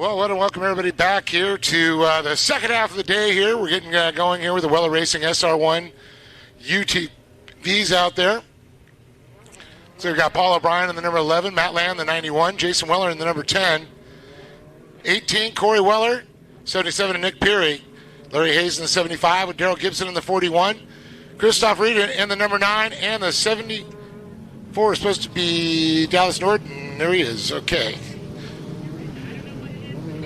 Well, I want to welcome everybody back here to the second half of the day here. We're getting going here with the Weller Racing SR1 UTVs out there. So we've got Paul O'Brien in the number 11, Matt Land the 91, Jason Weller in the number 10, 18, Corey Weller, 77, and Nick Peary. Larry Hayes in the 75 with Daryl Gibson in the 41, Christoph Reed in the number 9, and the 74 is supposed to be Dallas Norton. There he is. Okay.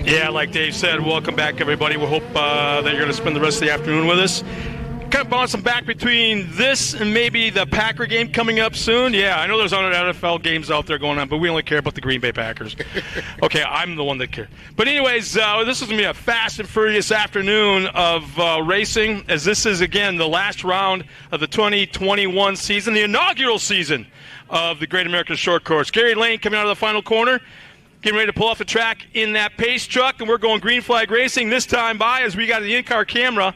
Yeah, like Dave said, welcome back, everybody. We hope that you're going to spend the rest of the afternoon with us. Kind of bouncing back between this and maybe the Packer game coming up soon. Yeah, I know there's other NFL games out there going on, but we only care about the Green Bay Packers. Okay, I'm the one that cares. But anyways, this is going to be a fast and furious afternoon of racing, as this is, again, the last round of the 2021 season, the inaugural season of the Great American Short Course. Gary Lane coming out of the final corner, getting ready to pull off the track in that pace truck, and we're going green flag racing this time by as we got the in-car camera.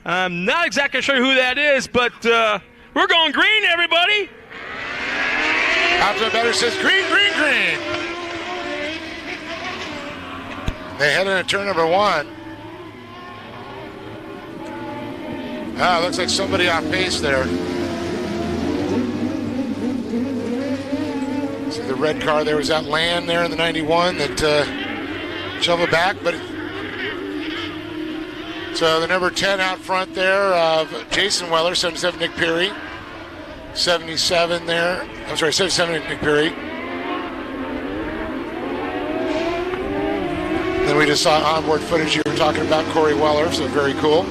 I'm not exactly sure who that is, but we're going green, everybody. Option better says green, green, green. They head into turn number 1. Looks like somebody off pace there. See the red car there. Was that Land there in the 91 that shoveled back? But so the number 10 out front there of Jason Weller, 77 Nick Peary, 77 there. I'm sorry, 77 Nick Peary. Then we just saw onboard footage you were talking about Corey Weller, so very cool.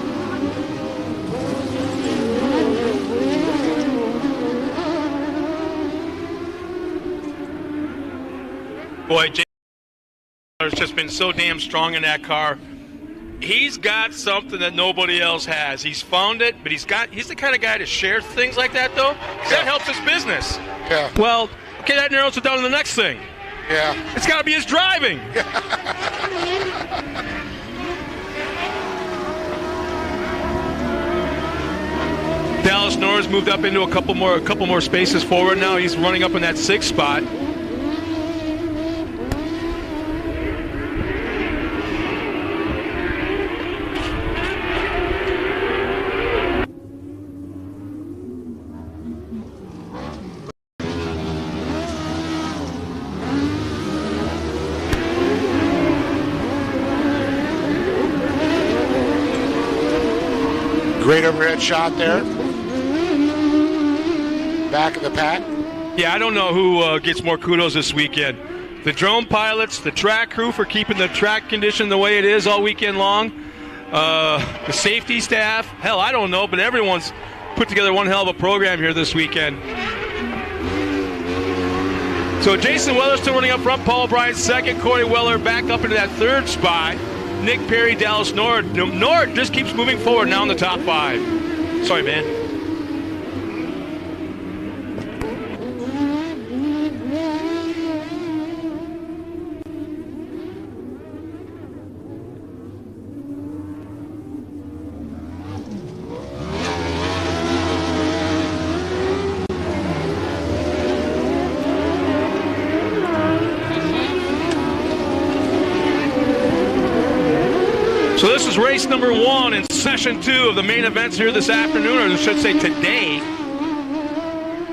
Boy, Jason Weller's just been so damn strong in that car. He's got something that nobody else has. He's found it, but he's the kind of guy to share things like that, though. Yeah. That helps his business. Yeah. Well, okay, that narrows it down to the next thing. Yeah. It's got to be his driving. Dallas Norris moved up into a couple more spaces forward now. He's running up in that 6th spot. Great overhead shot there. Back of the pack. Yeah, I don't know who gets more kudos this weekend. The drone pilots, the track crew for keeping the track condition the way it is all weekend long. The safety staff. Hell, I don't know, but everyone's put together one hell of a program here this weekend. So Jason Weller still running up front. Paul O'Brien 2nd. Corey Weller back up into that 3rd spot. Nick Peary, Dallas Nord. Nord just keeps moving forward now in the top 5. Sorry, man. So this is race number 1 in session 2 of the main events here this afternoon, or I should say today.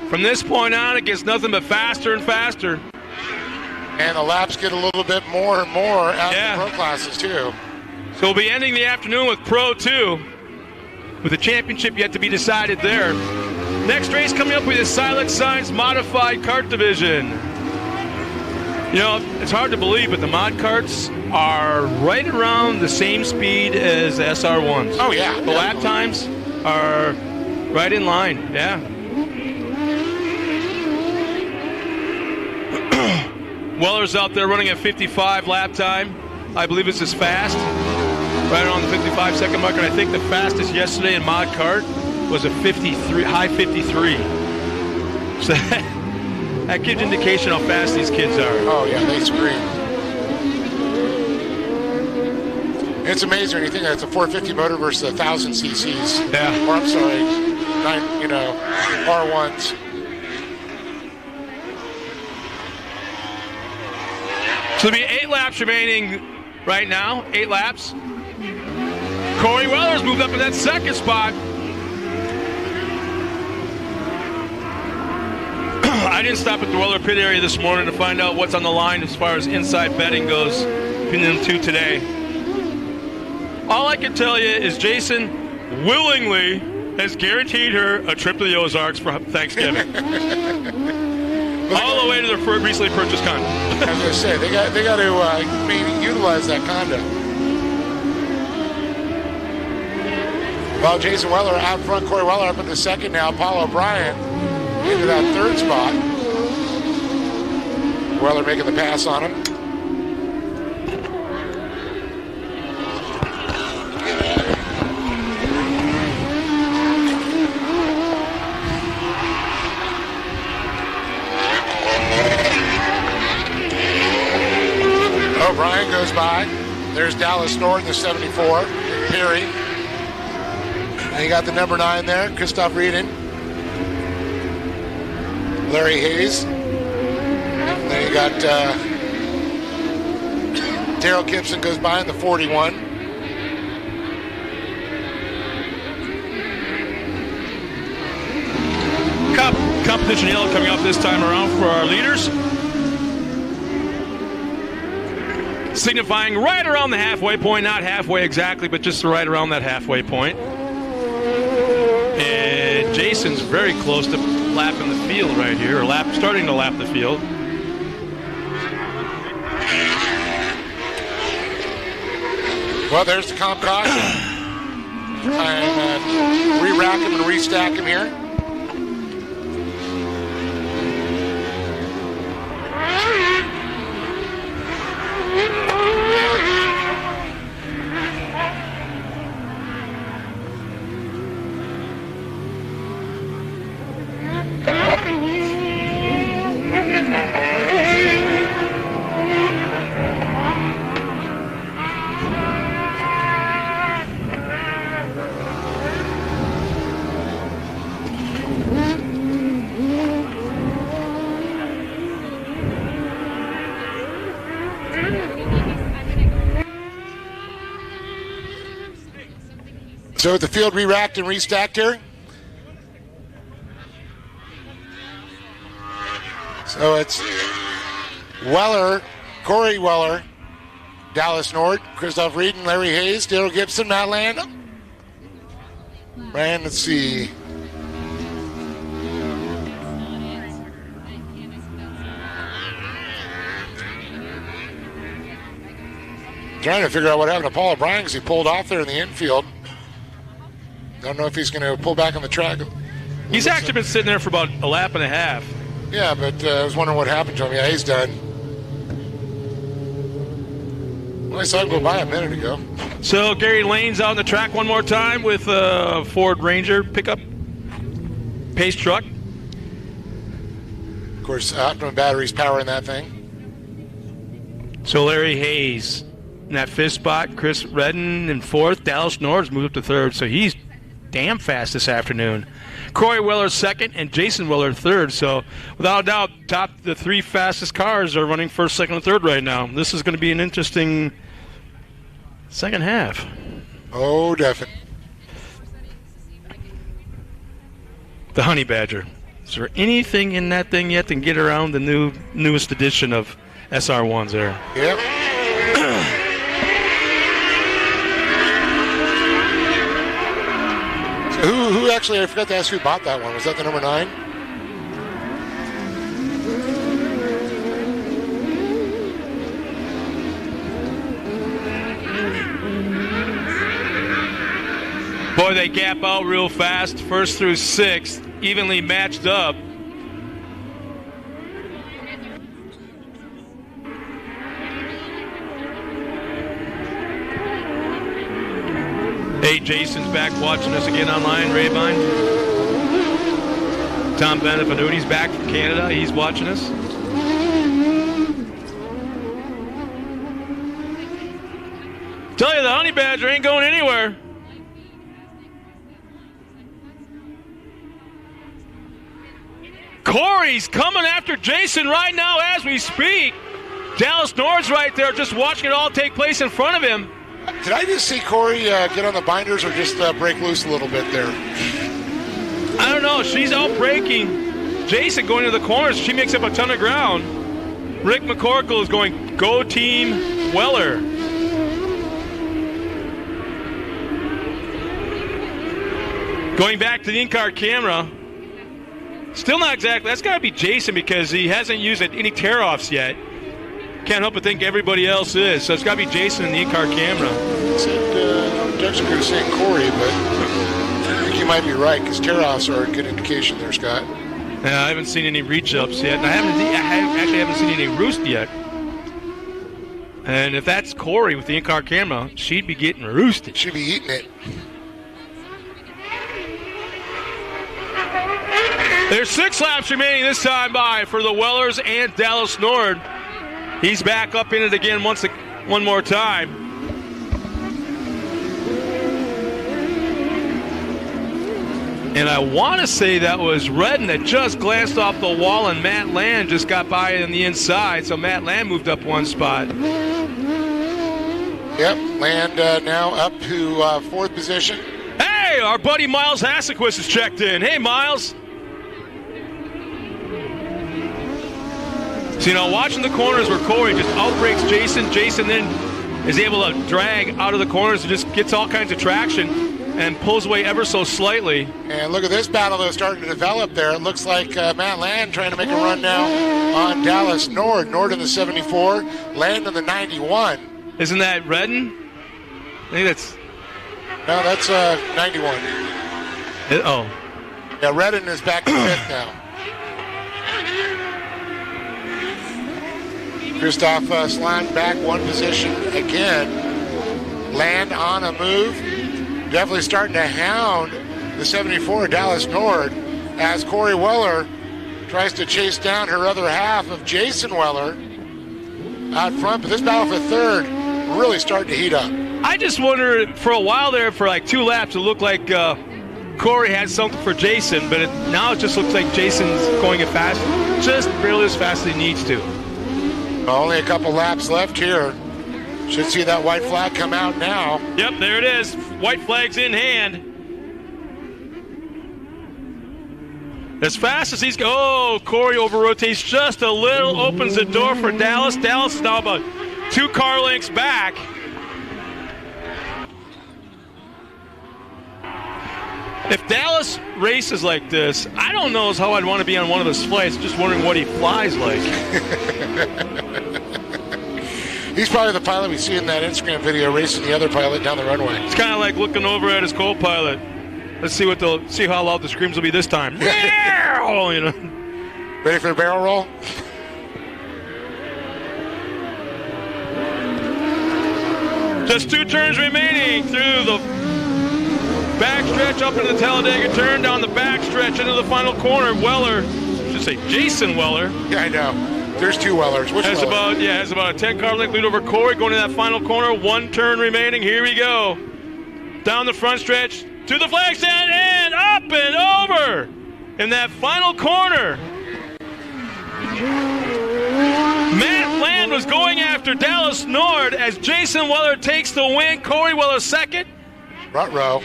From this point on, it gets nothing but faster and faster. And the laps get a little bit more and more out of the pro classes, too. So we'll be ending the afternoon with Pro 2, with the championship yet to be decided there. Next race coming up with the Silent Signs Modified Kart Division. You know, it's hard to believe, but the mod karts are right around the same speed as the SR1s. Oh, yeah. The lap times are right in line, yeah. Weller's out there running at 55 lap time. I believe it's his fast, right around the 55-second mark. And I think the fastest yesterday in mod kart was a 53, high 53. So that gives indication how fast these kids are. Oh, yeah, they scream. It's amazing when you think that it's a 450 motor versus 1,000 cc's. Yeah. Or, I'm sorry, R1s. So there'll be 8 laps remaining right now, 8 laps. Corey Weller's moved up in that second spot. I didn't stop at the Weller pit area this morning to find out what's on the line as far as inside betting goes between them two today. All I can tell you is Jason willingly has guaranteed her a trip to the Ozarks for Thanksgiving. All the way to their recently purchased condo. I was going to say, they got to maybe utilize that condo. Well, Jason Weller out front, Corey Weller up in the second now. Paul O'Brien into that third spot. Weller making the pass on him. O'Brien goes by. There's Dallas Nord, the 74. Perry. And you got the number 9 there, Christoph Rieden. Larry Hayes. And then you got Daryl Gibson goes by in the 41. Competition yellow coming up this time around for our leaders. Signifying right around the halfway point, not halfway exactly, but just right around that halfway point. And Jason's very close to lapping the field right here, or starting to lap the field. Well, there's the comp caution. And re-rack him and restack him here. So the field re-racked and restacked here. So it's Weller, Corey Weller, Dallas Nord, Christoph Rieden, Larry Hayes, Daryl Gibson, Matt Land. Brian, let's see. Trying to figure out what happened to Paul O'Brien because he pulled off there in the infield. Don't know if he's going to pull back on the track. He's actually been sitting there for about a lap and a half. Yeah, but I was wondering what happened to him. Yeah, he's done. Well, I saw him go by a minute ago. So Gary Lane's out on the track one more time with a Ford Ranger pickup pace truck. Of course, optimum batteries powering that thing. So Larry Hayes in that fifth spot, Chris Redden in fourth, Dallas Nord's moved up to third, so he's damn fast this afternoon. Corey Weller second and Jason Weller third. So without a doubt, the 3 fastest cars are running first, second, and third right now. This is going to be an interesting second half. Oh, definitely. The Honey Badger. Is there anything in that thing yet that can get around the newest edition of SR1s there? Yep. Who actually, I forgot to ask who bought that one. Was that the number 9? Boy, they gap out real fast. First through sixth, evenly matched up. Hey, Jason's back watching us again online, Rabine. Tom Benevenuti's back from Canada. He's watching us. Tell you, the Honey Badger ain't going anywhere. Corey's coming after Jason right now as we speak. Dallas Nord's right there just watching it all take place in front of him. Did I just see Corey get on the binders or just break loose a little bit there? I don't know. She's out braking Jason going to the corners. She makes up a ton of ground. Rick McCorkle is going, go Team Weller. Going back to the in-car camera. Still not exactly. That's got to be Jason because he hasn't used any tear-offs yet. Can't help but think everybody else is. So it's got to be Jason in the in-car camera. Jackson could have said Corey, but I think you might be right because tear-offs are a good indication there, Scott. I haven't seen any reach-ups yet. And I actually haven't seen any roost yet. And if that's Corey with the in-car camera, she'd be getting roosted. She'd be eating it. There's 6 laps remaining this time by for the Wellers and Dallas Nord. He's back up in it again one more time. And I want to say that was Redden that just glanced off the wall and Matt Land just got by on the inside. So Matt Land moved up one spot. Yep, Land now up to 4th position. Hey, our buddy Miles Hassequist is checked in. Hey, Miles. So, watching the corners where Corey just outbreaks Jason. Jason then is able to drag out of the corners and just gets all kinds of traction and pulls away ever so slightly. And look at this battle that's starting to develop there. It looks like Matt Land trying to make a run now on Dallas Nord. Nord in the 74, Land in the 91. Isn't that Redden? I think that's... No, that's 91. Yeah, Redden is back to 5th now. Christoph Slan back one position again. Land on a move. Definitely starting to hound the 74 Dallas Nord as Corey Weller tries to chase down her other half of Jason Weller out front. But this battle for 3rd really starting to heat up. I just wonder, for a while there, for like 2 laps, it looked like Corey had something for Jason, but now it just looks like Jason's going it fast, just barely as fast as he needs to. Only a couple laps left here. Should see that white flag come out now. Yep, there it is. White flag's in hand. As fast as he's Corey over-rotates just a little, opens the door for Dallas. Dallas is now about 2 car lengths back. If Dallas races like this, I don't know how I'd want to be on one of his flights. Just wondering what he flies like. He's probably the pilot we see in that Instagram video racing the other pilot down the runway. It's kind of like looking over at his co-pilot. Let's see see how loud the screams will be this time. Ready for the barrel roll? Just 2 turns remaining through the backstretch up into the Talladega turn, down the backstretch into the final corner. Weller, I should say Jason Weller. Yeah, I know. There's 2 Wellers. Which has Weller? Has about a 10 car length lead over Corey going to that final corner. 1 turn remaining. Here we go. Down the front stretch to the flag stand and up and over in that final corner. Matt Land was going after Dallas Nord as Jason Weller takes the win. Corey Weller second. Front row.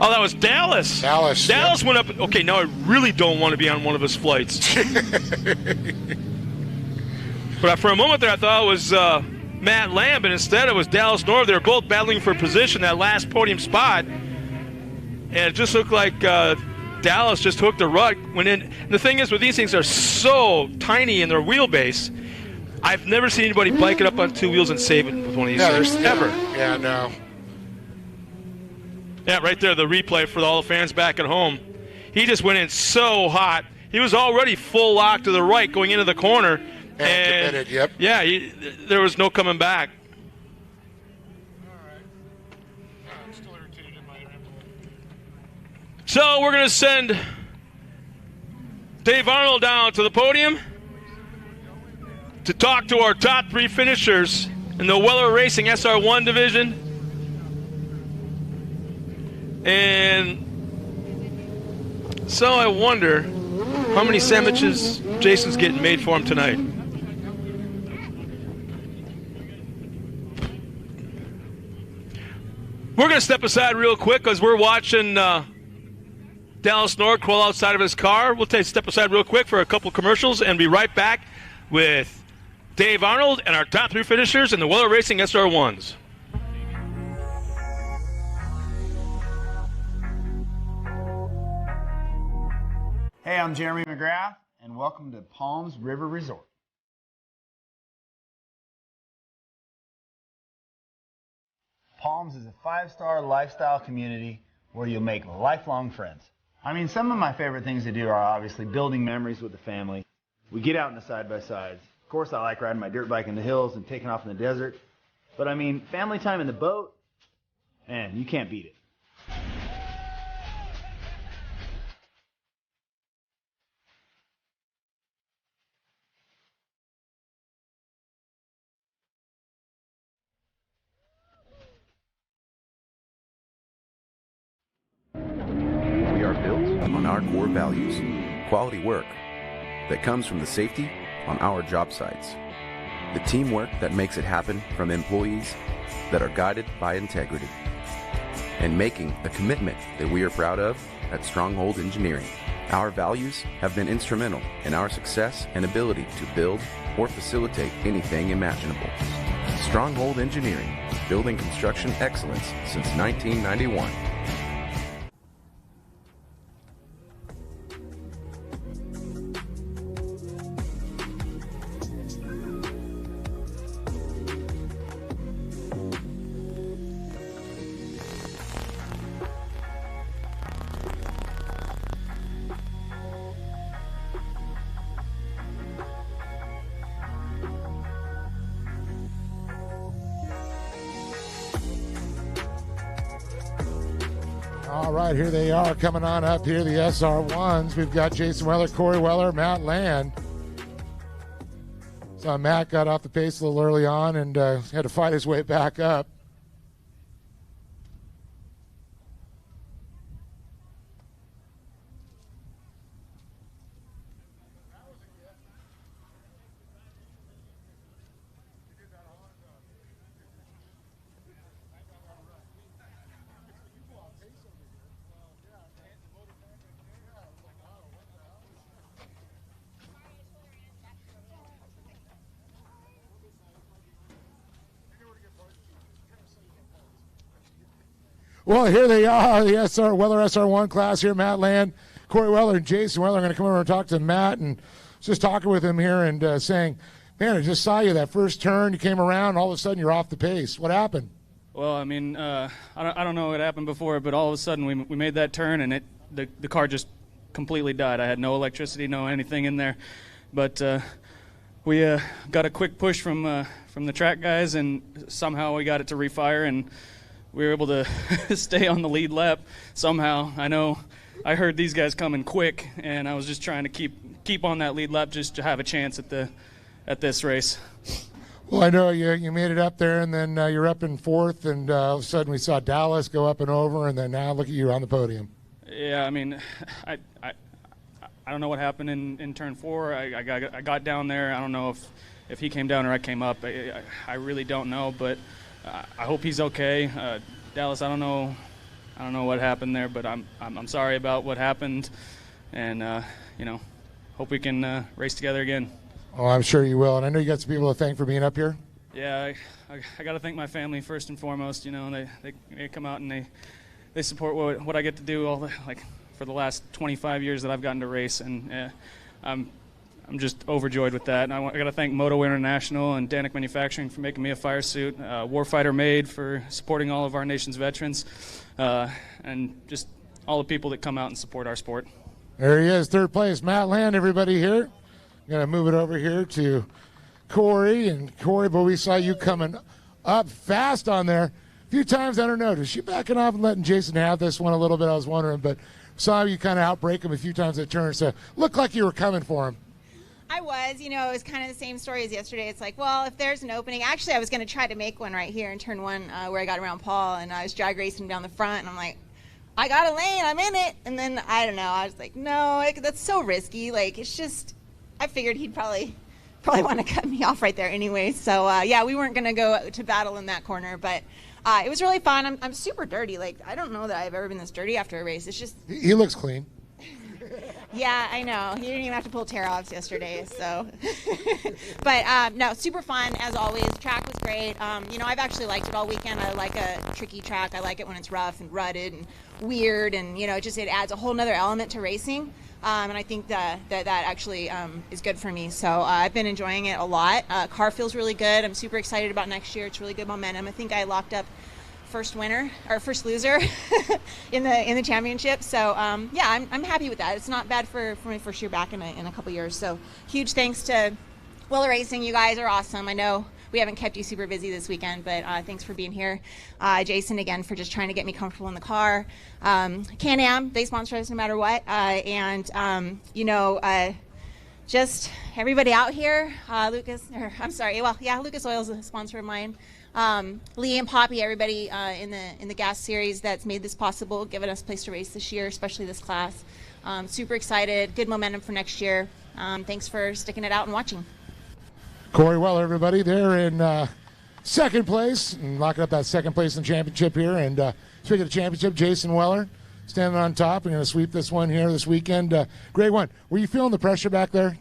Oh, that was Dallas. Dallas went up. Okay, now I really don't want to be on one of his flights. But for a moment there, I thought it was Matt Lamb, but instead it was Dallas Nord. They were both battling for position, that last podium spot. And it just looked like Dallas just hooked the rug. And the thing is, with these things, they're so tiny in their wheelbase. I've never seen anybody bike it up on 2 wheels and save it with one of these things. Ever. Yeah, no. Yeah, right there, the replay for all the fans back at home. He just went in so hot. He was already full lock to the right going into the corner. And committed, yep. Yeah, there was no coming back. So we're going to send Dave Arnold down to the podium to talk to our top 3 finishers in the Weller Racing SR1 division. And so I wonder how many sandwiches Jason's getting made for him tonight. We're going to step aside real quick because we're watching Dallas Nord crawl outside of his car. We'll step aside real quick for a couple commercials and be right back with Dave Arnold and our top 3 finishers in the Weller Racing SR1s. Hey, I'm Jeremy McGrath, and welcome to Palms River Resort. Palms is a 5-star lifestyle community where you'll make lifelong friends. I mean, some of my favorite things to do are obviously building memories with the family. We get out in the side-by-sides. Of course, I like riding my dirt bike in the hills and taking off in the desert. But I mean, family time in the boat, man, you can't beat it. On our core values, quality work that comes from the safety on our job sites, the teamwork that makes it happen from employees that are guided by integrity, and making a commitment that we are proud of at Stronghold Engineering. Our values have been instrumental in our success and ability to build or facilitate anything imaginable. Stronghold Engineering, building construction excellence since 1991. All right, here they are coming on up here, the SR1s. We've got Jason Weller, Corey Weller, Matt Land. So Matt got off the pace a little early on and had to fight his way back up. Well, here they are, the Weller SR1 class here. Matt Land, Corey Weller, and Jason Weller are going to come over and talk to Matt. And just talking with him here and saying, man, I just saw you that first turn. You came around, and all of a sudden you're off the pace. What happened? Well, I mean, I don't know what happened before, but all of a sudden we made that turn, and the car just completely died. I had no electricity, no anything in there. But we got a quick push from the track guys, and somehow we got it to refire, and we were able to stay on the lead lap somehow. I heard these guys coming quick, and I was just trying to keep on that lead lap just to have a chance at this race. Well, I know you made it up there, and then you're up in fourth, and all of a sudden we saw Dallas go up and over, and then now look at you on the podium. Yeah, I mean, I don't know what happened in turn 4. I got down there. I don't know if he came down or I came up. I really don't know, but I hope he's okay. Dallas, I don't know what happened there, but I'm sorry about what happened, and hope we can race together again. Oh, I'm sure you will, and I know you got some people to thank for being up here. Yeah, I got to thank my family first and foremost. They come out and they support what I get to do for the last 25 years that I've gotten to race, and I'm just overjoyed with that. And I got to thank Moto International and Danik Manufacturing for making me a fire suit, Warfighter Made for supporting all of our nation's veterans, and just all the people that come out and support our sport. There he is, third place, Matt Land, everybody here. I'm going to move it over here to Corey. And Corey, but we saw you coming up fast on there. A few times, I don't know, is she backing off and letting Jason have this one a little bit? I was wondering, but saw you kind of outbreak him a few times at turn, so looked like you were coming for him. I was, it was kind of the same story as yesterday. It's like, well, if there's an opening, actually I was going to try to make one right here in turn 1 where I got around Paul, and I was drag racing down the front, and I'm like, I got a lane, I'm in it. And then, I don't know, I was like, no, that's so risky. Like, it's just, I figured he'd probably want to cut me off right there anyway. So yeah, we weren't going to go to battle in that corner, but it was really fun. I'm super dirty. Like, I don't know that I've ever been this dirty after a race. It's just... He looks clean. Yeah, I know. He didn't even have to pull tear-offs yesterday, so. But, no, super fun, as always. Track was great. You know, I've actually liked it all weekend. I like a tricky track. I like it when it's rough and rutted and weird, and, you know, it adds a whole nother element to racing. And I think that actually is good for me. So I've been enjoying it a lot. Car feels really good. I'm super excited about next year. It's really good momentum. I think I locked up first winner or first loser in the championship. So yeah, I'm happy with that. It's not bad for my first year back in a couple years. So huge thanks to Weller Racing. You guys are awesome. I know we haven't kept you super busy this weekend, but thanks for being here. Jason, again, for just trying to get me comfortable in the car. Can-Am, they sponsor us no matter what. You know, just everybody out here. Lucas Oil is a sponsor of mine. Lee and Poppy, everybody in the gas series that's made this possible, giving us a place to race this year, especially this class. Super excited, good momentum for next year. Thanks for sticking it out and watching. Corey Weller, everybody, they're in second place and locking up that second place in the championship here. And speaking of the championship, Jason Weller standing on top and going to sweep this one here this weekend. Great one. Were you feeling the pressure back there?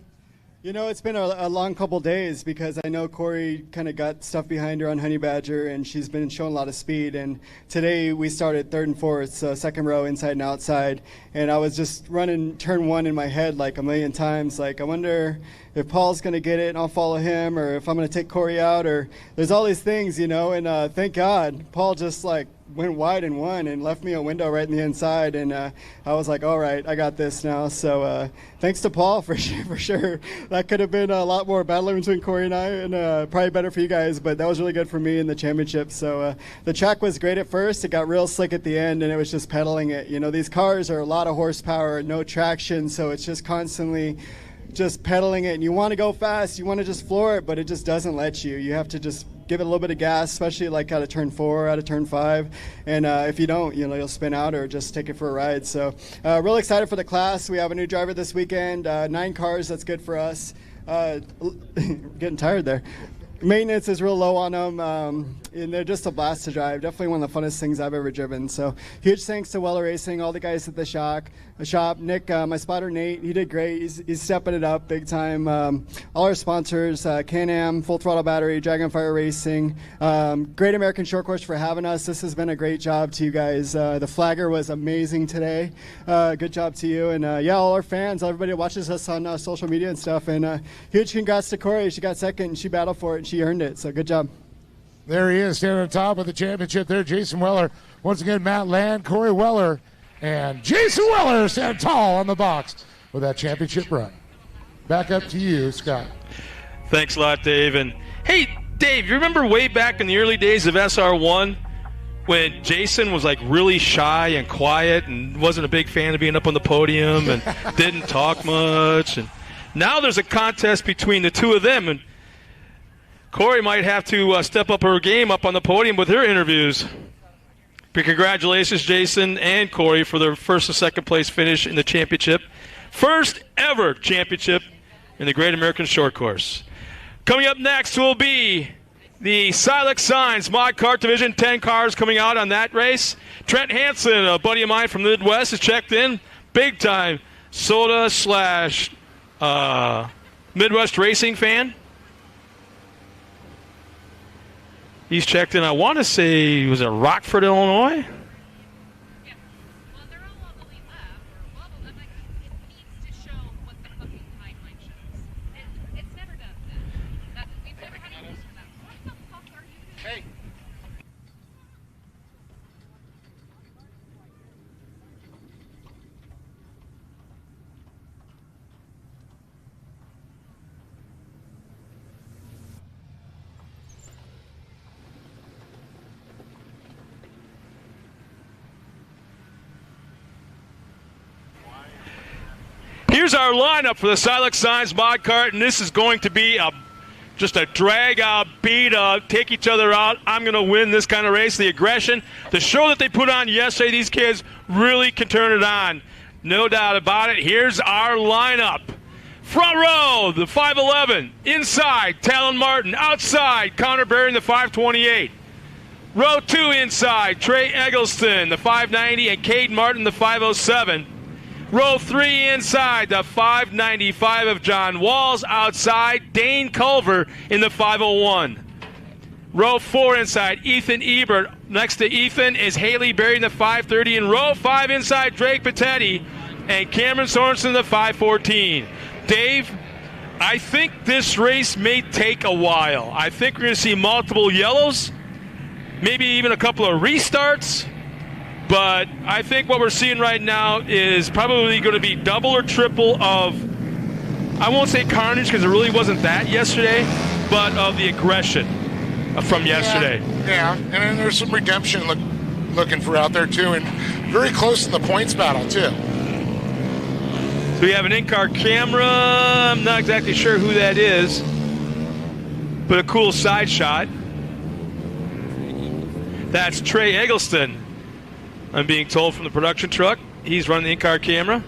You know, it's been a long couple days because I know Corey kind of got stuff behind her on Honey Badger, and she's been showing a lot of speed. And today we started third and fourth, so second row, inside and outside. And I was just running turn one in my head like a million times. Like, I wonder if Paul's going to get it and I'll follow him, or if I'm going to take Corey out, or there's all these things, you know. And thank God, Paul just like went wide and won and left me a window right in the inside, and I was like, all right, I got this now. So thanks to Paul for sure. That could have been a lot more battling between Corey and I, and probably better for you guys, but that was really good for me in the championship. So the track was great at first. It got real slick at the end, and it was just pedaling it. You know, these cars are a lot of horsepower, no traction, so it's just constantly just pedaling it, and you want to go fast, you want to just floor it, but it just doesn't let you. You have to just give it a little bit of gas, especially like out of turn 4, out of turn 5, and if you don't, you know, you'll spin out or just take it for a ride. So really excited for the class. We have a new driver this weekend, 9 cars. That's good for us. Getting tired there. Maintenance is real low on them, and they're just a blast to drive. Definitely one of the funnest things I've ever driven. So huge thanks to Weller Racing, all the guys at the shop. Nick, my spotter Nate, he did great. He's stepping it up big time. All our sponsors, Can-Am, Full Throttle Battery, Dragonfire Racing, Great American Shortcourse for having us. This has been a great job to you guys. The flagger was amazing today. Good job to you. And yeah, all our fans, everybody that watches us on social media and stuff. And huge congrats to Corey. She got second and she battled for it and she earned it. So good job. There he is, standing on top of the championship there, Jason Weller. Once again, Matt Land, Corey Weller, and Jason Weller standing tall on the box with that championship run. Back up to you, Scott. Thanks a lot, Dave. And hey, Dave, you remember way back in the early days of SR1 when Jason was like really shy and quiet and wasn't a big fan of being up on the podium and didn't talk much? And now there's a contest between the two of them, and Corey might have to step up her game up on the podium with her interviews. But congratulations, Jason and Corey, for their first and second place finish in the championship. First ever championship in the Great American Short Course. Coming up next will be the Silex Signs Mod Kart Division. 10 cars coming out on that race. Trent Hansen, a buddy of mine from the Midwest, has checked in. Big time soda / Midwest racing fan. He's checked in, I want to say, he was in Rockford, Illinois. Yeah. Well, they're all wobbly left, or wobble. I'm like, it needs to show what the fucking timeline shows. It's never done that. We've never had a use for that. What the fuck are you doing? Hey. Here's our lineup for the Silex Signs Mod Kart, and this is going to be just a drag-out, beat-up, take each other out. I'm going to win this kind of race. The aggression, the show that they put on yesterday, these kids really can turn it on. No doubt about it. Here's our lineup. Front row, the 5'11", inside, Talon Martin. Outside, Connor Berry in the 5'28". Row 2 inside, Trey Eggleston, the 5'90", and Cade Martin, the 5'07". Row 3 inside, the 5'95" of John Walls. Outside, Dane Culver in the 5'01". Row 4 inside, Ethan Ebert. Next to Ethan is Haley Berry in the 5'30". And row 5 inside, Drake Patetti and Cameron Sorensen in the 5'14". Dave, I think this race may take a while. I think we're going to see multiple yellows, maybe even a couple of restarts. But I think what we're seeing right now is probably going to be double or triple of, I won't say carnage because it really wasn't that yesterday, but of the aggression from yesterday. Yeah, and then there's some redemption looking for out there too, and very close in the points battle too. So we have an in-car camera. I'm not exactly sure who that is, but a cool side shot. That's Trey Eggleston, I'm being told, from the production truck. He's running the in-car camera.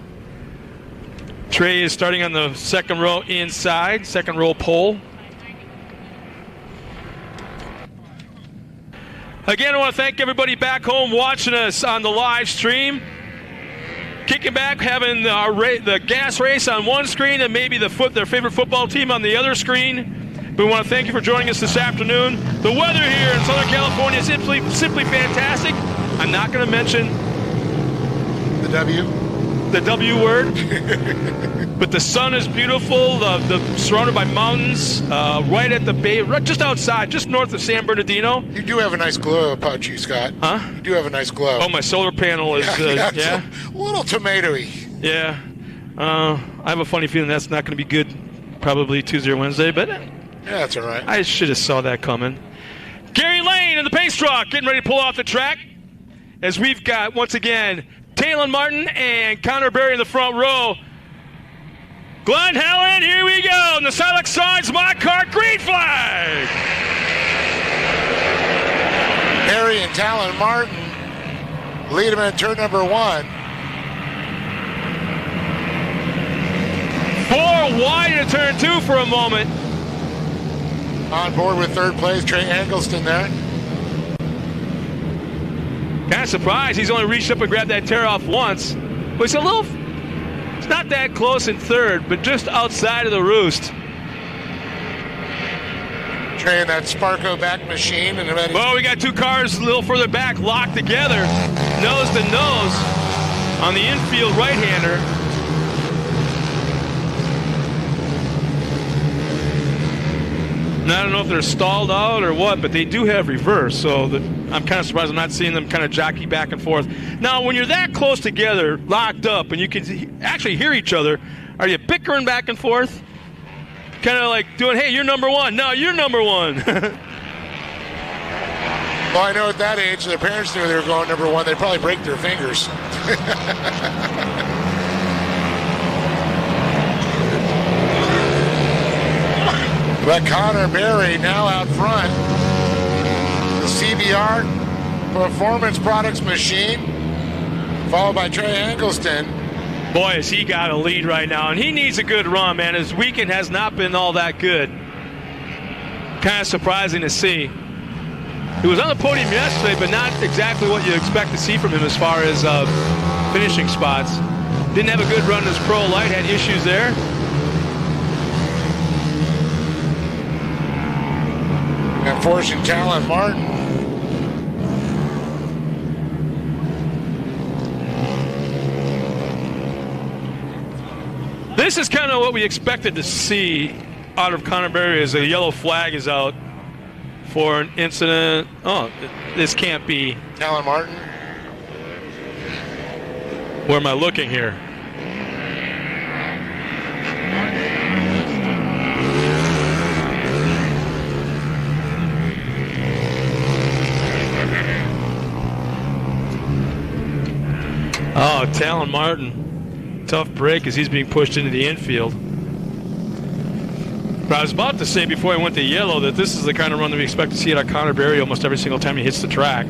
Trey is starting on the second row inside, second row pole. Again, I want to thank everybody back home watching us on the live stream. Kicking back, having the gas race on one screen and maybe their favorite football team on the other screen. But we want to thank you for joining us this afternoon. The weather here in Southern California is simply fantastic. I'm not going to mention the W word, but the sun is beautiful. Surrounded by mountains, right at the bay, right just outside, just north of San Bernardino. You do have a nice glow about you, Scott. Huh? You do have a nice glow. Oh, my solar panel is a little tomatoey. Yeah. I have a funny feeling that's not going to be good probably Tuesday or Wednesday, but yeah, that's all right. I should have saw that coming. Gary Lane in the pace truck getting ready to pull off the track as we've got, once again, Talon Martin and Connor Berry in the front row. Glenn Helen, here we go. And the Silex sides, my car, green flag. Berry and Talon Martin lead him in turn number 1. 4 wide in turn 2 for a moment. On board with third place, Trey Eggleston there. Kind of surprised he's only reached up and grabbed that tear off once. But it's not that close in third, but just outside of the roost. Trey in that Sparko back machine. Well, we got 2 cars a little further back, locked together, nose to nose on the infield right-hander. And I don't know if they're stalled out or what, but they do have reverse, so I'm kind of surprised I'm not seeing them kind of jockey back and forth. Now, when you're that close together, locked up, and you can actually hear each other, are you bickering back and forth? Kind of like doing, hey, you're number 1. No, you're number 1. Well, I know at that age, their parents knew they were going number 1. They'd probably break their fingers. But Connor Berry now out front. The CBR Performance Products machine, followed by Trey Eggleston. Boy, has he got a lead right now, and he needs a good run, man. His weekend has not been all that good. Kind of surprising to see. He was on the podium yesterday, but not exactly what you expect to see from him as far as finishing spots. Didn't have a good run in his pro light, had issues there. And forcing Talon Martin. This is kind of what we expected to see out of Connor Berry as a yellow flag is out for an incident. Oh, this can't be. Talon Martin. Where am I looking here? Oh, Talon Martin. Tough break as he's being pushed into the infield. But I was about to say before I went to yellow that this is the kind of run that we expect to see out of Connor Berry almost every single time he hits the track.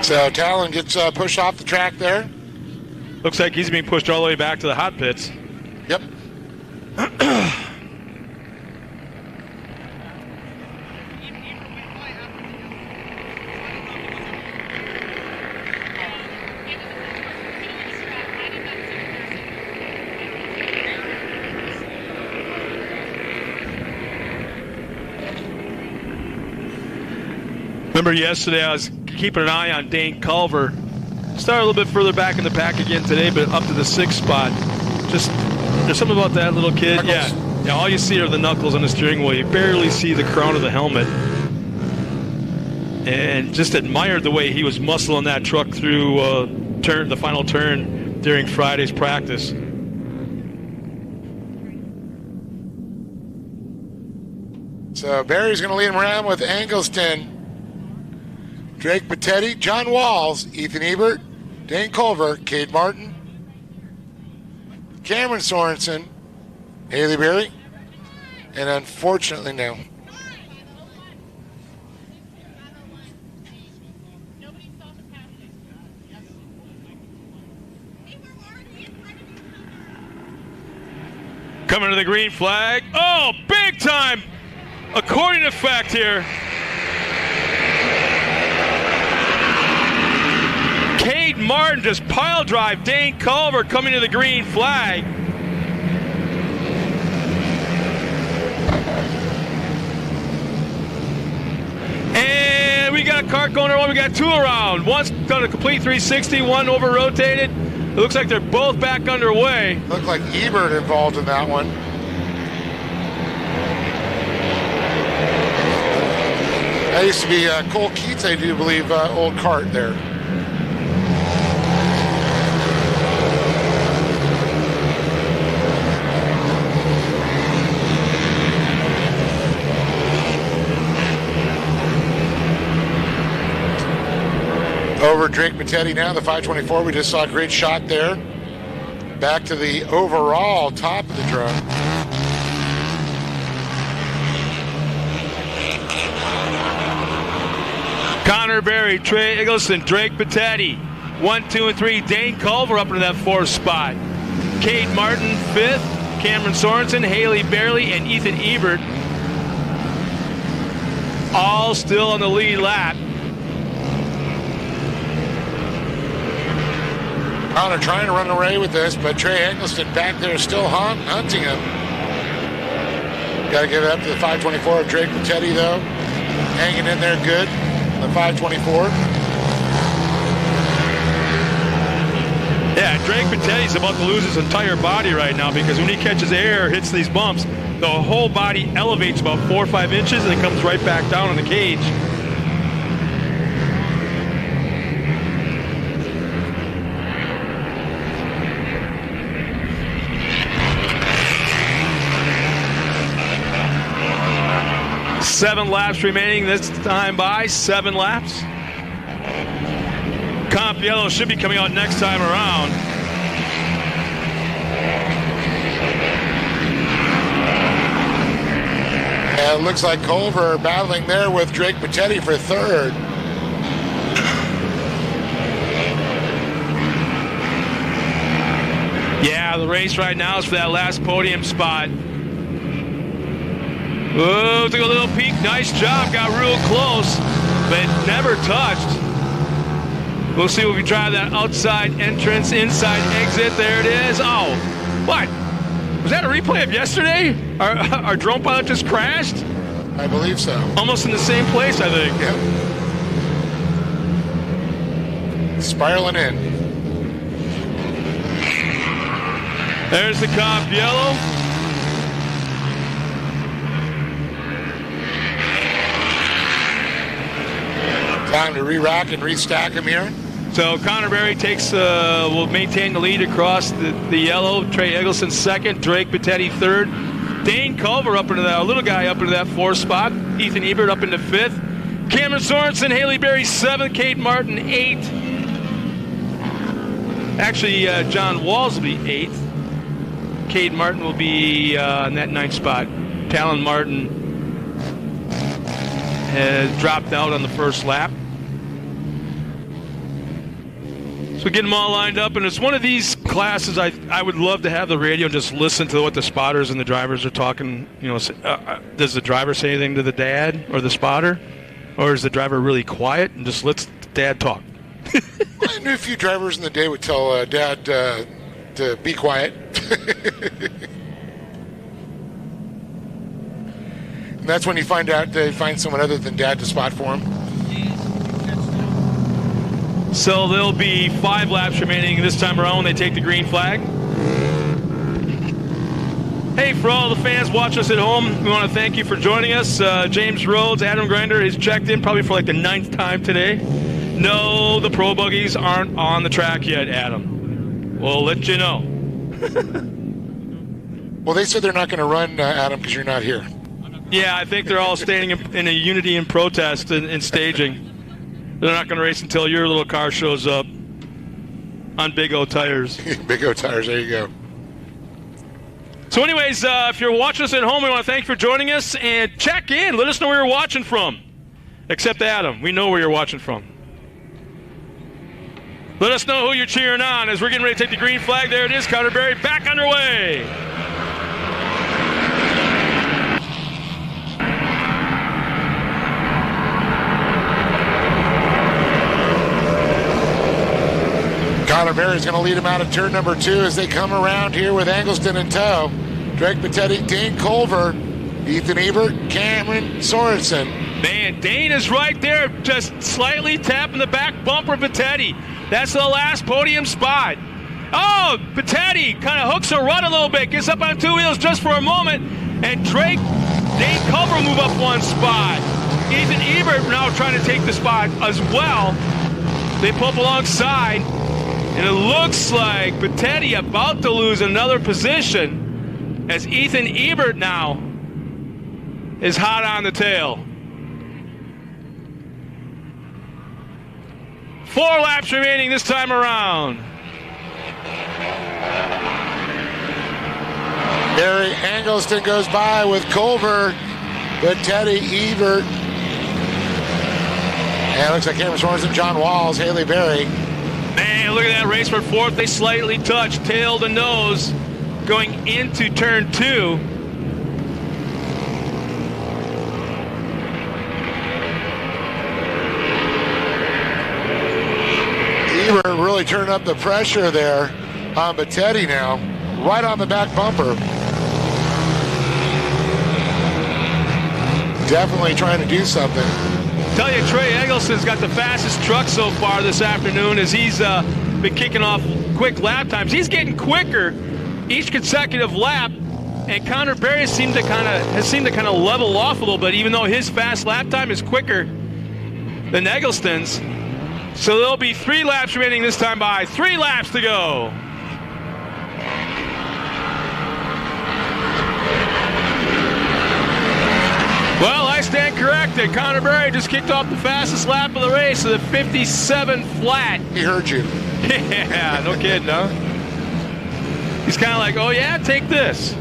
So Talon gets pushed off the track there. Looks like he's being pushed all the way back to the hot pits. Yep. Remember yesterday I was keeping an eye on Dane Culver. Started a little bit further back in the pack again today, but up to the 6th spot. Just, there's something about that little kid. Knuckles. Yeah, all you see are the knuckles on the steering wheel. You barely see the crown of the helmet. And just admired the way he was muscling that truck through the final turn during Friday's practice. So Barry's going to lead him around with Angleston, Drake Patetti, John Walls, Ethan Ebert, Dane Culver, Cade Martin, Cameron Sorensen, Haley Berry, and unfortunately no. Coming to the green flag. Oh, big time accordion effect here. Cade Martin just pile drive Dane Culver coming to the green flag. And we got a kart going around. We got 2 around. One's done a complete 360, one over rotated. It looks like they're both back underway. Looked like Ebert involved in that one. That used to be Cole Keats, I do believe, old cart there. Over Drake Mattetti now, the 524. We just saw a great shot there. Back to the overall top of the drum. Connor Berry, Trey Eggleston, Drake Patetti. 1, 2, and 3. Dane Culver up into that 4th spot. Cade Martin, 5th. Cameron Sorensen, Haley Berry, and Ethan Ebert. All still on the lead lap. Connor trying to run away with this, but Trey Eggleston back there still hunting him. Got to give it up to the 524 of Drake Patetti, though. Hanging in there good. The 524. Yeah, Drake Patetti's about to lose his entire body right now because when he catches air, hits these bumps, the whole body elevates about 4 or 5 inches and it comes right back down in the cage. Seven laps remaining this time by 7 laps. Comp Yellow should be coming out next time around. And it looks like Culver battling there with Drake Patetti for 3rd. Yeah, the race right now is for that last podium spot. Oh, took a little peek. Nice job. Got real close, but never touched. We'll see if we try that outside entrance, inside exit. There it is. Oh, what? Was that a replay of yesterday? Our drone pilot just crashed? I believe so. Almost in the same place, I think. Yep. Spiraling in. There's the Comp Yellow. Time to re-rack and restack him here. So Connor Berry will maintain the lead across the yellow. Trey Eggleston 2nd, Drake Patetti 3rd. Dane Culver up into that little guy up into that 4th spot. Ethan Ebert up into 5th. Cameron Sorensen, Haley Berry 7th, Cade Martin 8th. Actually, John Walls will be 8th. Cade Martin will be in that 9th spot. Talon Martin has dropped out on the first lap. So getting them all lined up, and it's one of these classes I would love to have the radio and just listen to what the spotters and the drivers are talking. Does the driver say anything to the dad or the spotter? Or is the driver really quiet and just lets the dad talk? I knew a few drivers in the day would tell dad to be quiet. And that's when you find out they find someone other than dad to spot for him. So there'll be 5 laps remaining this time around when they take the green flag. Hey, for all the fans watching us at home, we want to thank you for joining us. James Rhodes, Adam Grinder has checked in probably for like the 9th time today. No, the Pro Buggies aren't on the track yet, Adam. We'll let you know. Well, they said they're not going to run, Adam, because you're not here. Yeah, I think they're all standing in a unity and protest and staging. They're not going to race until your little car shows up on Big O tires. Big O tires, there you go. So anyways, if you're watching us at home, we want to thank you for joining us, and check in. Let us know where you're watching from. Except Adam, we know where you're watching from. Let us know who you're cheering on as we're getting ready to take the green flag. There it is, Connor Berry back underway. Connor Berry's going to lead him out of turn number 2 as they come around here with Eggleston in tow. Drake Pettetti, Dane Culver, Ethan Ebert, Cameron Sorensen. Man, Dane is right there, just slightly tapping the back bumper of Pettetti. That's the last podium spot. Oh, Pettetti kind of hooks a run a little bit, gets up on 2 wheels just for a moment, and Dane Culver move up 1 spot. Ethan Ebert now trying to take the spot as well. They pull up alongside, and it looks like Pettetti about to lose another position as Ethan Ebert now is hot on the tail. 4 laps remaining this time around. Barry Eggleston goes by with Culver, Pettetti, Ebert. And it looks like Cameron Sorensen, John Walls, Haley Berry. Man, look at that race for 4th. They slightly touch, tail to nose, going into turn 2. Ebert really turned up the pressure there on Pettetti now, right on the back bumper. Definitely trying to do something. Tell you, Trey Eggleston's got the fastest truck so far this afternoon as he's been kicking off quick lap times. He's getting quicker each consecutive lap, and Connor Berry has seemed to kind of level off a little bit, even though his fast lap time is quicker than Eggleston's. So there'll be 3 laps remaining this time by 3 laps to go. Well, I stand corrected. Connor Berry just kicked off the fastest lap of the race with a 57 flat. He heard you. Yeah, no kidding, huh? He's kind of like, oh yeah, take this.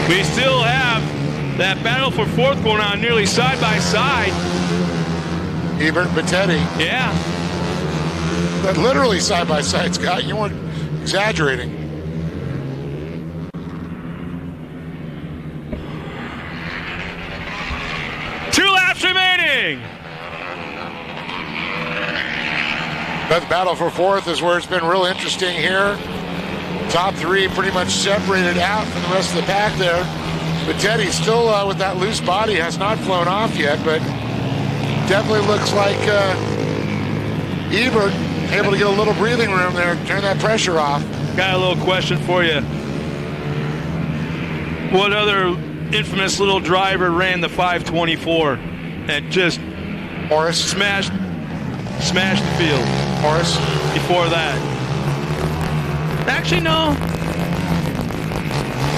We still have that battle for 4th going on nearly side by side. Ebert and Pettetti. Yeah. But literally side by side, Scott. You weren't exaggerating. Two laps remaining. But the battle for 4th is where it's been real interesting here. Top 3 pretty much separated out from the rest of the pack there. Pettetti still with that loose body, has not flown off yet, but definitely looks like Ebert able to get a little breathing room there, turn that pressure off. Got a little question for you. What other infamous little driver ran the 524 and just Horace smashed the field? Horace. Before that. Actually, no.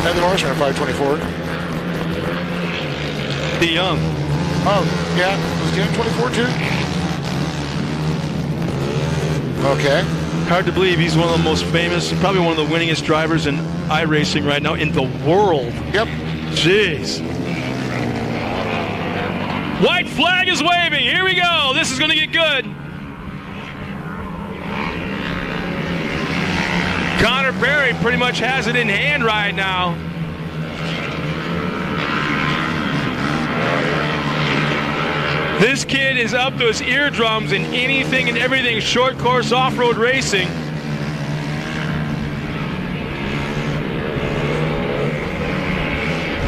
Anthony Morris ran a 524. The Young. Oh, yeah. Was he in 24 too? Okay. Hard to believe he's one of the most famous, probably one of the winningest drivers in iRacing right now in the world. Yep. Jeez. White flag is waving. Here we go. This is going to get good. Connor Berry pretty much has it in hand right now. This kid is up to his eardrums in anything and everything short course off-road racing.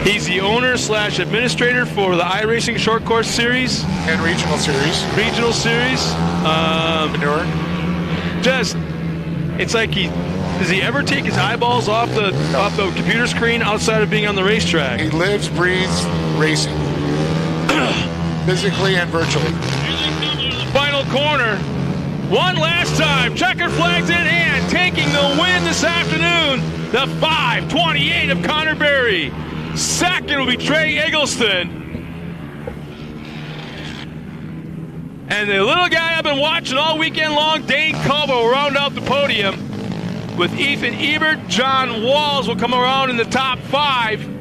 He's the owner / administrator for the iRacing Short Course Series. And Regional Series. Regional Series. Just, it's like does he ever take his eyeballs off the computer screen outside of being on the racetrack? He lives, breathes racing. Physically and virtually. Final corner. One last time. Checkered flags in hand. Taking the win this afternoon. The 5:28 of Connor Berry. Second will be Trey Eggleston. And the little guy I've been watching all weekend long, Dane Culver, will round out the podium. With Ethan Ebert, John Walls will come around in the top 5.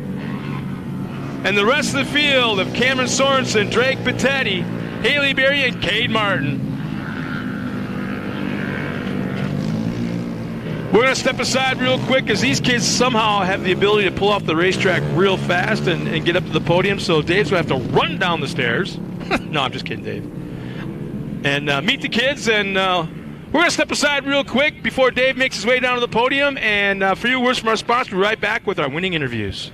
And the rest of the field of Cameron Sorensen, Drake Patetti, Haley Berry, and Cade Martin. We're going to step aside real quick because these kids somehow have the ability to pull off the racetrack real fast and get up to the podium. So Dave's going to have to run down the stairs. No, I'm just kidding, Dave. And meet the kids. And we're going to step aside real quick before Dave makes his way down to the podium. And for you, words from our sponsor, we'll be right back with our winning interviews.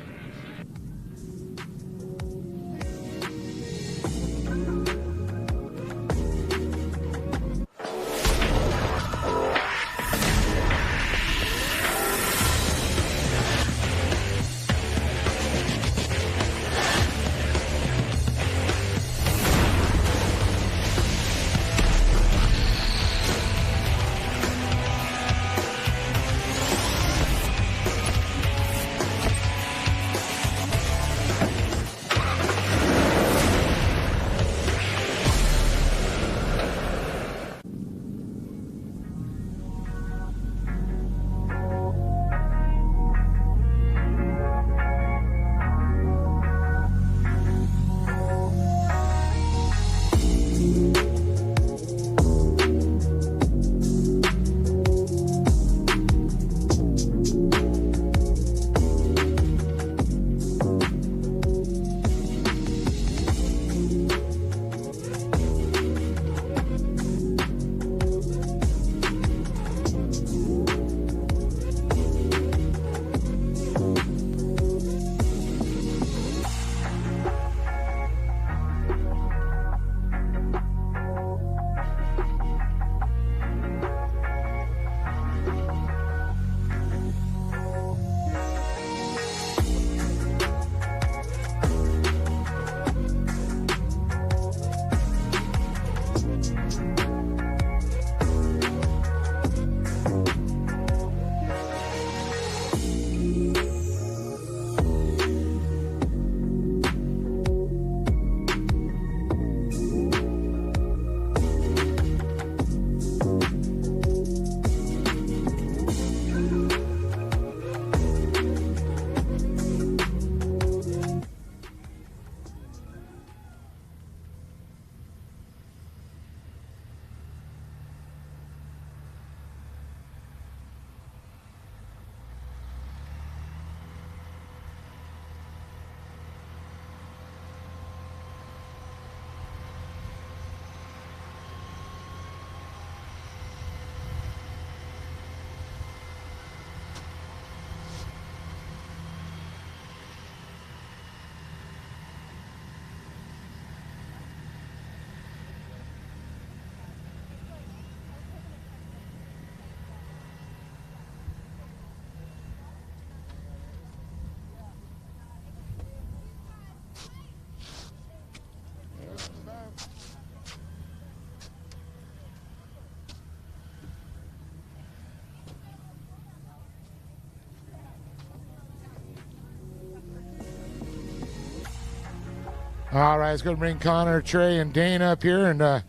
All right, let's go bring Connor, Trey, and Dane up here and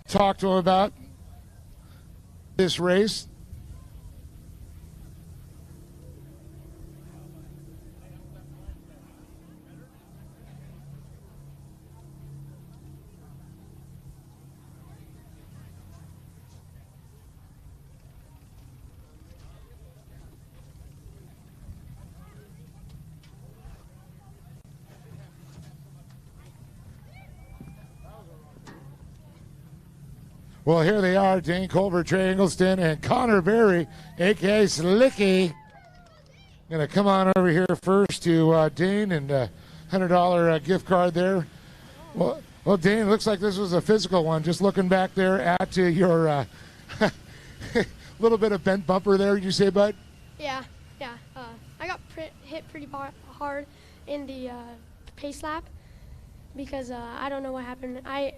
talk to them about this race. Well, here they are, Dane Culver, Trey Eggleston, and Connor Berry, a.k.a. Slicky. Going to come on over here first to Dane, and $100 gift card there. Well, Dane, looks like this was a physical one. Just looking back there at your little bit of bent bumper there, did you say, bud? Yeah. I got hit pretty hard in the pace lap because I don't know what happened. I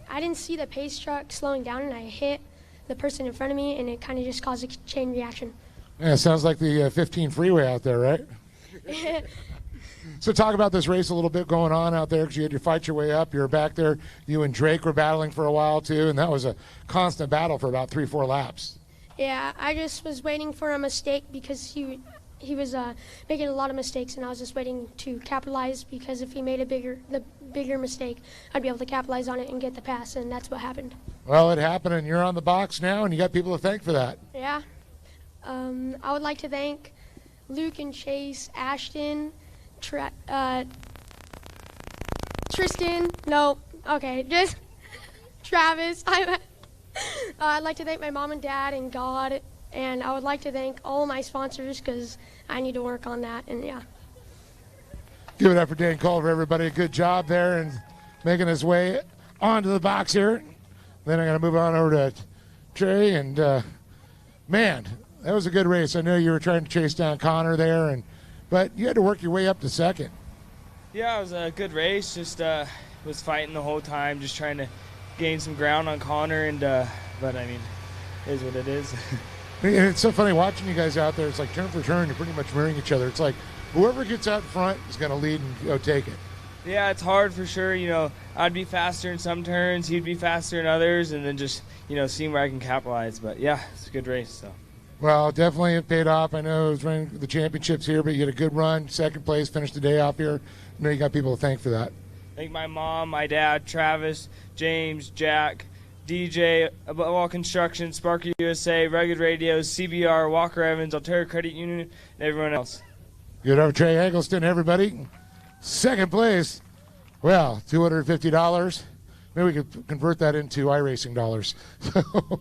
didn't see the pace truck slowing down, and I hit the person in front of me, and it kind of just caused a chain reaction. Yeah, it sounds like the 15 freeway out there, right? So talk about this race a little bit going on out there, because you had to fight your way up. You were back there. You and Drake were battling for a while, too, and that was a constant battle for about 3-4 laps. Yeah, I just was waiting for a mistake because he was making a lot of mistakes, and I was just waiting to capitalize, because if he made the bigger mistake, I'd be able to capitalize on it and get the pass, and that's what happened. Well, it happened, and you're on the box now, and you got people to thank for that. Yeah. I would like to thank Luke and Chase, Ashton, Tristan. No, okay, just Travis. I'd like to thank my mom and dad and God, and I would like to thank all my sponsors, because I need to work on that, and yeah. Give it up for Dane Culver, everybody. Good job there and making his way onto the box here. Then I'm going to move on over to Trey, and man, that was a good race. I know you were trying to chase down Connor there, but you had to work your way up to second. Yeah, it was a good race. Just was fighting the whole time, just trying to gain some ground on Connor, and but I mean, it is what it is. And it's so funny watching you guys out there. It's like turn for turn, you're pretty much mirroring each other. It's like whoever gets out in front is going to lead and go take it. Yeah, it's hard for sure. You know, I'd be faster in some turns, he'd be faster in others, and then just, seeing where I can capitalize. But yeah, it's a good race. So. Well, definitely it paid off. I know it was running the championships here, but you had a good run, second place, finished the day off here. I know you got people to thank for that. Thank my mom, my dad, Travis, James, Jack, DJ, Above All Construction, Sparky USA, Rugged Radios, CBR, Walker Evans, Altair Credit Union, and everyone else. Good over Trey Eggleston, everybody. Second place, well, $250. Maybe we could convert that into iRacing dollars. So,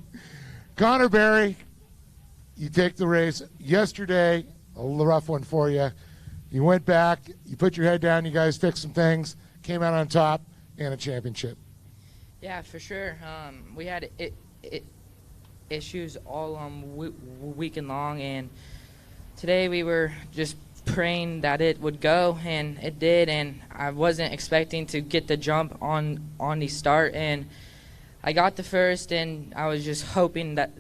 Connor Berry, you take the race yesterday, a little rough one for you. You went back, you put your head down, you guys fixed some things, came out on top, and a championship. Yeah, for sure. We had issues all weekend long, and today we were just praying that it would go, and it did. And I wasn't expecting to get the jump on the start, and I got the first, and I was just hoping that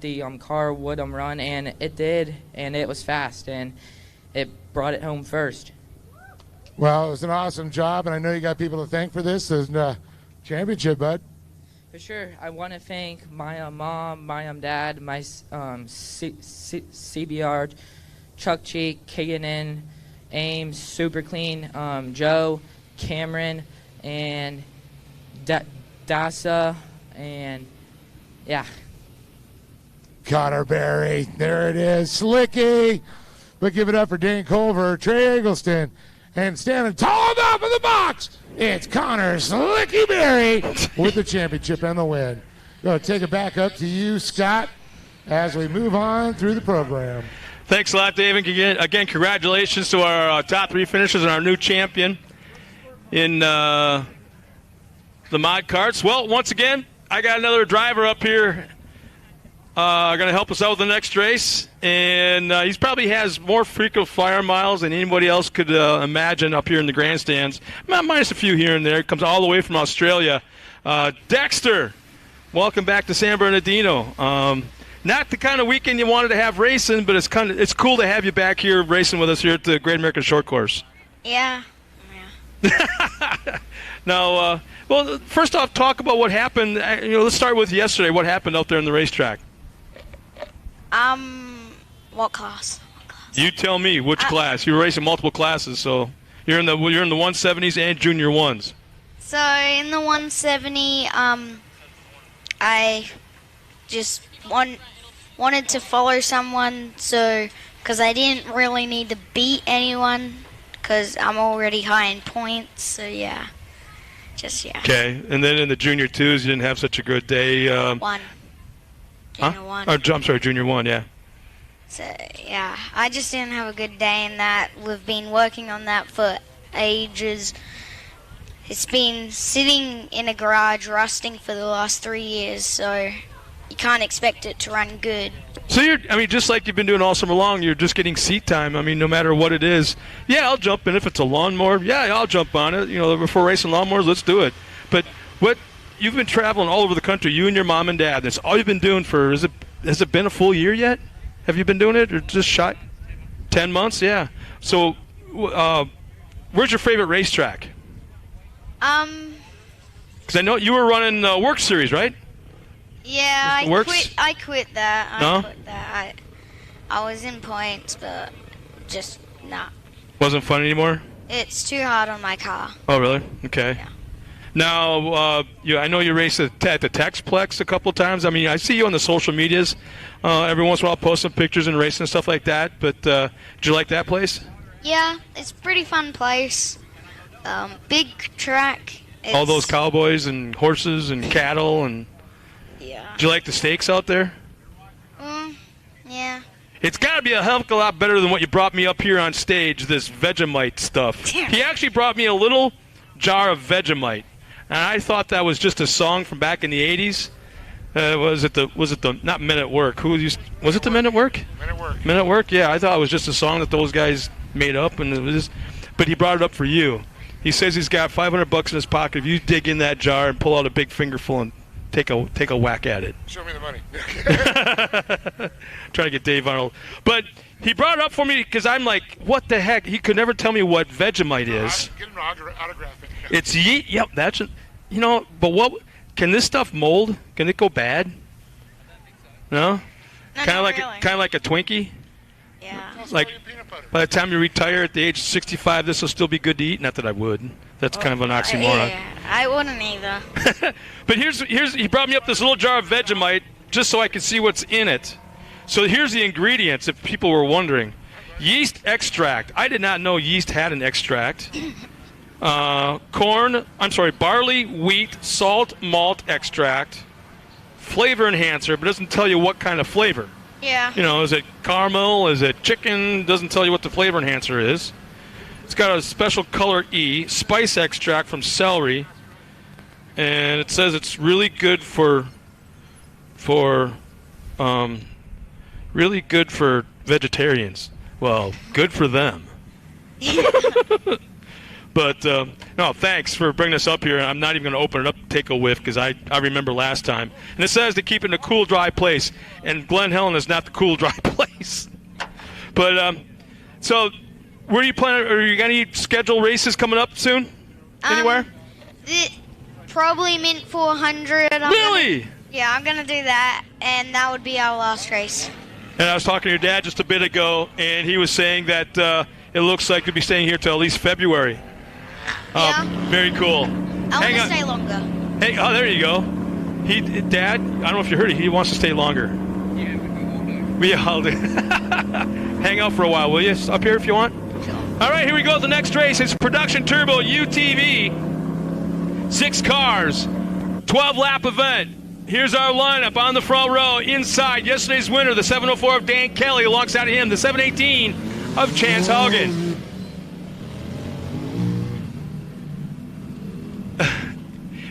the car would run, and it did, and it was fast, and it brought it home first. Well, it was an awesome job, and I know you got people to thank for this. Championship, bud. For sure. I want to thank my mom, my dad, my CBR, Chuck Cheek, K&N, Ames, Super Clean, Joe, Cameron, and Dasa, and yeah. Connor Berry, there it is. Slicky. But give it up for Dane Culver, Trey Eggleston, and standing tall enough in the box, it's Connor Slicky Berry with the championship and the win. Going to take it back up to you, Scott, as we move on through the program. Thanks a lot, Dave. Again, congratulations to our top three finishers and our new champion in the mod carts. Well, once again, I got another driver up here going to help us out with the next race, and he probably has more frequent flyer miles than anybody else could imagine up here in the grandstands, minus a few here and there. Comes all the way from Australia. Dexter, welcome back to San Bernardino. Not the kind of weekend you wanted to have racing, but it's cool to have you back here racing with us here at the Great American Short Course. Yeah. Now, well, first off, talk about what happened. Let's start with yesterday. What happened out there on the racetrack? What class? You tell me which class. You're racing multiple classes, so you're in the 170s and junior ones. So in the 170, I just wanted to follow someone, because I didn't really need to beat anyone, because I'm already high in points. So yeah. Okay, and then in the junior twos, you didn't have such a good day. One. Junior one. I'm sorry, junior one, yeah. So yeah, I just didn't have a good day in that. We've been working on that for ages. It's been sitting in a garage rusting for the last 3 years, so you can't expect it to run good. So just like you've been doing all summer long, you're just getting seat time. I mean, no matter what it is, yeah, I'll jump in. If it's a lawnmower, yeah, I'll jump on it. Before racing lawnmowers, let's do it. But you've been traveling all over the country, you and your mom and dad. That's all you've been doing has it been a full year yet? Have you been doing it or just shy? 10 months, yeah. So, where's your favorite racetrack? Because I know you were running Work Series, right? Yeah, I quit that. No? Quit that. I was in points, but just not. Wasn't fun anymore? It's too hard on my car. Oh, really? Okay. Yeah. Now, I know you raced at the Texplex a couple of times. I mean, I see you on the social medias. Every once in a while, post some pictures and racing and stuff like that. But did you like that place? Yeah, it's a pretty fun place. Big track. All those cowboys and horses and cattle and. Yeah. Do you like the steaks out there? Yeah. It's got to be a hell of a lot better than what you brought me up here on stage, this Vegemite stuff. He actually brought me a little jar of Vegemite, and I thought that was just a song from back in the 80s. Was it the not Men at Work? Was it the Men at Work? Men at Work. Men at Work, yeah. I thought it was just a song that those guys made up, and but he brought it up for you. He says he's got $500 in his pocket. If you dig in that jar and pull out a big fingerful and take a whack at it. Show me the money. Trying to get Dave Arnold. But he brought it up for me because I'm like, what the heck? He could never tell me what Vegemite is. Get him to autograph it. It's yeast. Yep, that's it. But what can this stuff mold? Can it go bad? No? Kind of like a Twinkie? Yeah. Like by the time you retire at the age of 65, this will still be good to eat. Not that I would. That's kind of an oxymoron. Yeah, I wouldn't either. But he brought me up this little jar of Vegemite just so I could see what's in it. So here's the ingredients, if people were wondering. Yeast extract. I did not know yeast had an extract. Barley, wheat, salt, malt extract. Flavor enhancer, but it doesn't tell you what kind of flavor. Yeah. Is it caramel? Is it chicken? Doesn't tell you what the flavor enhancer is. It's got a special color E, spice extract from celery, and it says it's really good for vegetarians. Well, good for them. But no, thanks for bringing us up here. I'm not even going to open it up, take a whiff, because I remember last time. And it says to keep it in a cool, dry place, and Glen Helen is not the cool, dry place. But so. Where are you planning? Are you got any scheduled races coming up soon? Anywhere? Probably Mint 400. Really? I'm gonna do that, and that would be our last race. And I was talking to your dad just a bit ago, and he was saying that it looks like you'll be staying here till at least February. Yeah. Very cool. I want to stay longer. Hey, there you go. Dad, I don't know if you heard it. He wants to stay longer. Yeah, I'll do. Hang out for a while, will you? Up here if you want. All right, here we go. The next race is Production Turbo UTV. 6 cars, 12-lap event. Here's our lineup on the front row. Inside, yesterday's winner, the 704 of Dan Kelly. Alongside of him, the 718 of Chance Haugen.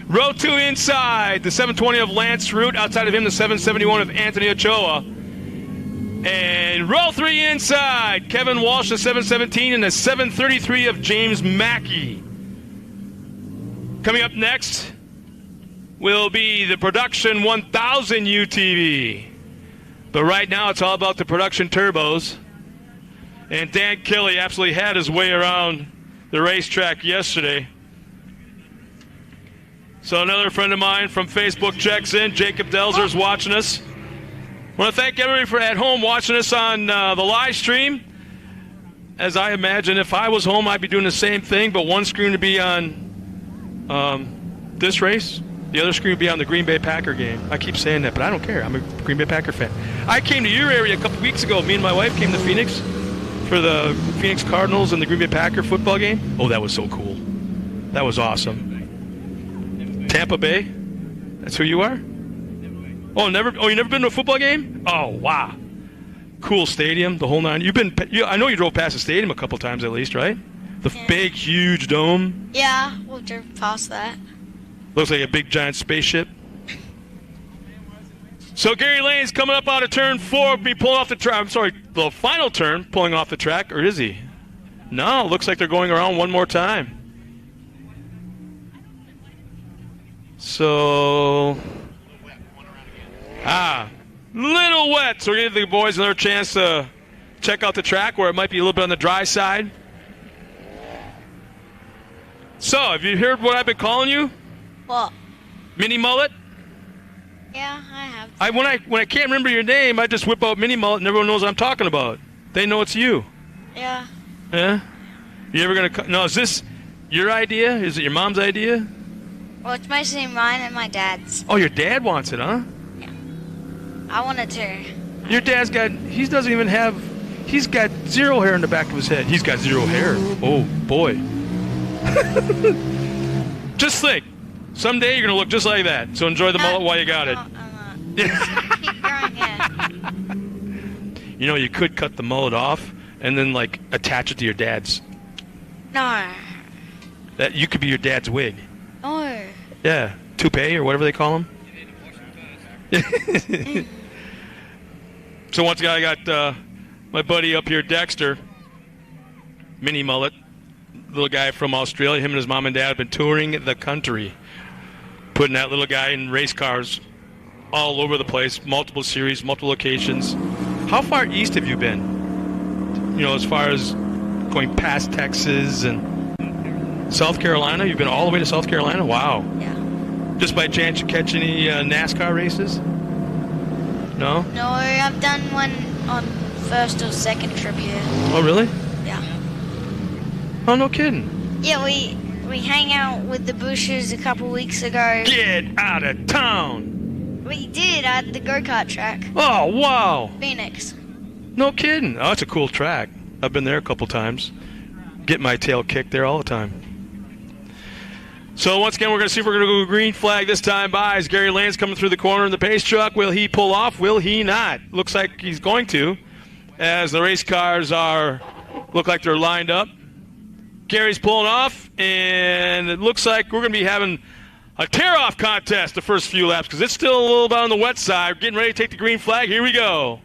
Row 2 inside, the 720 of Lance Root. Outside of him, the 771 of Anthony Ochoa. And row 3 inside, Kevin Walsh, the 717, and the 733 of James Mackey. Coming up next will be the Production 1000 UTV. But right now, it's all about the Production Turbos. And Dan Kelly absolutely had his way around the racetrack yesterday. So another friend of mine from Facebook checks in. Jacob Delzer's watching us. I want to thank everybody for at home watching us on the live stream. As I imagine, if I was home, I'd be doing the same thing, but one screen would be on this race. The other screen would be on the Green Bay Packer game. I keep saying that, but I don't care. I'm a Green Bay Packer fan. I came to your area a couple weeks ago. Me and my wife came to Phoenix for the Phoenix Cardinals and the Green Bay Packer football game. Oh, that was so cool. That was awesome. Tampa Bay? That's who you are? Oh, you never been to a football game? Oh, wow. Cool stadium, the whole nine. I know you drove past the stadium a couple times at least, right? The big, huge dome. Yeah, we'll drive past that. Looks like a big, giant spaceship. So Gary Lane's coming up out of turn 4, be pulling off the track. I'm sorry, the final turn, pulling off the track, or is he? No, looks like they're going around one more time. So, little wet. So we're going to give the boys another chance to check out the track where it might be a little bit on the dry side. So, have you heard what I've been calling you? What? Mini Mullet? Yeah, I have. When I can't remember your name, I just whip out Mini Mullet and everyone knows what I'm talking about. They know it's you. Yeah. Yeah? You ever going to... No, is this your idea? Is it your mom's idea? Well, it's mostly mine and my dad's. Oh, your dad wants it, huh? Yeah. I want it too. Your dad's got... He's got zero hair in the back of his head. He's got zero hair. Oh, boy. Just think. Someday you're going to look just like that. So enjoy the mullet while you got it. I'm not. Keep growing hair. You know, you could cut the mullet off and then, like, attach it to your dad's. No. That you could be your dad's wig. No. Yeah. Toupee or whatever they call them. So once again, I got my buddy up here, Dexter. Mini Mullet. Little guy from Australia. Him and his mom and dad have been touring the country. Putting that little guy in race cars all over the place. Multiple series, multiple locations. How far east have you been? You know, as far as going past Texas and South Carolina? You've been all the way to South Carolina? Wow. Yeah. Just by chance you catch any NASCAR races? No? No, I've done one on first or second trip here. Oh, really? Yeah. Oh, no kidding. Yeah, we hang out with the Bushes a couple weeks ago. Get out of town! We did at the go-kart track. Oh, wow! Phoenix. No kidding. Oh, it's a cool track. I've been there a couple times. Get my tail kicked there all the time. So once again, we're going to see if we're going to go green flag this time by as Gary Lane's coming through the corner in the pace truck. Will he pull off? Will he not? Looks like he's going to, as the race cars look like they're lined up. Gary's pulling off, and it looks like we're going to be having a tear-off contest the first few laps because it's still a little bit on the wet side. We're getting ready to take the green flag. Here we go.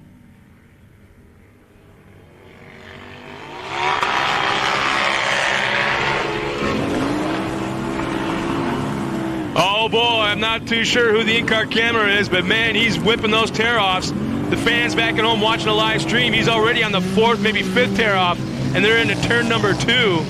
Oh, boy, I'm not too sure who the in-car camera is, but, man, he's whipping those tear-offs. The fans back at home watching the live stream, he's already on the 4th, maybe 5th tear-off, and they're into turn number 2.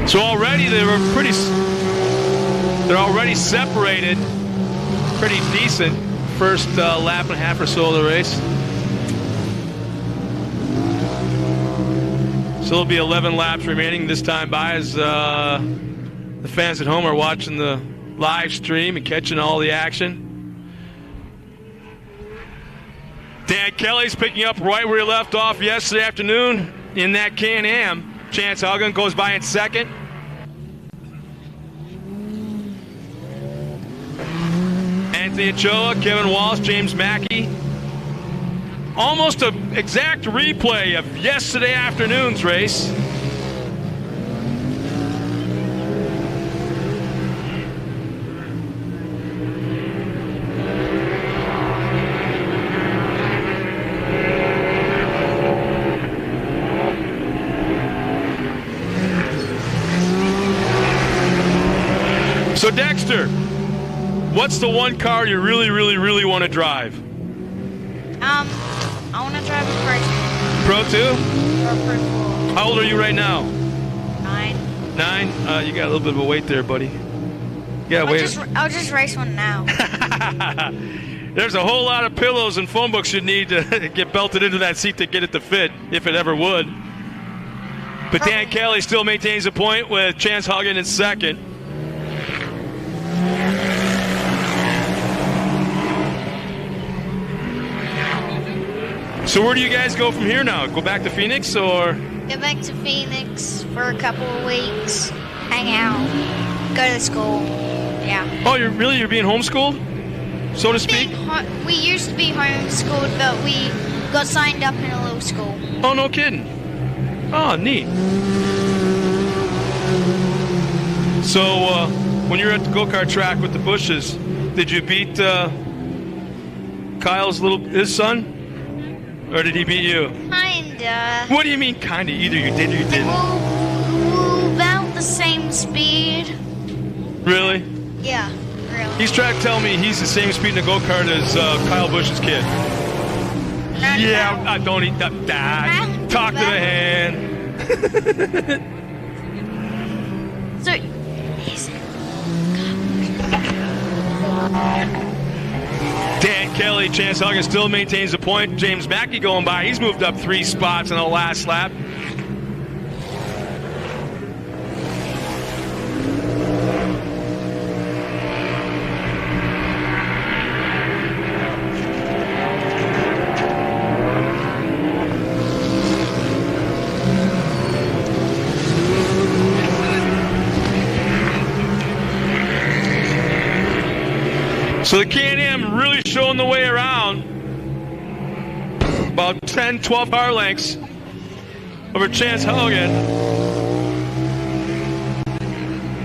So already they're already separated pretty decent first lap and a half or so of the race. So there'll be 11 laps remaining this time by as the fans at home are watching the live stream and catching all the action. Dan Kelly's picking up right where he left off yesterday afternoon in that Can-Am. Chance Huggan goes by in second. Anthony Ochoa, Kevin Wallace, James Mackey. Almost an exact replay of yesterday afternoon's race. So Dexter, what's the one car you really, really, really want to drive? I want to drive a Pro 2? Or Pro 4. How old are you right now? 9. 9? You got a little bit of a weight there, buddy. Yeah, wait. I'll just race one now. There's a whole lot of pillows and phone books you need to get belted into that seat to get it to fit, if it ever would. But Dan Kelly still maintains a point with Chance Haugen in second. So where do you guys go from here now? Go back to Phoenix or? Go back to Phoenix for a couple of weeks, hang out, go to school. Yeah. Oh, you're being homeschooled, so to speak? We used to be homeschooled, but we got signed up in a little school. Oh, no kidding. Oh, neat. So, when you were at the go-kart track with the Bushes, did you beat his son? Or did he beat you? Kinda. What do you mean, kinda? Either you did or you didn't. We're about the same speed. Really? Yeah, really. He's trying to tell me he's the same speed in a go-kart as Kyle Busch's kid. I don't eat that. Talk to the hand. So, Dan Kelly, Chance Haugen still maintains the point. James Mackey going by. He's moved up 3 spots in the last lap. So the Can-Am really showing the way around. About 10, 12 car lengths over Chance Haugen.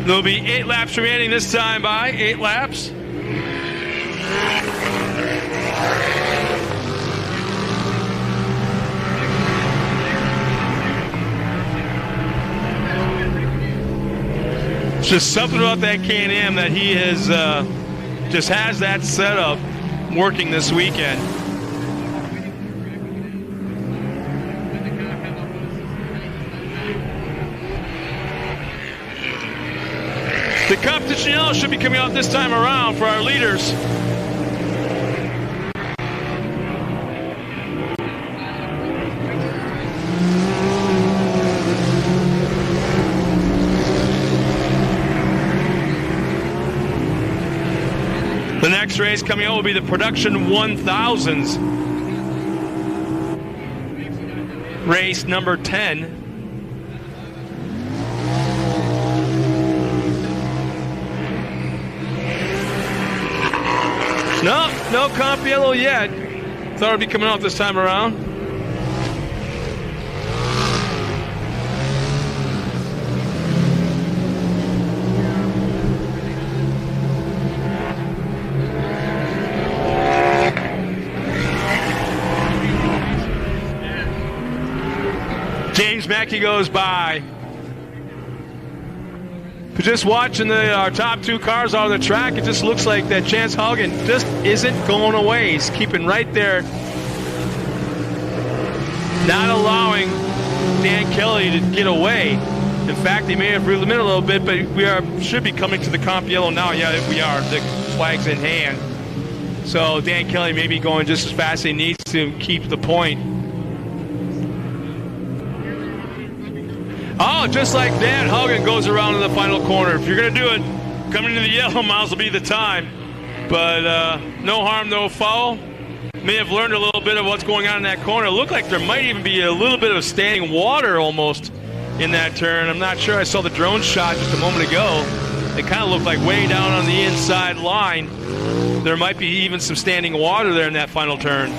There'll be 8 laps remaining this time by 8 laps. It's just something about that Can-Am that he has just has that setup working this weekend. The competition should be coming out this time around for our leaders. The next race coming out will be the Production 1000s. Race number 10. No comp yellow yet. Thought it would be coming out this time around. James Mackey goes by. But just watching our top 2 cars out of the track, it just looks like that Chance Haugen just isn't going away. He's keeping right there, not allowing Dan Kelly to get away. In fact, he may have reeled him in a little bit, but we should be coming to the comp yellow now. Yeah, we are. The flag's in hand. So Dan Kelly may be going just as fast as he needs to keep the point. Oh, just like that, Haugen goes around in the final corner. If you're going to do it, coming into the yellow miles will be the time. But no harm, no foul. May have learned a little bit of what's going on in that corner. It looked like there might even be a little bit of standing water almost in that turn. I'm not sure. I saw the drone shot just a moment ago. It kind of looked like way down on the inside line. There might be even some standing water there in that final turn.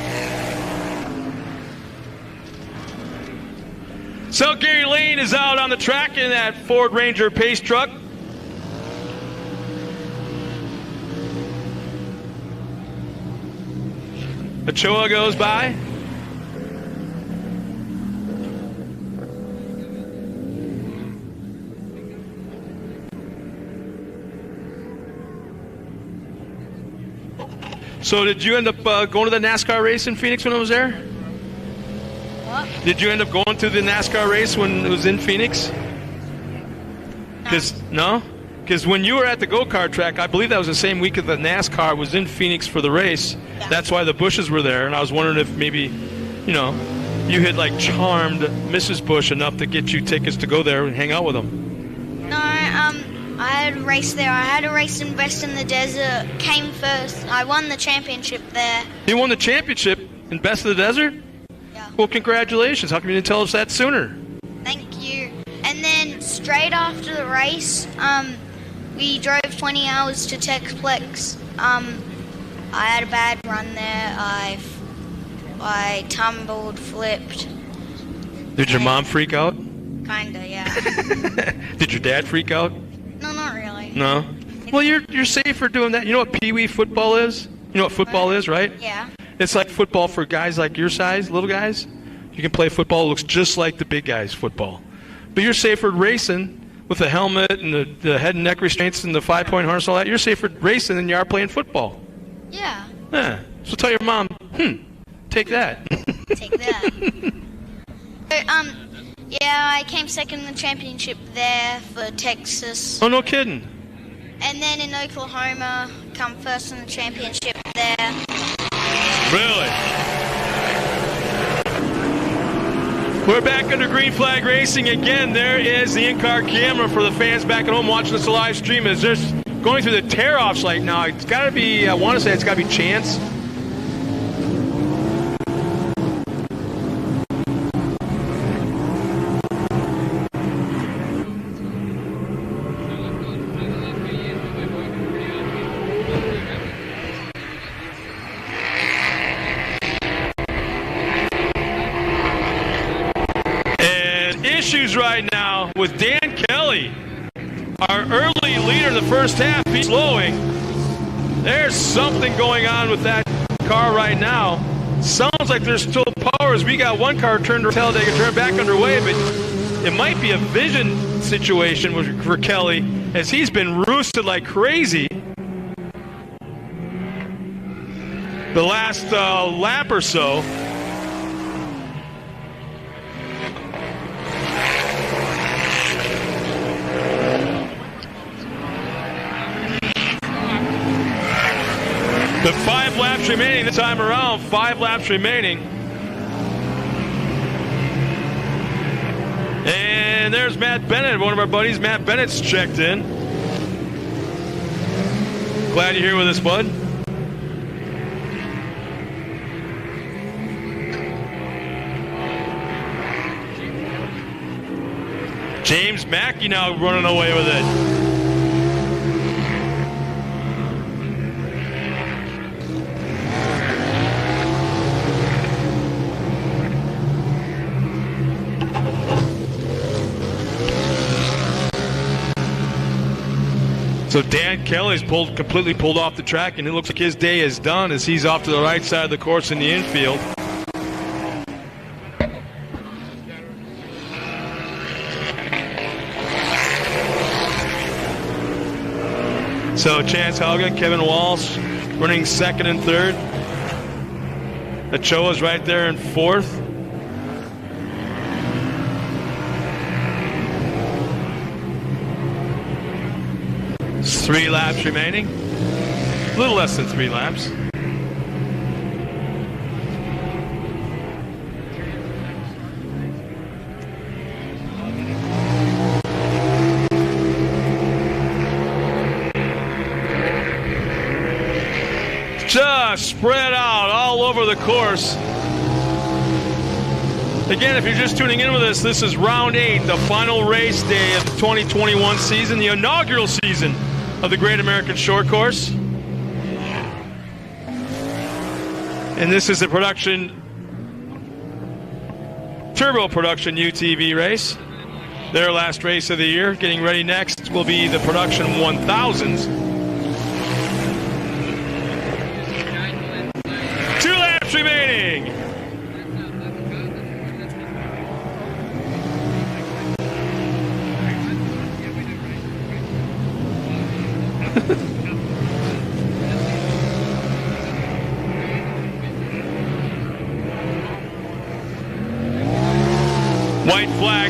So Gary Lane is out on the track in that Ford Ranger pace truck. Ochoa goes by. So did you end up going to the NASCAR race in Phoenix when I was there? What? Did you end up going to the NASCAR race when it was in Phoenix? No? Because when you were at the go-kart track, I believe that was the same week that the NASCAR was in Phoenix for the race. Yeah. That's why the Bushes were there, and I was wondering if maybe, you know, you had like charmed Mrs. Bush enough to get you tickets to go there and hang out with them. No, I had a race there. I had a race in Best in the Desert. Came first. I won the championship there. You won the championship in Best of the Desert? Yeah. Well, congratulations. How come you didn't tell us that sooner? Thank you. And then straight after the race, we drove 20 hours to Texplex. I had a bad run there. I tumbled, flipped. Did your mom freak out? Kinda, yeah. Did your dad freak out? No, not really. No? Well, you're safe for doing that. You know what Pee-wee football is? You know what football is, right? Yeah. It's like football for guys like your size, little guys. You can play football. It looks just like the big guys' football. But you're safer racing with the helmet and the head and neck restraints and the 5-point harness and all that. You're safer racing than you are playing football. Yeah. Yeah. So tell your mom, take that. Take that. So, yeah, I came second in the championship there for Texas. Oh, no kidding. And then in Oklahoma, come first in the championship there. Really? We're back under green flag racing again. There is the in-car camera for the fans back at home watching this live stream. As they're going through the tear-offs right now, it's got to be, I want to say it's got to be Chance. Issues right now with Dan Kelly, our early leader in the first half. He's slowing. There's something going on with that car right now. Sounds like there's still power as we got one car turned to Talladega, turned back underway, but it might be a vision situation for Kelly as he's been roosted like crazy the last lap or so. But 5 laps remaining this time around. 5 laps remaining. And there's Matt Bennett, one of our buddies. Matt Bennett's checked in. Glad you're here with us, bud. James Mackey now running away with it. So Dan Kelly's completely pulled off the track, and it looks like his day is done as he's off to the right side of the course in the infield. So Chance Haugen, Kevin Walsh running second and third. Ochoa's right there in fourth. It's 3 laps remaining. A little less than 3 laps. Just spread out all over the course. Again, if you're just tuning in with us, this is round 8, the final race day of the 2021 season, the inaugural season of the Great American Short Course. And this is a turbo production UTV race. Their last race of the year. Getting ready next will be the production 1000s. 2 laps remaining.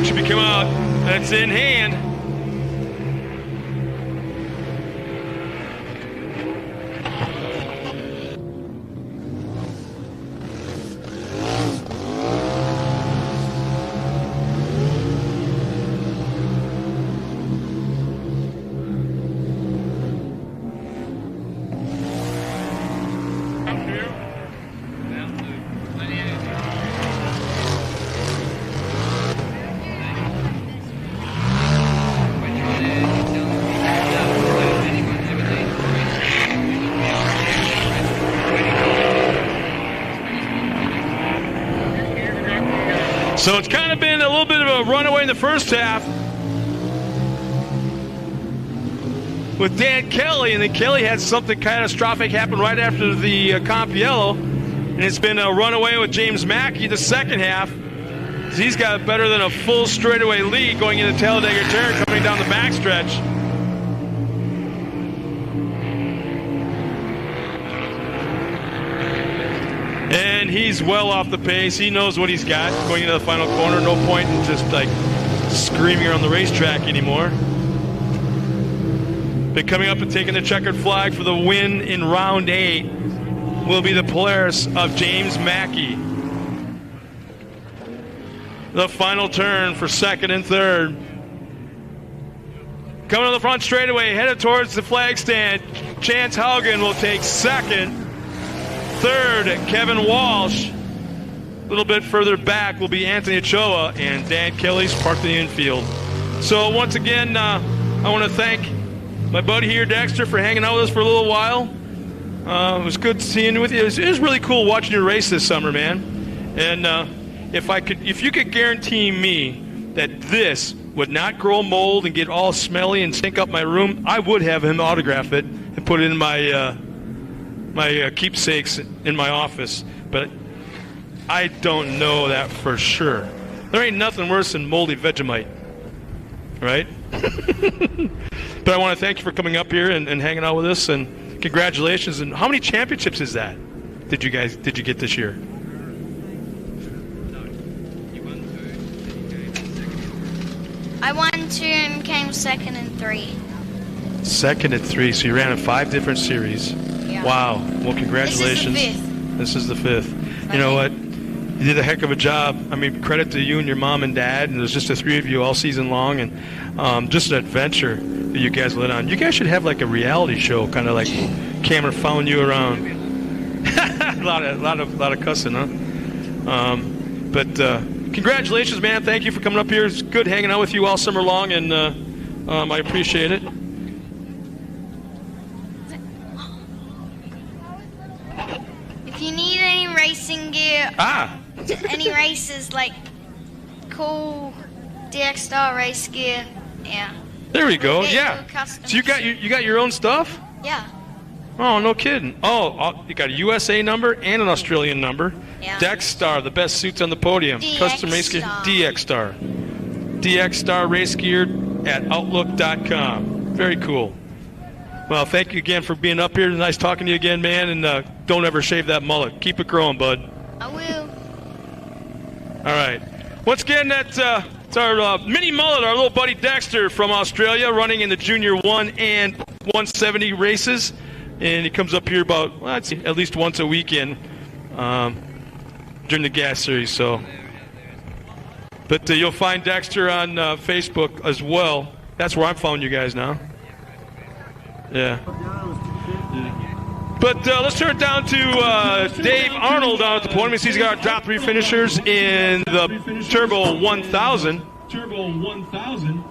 flag should be coming out. That's in hand. So it's kind of been a little bit of a runaway in the first half with Dan Kelly, and then Kelly had something catastrophic happen right after the comp yellow, and it's been a runaway with James Mackey the second half. He's got better than a full straightaway lead going into Talladega turn coming down the backstretch. And he's well off the pace. He knows what he's got going into the final corner. No point in just like screaming around the racetrack anymore. But coming up and taking the checkered flag for the win in round 8 will be the Polaris of James Mackey. The final turn for second and third. Coming to the front straightaway, headed towards the flag stand. Chance Haugen will take second. Third, Kevin Walsh. A little bit further back will be Anthony Ochoa, and Dan Kelly's parked in the infield. So once again, I want to thank my buddy here, Dexter, for hanging out with us for a little while. It was good seeing you with you. It was really cool watching your race this summer, man. And if you could guarantee me that this would not grow mold and get all smelly and stink up my room, I would have him autograph it and put it in my keepsakes in my office. But I don't know that for sure. There ain't nothing worse than moldy Vegemite, right? But I want to thank you for coming up here and hanging out with us, and congratulations. And how many championships is that? Did you get this year? I won 2 and came second in 3. Second at 3, so you ran in 5 different series. Yeah. Wow. Well, congratulations. This is the 5th. This is the 5th. You know what? You did a heck of a job. I mean, credit to you and your mom and dad, and there's just the 3 of you all season long, and just an adventure that you guys went on. You guys should have like a reality show, kind of like camera following you around. a lot of cussing, huh? But congratulations, man. Thank you for coming up here. It's good hanging out with you all summer long, and I appreciate it. If you need any racing gear, any races like cool DX Star race gear, yeah. There we go. Get Yeah. you custom So you got your own stuff? Yeah. Oh, no kidding. Oh, you got a USA number and an Australian number. Yeah. Dex Star, the best suits on the podium. DX Custom race gear. Star. DX Star. DX Star race gear at Outlook.com. Very cool. Well, thank you again for being up here. Nice talking to you again, man. And don't ever shave that mullet. Keep it growing, bud. I will. All right. Once again, it's our mini mullet, our little buddy Dexter from Australia, running in the Junior 1 and 170 races. And he comes up here about, well, I'd say at least once a weekend during the gas series. So, but you'll find Dexter on Facebook as well. That's where I'm following you guys now. Yeah. But let's turn it down to Dave Arnold down at the podium. He's got our top 3 finishers in the Turbo 1000. Turbo 1000.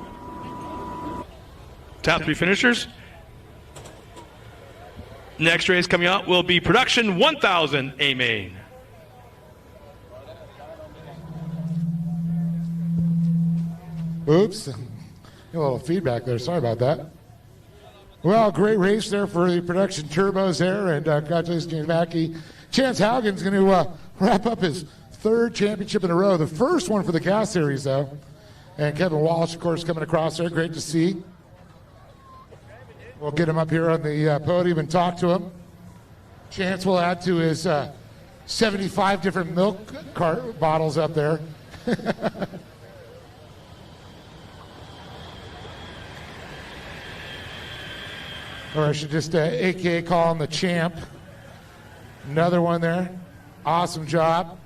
Top 3 finishers. Next race coming out will be Production 1000 A-Main. Oops. A little feedback there. Sorry about that. Well, great race there for the Production Turbos there, and congratulations to James Mackey. Chance Haugen's going to wrap up his 3rd championship in a row, the first one for the gas series, though. And Kevin Walsh, of course, coming across there. Great to see. We'll get him up here on the podium and talk to him. Chance will add to his 75 different milk cart bottles up there. or I should just AKA call him the champ. Another one there. Awesome job.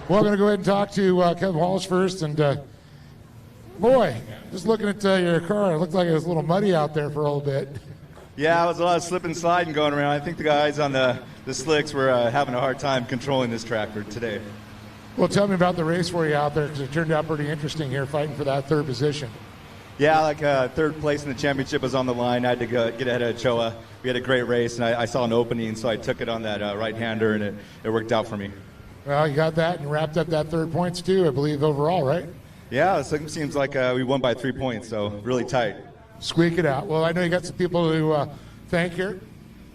Well, I'm going to go ahead and talk to Kevin Walsh first. And boy, just looking at your car, it looked like it was a little muddy out there for a little bit. Yeah, it was a lot of slip and sliding going around. I think the guys on the slicks were having a hard time controlling this track for today. Well, tell me about the race for you out there, because it turned out pretty interesting here, fighting for that third position. Yeah, like third place in the championship was on the line. I had to get ahead of Choa. We had a great race, and I saw an opening, so I took it on that right-hander, and it worked out for me. Well, you got that and wrapped up that third points too, I believe, overall, right? Yeah, it seems like we won by 3 points, so really tight. Squeak it out. Well, I know you got some people to thank here.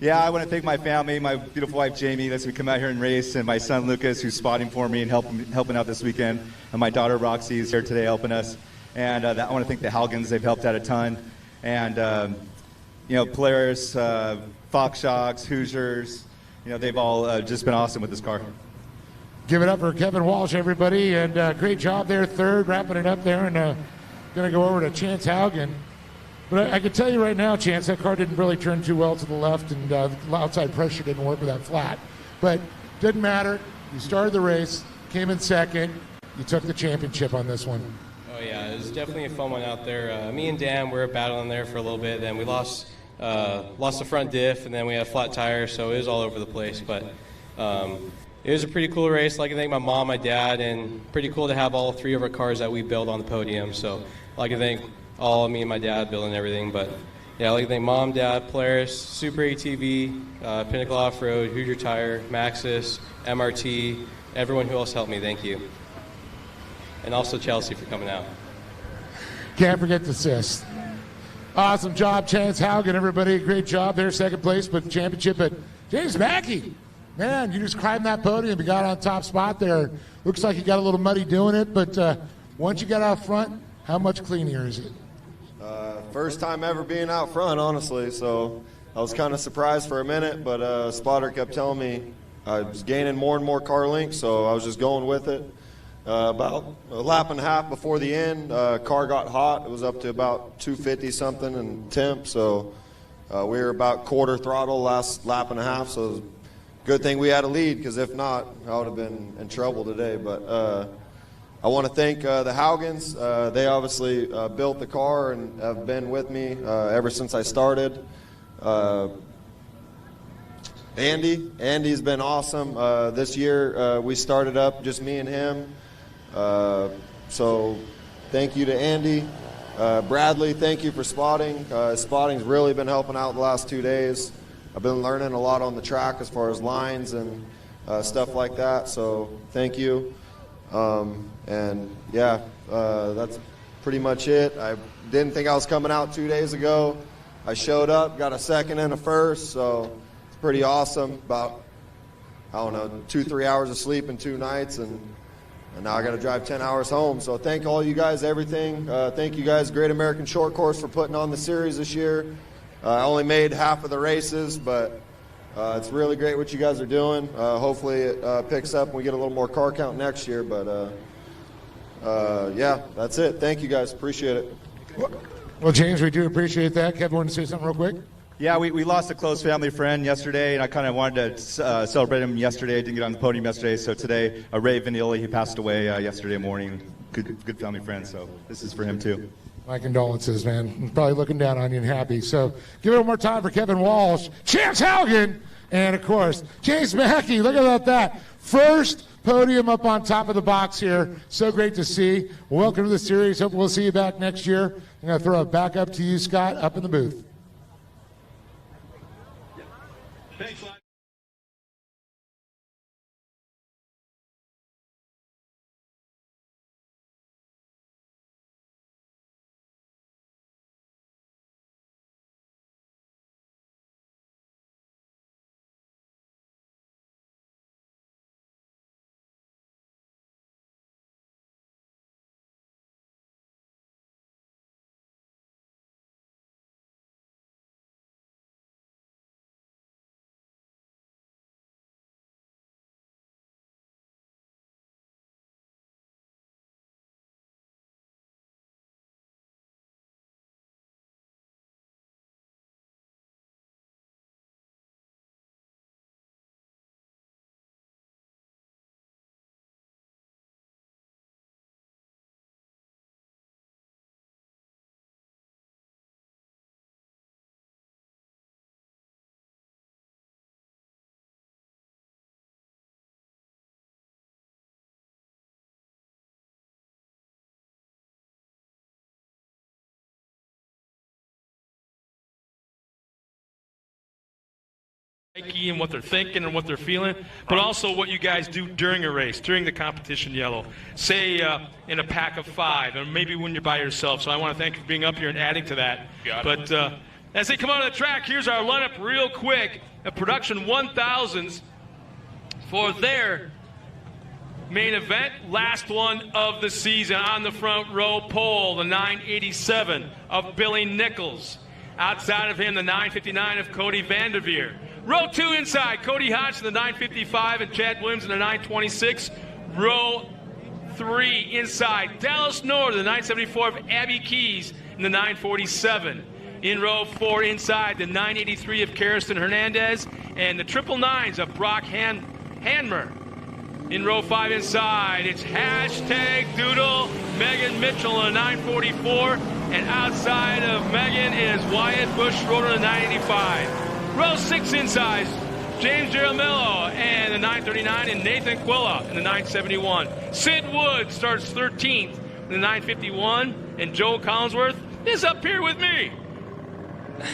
Yeah, I want to thank my family, my beautiful wife Jamie lets me come out here and race, and my son Lucas, who's spotting for me and helping out this weekend, and my daughter Roxy is here today helping us. And I want to thank the Halgans; they've helped out a ton. And players, Fox Shocks, Hoosiers, they've all just been awesome with this car. Give it up for Kevin Walsh, everybody, and great job there, third, wrapping it up there, and going to go over to Chance Haugen. But I can tell you right now, Chance, that car didn't really turn too well to the left, and the outside pressure didn't work with that flat. But didn't matter. You started the race, came in second. You took the championship on this one. Oh, yeah, it was definitely a fun one out there. Me and Dan were battling there for a little bit. Then we lost the front diff, and then we had a flat tire, so it was all over the place. But it was a pretty cool race. I'd like to thank my mom, my dad, and pretty cool to have all three of our cars that we built on the podium. So I'd like to thank all of me and my dad building everything. But yeah, I'd like to thank Mom, Dad, Polaris, Super ATV, Pinnacle Off-Road, Hoosier Tire, Maxxis, MRT, everyone who else helped me, thank you. And also Chelsea for coming out. Can't forget the assist. Awesome job, Chance Haugen, everybody. Great job there, second place, but championship at James Mackey. Man, you just climbed that podium. You got on top spot there. Looks like you got a little muddy doing it, but once you got out front, how much cleaner is it? First time ever being out front, honestly, so I was kind of surprised for a minute, but spotter kept telling me I was gaining more and more car length, so I was just going with it. About a lap and a half before the end, car got hot. It was up to about 250 something in temp, so we were about quarter throttle last lap and a half, so it was a good thing we had a lead, because if not, I would have been in trouble today. But I want to thank the Haugens. They obviously built the car and have been with me ever since I started. Andy's been awesome. This year we started up just me and him. So thank you to Andy. Bradley, thank you for spotting. Spotting's really been helping out the last 2 days. I've been learning a lot on the track as far as lines and stuff like that, so thank you. And yeah, that's pretty much it. I didn't think I was coming out 2 days ago. I showed up, got a second and a first, so it's pretty awesome. About, 2-3 hours of sleep in 2 nights, and now I got to drive 10 hours home. So thank all you guys, everything. Thank you guys, Great American Short Course, for putting on the series this year. I only made half of the races, but it's really great what you guys are doing. Hopefully it picks up and we get a little more car count next year. But yeah, that's it. Thank you guys. Appreciate it. Well, James, we do appreciate that. Kevin, want to say something real quick? Yeah, we lost a close family friend yesterday, and I kind of wanted to celebrate him yesterday. I didn't get on the podium yesterday, so today, Ray Vanilli, he passed away yesterday morning. Good family friend, so this is for him too. My condolences, man. He's probably looking down on you and happy. So give it one more time for Kevin Walsh, Chance Haugen, and, of course, James Mackey. Look about that. First podium up on top of the box here. So great to see. Welcome to the series. Hope we'll see you back next year. I'm going to throw it back up to you, Scott, up in the booth. Thanks, psyche and what they're thinking and what they're feeling, but also what you guys do during a race, during the competition yellow. Say in a pack of 5, and maybe when you're by yourself. So I want to thank you for being up here and adding to that. But as they come out of the track, here's our lineup real quick. A production 1000s for their main event, last one of the season. On the front row pole, the 987 of Billy Nichols. Outside of him, the 959 of Cody Vanderveer. Row 2 inside, Cody Hodgson, the 955, and Chad Williams in the 926. Row 3 inside, Dallas North, the 974 of Abby Keys in the 947. In row 4 inside, the 983 of Karsten Hernandez, and the 999s of Brock Hanmer. In row 5 inside, it's hashtag Doodle, Megan Mitchell in the 944, and outside of Megan is Wyatt Bush Schroeder in the 985. Row 6 inside, James Jaramillo and the 939, and Nathan Quilla in the 971. Sid Wood starts 13th in the 951, and Joe Collinsworth is up here with me.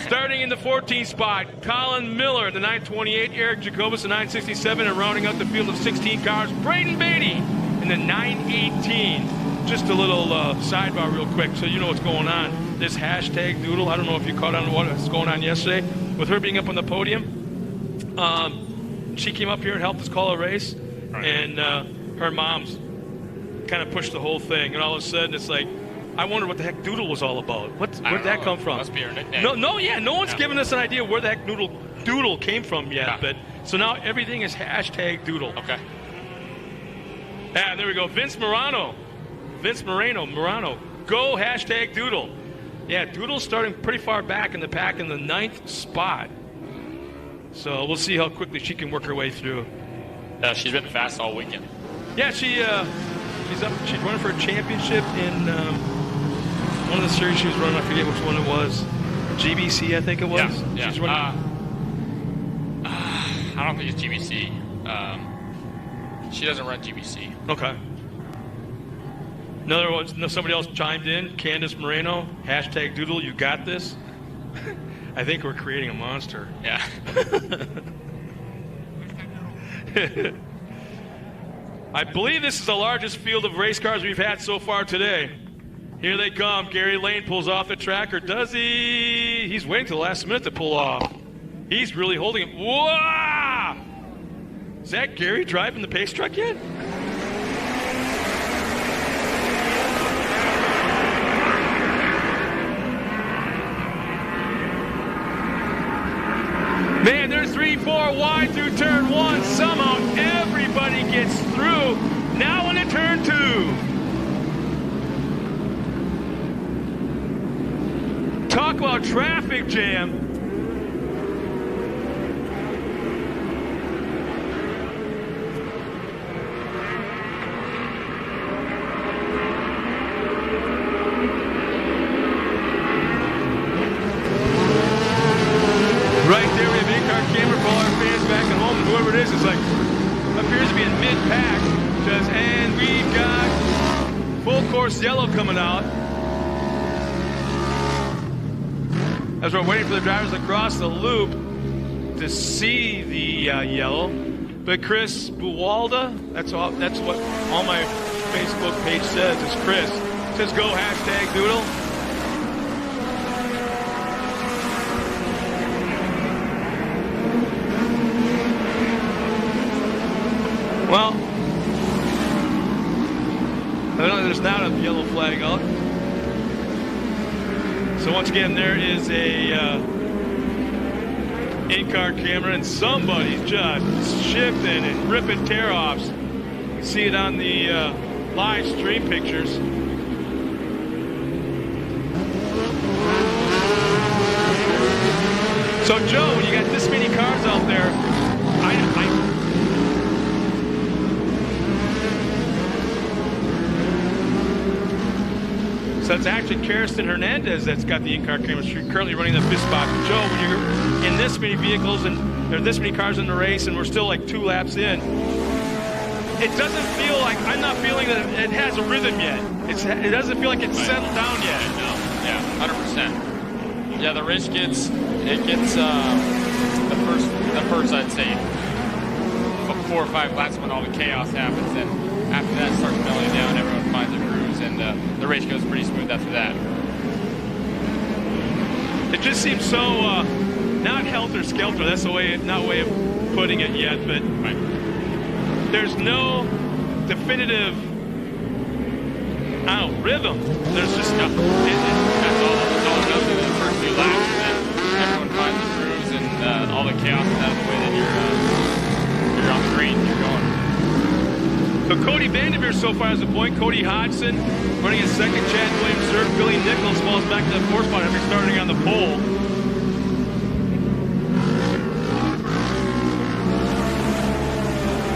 Starting in the 14th spot, Colin Miller, the 928, Eric Jacobus, the 967, and rounding out the field of 16 cars, Braden Beatty in the 918. Just a little sidebar real quick so you know what's going on. This hashtag Doodle, I don't know if you caught on what was going on yesterday. With her being up on the podium, she came up here and helped us call a race, and her mom's kind of pushed the whole thing, and all of a sudden it's like, I wonder what the heck Doodle was all about. Where'd that come from? Must be her nickname. No one's given us an idea where the heck Doodle came from yet. Yeah. But so now everything is hashtag Doodle. Okay. And there we go. Vince Morano. Go hashtag Doodle. Yeah, Doodle's starting pretty far back in the pack in the 9th spot. So we'll see how quickly she can work her way through. She's been fast all weekend. Yeah, she's running for a championship in one of the series she was running. I forget which one it was. GBC, I think it was. Yeah. She's running. I don't think it's GBC. She doesn't run GBC. Okay. Somebody else chimed in. Candace Moreno, hashtag Doodle, you got this. I think we're creating a monster. Yeah. I believe this is the largest field of race cars we've had so far today. Here they come. Gary Lane pulls off the track, or does he? He's waiting till the last minute to pull off. He's really holding him. Whoa! Is that Gary driving the pace truck yet? Man, they're 3-4 wide through turn 1. Somehow everybody gets through. Now into turn 2. Talk about traffic jam. Right there, we have in-car camera for all our fans back at home. Whoever it is, it's like, appears to be in mid-pack. And we've got full course yellow coming out. As we're waiting for the drivers to cross the loop to see the yellow. But Chris Buwalda, that's what all my Facebook page says, is Chris. It says go hashtag Doodle. Well, there's not a yellow flag out. So once again, there is a in-car camera, and somebody's just shifting and ripping tear-offs. You can see it on the live stream pictures. So Joe, when you got this many cars out there, So it's actually Karsten Hernandez that's got the in-car cameras. She's currently running the 5th spot. But Joe, when you're in this many vehicles and there are this many cars in the race and we're still like 2 laps in, it doesn't feel like, I'm not feeling that it has a rhythm yet. It doesn't feel like it's settled down yet. No, yeah, 100%. Yeah, the race gets the first I'd say 4 or 5 laps when all the chaos happens, and after that it starts melting down, everyone finds their grooves, and the race goes pretty smooth after that. It just seems so not helter-skelter. That's the way, not way of putting it yet, but there's no definitive rhythm. There's just nothing. That's all it goes through the first few laps, and then everyone finds the grooves, and all the chaos is out of the way, then you're on the green, you're going. So Cody Vanderveer so far has a point. Cody Hodgson running in second. Chad Williams third. Billy Nichols falls back to the fourth spot after starting on the pole.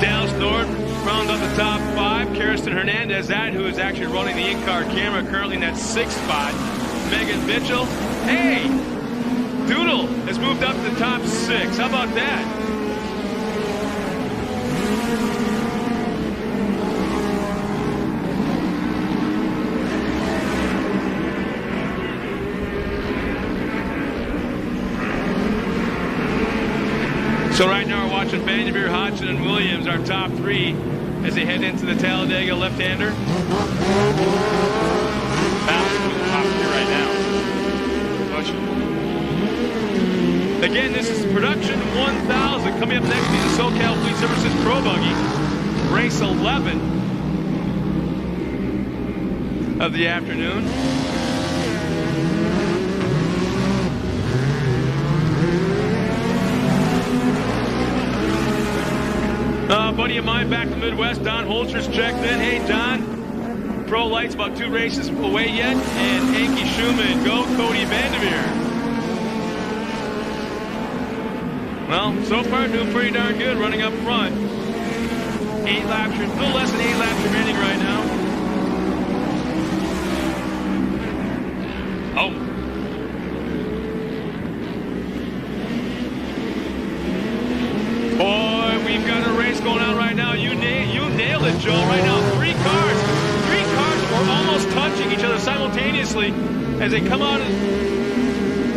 Dallas Nord rounds up the top 5. Kirsten Hernandez, who is actually running the in-car camera, currently in that 6th spot. Megan Mitchell. Hey! Doodle has moved up to the top 6. How about that? So right now we're watching Vanderveer, Hodgson, and Williams, our top 3, as they head into the Talladega left-hander. Balance to the top 3 right now. Again, this is Production 1000. Coming up next is the SoCal Fleet Services Pro Buggy, race 11 of the afternoon. Buddy of mine back in the Midwest, Don Holcher's checked in. Hey, Don. Pro Light's about 2 races away yet. And Anki Schumann, go Cody Vanderveer. Well, so far doing pretty darn good running up front. 8 laps, a little less than 8 laps remaining right now. Oh. Boy, we've got a race going on right now. You nailed it, Joe. Right now, 3 cars are almost touching each other simultaneously as they come out of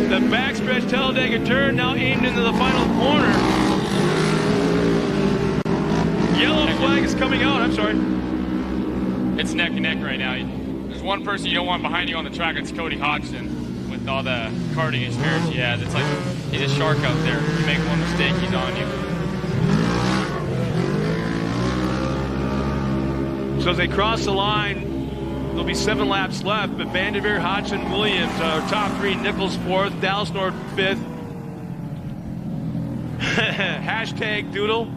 the backstretch Talladega turn, now aimed into the final corner. Yellow flag is coming out. I'm sorry. It's neck and neck right now. There's one person you don't want behind you on the track. It's Cody Hodgson with all the karting experience he has. It's like he's a shark out there. You make one mistake, he's on you. So as they cross the line, there'll be 7 laps left, but Vanderveer, Hodgson, Williams are top 3, Nichols 4th, Dallas Nord 5th. Hashtag Doodle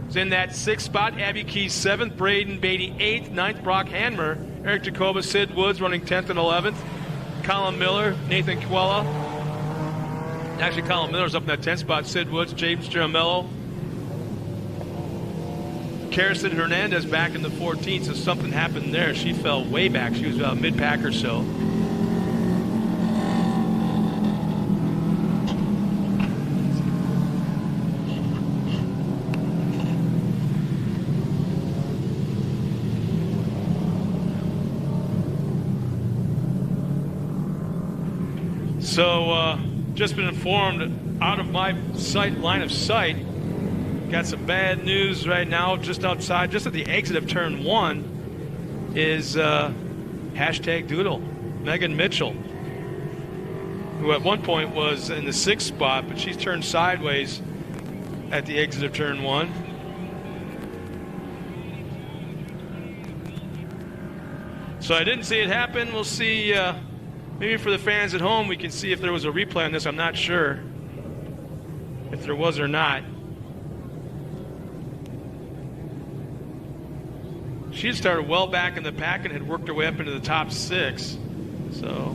is in that 6th spot, Abby Keys 7th, Braden Beatty 8th, 9th, Brock Hanmer, Eric Jacoba, Sid Woods running 10th and 11th, Colin Miller, Nathan Quella. Actually, Colin Miller's up in that 10th spot, Sid Woods, James Giramello. Kirsten Hernandez back in the 14th, so something happened there. She fell way back. She was mid-pack or so. So, just been informed, out of my line of sight, got some bad news right now. Just outside, just at the exit of turn 1, is hashtag Doodle, Megan Mitchell, who at one point was in the 6th spot, but she's turned sideways at the exit of turn 1. So I didn't see it happen. We'll see. Maybe for the fans at home, we can see if there was a replay on this. I'm not sure if there was or not. She had started well back in the pack and had worked her way up into the top 6. So.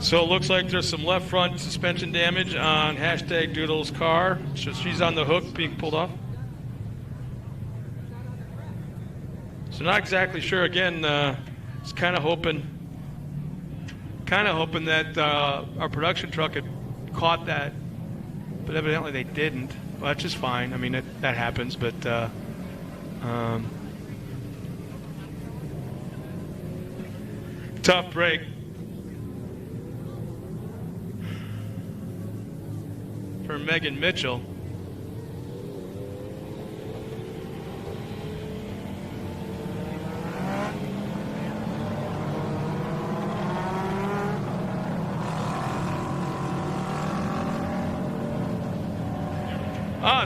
So it looks like there's some left front suspension damage on hashtag Doodle's car. So she's on the hook being pulled off. So not exactly sure. Again, just kind of hoping that our production truck had caught that, but evidently they didn't. Well, that's just fine. I mean, that happens, but tough break. For Megan Mitchell.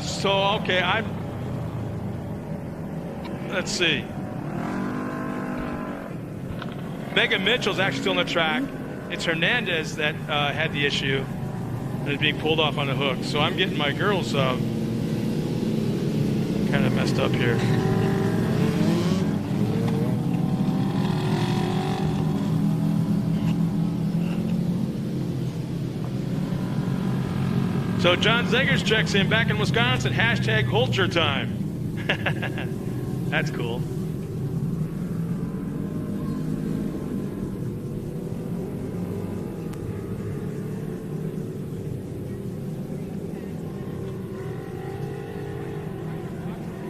So okay, let's see. Megan Mitchell's actually still on the track. It's Hernandez that had the issue and is being pulled off on the hook. So I'm getting my girls kind of messed up here. So John Zegers checks in back in Wisconsin. Hashtag Holcher time. That's cool.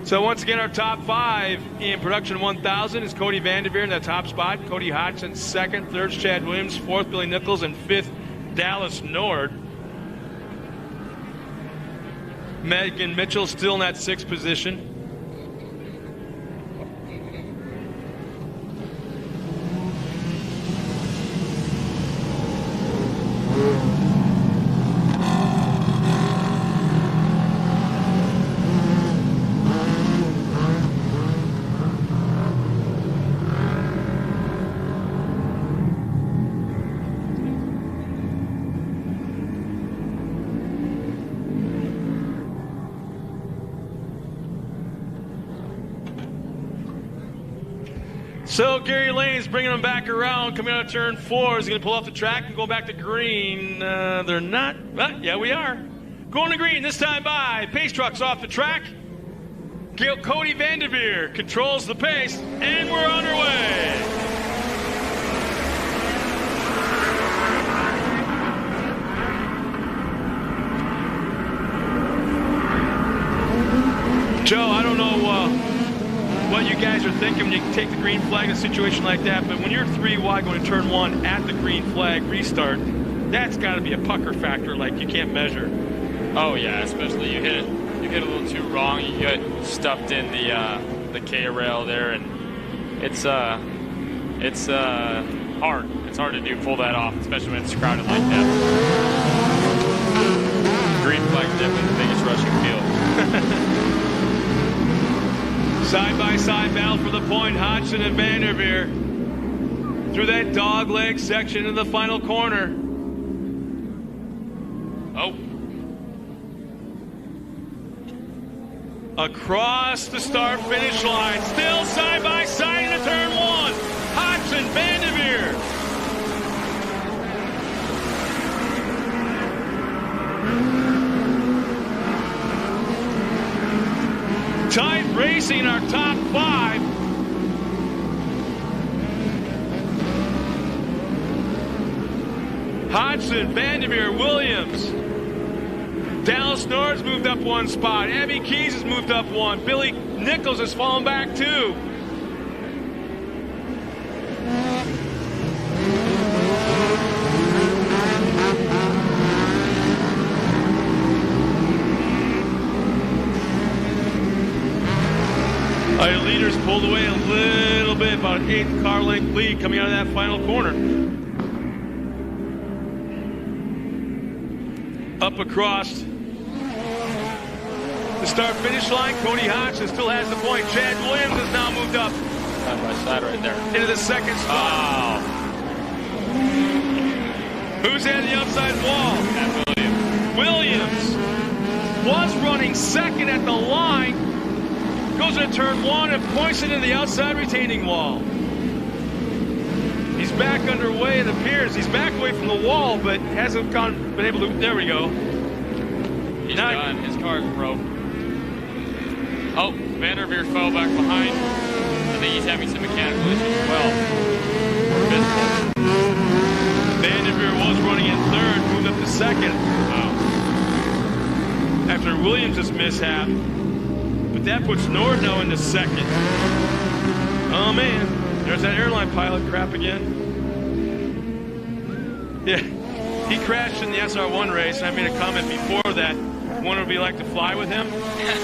So once again, our top 5 in production 1000 is Cody Vanderveer in the top spot. Cody Hodgson second, third's Chad Williams, fourth Billy Nichols, and fifth Dallas Nord. Megan Mitchell still in that 6th position. So Gary Lane's bringing them back around, coming out of turn 4. He's going to pull off the track and go back to green. They're not. Yeah, we are. Going to green this time by. Pace truck's off the track. Cody Vanderveer controls the pace, and we're underway. Joe, I don't know what you guys are thinking when you take the green flag in a situation like that, but when you're 3 wide going to turn 1 at the green flag restart, that's got to be a pucker factor like you can't measure. Oh yeah, especially you hit a little too wrong. You get stuffed in the K rail there, and it's hard. It's hard to pull that off, especially when it's crowded like that. Green flag is definitely the biggest rushing field. Side-by-side battle for the point, Hodgson and Vanderveer. Through that dog leg section in the final corner. Oh. Across the start-finish line. Still side-by-side into turn 1. Hodgson, Vanderveer. Tight racing in our top 5. Hodgson, Vanderveer, Williams. Dallas Nord's moved up 1 spot. Abby Keys has moved up 1. Billy Nichols has fallen back 2. Our leaders pulled away a little bit, about an 8th car length lead coming out of that final corner. Up across the start-finish line, Cody Hodgson still has the point. Chad Williams has now moved up. Side by side right there. Into the 2nd spot. Oh. Who's at the outside wall? Matt Williams was running 2nd at the line. Goes into turn 1 and points into the outside retaining wall. He's back underway, it appears. He's back away from the wall, but hasn't been able to. There we go. He's done. His car's broke. Oh, Vanderveer fell back behind. I think he's having some mechanical issues as well. Vanderveer was running in third, moved up to second. Wow. After Williams' mishap. But that puts Nord now into second. Oh, man. There's that airline pilot crap again. Yeah. He crashed in the SR1 race, and I made a comment before that. Wonder what it'd be like to fly with him. Yeah.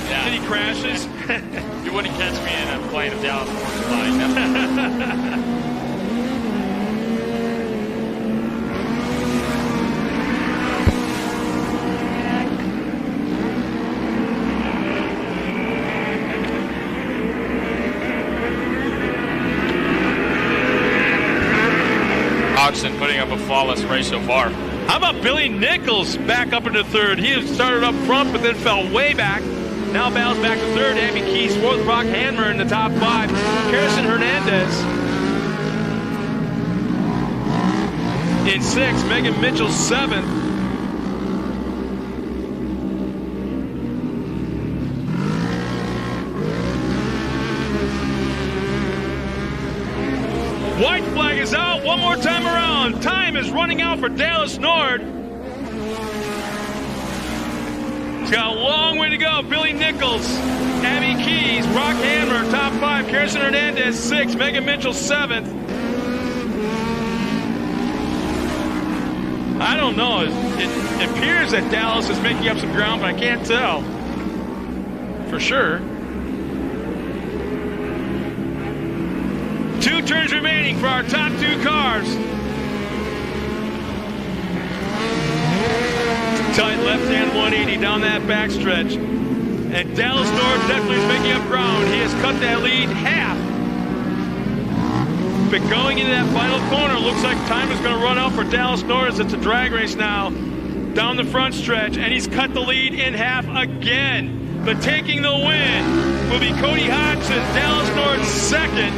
Then he crashes. You wouldn't catch me in a plane of Dallas Force flying. Hodgson putting up a flawless race so far. How about Billy Nichols back up into third? He started up front, but then fell way back. Now battles back to third. Abby Keys, fourth. Brock Hanmer in the top five. Harrison Hernandez in sixth. Megan Mitchell seventh. White flag is out. One more time around. Time is running out for Dallas Nord. He's got a long way to go. Billy Nichols, Abby Keys, Brock Hanmer, top five. Harrison Hernandez, sixth. Megan Mitchell, seventh. I don't know. It appears that Dallas is making up some ground, but I can't tell for sure. 2 turns remaining for our top 2 cars. Tight left-hand 180 down that backstretch. And Dallas Nord definitely is making up ground. He has cut that lead half. But going into that final corner, looks like time is going to run out for Dallas Nord as it's a drag race now. Down the front stretch, and he's cut the lead in half again. But taking the win will be Cody Hodgson, Dallas Nord second.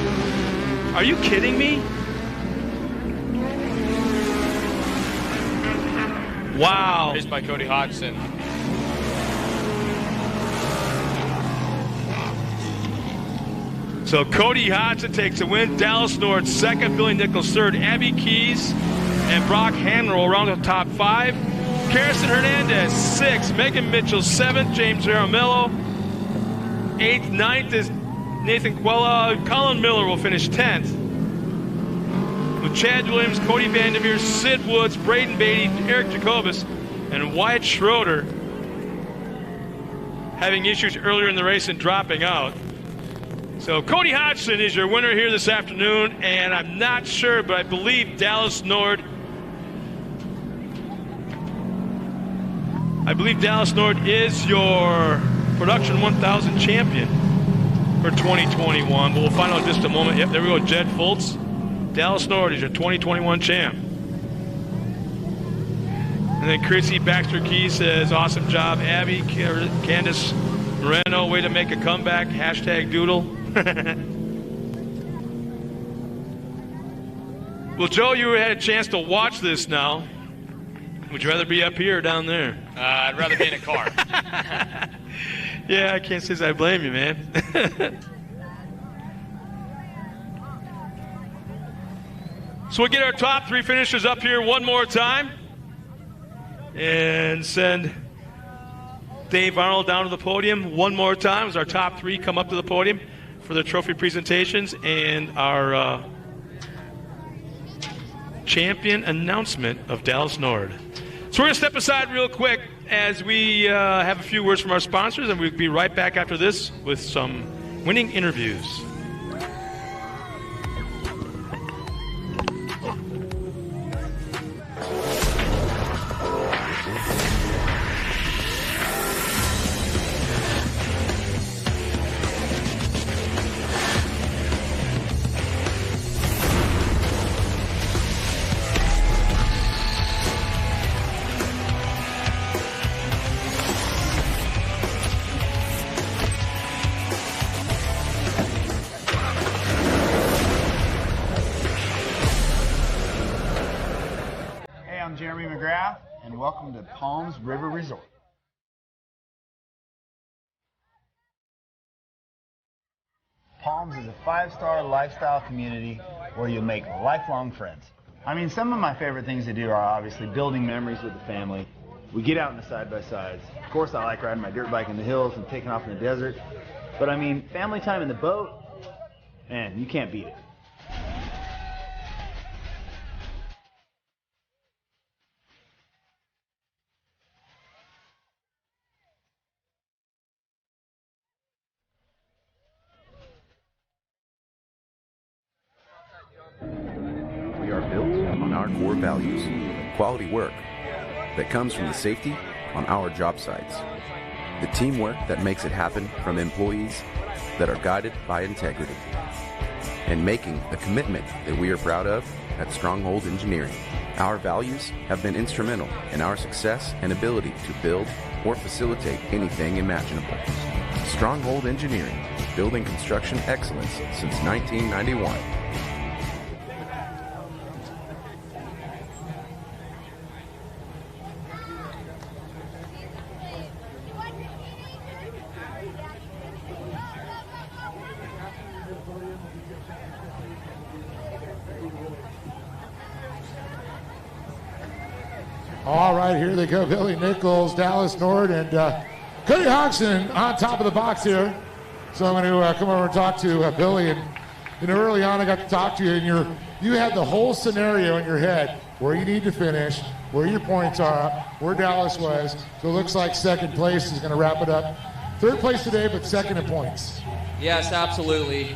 Are you kidding me? Wow. Race by Cody Hodgson. So Cody Hodgson takes the win. Dallas Nord second. Billy Nichols third. Abby Keys and Brock Hanmer will round the top 5. Harrison Hernandez sixth. Megan Mitchell seventh. James Aramillo 8th. 9th is Nathan Quella. Colin Miller will finish 10th. With Chad Williams, Cody Vanderveer, Sid Woods, Braden Beatty, Eric Jacobus, and Wyatt Schroeder having issues earlier in the race and dropping out. So Cody Hodgson is your winner here this afternoon, and I'm not sure, but I believe Dallas Nord is your Production 1000 champion for 2021, but we'll find out in just a moment. Yep, there we go, Jed Fultz. Dallas Nord is your 2021 champ. And then Chrissy Baxter Key says, awesome job, Abby. Candace Moreno, way to make a comeback. Hashtag doodle. Well, Joe, you had a chance to watch this now. Would you rather be up here or down there? I'd rather be in a car. Yeah, I can't say I blame you, man. So we'll get our top 3 finishers up here one more time and send Dave Arnold down to the podium one more time as our top 3 come up to the podium for their trophy presentations and our champion announcement of Dallas Nord. So we're going to step aside real quick as we have a few words from our sponsors, and we'll be right back after this with some winning interviews. Jeremy McGrath, and welcome to Palms River Resort. Palms is a 5-star lifestyle community where you'll make lifelong friends. I mean, some of my favorite things to do are obviously building memories with the family. We get out in the side-by-sides. Of course, I like riding my dirt bike in the hills and taking off in the desert. But I mean, family time in the boat, man, you can't beat it. We are built on our core values, quality work that comes from the safety on our job sites, the teamwork that makes it happen from employees that are guided by integrity, and making a commitment that we are proud of at Stronghold Engineering. Our values have been instrumental in our success and ability to build or facilitate anything imaginable. Stronghold Engineering, building construction excellence since 1991. All right, here they go. Billy Nichols, Dallas Nord, and Cody Hodgson on top of the box here. So I'm going to come over and talk to Billy. And early on I got to talk to you, and you had the whole scenario in your head where you need to finish, where your points are, where Dallas was. So it looks like second place is going to wrap it up. Third place today, but second in points. Yes, absolutely.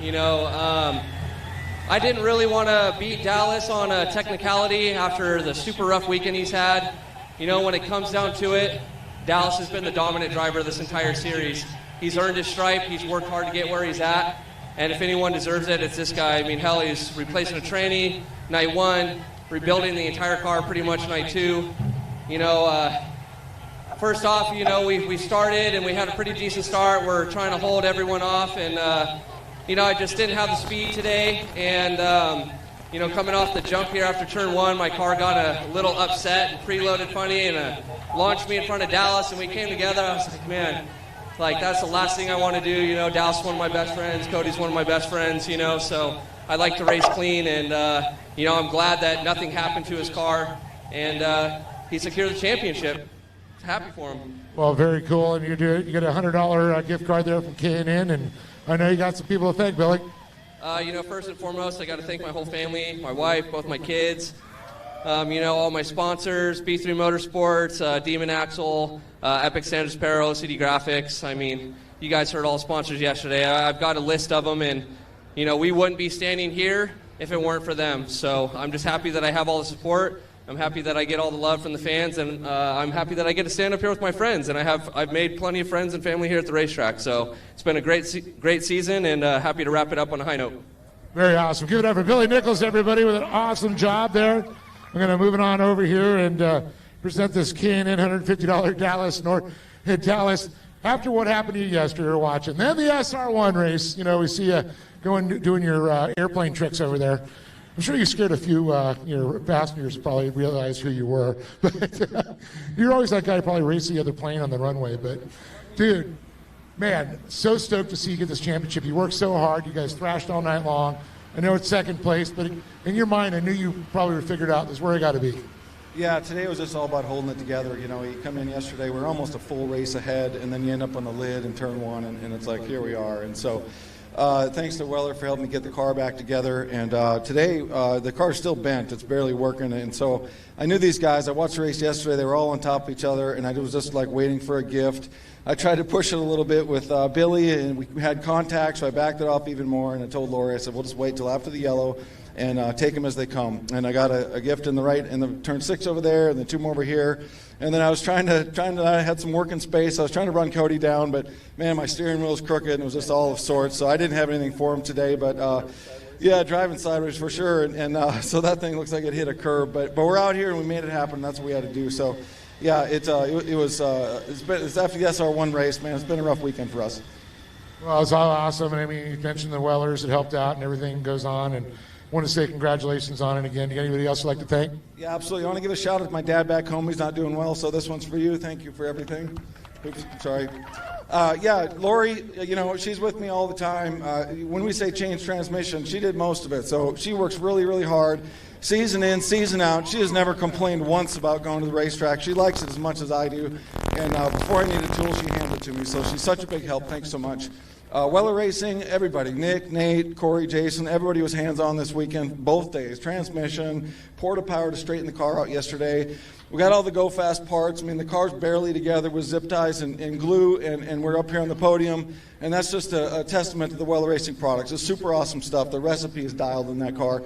I didn't really want to beat Dallas on a technicality after the super rough weekend he's had. When it comes down to it, Dallas has been the dominant driver this entire series. He's earned his stripe. He's worked hard to get where he's at. And if anyone deserves it, it's this guy. I mean, hell, he's replacing a tranny night one, rebuilding the entire car pretty much night two. First off, we started and we had a pretty decent start. We're trying to hold everyone off, and I just didn't have the speed today, and coming off the jump here after turn one, my car got a little upset and preloaded funny and launched me in front of Dallas, and we came together. I was like, man, that's the last thing I want to do. Dallas is one of my best friends, Cody's one of my best friends, so I like to race clean, and I'm glad that nothing happened to his car, and he secured the championship. Happy for him. Well, very cool, and you get a $100 gift card there from K&N, and I know you got some people to thank, Billy. First and foremost, I got to thank my whole family, my wife, both my kids, all my sponsors, B3 Motorsports, Demon Axle, Epic Standards Apparel, CD Graphics. I mean, you guys heard all the sponsors yesterday. I've got a list of them, and, we wouldn't be standing here if it weren't for them. So I'm just happy that I have all the support. I'm happy that I get all the love from the fans, and I'm happy that I get to stand up here with my friends. And I've made plenty of friends and family here at the racetrack. So it's been a great season, and happy to wrap it up on a high note. Very awesome. Give it up for Billy Nichols, everybody, with an awesome job there. I'm going to move it on over here and present this K&N $150 Dallas North in Dallas. After what happened to you yesterday, you're watching. Then the SR1 race. We see you doing your airplane tricks over there. I'm sure you scared a few your passengers probably realized who you were. But you're always that guy who probably raced the other plane on the runway. But, dude, man, so stoked to see you get this championship. You worked so hard. You guys thrashed all night long. I know it's second place, but in your mind, I knew you probably figured out this is where I got to be. Yeah, today was just all about holding it together. You come in yesterday, we're almost a full race ahead, and then you end up on the lid in turn one, and it's like, here we are. And so thanks to Weller for helping me get the car back together. And today, the car's still bent. It's barely working. And so I knew these guys. I watched the race yesterday. They were all on top of each other, and I was just like waiting for a gift. I tried to push it a little bit with Billy, and we had contact, so I backed it off even more. And I told Lori, I said, we'll just wait till after the yellow and take them as they come. And I got a gift in the right, in the turn 6 over there, and then 2 more over here. And then I was I had some working space. I was trying to run Cody down, but man, my steering wheel was crooked, and it was just all of sorts. So I didn't have anything for him today, but yeah, driving sideways for sure. And so that thing looks like it hit a curb, but we're out here and we made it happen. That's what we had to do. So yeah, it's after the SR1 race, man. It's been a rough weekend for us. Well, it's all awesome, and I mean, you mentioned the Wellers that helped out, and everything goes on, and want to say congratulations on it again. Do you got anybody else you'd like to thank? Yeah, absolutely. I want to give a shout out to my dad back home. He's not doing well, so this one's for you. Thank you for everything. Oops, sorry. Yeah, Lori, she's with me all the time. When we say change transmission, she did most of it. So she works really, really hard, season in, season out. She has never complained once about going to the racetrack. She likes it as much as I do. And before I need a tool, she handed it to me. So she's such a big help. Thanks so much. Weller Racing, everybody, Nick, Nate, Corey, Jason, everybody was hands-on this weekend, both days. Transmission, porta power to straighten the car out yesterday. We got all the Go Fast parts. I mean, the car's barely together with zip ties and glue, and we're up here on the podium. And that's just a testament to the Weller Racing products. It's super awesome stuff. The recipe is dialed in that car.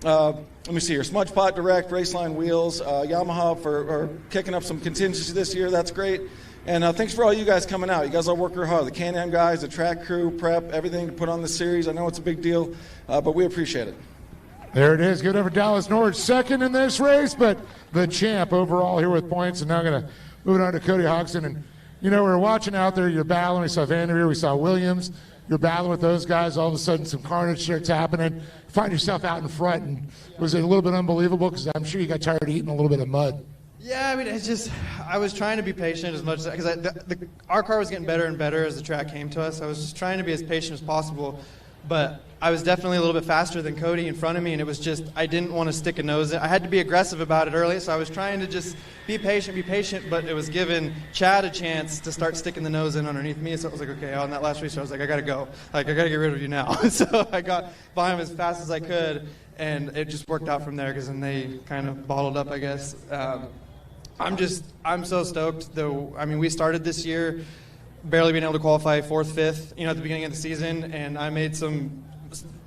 Let me see here. Smudge Pot Direct, Raceline Wheels, Yamaha for kicking up some contingency this year. That's great. And thanks for all you guys coming out. You guys all work real hard. The Can-Am guys, the track crew, prep, everything to put on the series. I know it's a big deal, but we appreciate it. There it is. Good over Dallas Norge, second in this race, but the champ overall here with points. And now I'm going to move it on to Cody Hodgson. And, we were watching out there. You're battling. We saw Vanderveer. We saw Williams. You're battling with those guys. All of a sudden, some carnage starts happening. You find yourself out in front. And was it a little bit unbelievable? Because I'm sure you got tired of eating a little bit of mud. Yeah, I mean, it's just, I was trying to be patient as much as, because our car was getting better and better as the track came to us. I was just trying to be as patient as possible, but I was definitely a little bit faster than Cody in front of me, and it was just, I didn't want to stick a nose in. I had to be aggressive about it early, so I was trying to just be patient, but it was giving Chad a chance to start sticking the nose in underneath me, so I was like, okay, on that last race, I was like, I got to go. I got to get rid of you now. So I got by him as fast as I could, and it just worked out from there, because then they kind of bottled up, I guess. I'm so stoked, though. I mean, we started this year barely being able to qualify 4th, 5th, at the beginning of the season, and I made some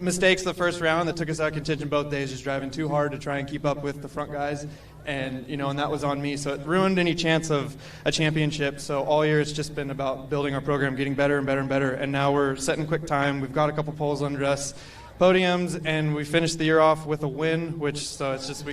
mistakes the first round that took us out of contention both days, just driving too hard to try and keep up with the front guys, and that was on me, so it ruined any chance of a championship. So all year it's just been about building our program, getting better and better and better, and now we're setting quick time. We've got a couple poles under us, podiums, and we finished the year off with a win, so it's just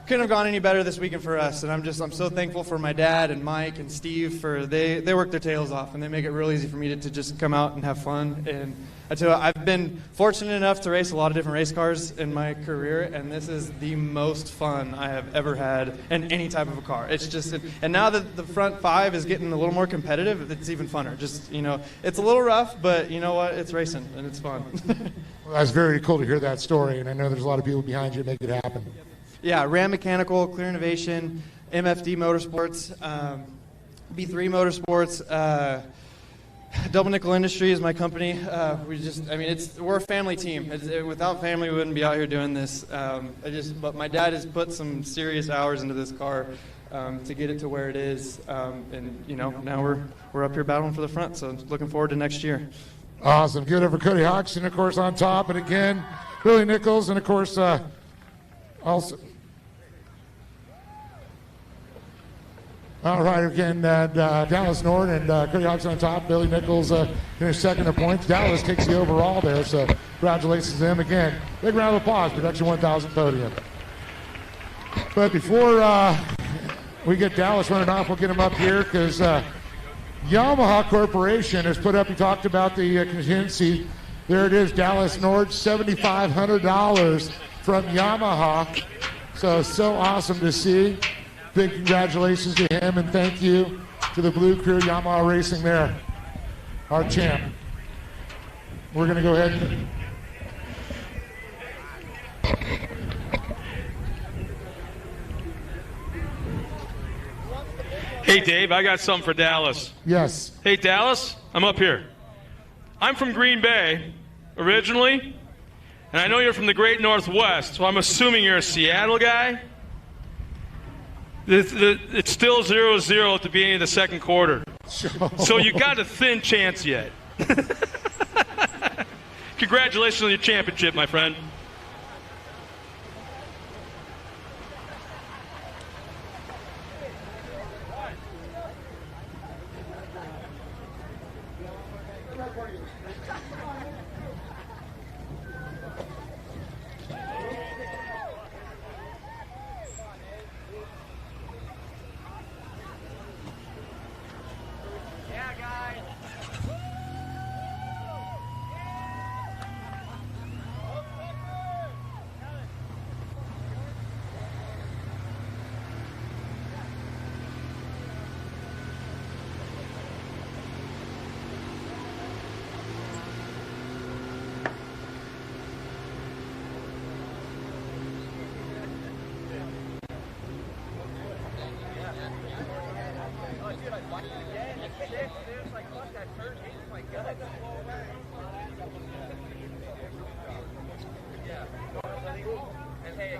couldn't have gone any better this weekend for us, and I'm so thankful for my dad and Mike and Steve for they work their tails off, and they make it real easy for me to just come out and have fun. And I tell you, I've been fortunate enough to race a lot of different race cars in my career, and this is the most fun I have ever had in any type of a car. It's just, and now that the front 5 is getting a little more competitive, it's even funner. Just it's a little rough, but you know what? It's racing and it's fun. Well, that's very cool to hear that story, and I know there's a lot of people behind you to make it happen. Yeah, Ram Mechanical, Clear Innovation, MFD Motorsports, B3 Motorsports, Double Nickel Industry is my company. We're a family team. Without family, we wouldn't be out here doing this. But my dad has put some serious hours into this car to get it to where it is, and now we're up here battling for the front. So looking forward to next year. Awesome. Good over Cody Hodgson, of course, on top, and again, Billy Nichols, and of course, also. All right, again, Dallas Norton and Cody Hodgson on top. Billy Nichols finished second in points. Dallas takes the overall there, so congratulations to them again. Big round of applause, Production 1000 podium. But before we get Dallas running off, we'll get him up here because Yamaha Corporation has put up, he talked about the contingency. There it is, Dallas Norton, $7,500 from Yamaha. So awesome to see. Big congratulations to him, and thank you to the Blue Crew, Yamaha Racing there, our champ. We're going to go ahead and... Hey, Dave, I got something for Dallas. Yes. Hey, Dallas, I'm up here. I'm from Green Bay, originally, and I know you're from the Great Northwest, so I'm assuming you're a Seattle guy. It's still 0-0 at the beginning of the second quarter. So you got a thin chance yet. Congratulations on your championship, my friend.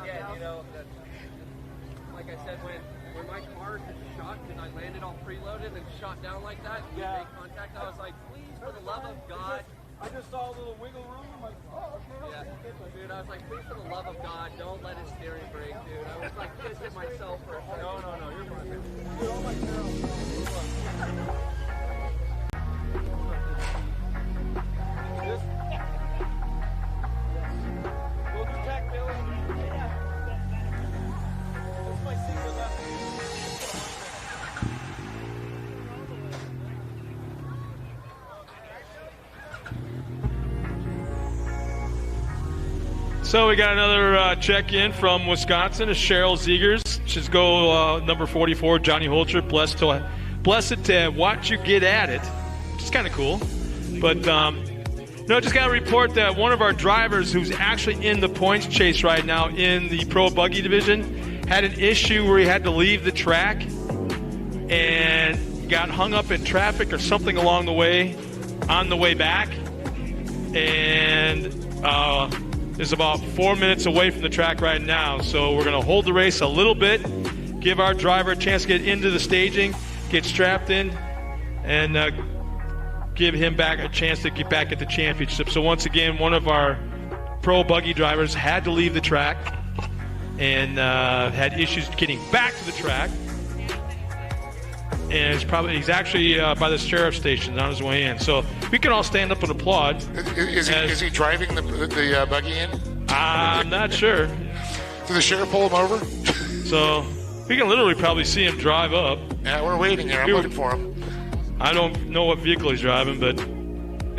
again, you know, like I said, when my car shot and I landed all preloaded and shot down like that, and we made contact, I was like, please, for the love of God. I just saw a little wiggle room. I'm like, oh, okay. Yeah. Dude, I was like, please, for the love of God, don't let his steering break, dude. I was like kissing myself for a second. No, you're fine. Dude, all my We'll do tack, Billy. That's my secret left. So we got another check-in from Wisconsin. It's Cheryl Zegers. She's go number 44, Johnny Holcher. Blessed to watch you get at it, which is kind of cool. But just got to report that one of our drivers, who's actually in the points chase right now in the Pro Buggy division, had an issue where he had to leave the track and got hung up in traffic or something along the way on the way back, and is about 4 minutes away from the track right now. So we're going to hold the race a little bit, give our driver a chance to get into the staging, get strapped in, and give him back a chance to get back at the championship. So once again, one of our Pro Buggy drivers had to leave the track and had issues getting back to the track. And he's actually by the sheriff's station on his way in. So we can all stand up and applaud. Is he driving the buggy in? I'm not sure. Did the sheriff pull him over? So we can literally probably see him drive up. Yeah, we're waiting here. I'm looking for him. I don't know what vehicle he's driving, but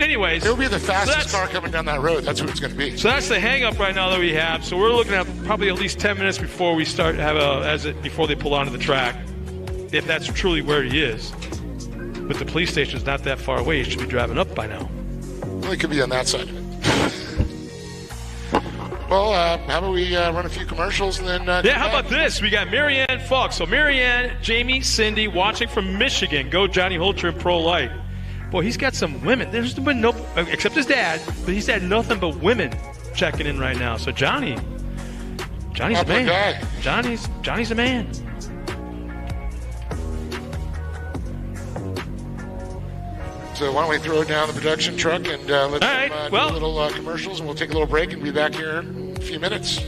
anyways. It'll be the fastest car coming down that road. That's what it's going to be. So that's the hang-up right now that we have. So we're looking at probably at least 10 minutes before we start before they pull onto the track, if that's truly where he is. But the police station's not that far away. He should be driving up by now. Well, he could be on that side of it. Well, how about we run a few commercials and then... how about this? We got Marianne Falk. So Marianne, Jamie, Cindy, watching from Michigan. Go Johnny Holcher and Pro Light. Boy, he's got some women. There's been no... Except his dad. But he's had nothing but women checking in right now. So Johnny's a man. Guy. Johnny's a man. So why don't we throw down the production truck and let's do a little commercials, and we'll take a little break and be back here in a few minutes.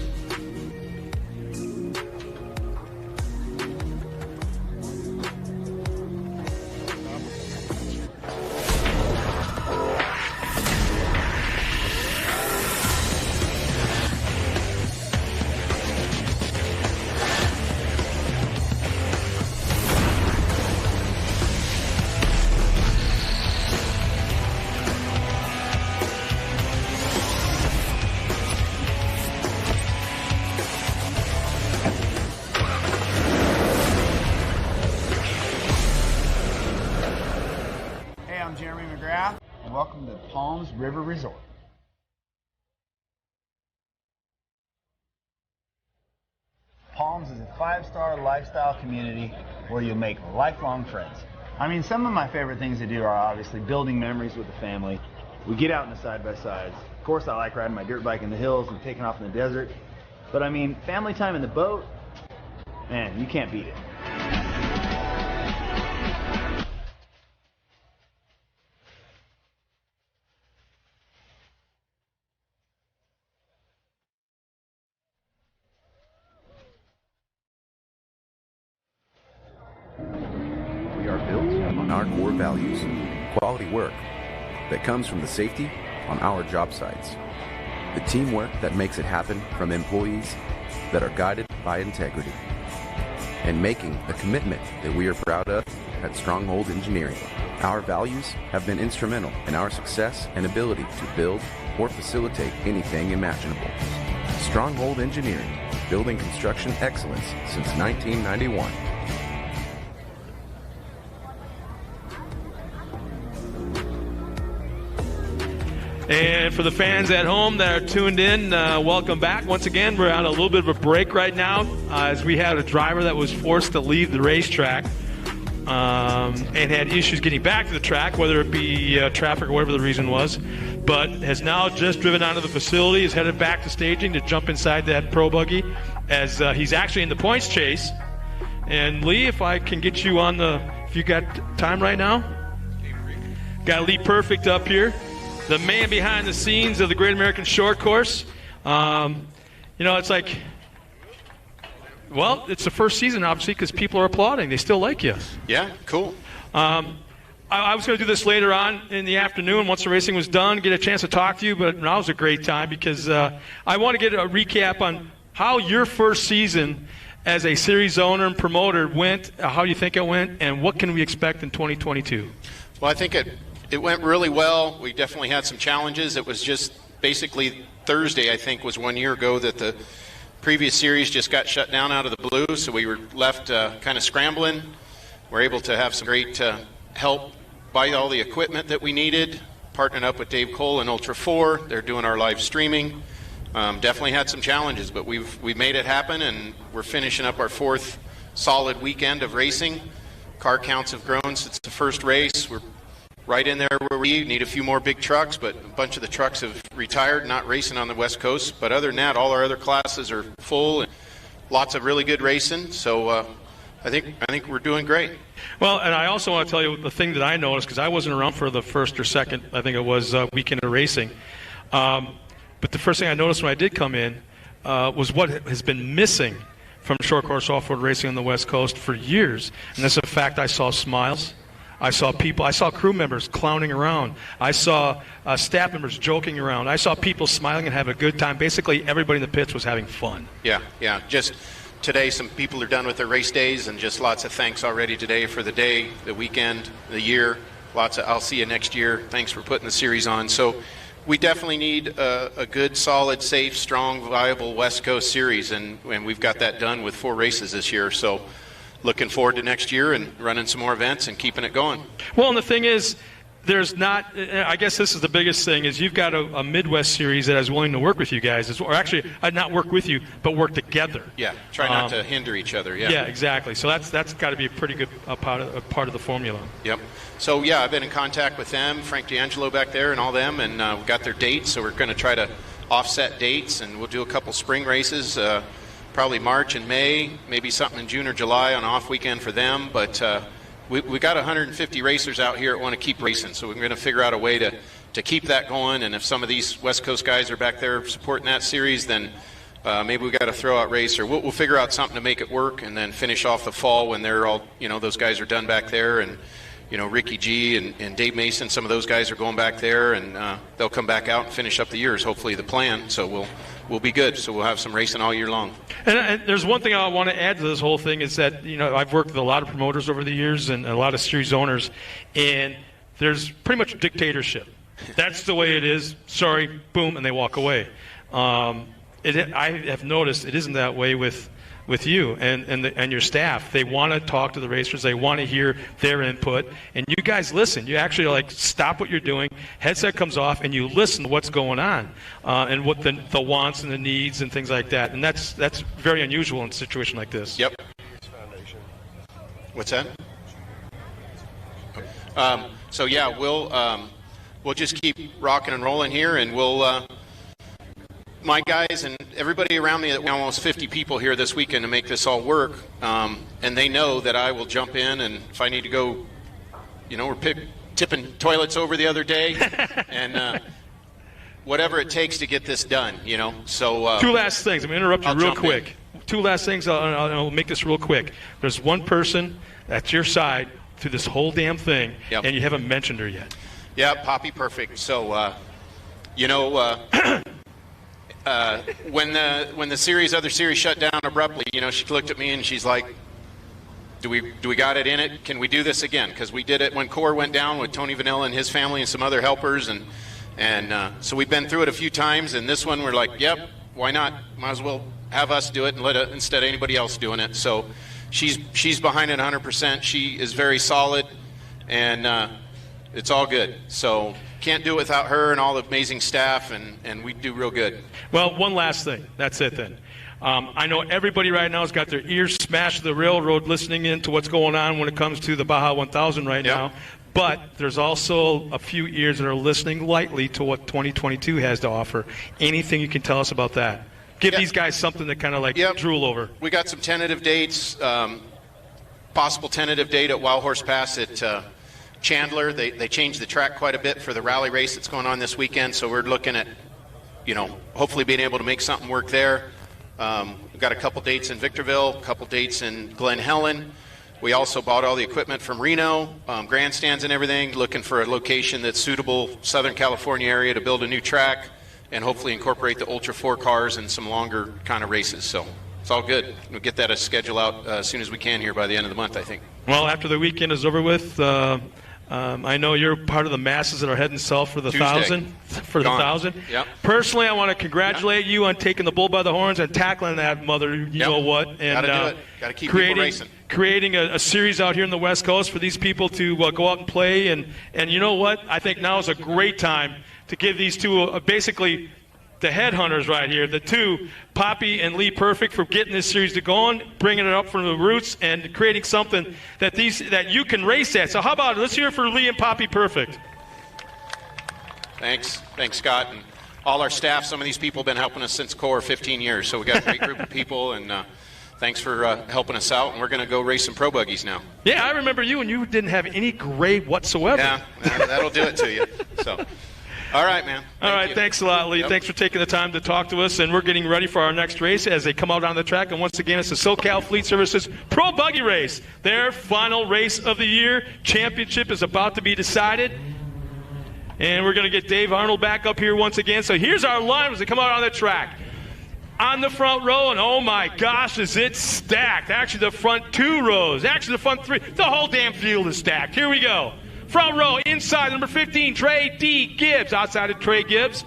River Resort. Palms is a 5-star lifestyle community where you'll make lifelong friends. I mean, some of my favorite things to do are obviously building memories with the family. We get out in the side-by-sides. Of course, I like riding my dirt bike in the hills and taking off in the desert. But I mean, family time in the boat, man, you can't beat it. Our core values, quality work that comes from the safety on our job sites, the teamwork that makes it happen from employees that are guided by integrity, and making the commitment that we are proud of at Stronghold Engineering. Our values have been instrumental in our success and ability to build or facilitate anything imaginable. Stronghold Engineering, building construction excellence since 1991. And for the fans at home that are tuned in, welcome back. Once again, we're on a little bit of a break right now as we had a driver that was forced to leave the racetrack and had issues getting back to the track, whether it be traffic or whatever the reason was. but has now just driven onto the facility, is headed back to staging to jump inside that pro buggy as he's actually in the points chase. And Lee, if I can get you on if you got time right now. Got Lee Perfect up here, the man behind the scenes of the Great American Short Course. It's like, well, it's the first season, obviously, because people are applauding. They still like you. Yeah, cool. I was going to do this later on in the afternoon once the racing was done, get a chance to talk to you, but now was a great time because I want to get a recap on how your first season as a series owner and promoter went, how you think it went, and what can we expect in 2022? Well, I think it went really well. We definitely had some challenges. It was just basically Thursday, I think, was 1 year ago that the previous series just got shut down out of the blue, so we were left kind of scrambling. We're able to have some great help, buy all the equipment that we needed, partnering up with Dave Cole and Ultra 4. They're doing our live streaming. Definitely had some challenges, but we've made it happen, and we're finishing up our fourth solid weekend of racing. Car counts have grown since the first race. We're right in there where we need a few more big trucks, but a bunch of the trucks have retired, not racing on the West Coast. But other than that, all our other classes are full, and lots of really good racing. So I think we're doing great. Well, and I also want to tell you the thing that I noticed, because I wasn't around for the first or second, I think it was, weekend of racing. But the first thing I noticed when I did come in was what has been missing from short course off-road racing on the West Coast for years. And that's the fact I saw smiles. I saw people, I saw crew members clowning around. I saw staff members joking around. I saw people smiling and having a good time. Basically, everybody in the pits was having fun. Yeah. Just today, some people are done with their race days, and just lots of thanks already today for the day, the weekend, the year. Lots of, I'll see you next year. Thanks for putting the series on. So we definitely need a good, solid, safe, strong, viable West Coast series, and we've got that done with 4 races this year. So looking forward to next year and running some more events and keeping it going. Well, and the thing is, there's not, I guess this is the biggest thing, is you've got a Midwest series that is willing to work with you guys, or actually not work with you, but work together. Yeah, try not to hinder each other. Yeah, exactly. So that's got to be a pretty good part of the formula. Yep. So yeah, I've been in contact with them, Frank D'Angelo back there and all them, and we got their dates, so we're going to try to offset dates, and we'll do a couple spring races, probably March and May, maybe something in June or July on off weekend for them, but we got 150 racers out here that want to keep racing, so we're going to figure out a way to keep that going. And if some of these West Coast guys are back there supporting that series, then maybe we got to throw out race, or we'll figure out something to make it work, and then finish off the fall when they're all, those guys are done back there, and Ricky G and Dave Mason, some of those guys are going back there, and they'll come back out and finish up the year is hopefully the plan. So we'll be good. So we'll have some racing all year long. And there's one thing I want to add to this whole thing is that, I've worked with a lot of promoters over the years and a lot of series owners, and there's pretty much dictatorship. That's the way it is. Sorry, boom, and they walk away. I have noticed it isn't that way with you and your staff. They want to talk to the racers. They want to hear their input. And you guys listen. You actually stop what you're doing. Headset comes off, and you listen to what's going on and what the wants and the needs and things like that. And that's very unusual in a situation like this. Yep. What's that? So yeah, we'll just keep rocking and rolling here, and we'll. My guys and everybody around me, almost 50 people here this weekend to make this all work, and they know that I will jump in, and if I need to go, we're tipping toilets over the other day, and whatever it takes to get this done, So 2 last things. I'm going to interrupt you real quick. 2 last things. I'll make this real quick. There's one person that's your side through this whole damn thing, and you haven't mentioned her yet. Yeah, Poppy Perfect. So, when the other series shut down abruptly, she looked at me and she's like, do we got it in it? Can we do this again? Because we did it when Core went down with Tony Vanilla and his family and some other helpers, and so we've been through it a few times, and this one we're like, yep, why not? Might as well have us do it and instead of anybody else doing it. So she's behind it 100%. She is very solid, and it's all good. So can't do it without her and all the amazing staff, and we do real good. Well, one last thing. That's it then. I know everybody right now has got their ears smashed to the railroad listening in to what's going on when it comes to the Baja 1000 right now. But there's also a few ears that are listening lightly to what 2022 has to offer. Anything you can tell us about that? Give these guys something to kind of like drool over. We got some tentative dates, possible tentative date at Wild Horse Pass at Chandler. They changed the track quite a bit for the rally race that's going on this weekend, so we're looking at, hopefully being able to make something work there. We've got a couple dates in Victorville, a couple dates in Glen Helen. We also bought all the equipment from Reno, grandstands and everything, looking for a location that's suitable, Southern California area, to build a new track and hopefully incorporate the Ultra 4 cars and some longer kind of races. So it's all good. We'll get that schedule out as soon as we can here by the end of the month, I think. Well, after the weekend is over with, I know you're part of the masses that are heading south for the Tuesday. 1,000. For the 1,000. Yep. Personally, I want to congratulate you on taking the bull by the horns and tackling that mother, you know what, and Gotta do it. Gotta keep people racing. Creating a series out here in the West Coast for these people to go out and play. And you know what? I think now is a great time to give these two basically the headhunters right here, the two, Poppy and Lee Perfect, for getting this series to go on, bringing it up from the roots, and creating something that you can race at. So how about it? Let's hear it for Lee and Poppy Perfect. Thanks, Scott, and all our staff. Some of these people have been helping us since core 15 years, so we got a great group of people, and thanks for helping us out. And we're going to go race some pro buggies now. Yeah, I remember you, and you didn't have any gray whatsoever. Yeah, that'll do it to you. So. All right, man. All right, thanks a lot, Lee. Yep. Thanks for taking the time to talk to us, and we're getting ready for our next race as they come out on the track. And once again, it's the SoCal Fleet Services Pro Buggy Race, their final race of the year. Championship is about to be decided, and we're going to get Dave Arnold back up here once again. So here's our line as they come out on the track. On the front row, and oh my gosh, is it stacked. Actually, the front 2 rows. Actually, the front 3. The whole damn field is stacked. Here we go. Front row, inside, number 15, Trey D. Gibbs. Outside of Trey Gibbs,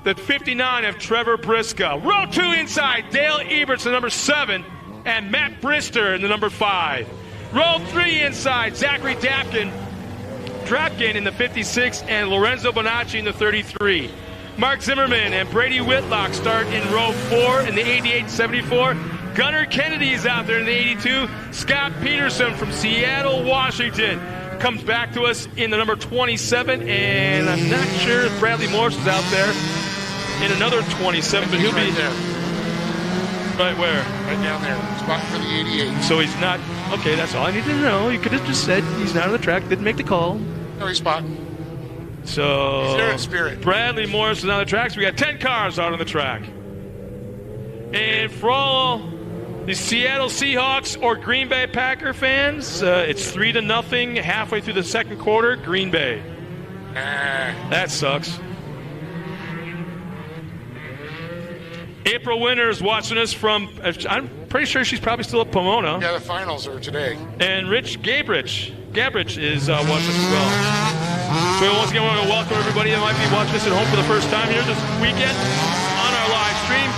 the 59 of Trevor Briscoe. Row 2 inside, Dale Eberts, the number 7, and Matt Brister in the number 5. Row 3 inside, Zachary Drapkin in the 56, and Lorenzo Bonacci in the 33. Mark Zimmerman and Brady Whitlock start in row 4 in the 88-74. Gunnar Kennedy is out there in the 82. Scott Peterson from Seattle, Washington, comes back to us in the number 27, and I'm not sure if Bradley Morse is out there in another 27, but he'll be there. Right where? Right down there. Spot for the 88. So he's not. Okay, that's all I need to know. You could have just said he's not on the track, didn't make the call. No, he's spot. So he's there in spirit. Bradley Morris is on the track, so we got 10 cars out on the track. And for all the Seattle Seahawks or Green Bay Packer fans, it's 3-0 halfway through the second quarter, Green Bay. That sucks. April Winter's watching us from, I'm pretty sure she's probably still at Pomona. Yeah, the finals are today. And Rich Gabrich is watching us as well. So once again, I want to welcome everybody that might be watching us at home for the first time here this weekend on our live stream.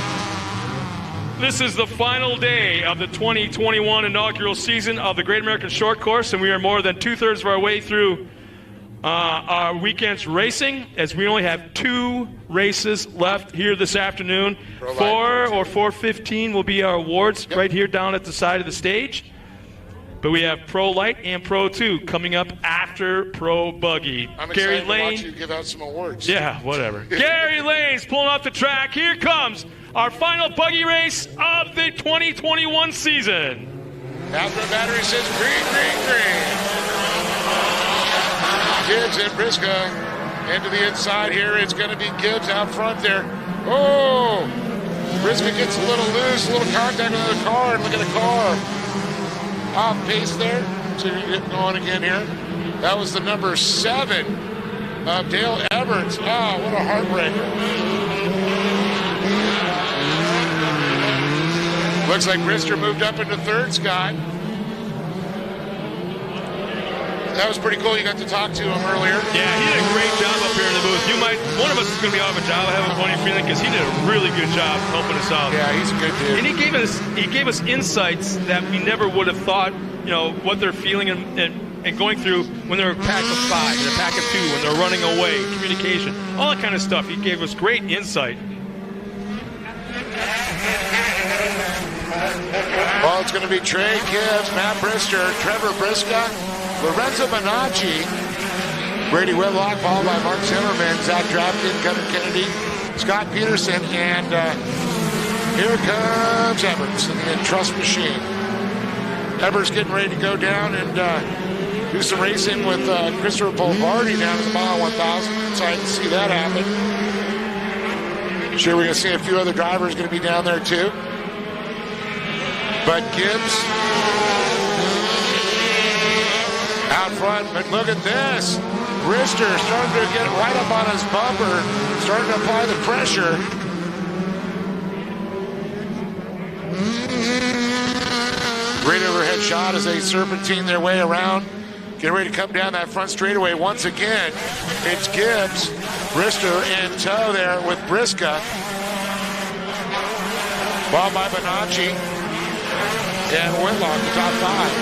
This is the final day of the 2021 inaugural season of the Great American Short Course, and we are more than 2/3 of our way through our weekend's racing, as we only have 2 races left here this afternoon. 4 or 4:15 will be our awards right here down at the side of the stage. But we have Pro Light and Pro 2 coming up after Pro Buggy. I'm Gary excited Lane. to watch you give out some awards. Yeah, whatever. Gary Lane's pulling off the track. Here comes our final buggy race of the 2021 season. Catherine Battery says green, green, green. Gibbs and Briscoe into the inside here. It's going to be Gibbs out front there. Oh! Briscoe gets a little loose, a little contact with the car, and look at the car. Off pace there. So you're getting going again here. That was the number 7 of Dale Everts. Oh, what a heartbreaker. Looks like Brister moved up into 3rd, Scott. That was pretty cool. You got to talk to him earlier. Yeah, he did a great job up here in the booth. One of us is going to be out of a job. I have a funny feeling because he did a really good job helping us out. Yeah, he's a good dude. And he gave us insights that we never would have thought. What they're feeling and going through when they're a pack of 5, in a pack of 2, when they're running away, communication, all that kind of stuff. He gave us great insight. Well, it's going to be Trey Gibbs, Matt Brister, Trevor Briscoe, Lorenzo Bonacci, Brady Whitlock, followed by Mark Zimmerman, Zach Drafton, Gunnar Kennedy, Scott Peterson, and here comes Everts in the Trust Machine. Everts getting ready to go down and do some racing with Christopher Polvardi down at the mile 1,000. Excited to see that happen. Sure, we're going to see a few other drivers going to be down there too. But Gibbs out front, but look at this. Brister starting to get right up on his bumper, starting to apply the pressure. Great overhead shot as they serpentine their way around. Getting ready to come down that front straightaway once again. It's Gibbs, Brister in tow there with Brisca. Followed by Bonacci and Whitlock, the top five.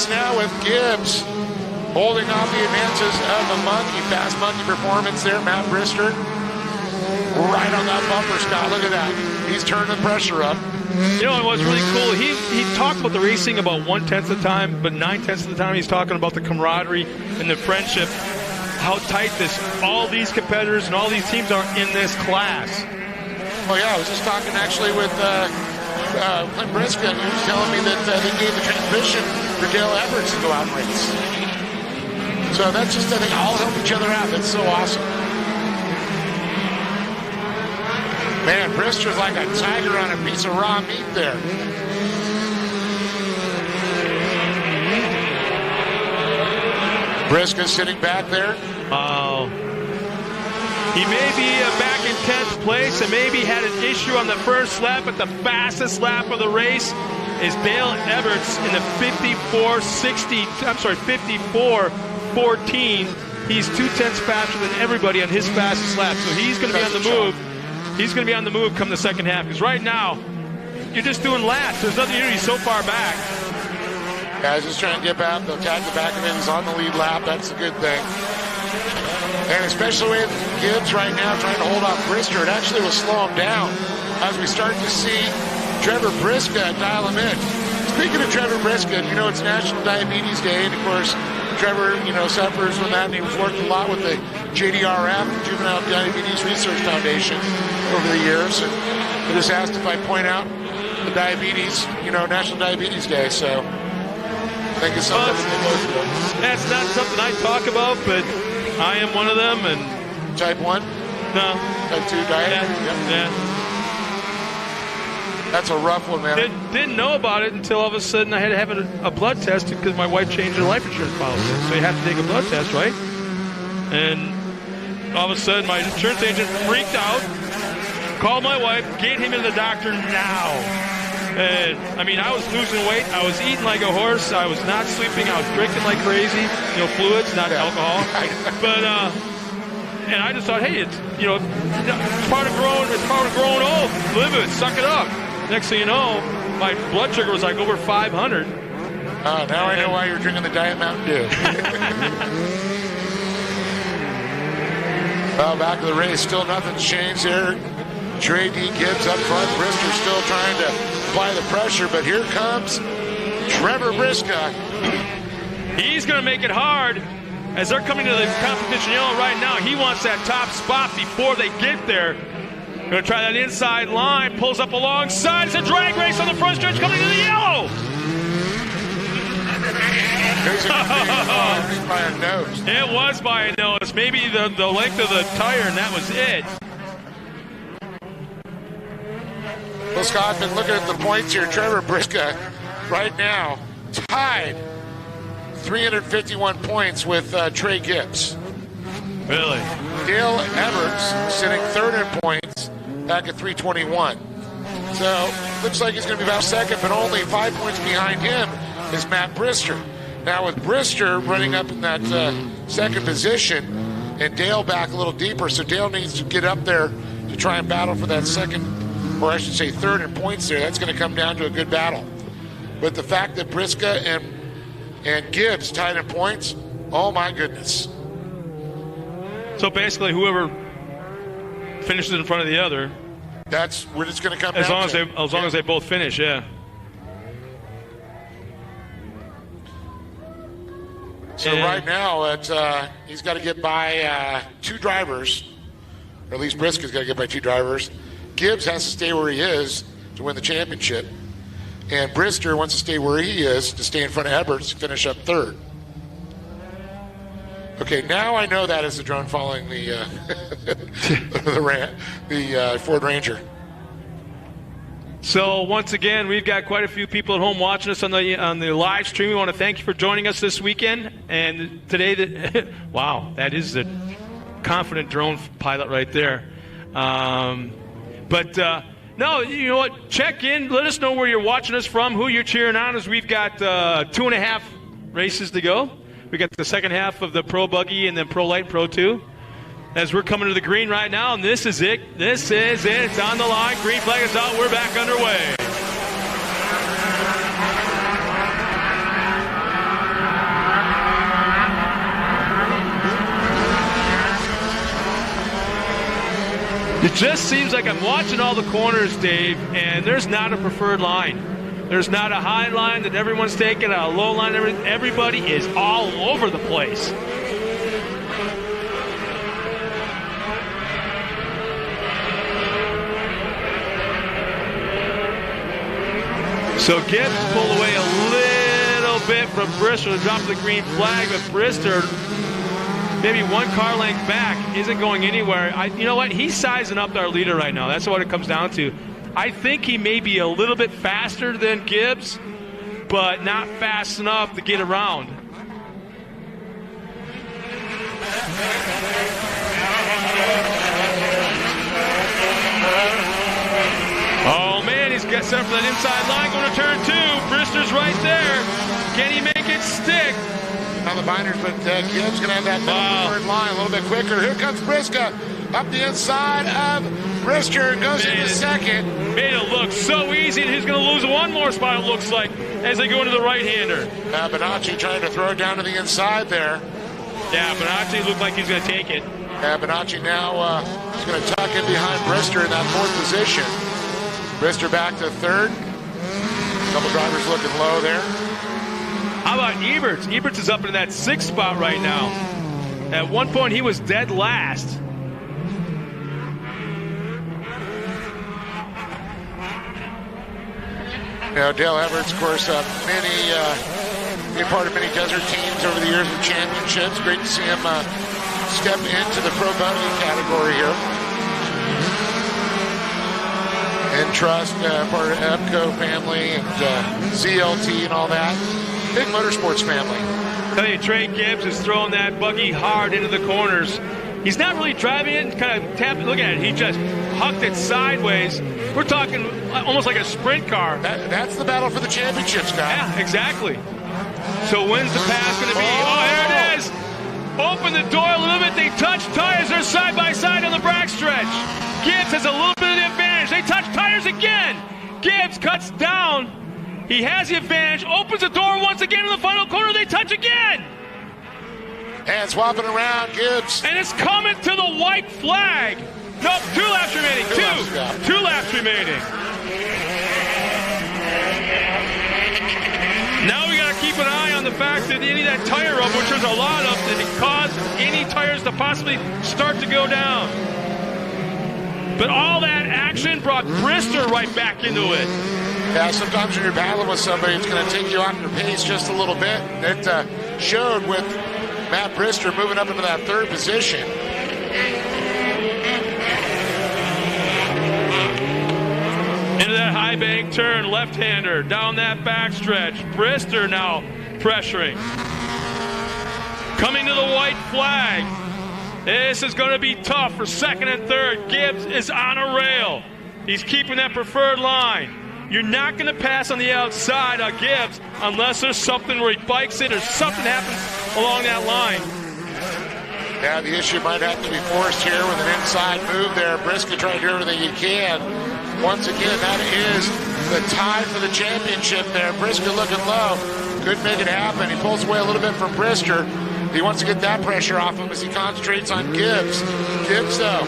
Now with Gibbs holding off the advances of the fast monkey performance there, Matt Brister. Right on that bumper, Scott. Look at that. He's turning the pressure up. You know, it was really cool. He talked about the racing about 1/10 of the time, but 9/10 of the time he's talking about the camaraderie and the friendship, how tight all these competitors and all these teams are in this class. Oh yeah, I was just talking actually with Clint Brisca, and he was telling me that they gave the transmission for Dale Everts to go out and race. So that's just, I think, all help each other out. That's so awesome. Man, Brister's like a tiger on a piece of raw meat there. Brisca sitting back there. Oh. He may be back in 10th place and maybe had an issue on the first lap, but the fastest lap of the race is Dale Everts in the 54:14. He's 2/10 faster than everybody on his fastest lap, so he's going to be on the move. He's going to be on the move come the second half, because right now you're just doing laps. There's nothing to do. He's so far back. Guys just trying to get back. They'll tag the back of him. He's on the lead lap. That's a good thing. And especially with Gibbs right now trying to hold off Brister, it actually will slow him down as we start to see Trevor Brisca dial him in. Speaking of Trevor Brisca, you know, it's National Diabetes Day, and of course, Trevor, you know, suffers from that, and he was working a lot with the JDRF, Juvenile Diabetes Research Foundation, over the years. And I just asked if I point out the diabetes, you know, National Diabetes Day. So I think it's something to go through. That's not something I talk about, but I am one of them. And type 1? No. Type 2 diet? Yeah. That's a rough one, man. Didn't know about it until all of a sudden I had to have a blood test because my wife changed her life insurance policy. So you have to take a blood test, right? And all of a sudden my insurance agent freaked out, called my wife, get him to the doctor now. And I mean, I was losing weight. I was eating like a horse. I was not sleeping. I was drinking like crazy. You know, fluids, not alcohol. But and I just thought, hey, it's, you know, it's part of growing. It's part of growing old. Live it. Suck it up. Next thing you know, my blood sugar was like over 500. Now I know why you were drinking the Diet Mountain Dew. Well, back of the race, still nothing's changed here. Trey D. Gibbs up front. Brister still trying to apply the pressure, but here comes Trevor Brisca. He's going to make it hard as they're coming to the competition yellow right now. He wants that top spot before they get there. Going to try that inside line. Pulls up alongside. It's a drag race on the front stretch coming to the yellow. By a nose. It was by a nose. Maybe the length of the tire, and that was it. Well, Scott, been looking at the points here. Trevor Brisca right now tied 351 points with Trey Gibbs. Really? Dale Everts sitting third in points back at 321. So looks like he's going to be about second, but only 5 points behind him is Matt Brister. Now with Brister running up in that second position and Dale back a little deeper, so Dale needs to get up there to try and battle for that second, or I should say third in points there. That's going to come down to a good battle. But the fact that Briska and Gibbs tied in points, oh my goodness. So basically, whoever finishes in front of the other, that's what it's going to come as down long to. As long as they both finish, yeah. So right now, he's got to get by 2 drivers, or at least Briska's got to get by 2 drivers. Gibbs has to stay where he is to win the championship, and Brister wants to stay where he is to stay in front of Edwards to finish up third. Okay, now I know that is the drone following the the Ford Ranger. So once again, we've got quite a few people at home watching us on the live stream. We want to thank you for joining us this weekend. And today, wow, that is the confident drone pilot right there. No, you know what? Check in. Let us know where you're watching us from, who you're cheering on, as we've got 2.5 races to go. We got the second half of the Pro Buggy and then Pro Light and Pro 2. As we're coming to the green right now, and this is it. This is it. It's on the line. Green flag is out. We're back underway. It just seems like I'm watching all the corners, Dave, and there's not a preferred line. There's not a high line that everyone's taking, a low line. Everybody is all over the place. So Gibbs pulled away a little bit from Brister to drop the green flag, but Brister, maybe 1 car length back, isn't going anywhere. You know what? He's sizing up our leader right now. That's what it comes down to. I think he may be a little bit faster than Gibbs, but not fast enough to get around. Oh, man, he's got set for that inside line going to turn 2. Brister's right there. Can he make it stick? On the binders, but Gibbs going to have that middle third line a little bit quicker. Here comes Briska up the inside of Brister, goes into second. Made it look so easy, and he's going to lose 1 more spot, it looks like, as they go into the right-hander. Bonacci trying to throw it down to the inside there. Yeah, Bonacci looked like he's going to take it. Bonacci now is going to tuck in behind Brister in that 4th position. Brister back to 3rd. A couple drivers looking low there. How about Eberts? Eberts is up in that 6th spot right now. At one point, he was dead last. Now, Dale Everts, of course, been part of many desert teams over the years with championships. Great to see him step into the Pro Buggy category here. Entrust, part of EPCO family, and ZLT and all that. Big motorsports family. I tell you, Trey Gibbs is throwing that buggy hard into the corners. He's not really driving it, kind of tapping. Look at it. He just hucked it sideways. We're talking almost like a sprint car. That's the battle for the championship, Scott. Yeah, exactly. So when's the pass going to be? Oh, here it is. Open the door a little bit. They touch tires. They're side by side on the backstretch. Gibbs has a little bit of the advantage. They touch tires again. Gibbs cuts down. He has the advantage. Opens the door once again in the final corner. They touch again. And swapping around, Gibbs. And it's coming to the white flag. Nope, 2 laps remaining. Two laps remaining. Now we got to keep an eye on the fact that any of that tire rub, which there's a lot of, that it caused any tires to possibly start to go down. But all that action brought Brister right back into it. Yeah, sometimes when you're battling with somebody, it's going to take you off your pace just a little bit. It showed with Matt Brister moving up into that 3rd position. Into that high bank turn, left-hander, down that backstretch. Brister now pressuring. Coming to the white flag. This is going to be tough for 2nd and 3rd. Gibbs is on a rail. He's keeping that preferred line. You're not going to pass on the outside of Gibbs unless there's something where he bikes it or something happens along that line. Yeah, the issue might have to be forced here with an inside move there. Briscoe trying to do everything he can. Once again, that is the tie for the championship there. Briscoe looking low. Couldn't make it happen. He pulls away a little bit from Brister. He wants to get that pressure off him as he concentrates on Gibbs. Gibbs, though,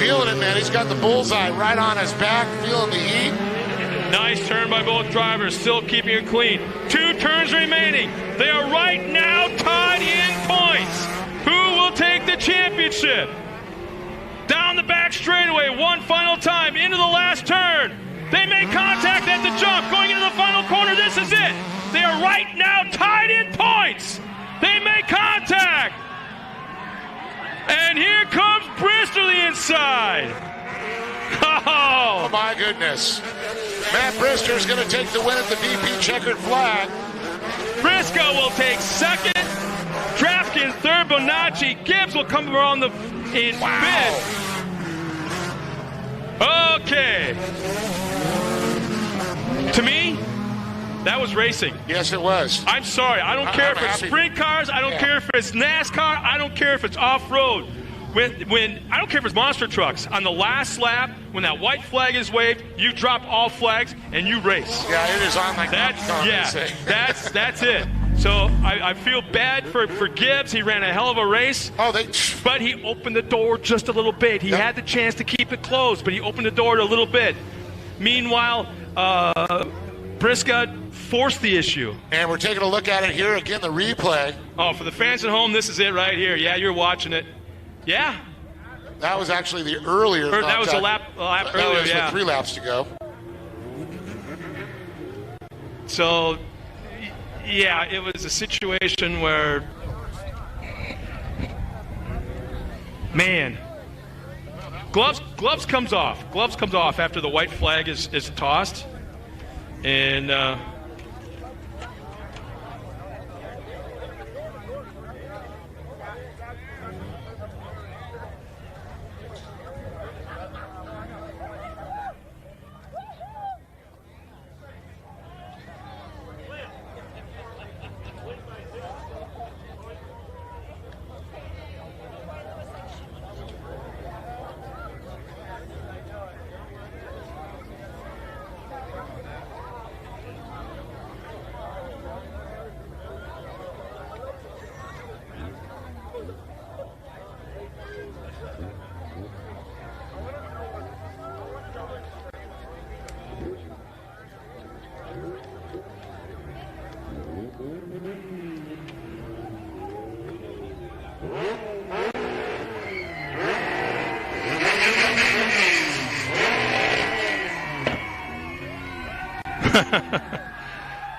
feeling it, man. He's got the bullseye right on his back, feeling the heat. Nice turn by both drivers, still keeping it clean. 2 turns remaining. They are right now tied in points. Who will take the championship? Down the back straightaway, one final time, into the last turn. They make contact at the jump, going into the final corner. This is it. They are right now tied in points. They make contact. And here comes Brister to the inside. Oh, my goodness. Matt Brister's going to take the win at the VP checkered flag. Briscoe will take second. Drafkin third. Bonacci. Gibbs will come around in fifth. Okay. To me, that was racing. Yes, it was. I'm sorry. I don't care if it's sprint cars. I don't care if it's NASCAR. I don't care if it's off-road. When I don't care if it's monster trucks. On the last lap, when that white flag is waved, you drop all flags and you race. Yeah, it is on like that's that's it. So I feel bad for Gibbs. He ran a hell of a race. But he opened the door just a little bit. He had the chance to keep it closed, but he opened the door a little bit. Meanwhile, Briscoe forced the issue. And we're taking a look at it here again, the replay. Oh, for the fans at home, this is it right here. Yeah, you're watching it. Yeah. That was actually the earlier. That was a lap earlier, was yeah. With 3 laps to go. So, yeah, it was a situation where, man, gloves comes off. Gloves comes off after the white flag is tossed. And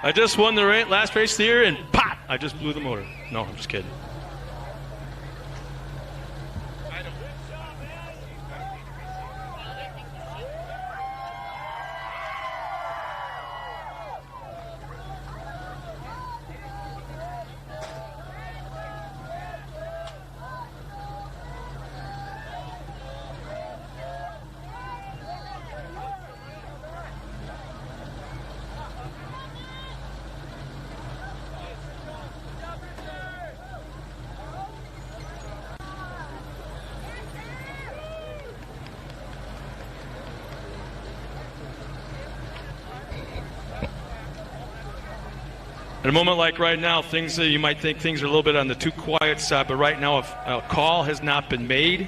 I just won the last race of the year, and pop! I just blew the motor. No, I'm just kidding. At a moment like right now, things you might think things are a little bit on the too quiet side, but right now a call has not been made.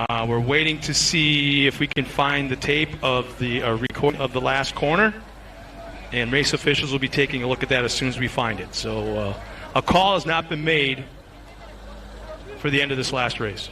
We're waiting to see if we can find the tape of the recording of the last corner, and race officials will be taking a look at that as soon as we find it. So a call has not been made for the end of this last race.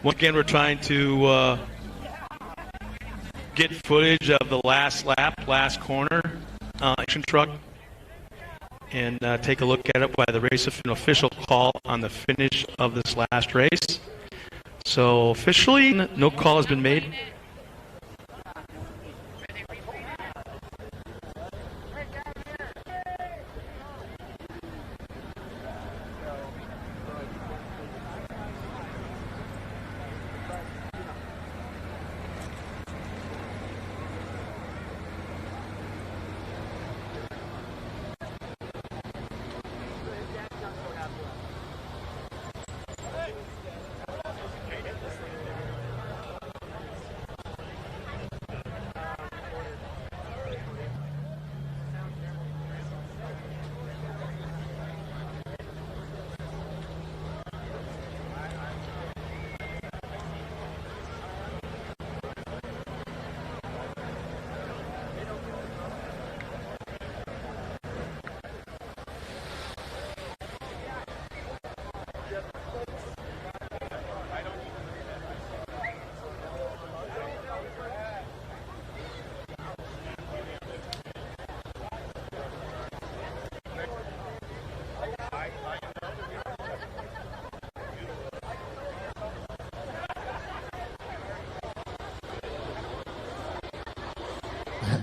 Once again, we're trying to get footage of the last lap, last corner, action truck, and take a look at it by the race official call on the finish of this last race. So officially, no call has been made.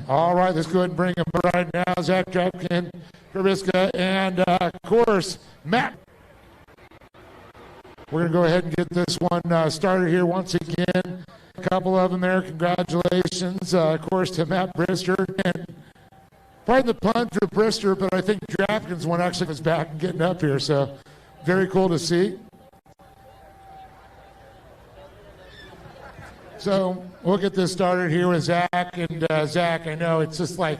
All right, let's go ahead and bring him right now. Zach Dropkin, Kraviska, and of course, Matt. We're going to go ahead and get this one started here once again. A couple of them there. Congratulations, of course, to Matt Brister. And pardon the pun for Brister, but I think Dropkin's one actually was back and getting up here, so very cool to see. So we'll get this started here with Zach. And Zach, I know it's just like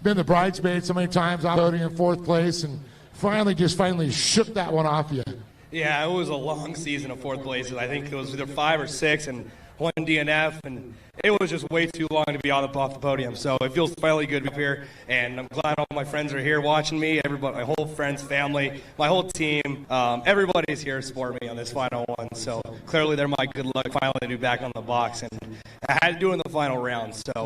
been the bridesmaid so many times, on podium in fourth place, and finally shook that one off you. Yeah, it was a long season of fourth place. I think it was either 5 or 6 and 1 DNF, and it was just way too long to be off the podium. So it feels finally good to be here, and I'm glad all my friends are here watching me. Everybody, my whole friends, family, my whole team, everybody's here to support me on this final one. So clearly they're my good luck finally to be back on the box, and I had to do it in the final round. So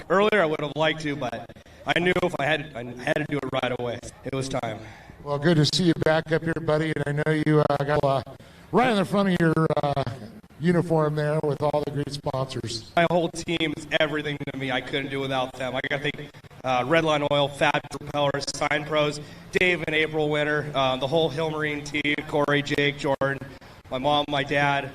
earlier I would have liked to, but I knew if I had to do it right away. It was time. Well, good to see you back up here, buddy. And I know you got right in the front of your uniform there with all the great sponsors. My whole team is everything to me. I couldn't do without them. I got to thank Redline Oil, Fab Propellers, Sign Pros, Dave and April Winter, the whole Hill Marine team, Corey, Jake, Jordan, my mom, my dad,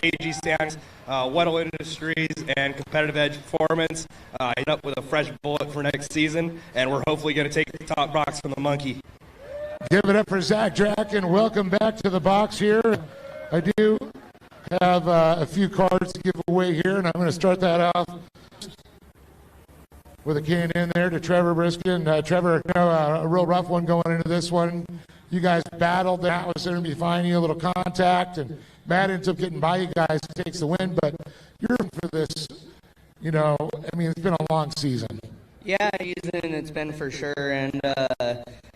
AG Stands, Weddle Industries, and Competitive Edge Performance. I end up with a fresh bullet for next season, and we're hopefully going to take the top box from the monkey. Give it up for Zach Draken. Welcome back to the box here. I do have a few cards to give away here, and I'm going to start that off with a K&N there to Trevor Briskin. Trevor, a real rough one going into this one. You guys battled. That was going to be fine. You a little contact, and Matt ends up getting by you guys, takes the win. But you're for this, it's been a long season. Yeah, it's been for sure. And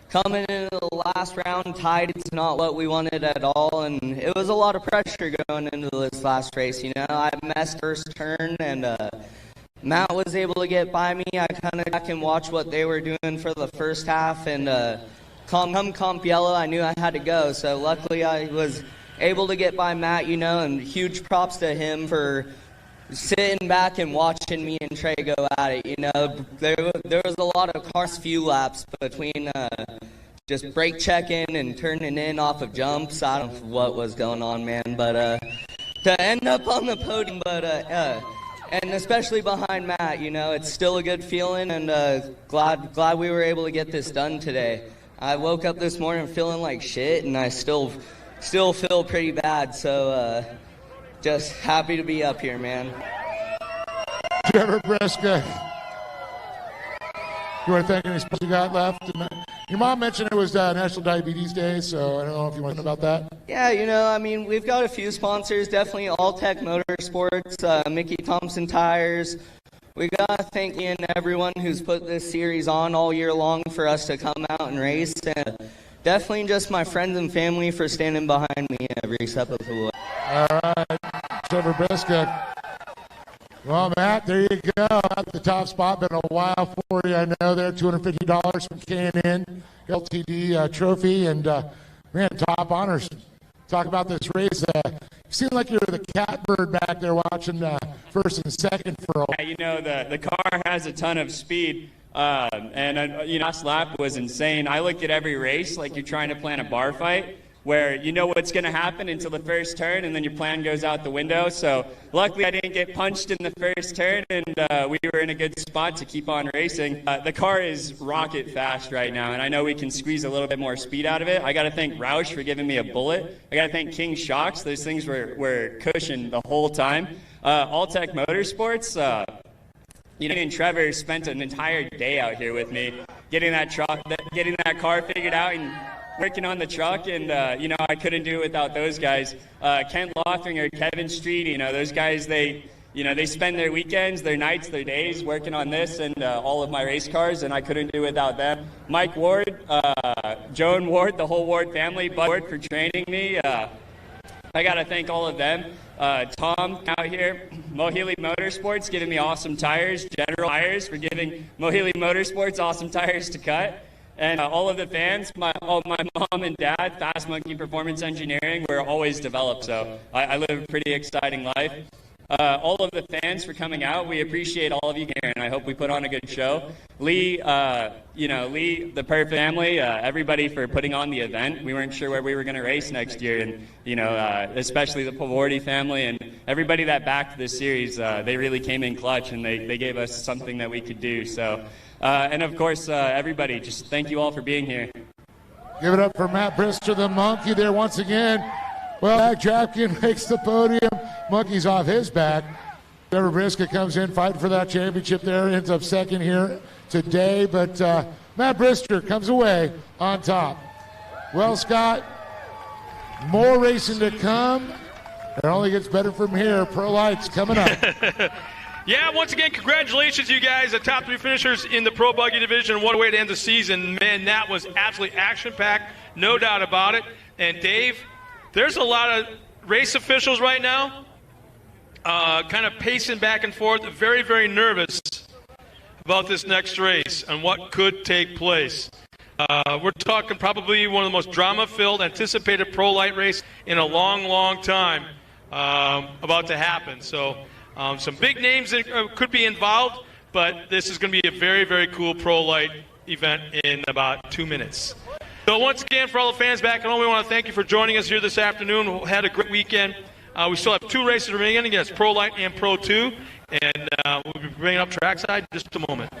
coming into the last round tied, it's not what we wanted at all. And it was a lot of pressure going into this last race. I messed first turn, and Matt was able to get by me. I kind of back and watch what they were doing for the first half. And comp yellow, I knew I had to go. So luckily I was able to get by Matt, and huge props to him for sitting back and watching me and Trey go at it. There was a lot of cars, few laps between just brake checking and turning in off of jumps. I don't know what was going on, man, but to end up on the podium, and especially behind Matt, it's still a good feeling, and glad we were able to get this done today. I woke up this morning feeling like shit, and I still feel pretty bad, so just happy to be up here, man. Trevor Breska, you want to thank any sponsors you got left? Your mom mentioned it was National Diabetes Day, so I don't know if you want to know about that. Yeah, we've got a few sponsors, definitely All Tech Motorsports, Mickey Thompson Tires. We got to thank Ian and everyone who's put this series on all year long for us to come out and race. And definitely just my friends and family for standing behind me every step of the way. All right. Trevor Briska. Well, Matt, there you go. At the top spot, been a while for you. I know there, $250 from K&N LTD trophy, and man, top honors. Talk about this race. You seem like you're the catbird back there watching first and second for a while. Yeah, you know, the car has a ton of speed, and you know, last lap was insane. I look at every race like you're trying to plan a bar fight, where you know what's going to happen until the first turn, and then your plan goes out the window. So luckily I didn't get punched in the first turn, and we were in a good spot to keep on racing. The car is rocket fast right now, and I know we can squeeze a little bit more speed out of it. I got to thank Roush for giving me a bullet. I got to thank King Shocks. Those things were cushioned the whole time. Alltech Motorsports, you know, and Trevor spent an entire day out here with me, getting that car figured out and working on the truck, and you know, I couldn't do it without those guys. Kent Lothringer, Kevin Street, you know, those guys, they spend their weekends, their nights, their days working on this and all of my race cars, and I couldn't do it without them. Mike Ward, Joan Ward, the whole Ward family, Bud Ward for training me. I got to thank all of them. Tom out here, Mohili Motorsports, giving me awesome tires. General Tires for giving Mohili Motorsports awesome tires to cut. And all of the fans, my mom and dad, Fast Monkey Performance Engineering, we're always developed. So I live a pretty exciting life. All of the fans for coming out, we appreciate all of you here, and I hope we put on a good show. Lee, Lee, the Perfect family, everybody for putting on the event. We weren't sure where we were going to race next year, and you know, especially the Pavordi family and everybody that backed this series. They really came in clutch, and they gave us something that we could do. So. And of course, everybody, just thank you all for being here. Give it up for Matt Brister, the monkey there once again. Well, Jack Drapkin makes the podium. Monkey's off his back. Trevor Briska comes in fighting for that championship there. Ends up second here today. But Matt Brister comes away on top. Well, Scott, more racing to come. It only gets better from here. Pro Lights coming up. Yeah, once again, congratulations, you guys. The top three finishers in the Pro Buggy division. What a way to end the season. Man, that was absolutely action-packed, no doubt about it. And, Dave, there's a lot of race officials right now kind of pacing back and forth, very, very nervous about this next race and what could take place. We're talking probably one of the most drama-filled, anticipated Pro Light race in a long, long time about to happen. So some big names could be involved, but this is going to be a very, very cool Pro Light event in about 2 minutes. So once again, for all the fans back at home, we want to thank you for joining us here this afternoon. We had a great weekend. We still have 2 races remaining against Pro Light and Pro 2, and we'll be bringing up trackside in just a moment.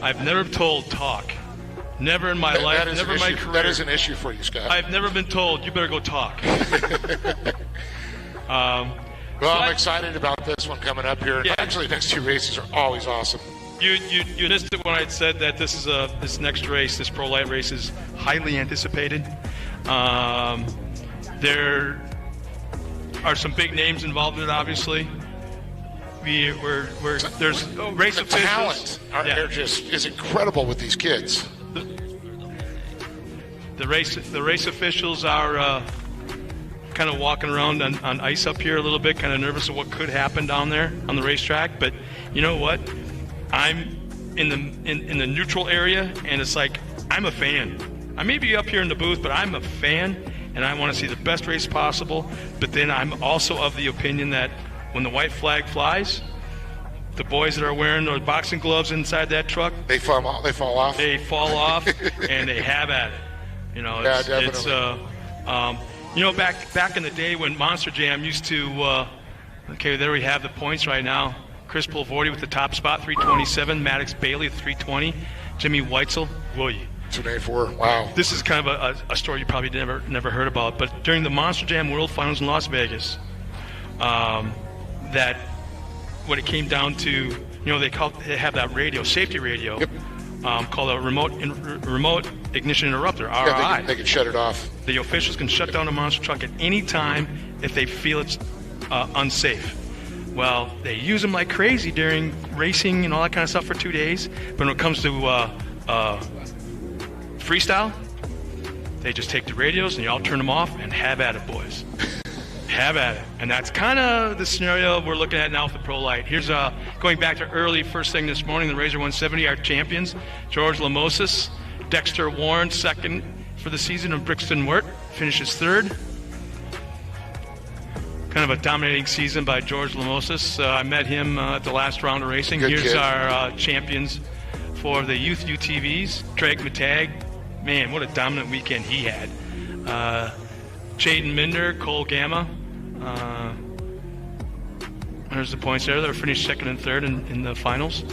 I've never been told talk. Never in my life, never in my career. That is an issue for you, Scott. I've never been told, you better go talk. I'm excited about this one coming up here. Yeah. Actually, the next two races are always awesome. You missed it when I said that this next race, this Pro Light race, is highly anticipated. There are some big names involved in it, obviously. There's race the officials. Talent is incredible with these kids. The race officials are kind of walking around on ice up here a little bit, kind of nervous of what could happen down there on the racetrack. But you know what? I'm in the neutral area, and it's like I'm a fan. I may be up here in the booth, but I'm a fan, and I want to see the best race possible. But then I'm also of the opinion that when the white flag flies, the boys that are wearing those boxing gloves inside that truck, they fall off. They fall off, and they have at it. You know, it's back in the day when Monster Jam used to. Okay, there we have the points right now. Chris Pulvordi with the top spot, 327. Maddox Bailey at 320. Jimmy Weitzel, 294. Wow. This is kind of a story you probably never heard about. But during the Monster Jam World Finals in Las Vegas, that when it came down to, they have that radio, safety radio, called a remote ignition interrupter, RI. Yeah, they can shut it off. The officials can shut down a monster truck at any time if they feel it's unsafe. Well, they use them like crazy during racing and all that kind of stuff for 2 days. But when it comes to freestyle, they just take the radios and you all turn them off and have at it, boys. Have at it. And that's kind of the scenario we're looking at now with the Pro Light. Here's going back to early first thing this morning, the Razor 170, our champions, George Lamosis, Dexter Warren, second for the season, and Brixton Wirt finishes third. Kind of a dominating season by George Lamosis. I met him at the last round of racing. Good Here's kid. Our champions for the youth UTVs, Craig Matag. Man, what a dominant weekend he had. Chayton Minder, Cole Gamma. There's the points there. They finished second and third in the finals.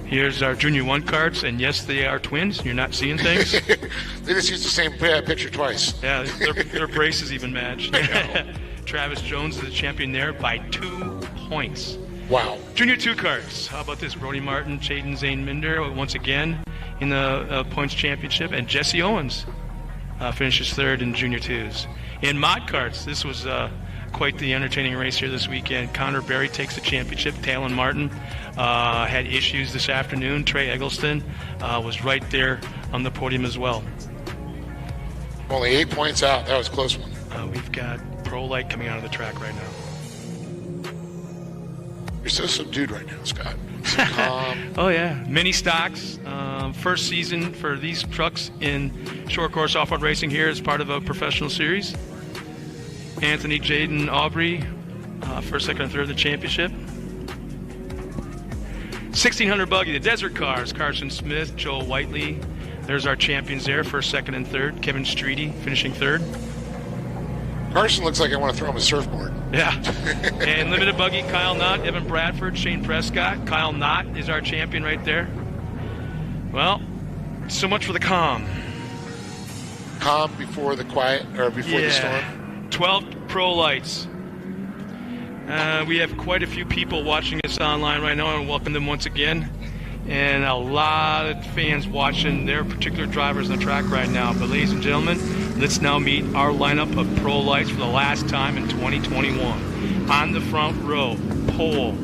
Here's our Junior 1 cards, and yes, they are twins. You're not seeing things. They just used the same picture twice. Yeah, their braces even match. Travis Jones is the champion there by 2 points. Wow. Junior 2 cards. How about this? Brody Martin, Chayton Zane Minder once again in the points championship, and Jesse Owens finishes third in Junior 2s. In mod cards, this was quite the entertaining race here this weekend. Connor Berry takes the championship. Talon Martin had issues this afternoon. Trey Eggleston was right there on the podium as well. Only 8 points out. That was a close one. We've got Pro Light coming out of the track right now. You're so subdued right now, Scott. Oh, yeah. Mini stocks. First season for these trucks in short course off-road racing here as part of a professional series. Anthony Jaden Aubrey, first, second, and third of the championship. 1600 buggy, the Desert Cars, Carson Smith, Joe Whiteley. There's our champions there, first, second, and third. Kevin Streety finishing third. Carson looks like I want to throw him a surfboard. Yeah. And limited buggy, Kyle Knott, Evan Bradford, Shane Prescott. Kyle Knott is our champion right there. Well, so much for the calm. Calm before the quiet, or before the storm. 12 pro lights. We have quite a few people watching us online right now, and welcome them once again. And a lot of fans watching their particular drivers on the track right now. But ladies and gentlemen, let's now meet our lineup of pro lights for the last time in 2021. On the front row, pole.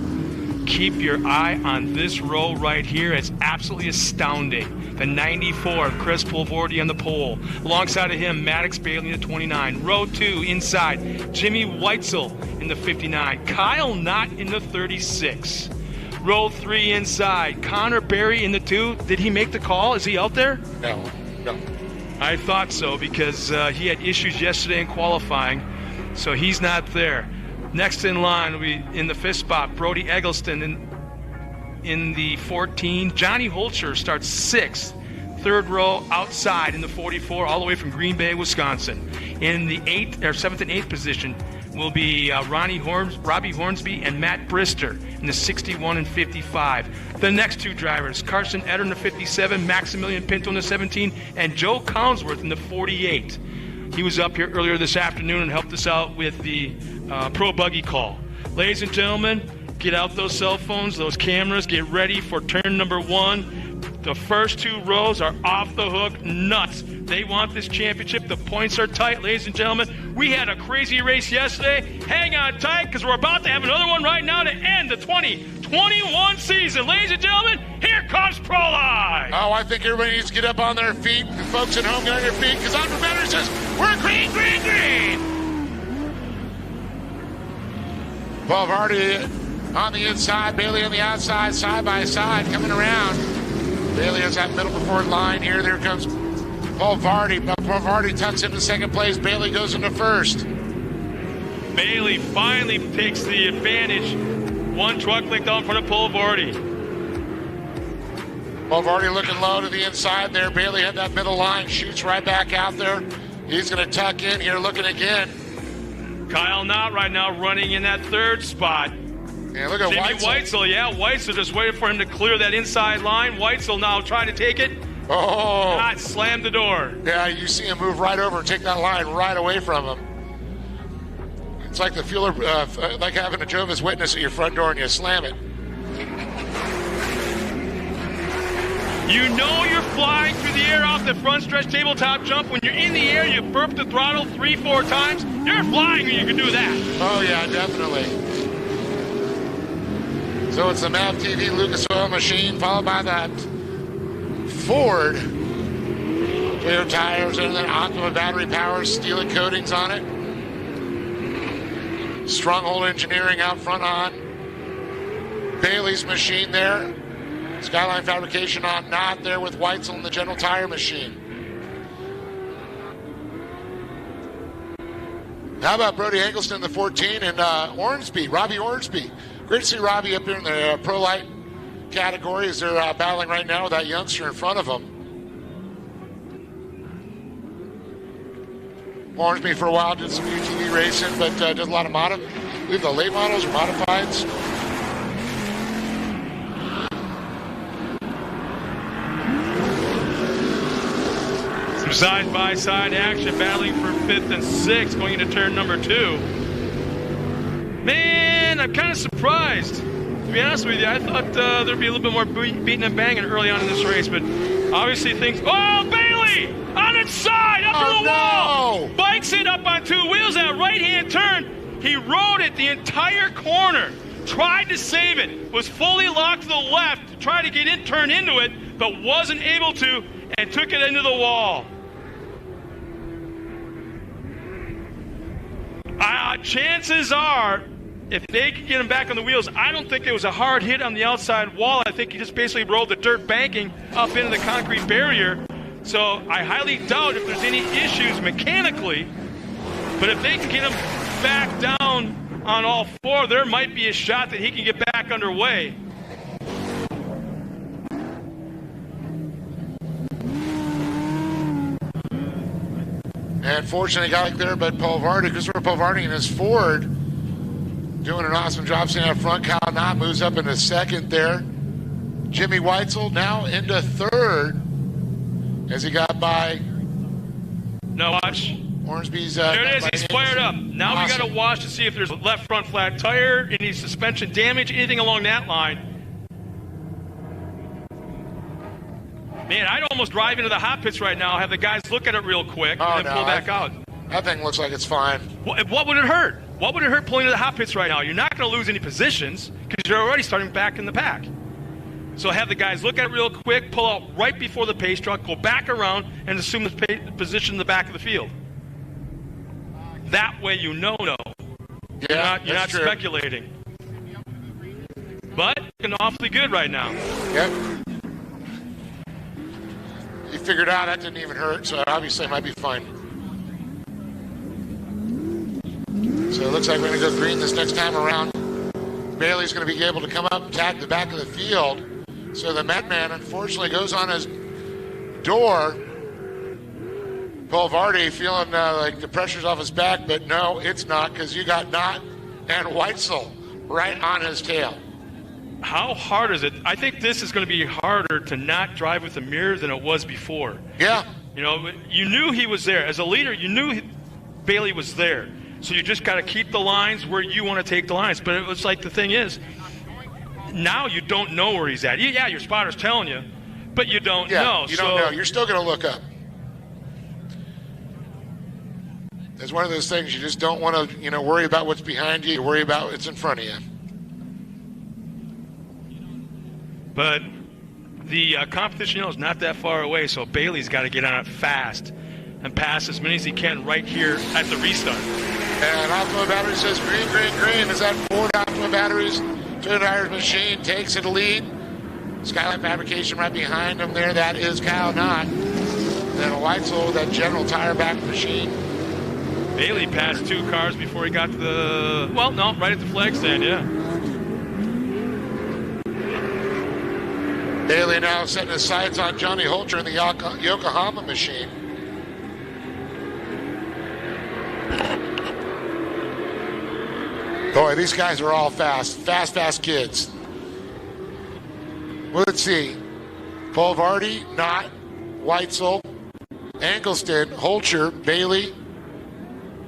Keep your eye on this row right here. It's absolutely astounding. The 94, Chris Pulvordi on the pole. Alongside of him, Maddox Bailey in the 29. Row 2, inside, Jimmy Weitzel in the 59. Kyle Knott in the 36. Row 3 inside, Connor Berry in the 2. Did he make the call? Is he out there? No. I thought so because he had issues yesterday in qualifying, so he's not there. Next in line, in the 5th spot, Brody Eggleston in the 14. Johnny Holscher starts 6th. 3rd row outside in the 44, all the way from Green Bay, Wisconsin. In the 7th and 8th position will be Robbie Hornsby and Matt Brister in the 61 and 55. The next two drivers, Carson Etter in the 57, Maximilian Pinto in the 17, and Joe Collinsworth in the 48. He was up here earlier this afternoon and helped us out with the pro buggy call. Ladies and gentlemen, get out those cell phones, those cameras, get ready for turn number 1. The first 2 rows are off the hook nuts. They want this championship. The points are tight, ladies and gentlemen. We had a crazy race yesterday. Hang on tight, because we're about to have another one right now to end the 2021 season. Ladies and gentlemen, here comes Pro Live. Oh, I think everybody needs to get up on their feet. The folks at home, get on your feet, because on the banner says, we're green, green, green. Pulvardi on the inside, Bailey on the outside, side by side, coming around. Bailey has that middle before line here. There comes Pulvardi. Pulvardi tucks into second place. Bailey goes into first. Bailey finally takes the advantage. 1 truck length out in front of Pulvardi. Pulvardi looking low to the inside there. Bailey had that middle line, shoots right back out there. He's going to tuck in here, looking again. Kyle Knott right now running in that 3rd spot. Yeah, look at Jimmy Weitzel. Weitzel just waited for him to clear that inside line. Weitzel now trying to take it. Oh. Knott slammed the door. Yeah, you see him move right over and take that line right away from him. It's like the fueler, like having a Jehovah's Witness at your front door and you slam it. You know you're flying through the air off the front stretch tabletop jump. When you're in the air, you burp the throttle 3-4 times. You're flying when you can do that. Oh, yeah, definitely. So it's the MAV TV Lucas Oil machine, followed by that Ford. Clear tires and then Optima battery power, steel coatings on it. Stronghold Engineering out front on Bailey's machine there. Skyline Fabrication on Knott there with Weitzel and the General Tire machine. How about Brody Eggleston in the 14 and Robbie Ormsby. Great to see Robbie up here in the Pro Light category as they're battling right now with that youngster in front of them. Ormsby for a while did some UTV racing, but did a lot of I believe the late models or modifieds. Some side-by-side action battling for 5th and 6th going into turn number 2. Man, I'm kind of surprised. To be honest with you, I thought there'd be a little bit more beating and banging early on in this race, but obviously things... Oh, Bailey! On its side, up to the wall! Bikes it up on 2 wheels, that right-hand turn. He rode it the entire corner. Tried to save it. Was fully locked to the left. Tried to get it, turn into it, but wasn't able to, and took it into the wall. Chances are, if they could get him back on the wheels, I don't think it was a hard hit on the outside wall. I think he just basically rolled the dirt banking up into the concrete barrier. So I highly doubt if there's any issues mechanically. But if they can get him back down on all 4, there might be a shot that he can get back underway. And fortunately got there, but Christopher Polvardi and his Ford doing an awesome job staying up front. Kyle Knott moves up into second there. Jimmy Weitzel now into third as he got by. No, watch. Ormsby's. There it is. He's fired up. Now we got to watch to see if there's a left front flat tire, any suspension damage, anything along that line. Man, I'd almost drive into the hot pits right now, have the guys look at it real quick, and then pull back out. That thing looks like it's fine. What would it hurt? What would it hurt pulling into the hot pits right now? You're not going to lose any positions because you're already starting back in the pack. So have the guys look at it real quick, pull out right before the pace truck, go back around, and assume the position in the back of the field. That way you know. Yeah, you're not speculating. But looking awfully good right now. Yep. He figured out that didn't even hurt, so obviously it might be fine. So it looks like we're going to go green this next time around. Bailey's going to be able to come up and tag the back of the field. So the Met Man unfortunately goes on his door. Polvardi feeling like the pressure's off his back, but no, it's not, because you got Knott and Weitzel right on his tail. How hard is it? I think this is going to be harder to not drive with a mirror than it was before. Yeah. You know, you knew he was there. As a leader, you knew Bailey was there. So you just got to keep the lines where you want to take the lines. But it was like the thing is, now you don't know where he's at. Yeah, your spotter's telling you, but you don't know. You don't know. You're still going to look up. It's one of those things you just don't want to, worry about what's behind you. You worry about what's in front of you. But the competition is not that far away, so Bailey's got to get on it fast and pass as many as he can right here at the restart. And Optima Battery says green, green, green. Is that Ford Optima Batteries? Two Tires Machine takes it lead. Skyline Fabrication right behind him there. That is Kyle Knott. Then Weitzel, that General Tire Back Machine. Bailey passed two cars before he got to the, right at the flag stand, yeah. Bailey now setting his sights on Johnny Holter in the Yokohama machine. Boy, these guys are all fast kids. Well, let's see. Polvardi, Knott, Weitzel, Angleston, Holcher, Bailey,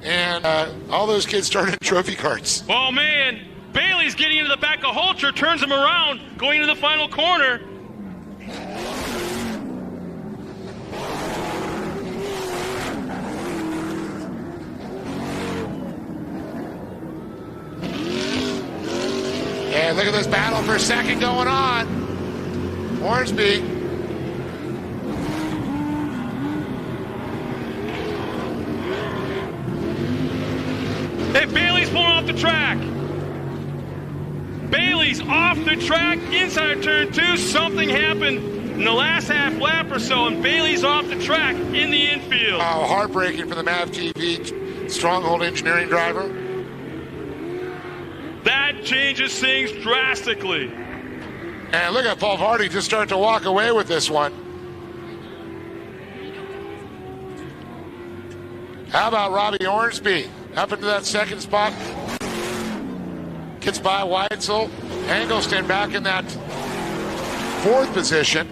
and all those kids started in trophy carts. Oh, man. Bailey's getting into the back of Holcher, turns him around, going into the final corner. And look at this battle for second going on. Ormsby. Hey, Bailey's pulling off the track. Bailey's off the track inside turn 2. Something happened in the last half lap or so, and Bailey's off the track in the infield. Oh, heartbreaking for the MAV TV Stronghold Engineering driver. That changes things drastically. And look at Polvardi just start to walk away with this one. How about Robbie Ormsby? Up into that second spot. Gets by Weitzel. Angleston back in that fourth position.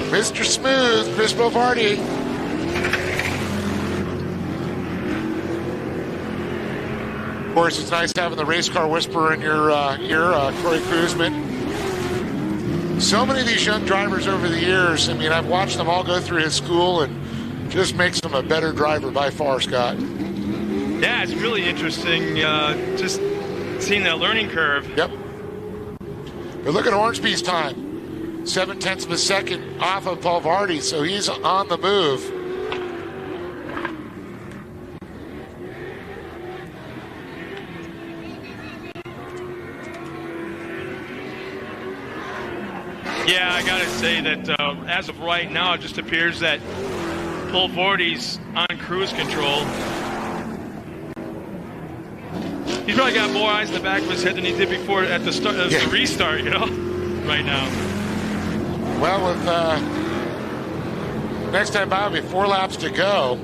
Mr. Smooth, Chris Polvardi. Of course, it's nice having the race car whisperer in your ear, Corey Kruzman. So many of these young drivers over the years, I mean, I've watched them all go through his school and just makes them a better driver by far, Scott. Yeah, it's really interesting just seeing that learning curve. Yep. But look at Ormsby's time. 0.7 of a second off of Polvardi, so he's on the move. Yeah, I got to say that as of right now, it just appears that Polvardi's on cruise control. He's probably got more eyes in the back of his head than he did before at the start of the restart, right now. Well, with next time by will be 4 laps to go.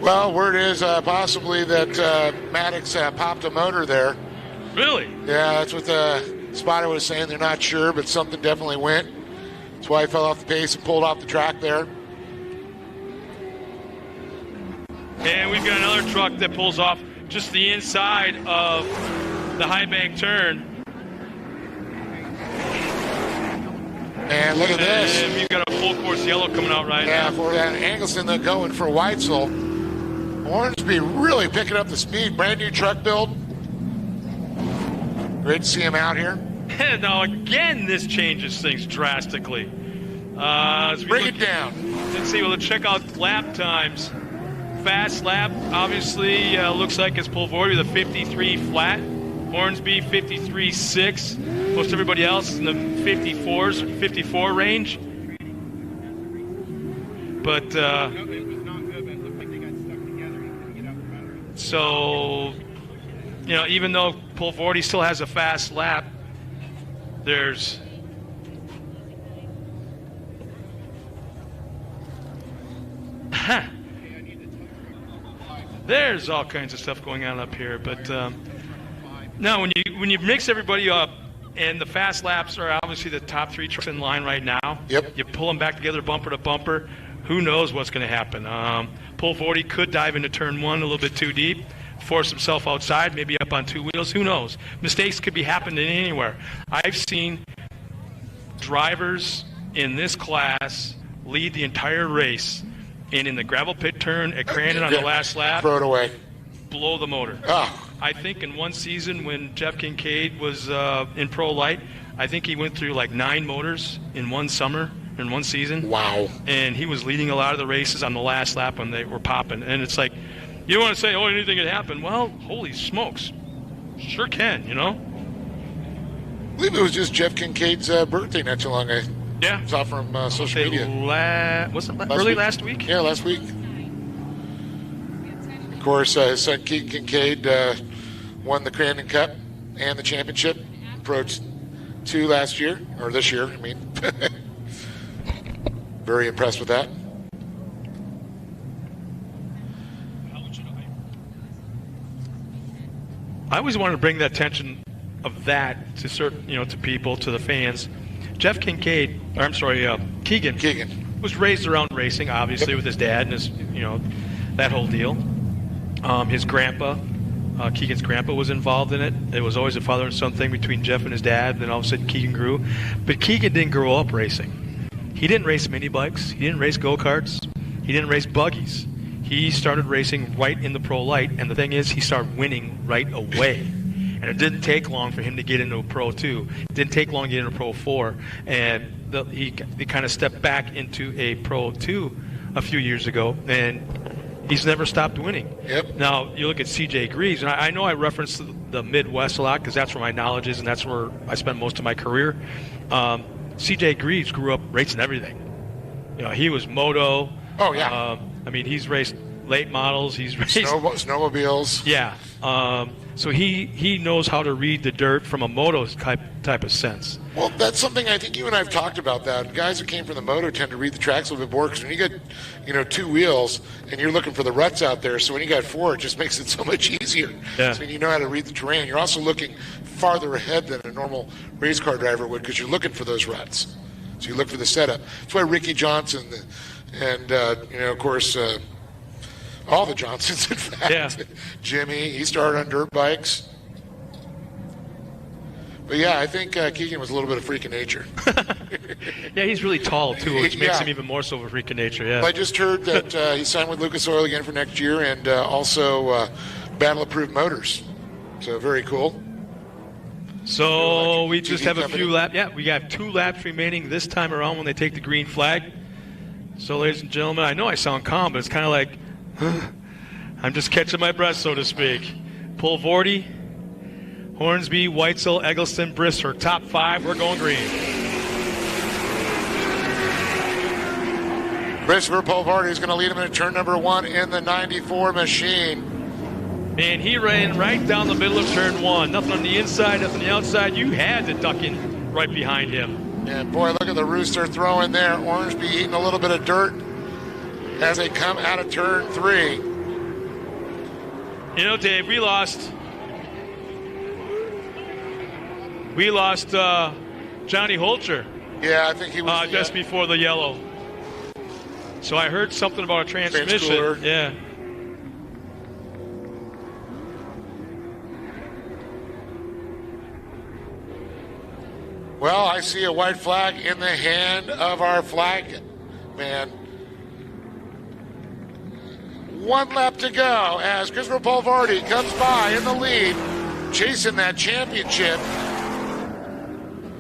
Well, word is possibly that Maddox popped a motor there. Really? Yeah, that's what the spotter was saying. They're not sure, but something definitely went. That's why he fell off the pace and pulled off the track there. And we've got another truck that pulls off just the inside of the high bank turn. And look at this. And we've got a full course yellow coming out right now. Yeah, for that Angleson, they're going for Weitzel. Hornsby really picking up the speed. Brand new truck build. Great to see him out here. Now, again, this changes things drastically. Bring it down. Let's see. Well, let's check out lap times. Fast lap, obviously, looks like it's Pulvordi with a 53 flat. Hornsby, 53.6. Most everybody else in the 54s, 54 range. But, so, you know, even though Pulvordi still has a fast lap, there's there's all kinds of stuff going on up here. But now when you mix everybody up, and the fast laps are obviously the top 3 trucks in line right now. Yep. You pull them back together bumper to bumper. Who knows what's going to happen? Pulvordi could dive into turn 1 a little bit too deep, force himself outside, maybe up on 2 wheels. Who knows? Mistakes could be happening anywhere. I've seen drivers in this class lead the entire race, and in the gravel pit turn at Crandon on the last lap, throw it away, blow the motor. Oh. I think in one season when Jeff Kincaid was in Pro Light, I think he went through like 9 motors in one summer, in one season. Wow. And he was leading a lot of the races on the last lap when they were popping. And it's like, you don't want to say, oh, anything could happen. Well, holy smokes. Sure can, you know? I believe it was just Jeff Kincaid's birthday not too long ago. Yeah. I saw from social media. Was it early last week? Yeah, last week. Of course, his son Keegan Kincaid won the Crandon Cup and the championship. Pro 2 last year, or this year, I mean. Very impressed with that. I always wanted to bring the attention of that to certain, to people, to the fans. Jeff Kincaid, or I'm sorry, Keegan was raised around racing, obviously, with his dad and his, that whole deal. His grandpa, Keegan's grandpa, was involved in it. It was always a father and son thing between Jeff and his dad. And then all of a sudden, Keegan grew. But Keegan didn't grow up racing. He didn't race mini bikes. He didn't race go-karts. He didn't race buggies. He started racing right in the Pro Light, and the thing is, he started winning right away. And it didn't take long for him to get into a Pro 2. It didn't take long to get into a Pro 4. And he kind of stepped back into a Pro 2 a few years ago, and he's never stopped winning. Yep. Now, you look at C.J. Greaves, and I know I reference the Midwest a lot because that's where my knowledge is, and that's where I spent most of my career. C.J. Greaves grew up racing everything. He was moto. Oh, yeah. He's raced late models. He's raced snowmobiles. Yeah. So he knows how to read the dirt from a moto type of sense. Well, that's something I think you and I have talked about. That guys who came from the moto tend to read the tracks a little bit more because when you get 2 wheels and you're looking for the ruts out there, so when you got 4, it just makes it so much easier. Yeah. So you know how to read the terrain. You're also looking farther ahead than a normal race car driver would because you're looking for those ruts. So you look for the setup. That's why Ricky Johnson and of course. All the Johnsons, in fact. Yeah. Jimmy, he started on dirt bikes. But yeah, I think Keegan was a little bit of freak of nature. Yeah, he's really tall too, which makes him even more so of a freak of nature. Yeah. I just heard that he signed with Lucas Oil again for next year, and also Battle Approved Motors. So very cool. So we just have a few laps. Yeah, we got 2 laps remaining this time around when they take the green flag. So, ladies and gentlemen, I know I sound calm, but it's kind of like I'm just catching my breath, so to speak. Pulvordi, Hornsby, Weitzel, Eggleston, Brister. Top 5, we're going green. Christopher Polvardi is going to lead him into turn number 1 in the 94 machine. And he ran right down the middle of turn 1. Nothing on the inside, nothing on the outside. You had to duck in right behind him. And boy, look at the rooster throw in there. Ormsby eating a little bit of dirt as they come out of turn 3. You know, Dave, we lost Johnny Holcher. Yeah, I think he was just before the yellow. So I heard something about a transmission. Transchooler. Yeah. Well, I see a white flag in the hand of our flag man. 1 lap to go as Christopher Polvardi comes by in the lead, chasing that championship.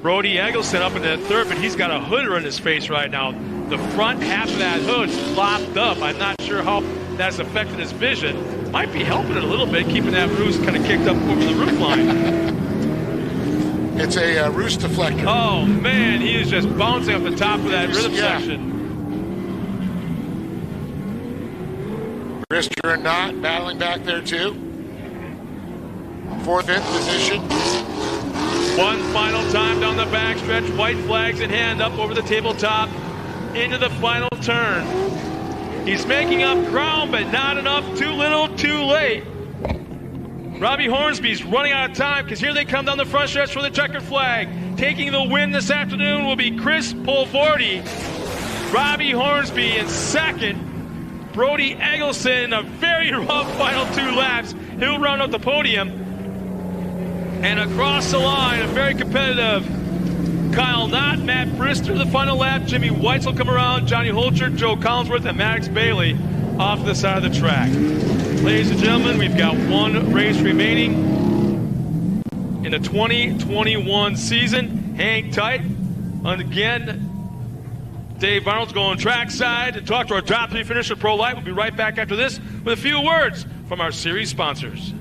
Brody Eggleston up in that third, but he's got a hooder in his face right now. The front half of that hood flopped up. I'm not sure how that's affecting his vision. Might be helping it a little bit, keeping that roost kind of kicked up over the roof line. It's a roost deflector. Oh, man, he is just bouncing off the top of that rhythm Yeah. section. Rister and Knott battling back there too. 4th, 5th position. One final time down the backstretch. White flags in hand up over the tabletop into the final turn. He's making up ground, but not enough. Too little, too late. Robbie Hornsby's running out of time because here they come down the front stretch for the checkered flag. Taking the win this afternoon will be Chris Polvardi. Robbie Hornsby in second. Brody Eggleston in a very rough final 2 laps. He'll round up the podium. And across the line, a very competitive Kyle Knott, Matt Brister the final lap. Jimmy Whites will come around. Johnny Holcher, Joe Collinsworth, and Maddox Bailey off the side of the track. Ladies and gentlemen, we've got 1 race remaining in the 2021 season. Hang tight. And again, Dave Arnold's going trackside to talk to our top 3 finisher, Pro Light. We'll be right back after this with a few words from our series sponsors.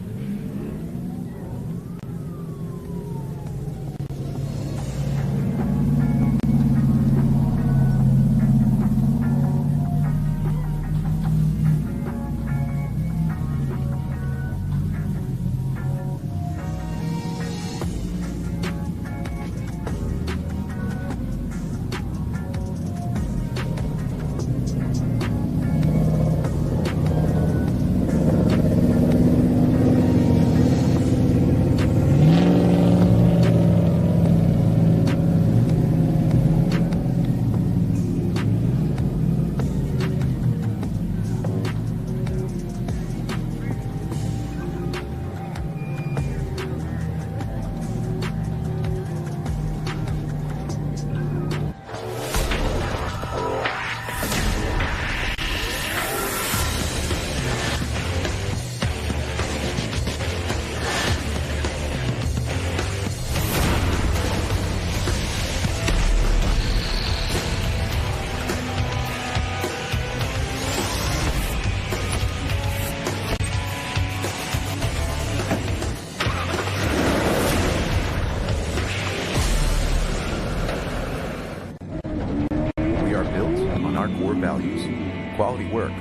quality work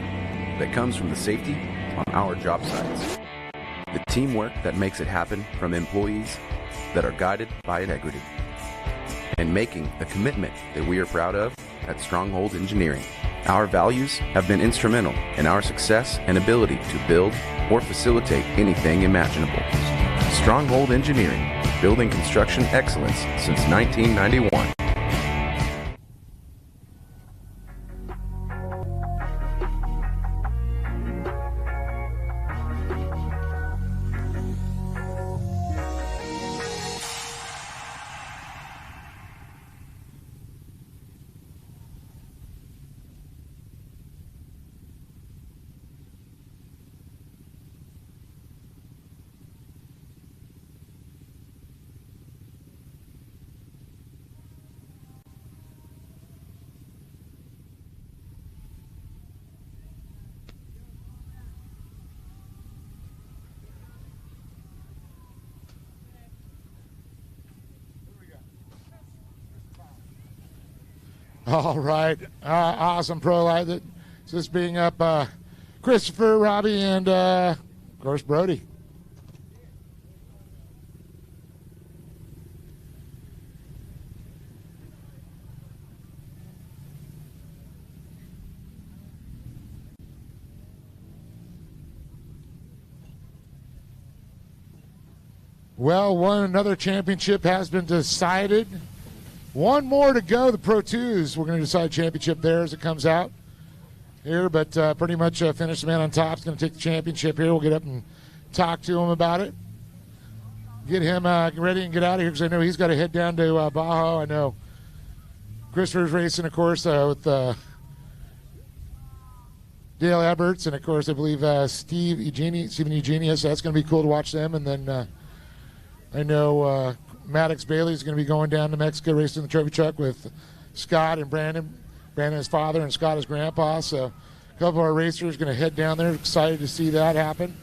that comes from the safety on our job sites. The teamwork that makes it happen from employees that are guided by integrity. And making a commitment that we are proud of at Stronghold Engineering. Our values have been instrumental in our success and ability to build or facilitate anything imaginable. Stronghold Engineering, building construction excellence since 1991. All right. Awesome pro live. This being up Christopher, Robbie, and of course Brody. Well, another championship has been decided. One more to go, the Pro 2s. We're going to decide championship there as it comes out here, but pretty much finish the man on top is going to take the championship here. We'll get up and talk to him about it. Get him ready and get out of here because I know he's got to head down to Baja. I know Christopher's racing, of course, with Dale Edwards, and, of course, I believe Steven Eugenia, so that's going to be cool to watch them. And then I know Maddox Bailey is going to be going down to Mexico racing the trophy truck with Scott and Brandon. Brandon, his father, and Scott, his grandpa. So a couple of our racers are going to head down there. Excited to see that happen.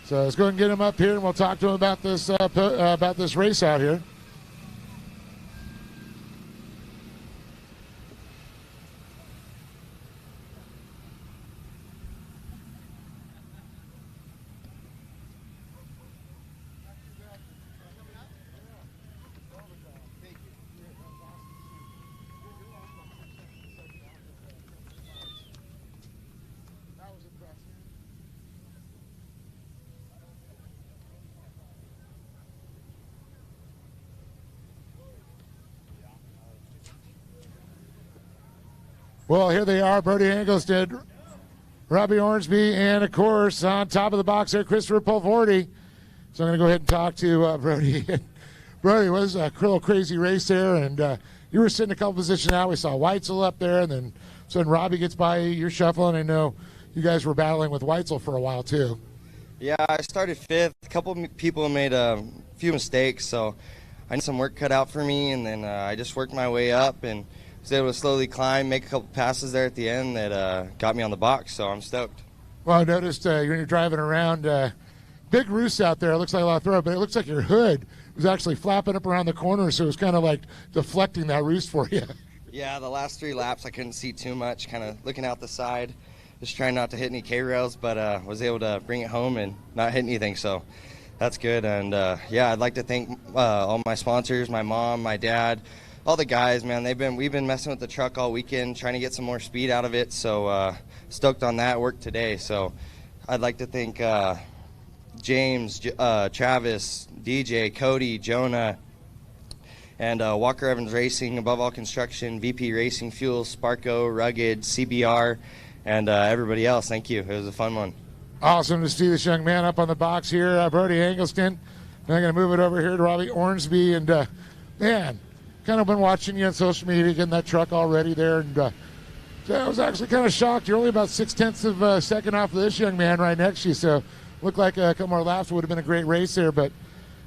So let's go ahead and get him up here, and we'll talk to him about this race out here. Well, here they are, Brody Engelstad, Robbie Ormsby, and, of course, on top of the box there, Christopher Pulvardi. So I'm going to go ahead and talk to Brody. Brody, it was a little crazy race there, and you were sitting a couple positions out. We saw Weitzel up there, and then sudden Robbie gets by you. You're shuffling. I know you guys were battling with Weitzel for a while, too. Yeah, I started fifth. A couple people made a few mistakes, so I had some work cut out for me, and then I just worked my way up and was able to slowly climb, make a couple passes there at the end that got me on the box, so I'm stoked. Well, I noticed when you're driving around, big roost out there. It looks like a lot of throw, but it looks like your hood was actually flapping up around the corner, so it was kind of like deflecting that roost for you. Yeah, the last 3 laps I couldn't see too much, kind of looking out the side, just trying not to hit any K-rails, but was able to bring it home and not hit anything, so that's good. And, yeah, I'd like to thank all my sponsors, my mom, my dad, all the guys, man. We've been messing with the truck all weekend, trying to get some more speed out of it. So stoked on that work today. So I'd like to thank James, Travis, DJ, Cody, Jonah, and Walker Evans Racing, Above All Construction, VP Racing Fuel, Sparko, Rugged, CBR, and everybody else. Thank you. It was a fun one. Awesome to see this young man up on the box here, Brody Engelston. Now I'm going to move it over here to Robbie Ormsby. And, man, kind of been watching you on social media, getting that truck all ready there. And so I was actually kind of shocked. You're only about 0.6 of a second off of this young man right next to you. So looked like a couple more laps would have been a great race there. But,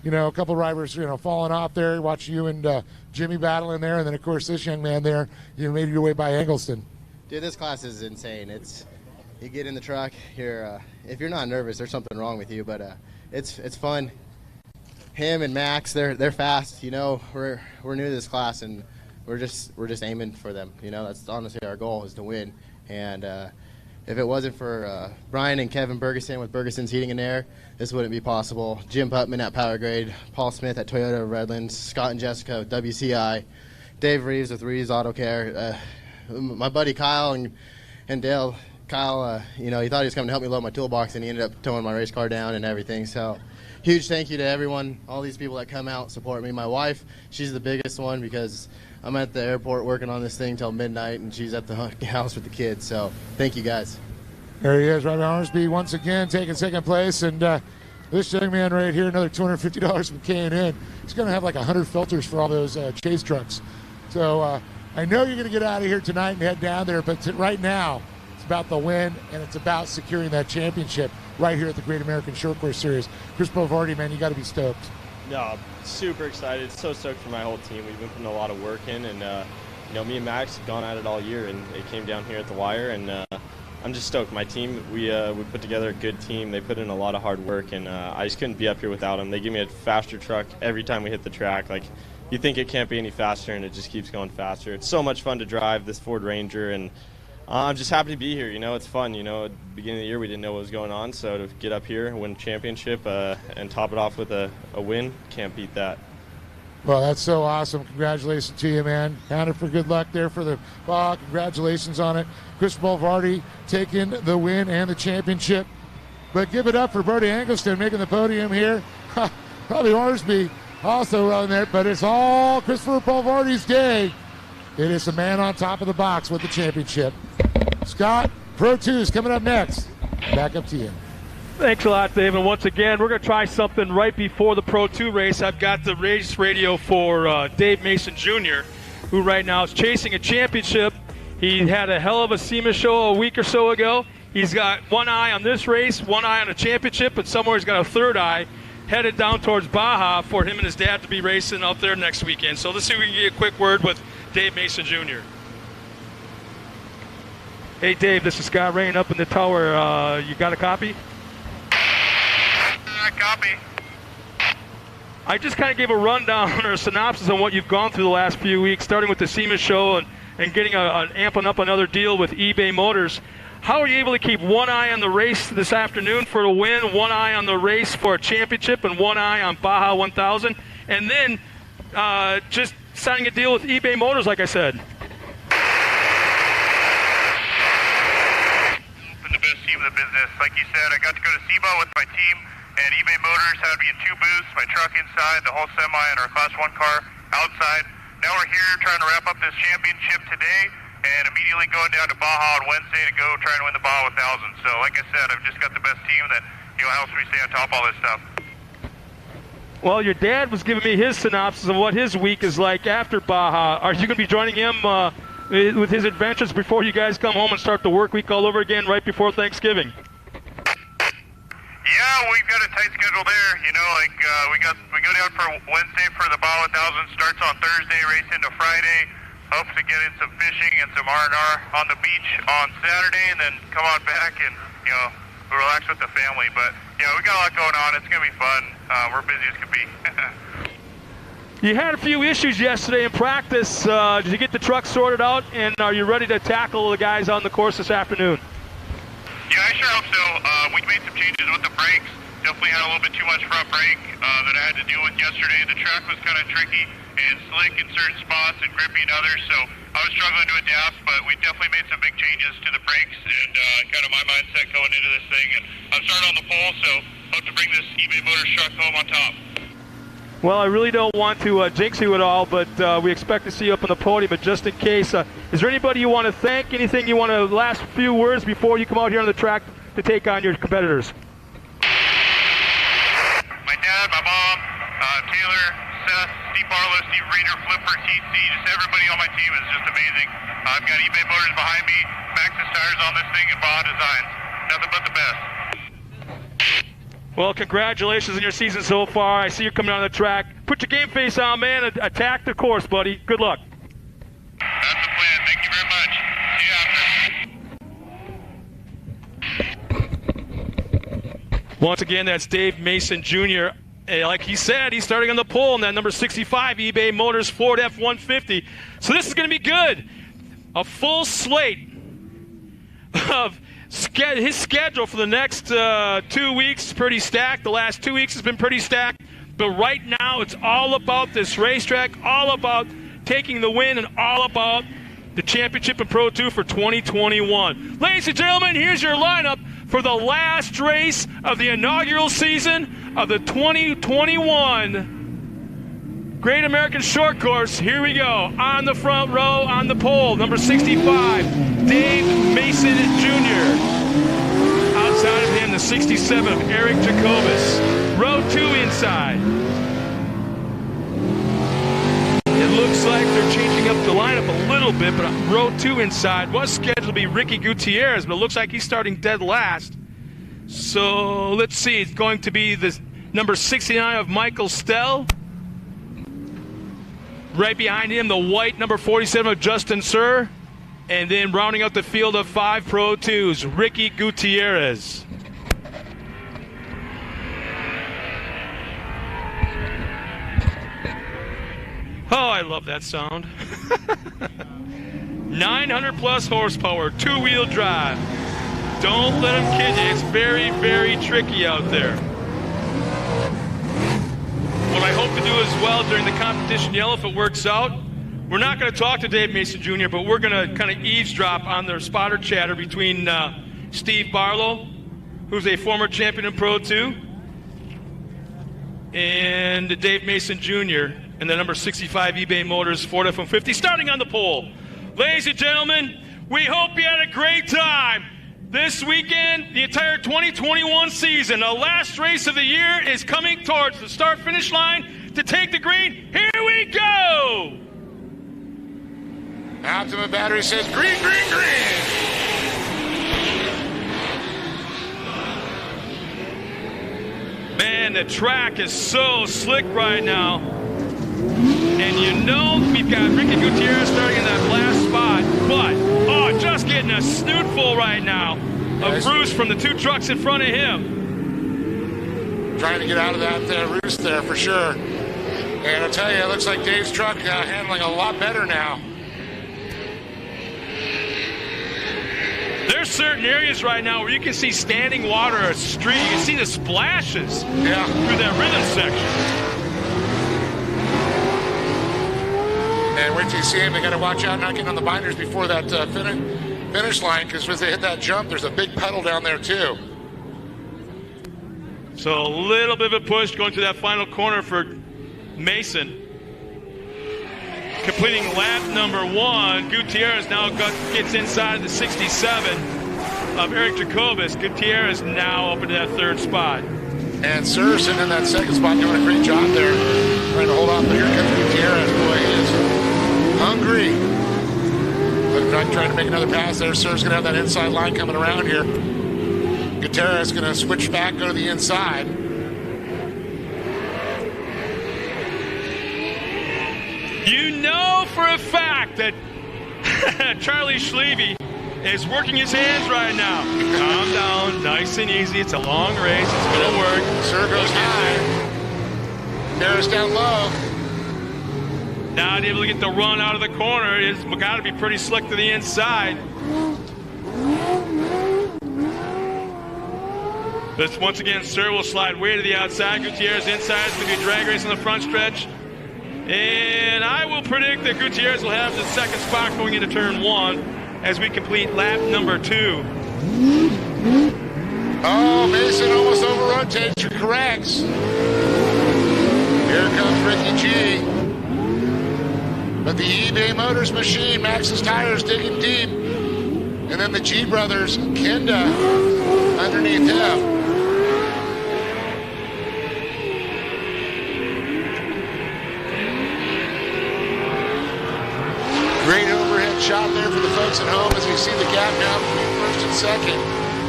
you know, a couple of drivers, you know, falling off there, watching you and Jimmy battling there. And then, of course, this young man there, you made your way by Engelston. Dude, this class is insane. You get in the truck, if you're not nervous, there's something wrong with you. But it's fun. Him and Max, they're fast. You know, we're new to this class, and we're just aiming for them. You know, that's honestly our goal, is to win. And if it wasn't for Brian and Kevin Bergeson with Bergeson's Heating and Air, this wouldn't be possible. Jim Putman at Power Grade, Paul Smith at Toyota of Redlands, Scott and Jessica with WCI, Dave Reeves with Reeves Auto Care, my buddy Kyle and Dale. Kyle, you know, he thought he was coming to help me load my toolbox, and he ended up towing my race car down and everything. So huge thank you to everyone, all these people that come out, support me. My wife, she's the biggest one because I'm at the airport working on this thing till midnight, and she's at the house with the kids. So thank you, guys. There he is, Robbie Ormsby, once again taking second place. And this young man right here, another $250 from K&N. He's going to have like 100 filters for all those chase trucks. So I know you're going to get out of here tonight and head down there, but right now it's about the win, and it's about securing that championship right here at the Great American Shortcourse Series. Chris Pulvardi, man, you got to be stoked. No, super excited. So stoked for my whole team. We've been putting a lot of work in, and you know, me and Max have gone at it all year, and it came down here at the wire, and I'm just stoked. My team, we put together a good team. They put in a lot of hard work, and I just couldn't be up here without them. They give me a faster truck every time we hit the track. Like, you think it can't be any faster, and it just keeps going faster. It's so much fun to drive this Ford Ranger, and I'm just happy to be here. You know, it's fun. You know, at the beginning of the year, we didn't know what was going on, so to get up here, win a championship, and top it off with a win, can't beat that. Well, that's so awesome. Congratulations to you, man. Hannah, for good luck there for the Baja. Congratulations on it. Chris Mulvardy taking the win and the championship. But give it up for Brody Angelston making the podium here. Probably Hornsby also on there, but it's all Christopher Mulvardy's day. It is the man on top of the box with the championship. Scott, Pro 2 is coming up next. Back up to you. Thanks a lot, Dave. And once again, we're going to try something right before the Pro 2 race. I've got the race radio for Dave Mason Jr., who right now is chasing a championship. He had a hell of a SEMA show a week or so ago. He's got one eye on this race, one eye on a championship, and somewhere he's got a third eye headed down towards Baja for him and his dad to be racing up there next weekend. So let's see if we can get a quick word with Dave Mason Jr. Hey, Dave, this is Scott Rain up in the tower. You got a copy? Copy. I just kind of gave a rundown or a synopsis on what you've gone through the last few weeks, starting with the SEMA show and getting amping up another deal with eBay Motors. How are you able to keep one eye on the race this afternoon for a win, one eye on the race for a championship, and one eye on Baja 1000, and then just signing a deal with eBay Motors, like I said? Been the best team in the business. Like you said, I got to go to SEMA with my team, and eBay Motors had me in 2 booths, my truck inside, the whole semi, and our Class 1 car outside. Now we're here trying to wrap up this championship today, and immediately going down to Baja on Wednesday to go try and win the Baja 1000. So like I said, I've just got the best team that helps me stay on top of all this stuff. Well, your dad was giving me his synopsis of what his week is like after Baja. Are you going to be joining him with his adventures before you guys come home and start the work week all over again right before Thanksgiving? Yeah, we've got a tight schedule there. We go down for Wednesday for the Baja 1000. Starts on Thursday, race into Friday. Hope to get in some fishing and some R&R on the beach on Saturday, and then come on back and relax with the family. But we got a lot going on. It's gonna be fun. We're busy as can be. You had a few issues yesterday in practice. Did you get the truck sorted out, and are you ready to tackle the guys on the course this afternoon? Yeah, I sure hope so. We made some changes with the brakes. Definitely had a little bit too much front brake that I had to deal with yesterday. The track was kind of tricky and slick in certain spots and grippy in others, so I was struggling to adapt, but we definitely made some big changes to the brakes and kind of my mindset going into this thing. And I'm starting on the pole, so hope to bring this eBay Motors truck home on top. Well, I really don't want to jinx you at all, but we expect to see you up on the podium. But just in case, is there anybody you want to thank? Anything you want to last few words before you come out here on the track to take on your competitors? My dad, my mom, Taylor, Seth, Steve Barlow, Steve Reeder, Flipper, TC, just everybody on my team is just amazing. I've got eBay Motors behind me, Maxxis tires on this thing, and Baja Designs. Nothing but the best. Well, congratulations on your season so far. I see you coming on the track. Put your game face on, man, and attack the course, buddy. Good luck. That's the plan. Thank you very much. Once again, that's Dave Mason Jr. Like he said, he's starting on the pole in that number 65 eBay Motors Ford F-150. So this is going to be good. A full slate of his schedule for the next 2 weeks is pretty stacked. The last 2 weeks has been pretty stacked. But right now, it's all about this racetrack, all about taking the win, and all about the championship in Pro 2 for 2021. Ladies and gentlemen, here's your lineup for the last race of the inaugural season of the 2021 Great American Short Course. Here we go. On the front row, on the pole, number 65, Dave Mason Jr. Outside of him, the 67 of Eric Jacobus. Row 2 inside. It looks like they're changing up the lineup a little bit, but row 2 inside was scheduled to be Ricky Gutierrez, but it looks like he's starting dead last. So let's see. It's going to be the number 69 of Michael Stell. Right behind him, the white number 47 of Justin Sir. And then rounding out the field of 5 Pro 2s, Ricky Gutierrez. Oh, I love that sound. 900 plus horsepower, 2-wheel drive. Don't let them kid you. It's very, very tricky out there. What I hope to do as well during the competition yell, if it works out, we're not going to talk to Dave Mason Jr., but we're going to kind of eavesdrop on their spotter chatter between Steve Barlow, who's a former champion in Pro 2, and Dave Mason Jr., and the number 65 eBay Motors Ford F-150, starting on the pole. Ladies and gentlemen, we hope you had a great time. This weekend, the entire 2021 season, the last race of the year is coming towards the start-finish line to take the green. Here we go! Optima Battery says green, green, green. Man, the track is so slick right now. And you know we've got Ricky Gutierrez starting in that last spot, but, just getting a snootful right now of roost from the 2 trucks in front of him. Trying to get out of that roost there for sure. And I'll tell you, it looks like Dave's truck handling a lot better now. There's certain areas right now where you can see standing water or street. You can see the splashes through that rhythm section. And wait till you see him. They got to watch out not getting on the binders before that finish line, because as they hit that jump, there's a big pedal down there too. So a little bit of a push going to that final corner for Mason. Completing lap number 1, Gutierrez now gets inside the 67 of Eric Jacobus. Gutierrez now up into that 3rd spot. And Surson in that 2nd spot doing a great job there, trying to hold off. But here comes Gutierrez. Boy, he is hungry. Looking like trying to make another pass there. Sur's going to have that inside line coming around here. Gutierrez going to switch back, go to the inside. You know for a fact that Charlie Schleve is working his hands right now. Calm down, nice and easy. It's a long race. It's going to work. Sur goes high. Harris down low. Not able to get the run out of the corner. It's got to be pretty slick to the inside. This once again, Sur will slide way to the outside. Gutierrez inside. It's going to be a drag race on the front stretch. And I will predict that Gutierrez will have the 2nd spot going into turn 1 as we complete lap number 2. Oh, Mason almost over-rotates. You're correct. Here comes Ricky G. But the eBay Motors machine, Max's tires digging deep. And then the G brothers, Kenda, underneath him. Great overhead shot there for the folks at home as we see the gap now between 1st and 2nd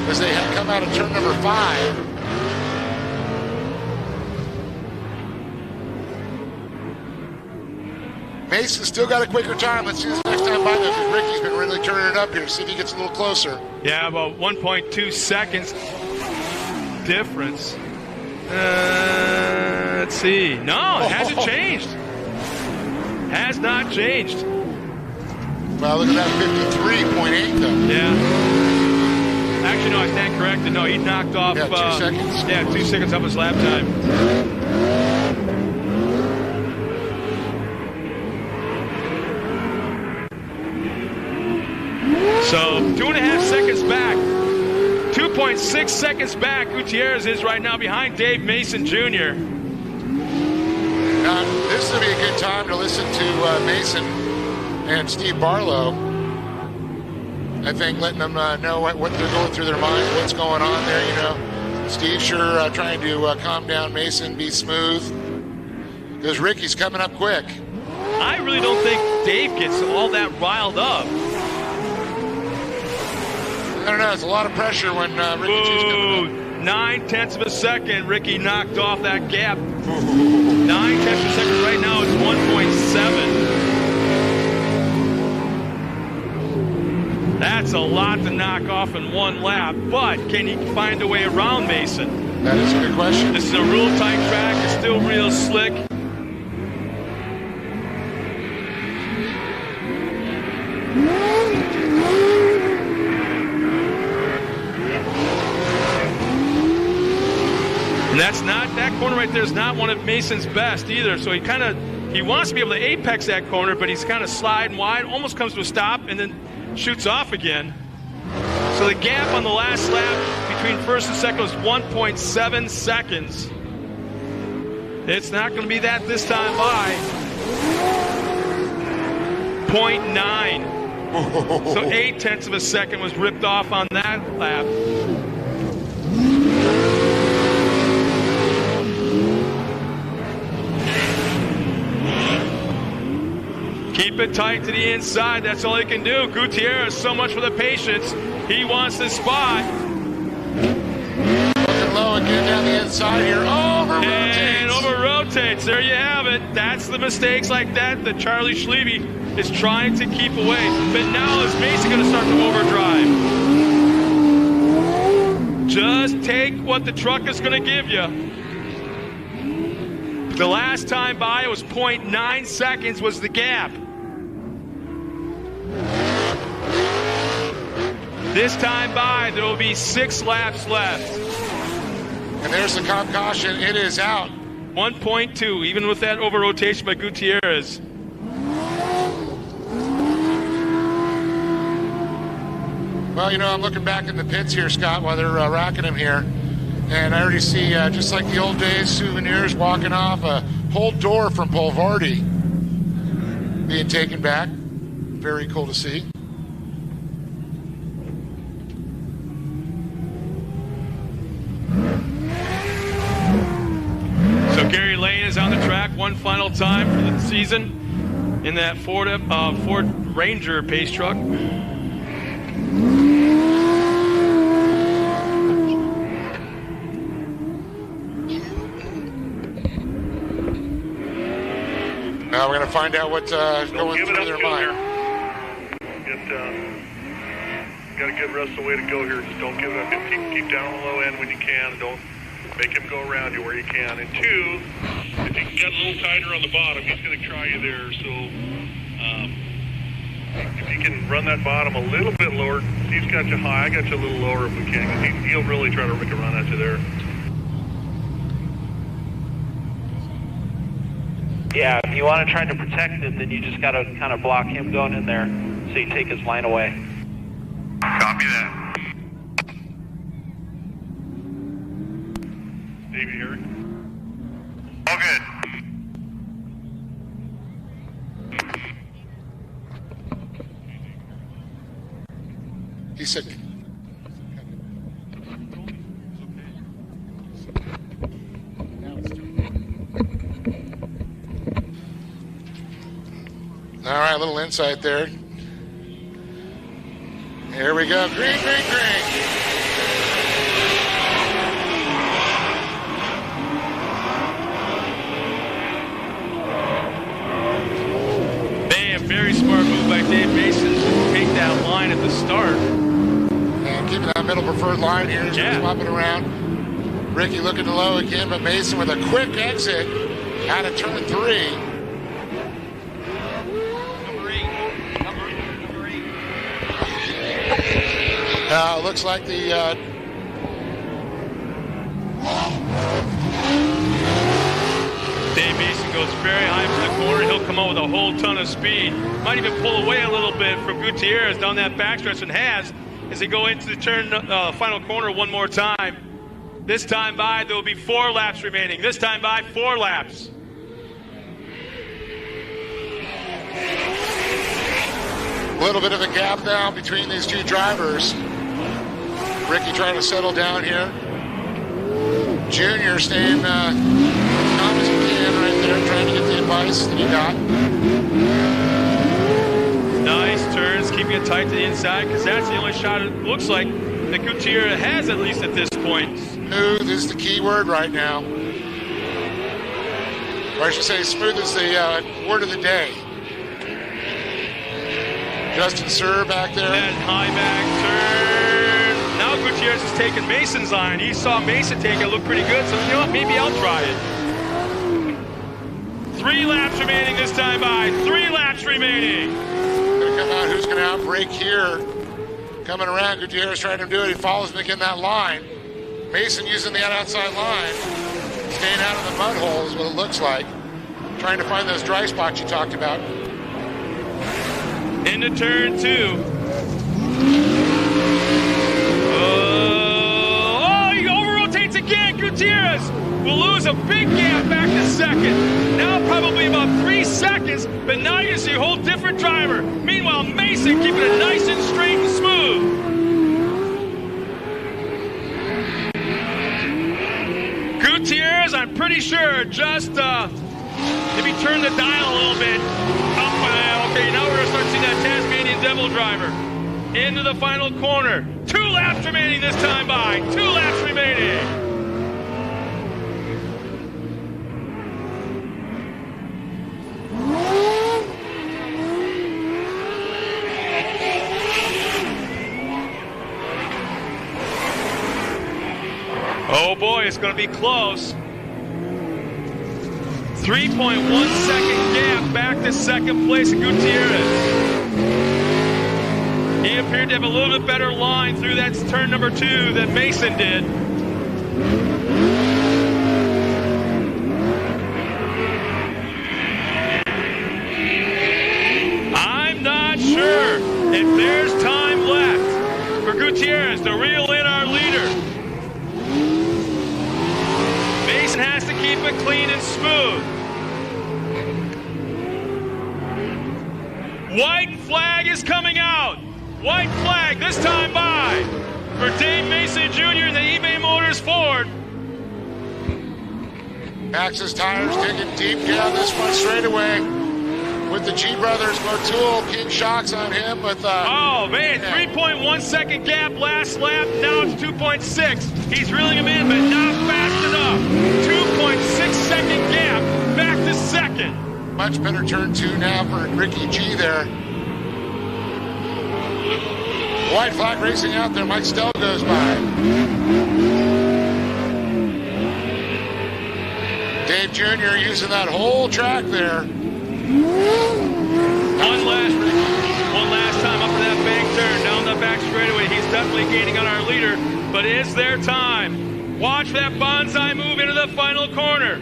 as they have come out of turn number 5. Mason's still got a quicker time. Let's see this next time by though, because Ricky's been really turning it up here. See if he gets a little closer. Yeah, about 1.2 seconds difference. Let's see. No, it hasn't changed. Has not changed. Well, look at that 53.8 though. Yeah. Actually, no, I stand corrected. No, he knocked off 2 seconds. Yeah, 2 seconds off his lap time. So 2.5 seconds back. 2.6 seconds back. Gutierrez is right now behind Dave Mason Jr. Now, this would be a good time to listen to Mason and Steve Barlow. I think letting them know what they're going through their minds, what's going on there, you know. Steve sure trying to calm down Mason, be smooth, because Ricky's coming up quick. I really don't think Dave gets all that riled up. I don't know, it's a lot of pressure when Ricky G's coming up. 9/10 of a second, Ricky knocked off that gap. 9/10 of a second right now, it's 1.7. That's a lot to knock off in one lap, but can he find a way around Mason? That is a good question. This is a real tight track. It's still real slick. And that corner right there is not one of Mason's best either. So he wants to be able to apex that corner, but he's kind of sliding wide, almost comes to a stop, and then shoots off again. So the gap on the last lap between first and second was 1.7 seconds. It's not going to be that this time by. 0.9. So 0.8 of a second was ripped off on that lap. Keep it tight to the inside. That's all he can do. Gutierrez, so much for the patience. He wants the spot. Looking low again down the inside here. Over-rotates. And over-rotates. There you have it. That's the mistakes like that Charlie Schlebe is trying to keep away. But now is Mason going to start to overdrive? Just take what the truck is going to give you. The last time by, it was 0.9 seconds was the gap. This time by, there will be 6 laps left. And there's the cop caution. It is out. 1.2, even with that over-rotation by Gutierrez. Well, I'm looking back in the pits here, Scott, while they're racking him here. And I already see, just like the old days, souvenirs walking off, a whole door from Polvardi being taken back. Very cool to see. So Gary Lane is on the track one final time for the season in that Ford Ranger pace truck. Now we're going to find out what's going through their mind. Got a good rest of the way to go here. Just don't give it up. Keep down on the low end when you can. Don't make him go around you where you can. And 2, if you can get a little tighter on the bottom, he's going to try you there. So if you can run that bottom a little bit lower, he's got you high. I got you a little lower if we can. 'Cause he'll really try to make a run at you there. Yeah, if you want to try to protect him, then you just got to kind of block him going in there so you take his line away. Copy that. Davey here. All good. He said... All right, a little insight there. Here we go. Green, green, green. Man, very smart move by Dave Mason to take that line at the start. And keeping that middle preferred line here. He's swapping around. Ricky looking low again, but Mason with a quick exit out of turn 3. Looks like the Dave Mason goes very high from the corner. He'll come out with a whole ton of speed. Might even pull away a little bit from Gutierrez down that backstretch, and has as they go into the turn final corner one more time. This time by, there will be 4 laps remaining. This time by, 4 laps. A little bit of a gap now between these two drivers. Ricky trying to settle down here. Junior staying calm as he can right there, trying to get the advice that he got. Nice turns, keeping it tight to the inside, because that's the only shot it looks like that Gutierrez has, at least at this point. Smooth is the key word right now. Or I should say smooth is the word of the day. Justin Sir back there. That high back turn. Now Gutierrez is taking Mason's line. He saw Mason take it, looked pretty good, so you know what, maybe I'll try it. 3 laps remaining this time by. 3 laps remaining. Gonna come out, who's gonna outbrake here? Coming around, Gutierrez trying to do it. He follows Mick in that line. Mason using the outside line. Staying out of the mud hole is what it looks like. Trying to find those dry spots you talked about. Into turn 2. Oh, he over-rotates again. Gutierrez will lose a big gap back to second. Now probably about 3 seconds, but now you see a whole different driver. Meanwhile, Mason keeping it nice and straight and smooth. Gutierrez, I'm pretty sure, just maybe turn the dial a little bit. Okay, now we're going to start seeing that Tasmanian Devil driver into the final corner. 2 laps remaining this time by. 2 laps remaining. Oh boy, it's going to be close. 3.1 second gap back to second place in Gutierrez. He appeared to have a little bit better line through that turn number 2 than Mason did. I'm not sure if there's time left for Gutierrez to reel in our leader. Mason has to keep it clean and smooth. White flag is coming out. White flag this time by for Dave Mason Jr. and the eBay Motors Ford. Max's tires digging deep down this one straightaway with the G Brothers. Motul, King Shocks on him with... oh, man, 3.1 second gap last lap. Now it's 2.6. He's reeling him in, but not fast enough. 2.6 second gap back to second. Much better turn 2 now for Ricky G there. White flag racing out there. Mike Stell goes by. Dave Jr. using that whole track there. One last time up for that bank turn down the back straightaway. He's definitely gaining on our leader, but it's their time. Watch that bonsai move into the final corner.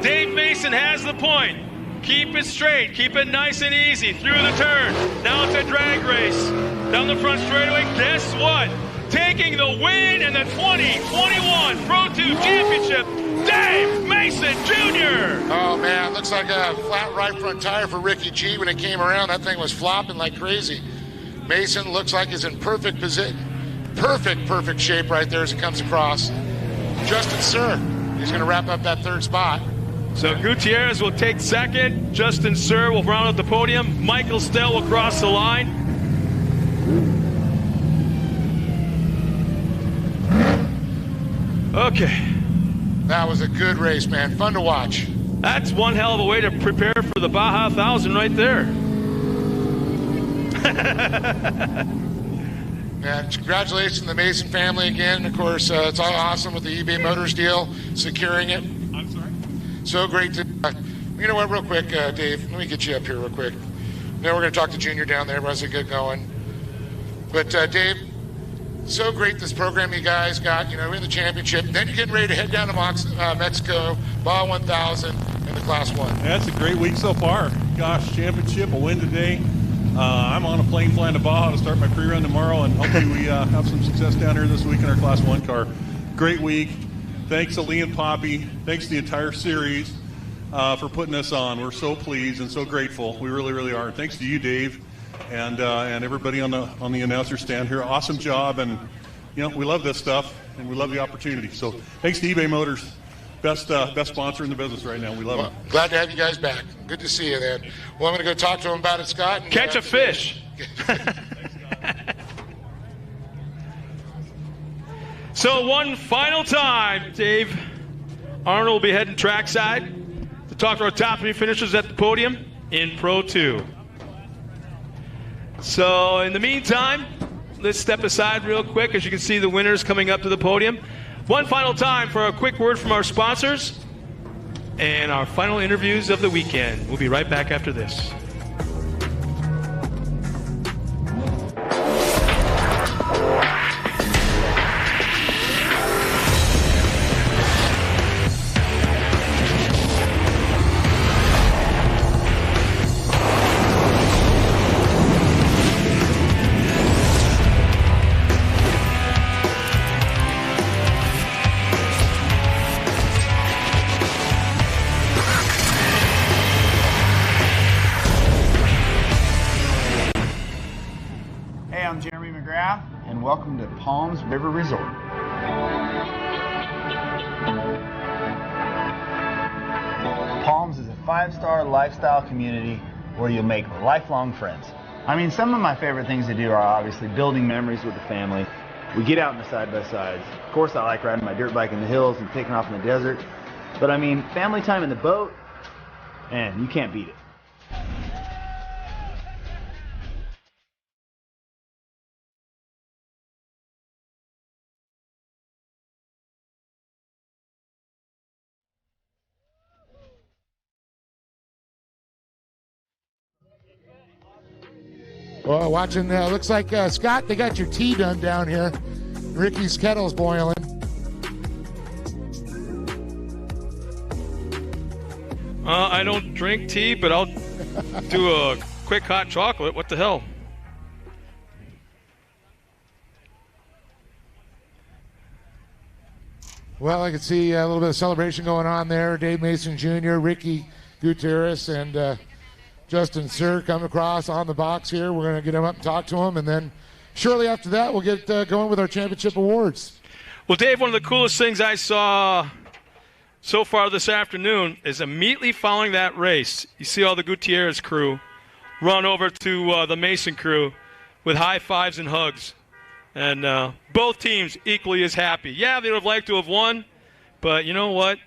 Dave Mason has the point. Keep it straight. Keep it nice and easy through the turn. Now it's a drag race. Down the front straightaway. Guess what? Taking the win in the 2021 Pro 2 Championship, Dave Mason Jr. Oh, man. Looks like a flat right front tire for Ricky G. When it came around, that thing was flopping like crazy. Mason looks like he's in perfect position. Perfect shape right there as it comes across. Justin Sir, he's going to wrap up that 3rd spot. So Gutierrez will take second. Justin Sir will round out the podium. Michael Stell will cross the line. Okay. That was a good race, man. Fun to watch. That's one hell of a way to prepare for the Baja 1000 right there. Man, congratulations to the Mason family again. Of course, it's all awesome with the eBay Motors deal, securing it. I'm sorry? So great to... you know what, real quick, Dave, let me get you up here real quick. Now we're going to talk to Junior down there as we get going. But, Dave, so great this program you guys got, you know, in the championship. Then you're getting ready to head down to Mexico, Baja 1000 in the Class 1. Yeah, it's a great week so far. Gosh, championship, a win today. I'm on a plane flying to Baja to start my pre-run tomorrow, and hopefully we have some success down here this week in our Class 1 car. Great week. Thanks to Lee and Poppy. Thanks to the entire series for putting us on. We're so pleased and so grateful. We really, really are. Thanks to you, Dave, and everybody on the announcer stand here. Awesome job, and you know we love this stuff and we love the opportunity. So thanks to eBay Motors, best sponsor in the business right now. We love it. Glad to have you guys back. Good to see you, then. Well, I'm going to go talk to him about it, Scott. And, catch a fish. So one final time, Dave. Arnold will be heading trackside to talk to our top 3 finishers at the podium in Pro 2. So in the meantime, let's step aside real quick as you can see the winners coming up to the podium. One final time for a quick word from our sponsors and our final interviews of the weekend. We'll be right back after this. And welcome to Palms River Resort. Palms is a 5-star lifestyle community where you'll make lifelong friends. I mean, some of my favorite things to do are obviously building memories with the family. We get out in the side-by-sides. Of course, I like riding my dirt bike in the hills and taking off in the desert. But I mean, family time in the boat, man, you can't beat it. Well, watching, looks like, Scott, they got your tea done down here. Ricky's kettle's boiling. I don't drink tea, but I'll do a quick hot chocolate. What the hell? Well, I can see a little bit of celebration going on there. Dave Mason Jr., Ricky Gutierrez, and Justin Sir come across on the box here. We're going to get him up and talk to him, and then shortly after that, we'll get going with our championship awards. Well, Dave, one of the coolest things I saw so far this afternoon is immediately following that race, you see all the Gutierrez crew run over to the Mason crew with high fives and hugs. And both teams equally as happy. Yeah, they would have liked to have won, but you know what?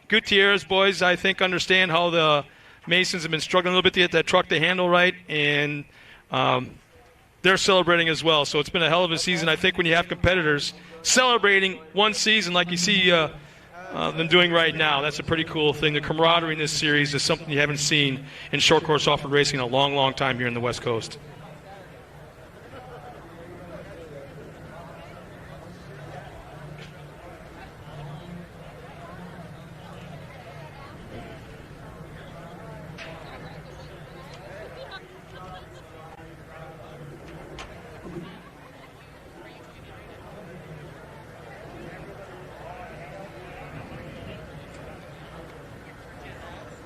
Gutierrez boys, I think, understand how the Masons have been struggling a little bit to get that truck to handle right, and they're celebrating as well. So it's been a hell of a season. I think when you have competitors celebrating one season like you see them doing right now, that's a pretty cool thing. The camaraderie in this series is something you haven't seen in short course off-road racing in a long, long time here in the West Coast.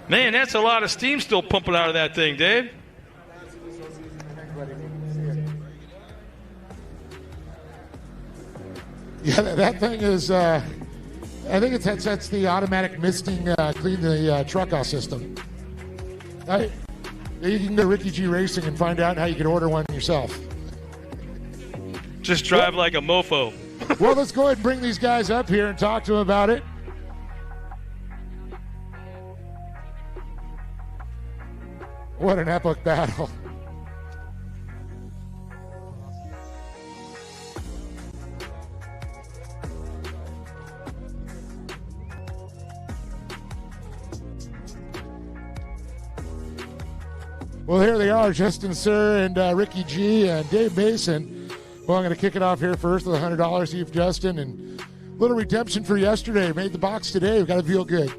Man, that's a lot of steam still pumping out of that thing, Dave. Yeah, that thing is, I think that's the automatic misting, clean the truck off system. You can go to Ricky G Racing and find out how you can order one yourself. Just drive like a mofo. Well, let's go ahead and bring these guys up here and talk to them about it. What an epic battle. Well, here they are, Justin Sir and Ricky G and Dave Mason. Well, I'm going to kick it off here first with $100 to you, Justin, and a little redemption for yesterday. Made the box today. We've got to feel good.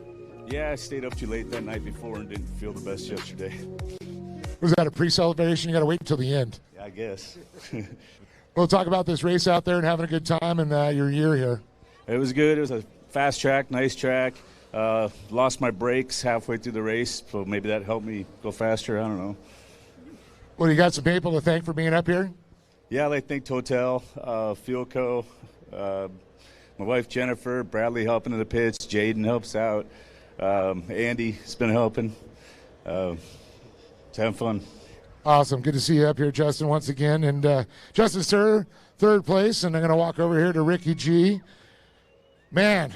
Yeah, I stayed up too late that night before and didn't feel the best yesterday. Was that a pre-celebration? You got to wait until the end. Yeah, I guess. We'll talk about this race out there and having a good time and your year here. It was good. It was a fast track, nice track. Lost my brakes halfway through the race, so maybe that helped me go faster. I don't know. Well, you got some people to thank for being up here? Yeah, I thank Total, Fieldco, my wife Jennifer, Bradley helping in the pits, Jaden helps out. Andy's been helping. It's having fun. Awesome. Good to see you up here, Justin, once again. And Justin Sir, third place. And I'm going to walk over here to Ricky G. Man,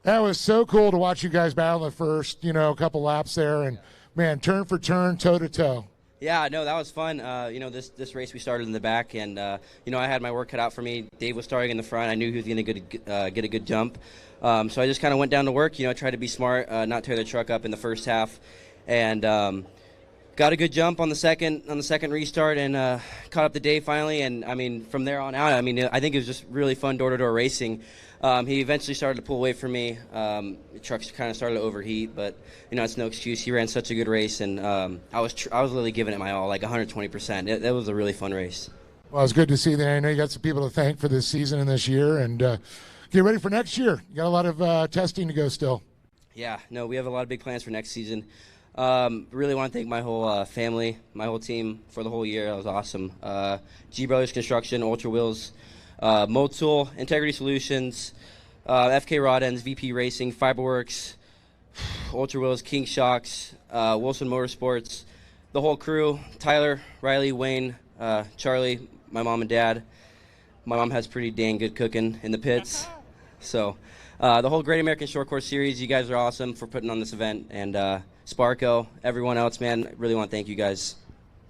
that was so cool to watch you guys battle the first, couple laps there. And, man, turn for turn, toe to toe. Yeah, no, that was fun. This race we started in the back, and I had my work cut out for me. Dave was starting in the front. I knew he was going to get a good jump, so I just kind of went down to work. Tried to be smart, not tear the truck up in the first half, and got a good jump on the second restart, and caught up to Dave finally. And I mean, from there on out, I think it was just really fun door-to-door racing. He eventually started to pull away from me. The trucks kind of started to overheat, but it's no excuse. He ran such a good race, and I was really giving it my all, like 120%. That was a really fun race. Well, it's good to see that. I know you got some people to thank for this season and this year, and get ready for next year. You got a lot of testing to go still. Yeah, no, we have a lot of big plans for next season. Really want to thank my whole family, my whole team for the whole year. That was awesome. G Brothers Construction, Ultra Wheels, Motul, Integrity Solutions, FK Rod Ends, VP Racing, Fiberworks, Ultra Wheels, King Shocks, Wilson Motorsports, the whole crew, Tyler, Riley, Wayne, Charlie, my mom and dad. My mom has pretty dang good cooking in the pits. So the whole Great American Shortcourse Series, you guys are awesome for putting on this event. And Sparko, everyone else, man, really want to thank you guys.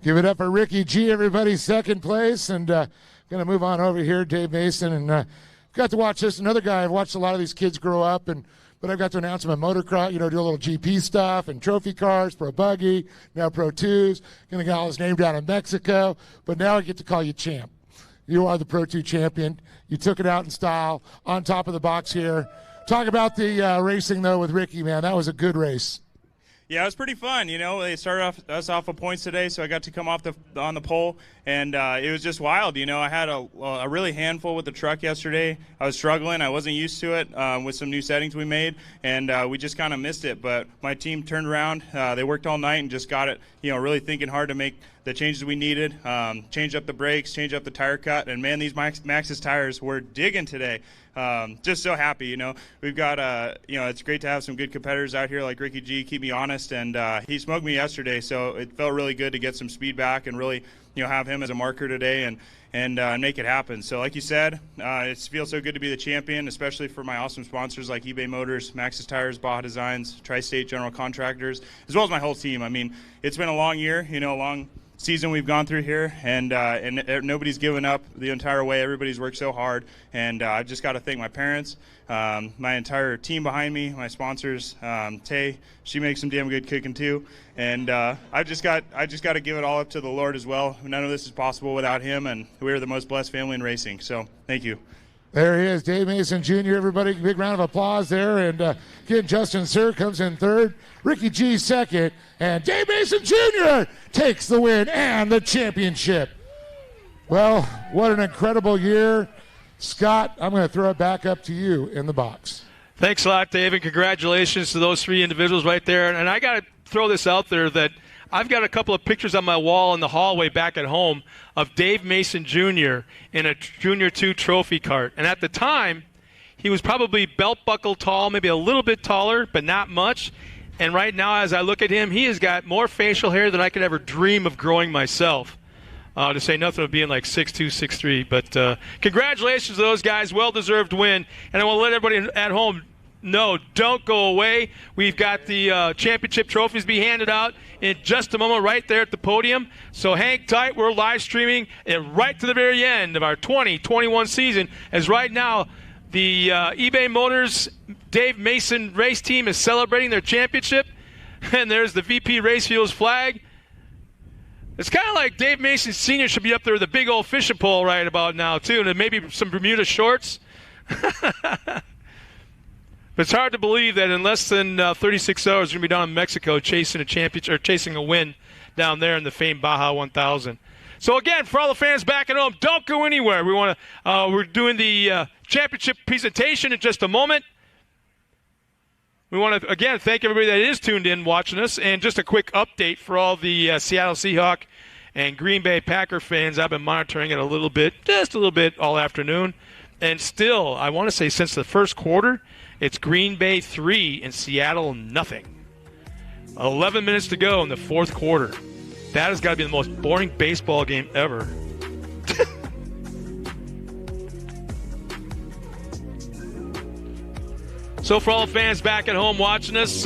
Give it up for Ricky G, everybody, second place. And going to move on over here, Dave Mason. And got to watch this. Another guy, I've watched a lot of these kids grow up, but I've got to announce him at motocross, do a little GP stuff and trophy cars, Pro Buggy, now Pro 2s. Going to get all his name down in Mexico. But now I get to call you champ. You are the Pro 2 champion. You took it out in style, on top of the box here. Talk about the racing, though, with Ricky, man. That was a good race. Yeah, it was pretty fun. They started us off with points today, so I got to come off on the pole, and it was just wild. I had a really handful with the truck yesterday. I was struggling. I wasn't used to it with some new settings we made, and we just kind of missed it. But my team turned around. They worked all night and just got it, really thinking hard to make the changes we needed, change up the brakes, change up the tire cut, and man, these Maxxis tires were digging today. Just so happy, we've got, it's great to have some good competitors out here like Ricky G, keep me honest, and he smoked me yesterday, so it felt really good to get some speed back and really, have him as a marker today and make it happen. So like you said, it feels so good to be the champion, especially for my awesome sponsors like eBay Motors, Maxxis Tires, Baja Designs, Tri-State General Contractors, as well as my whole team. I mean, it's been a long year, a long season we've gone through here, and nobody's given up the entire way. Everybody's worked so hard, and I've just got to thank my parents, my entire team behind me, my sponsors. Tay, she makes some damn good cooking too, and I just got to give it all up to the Lord as well. None of this is possible without Him, and we are the most blessed family in racing. So thank you. There he is, Dave Mason Jr. Everybody, big round of applause there. And again, Justin Sir comes in third, Ricky G second, and Dave Mason Jr. takes the win and the championship. Well, what an incredible year. Scott, I'm going to throw it back up to you in the box. Thanks a lot, Dave, and congratulations to those three individuals right there. And I got to throw this out there that I've got a couple of pictures on my wall in the hallway back at home of Dave Mason Jr. in a Junior 2 trophy cart. And at the time, he was probably belt buckle tall, maybe a little bit taller, but not much. And right now, as I look at him, he has got more facial hair than I could ever dream of growing myself. To say nothing of being like 6'2", 6'3". But congratulations to those guys. Well-deserved win. And I want to let everybody at home know, don't go away. We've got the championship trophies to be handed out in just a moment right there at the podium. So hang tight. We're live streaming and right to the very end of our 2021 season, as right now the eBay Motors Dave Mason race team is celebrating their championship. And there's the VP Race Fuels flag. It's kind of like Dave Mason Sr. should be up there with a big old fishing pole right about now, too, and maybe some Bermuda shorts. But it's hard to believe that in less than 36 hours, we're going to be down in Mexico chasing a championship or chasing a win down there in the famed Baja 1000. So again, for all the fans back at home, don't go anywhere. We're doing the championship presentation in just a moment. We want to again thank everybody that is tuned in watching us, and just a quick update for all the Seattle Seahawk and Green Bay Packer fans. I've been monitoring it a little bit, just a little bit all afternoon, and still, I want to say since the first quarter, it's Green Bay 3 and Seattle nothing. 11 minutes to go in the fourth quarter. That has got to be the most boring baseball game ever. So for all the fans back at home watching us,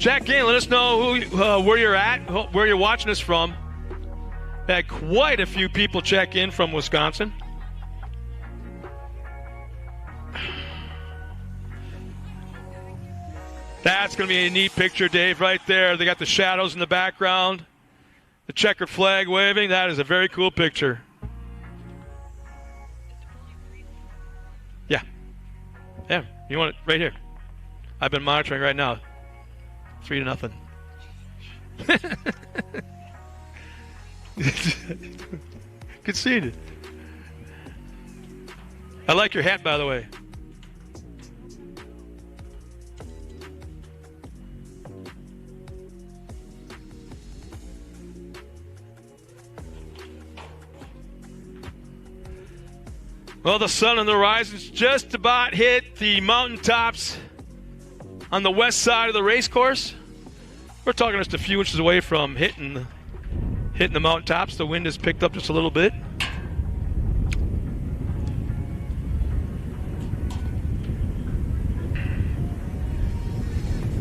Check in. Let us know where you're at, where you're watching us from. Had quite a few people check in from Wisconsin. That's going to be a neat picture, Dave, right there. They got the shadows in the background, the checkered flag waving. That is a very cool picture. Yeah. Yeah, you want it right here. I've been monitoring right now. 3-0. Conceded. I like your hat, by the way. Well, the sun on the horizon's just about hit the mountaintops on the west side of the race course. We're talking just a few inches away from hitting the mountaintops. The wind has picked up just a little bit.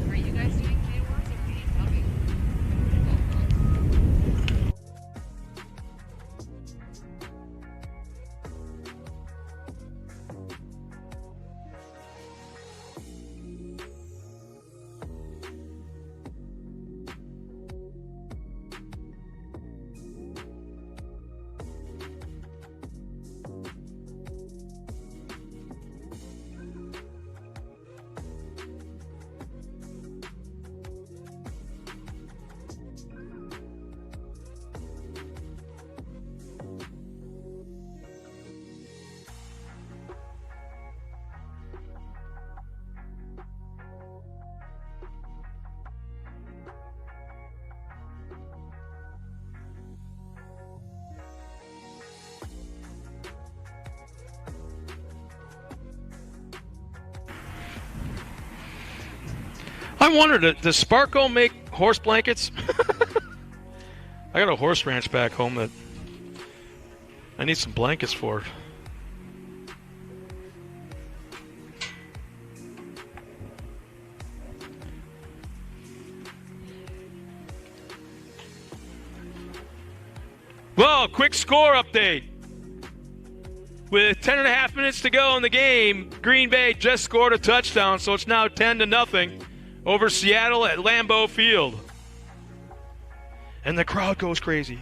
Are you guys doing K-Awards or are you coming? I wondered, does Sparko make horse blankets? I got a horse ranch back home that I need some blankets for. Well, quick score update. With 10.5 minutes to go in the game, Green Bay just scored a touchdown, so it's now 10-0 over Seattle at Lambeau Field. And the crowd goes crazy.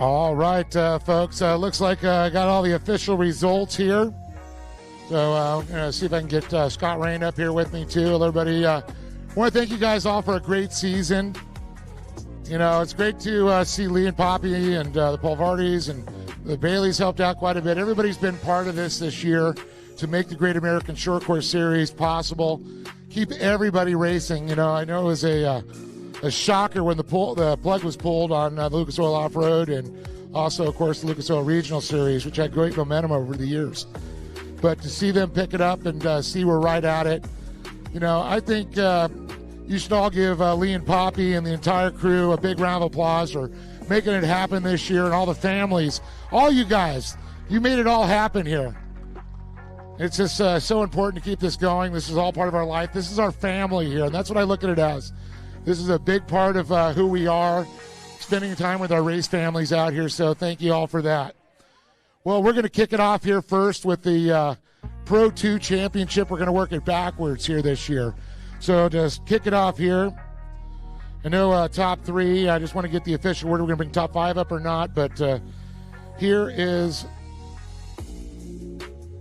All right, folks. Looks like I got all the official results here. So I'm going to see if I can get Scott Rain up here with me, too. Everybody, I want to thank you guys all for a great season. You know, it's great to see Lee and Poppy and the Polvardis and the Baileys helped out quite a bit. Everybody's been part of this year to make the Great American Short Course Series possible. Keep everybody racing. You know, I know it was a shocker when the plug was pulled on the Lucas Oil Off-Road and also, of course, the Lucas Oil Regional Series, which had great momentum over the years. But to see them pick it up and see we're right at it, you know, I think you should all give Lee and Poppy and the entire crew a big round of applause for making it happen this year, and all the families, all you guys, you made it all happen here. It's just so important to keep this going. This is all part of our life. This is our family here, and that's what I look at it as. This is a big part of who we are, spending time with our race families out here, so thank you all for that. Well, we're going to kick it off here first with the Pro 2 Championship. We're going to work it backwards here this year. So to kick it off here, I know top three, I just want to get the official order. We're going to bring top five up or not, but here is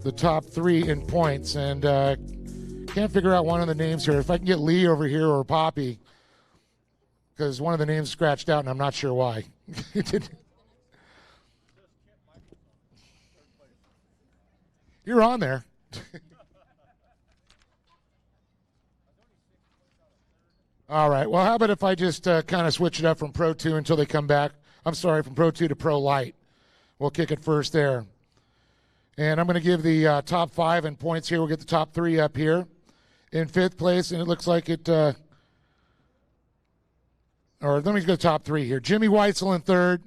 the top three in points, and can't figure out one of the names here. If I can get Lee over here or Poppy, because one of the names scratched out, and I'm not sure why. You're on there. All right. Well, how about if I just kind of switch it up from Pro 2 until they come back? I'm sorry, from Pro 2 to Pro Light. We'll kick it first there. And I'm going to give the top five in points here. We'll get the top three up here. In fifth place, and it looks like it, or let me go top three here. Jimmy Weitzel in third.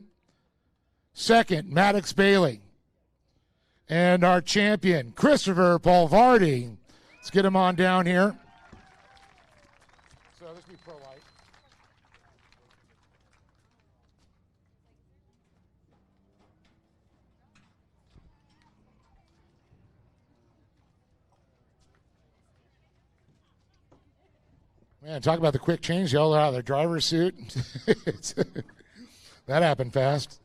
Second, Maddox Bailey. And our champion, Christopher Polvardi. Let's get him on down here. So this will be Pro Light. Man, talk about the quick change. Y'all are out of their driver's suit. That happened fast.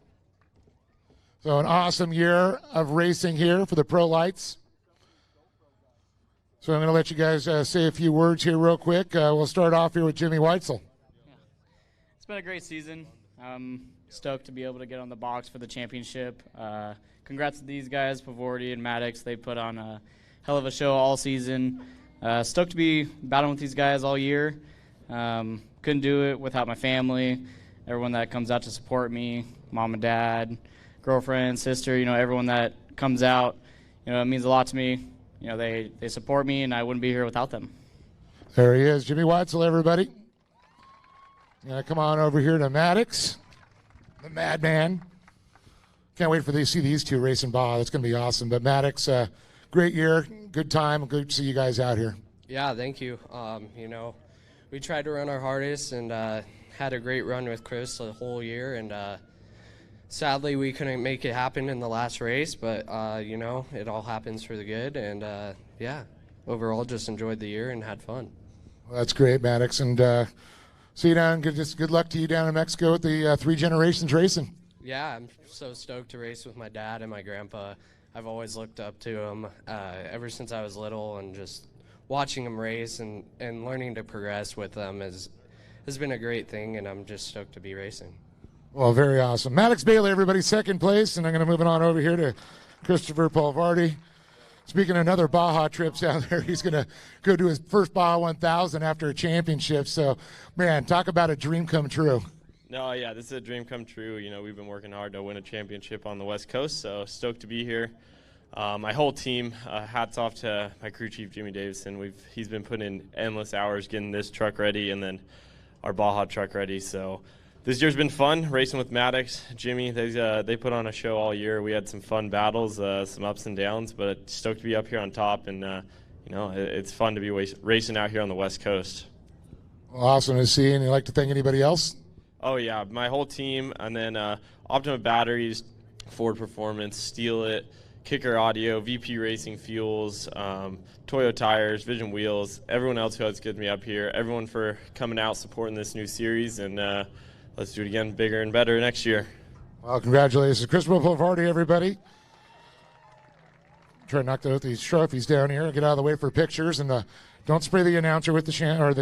So an awesome year of racing here for the Pro Lights. So I'm going to let you guys say a few words here real quick. We'll start off here with Jimmy Weitzel. It's been a great season. I'm stoked to be able to get on the box for the championship. Congrats to these guys, Pavordi and Maddox. They put on a hell of a show all season. Stoked to be battling with these guys all year. Couldn't do it without my family, everyone that comes out to support me, mom and dad, girlfriend, sister, you know, everyone that comes out. You know, it means a lot to me. You know, they support me, and I wouldn't be here without them. There he is, Jimmy Weitzel, everybody. Come on over here to Maddox, the madman. Can't wait for to see these two racing Baja. That's going to be awesome. But Maddox, great year, good time. Good to see you guys out here. Yeah, thank you. You know, we tried to run our hardest and had a great run with Chris the whole year. And sadly, we couldn't make it happen in the last race. But, you know, it all happens for the good. And, yeah, overall just enjoyed the year and had fun. Well, that's great, Maddox. And see you down. Good luck to you down in Mexico with the Three Generations Racing. Yeah, I'm so stoked to race with my dad and my grandpa. I've always looked up to them ever since I was little, and just watching them race and learning to progress with them has been a great thing, and I'm just stoked to be racing. Well, very awesome. Maddox Bailey, everybody, second place, and I'm going to move it on over here to Christopher Polvardi. Speaking of another Baja trips down there, he's going to go do his first Baja 1000 after a championship. So, man, talk about a dream come true. No, yeah, this is a dream come true. You know, we've been working hard to win a championship on the West Coast, so stoked to be here. My whole team, hats off to my crew chief, Jimmy Davison. He's been putting in endless hours getting this truck ready and then our Baja truck ready. So this year's been fun, racing with Maddox, Jimmy. They put on a show all year. We had some fun battles, some ups and downs, but stoked to be up here on top. And, you know, it's fun to be racing out here on the West Coast. Well, awesome to see. And you'd like to thank anybody else? Oh, yeah, my whole team, and then Optima Batteries, Ford Performance, Steal It, Kicker Audio, VP Racing Fuels, Toyo Tires, Vision Wheels, everyone else who has me up here, everyone for coming out, supporting this new series, and let's do it again bigger and better next year. Well, congratulations. Christopher Boulevardi, everybody. Try to knock these trophies down here and get out of the way for pictures, and don't spray the announcer with the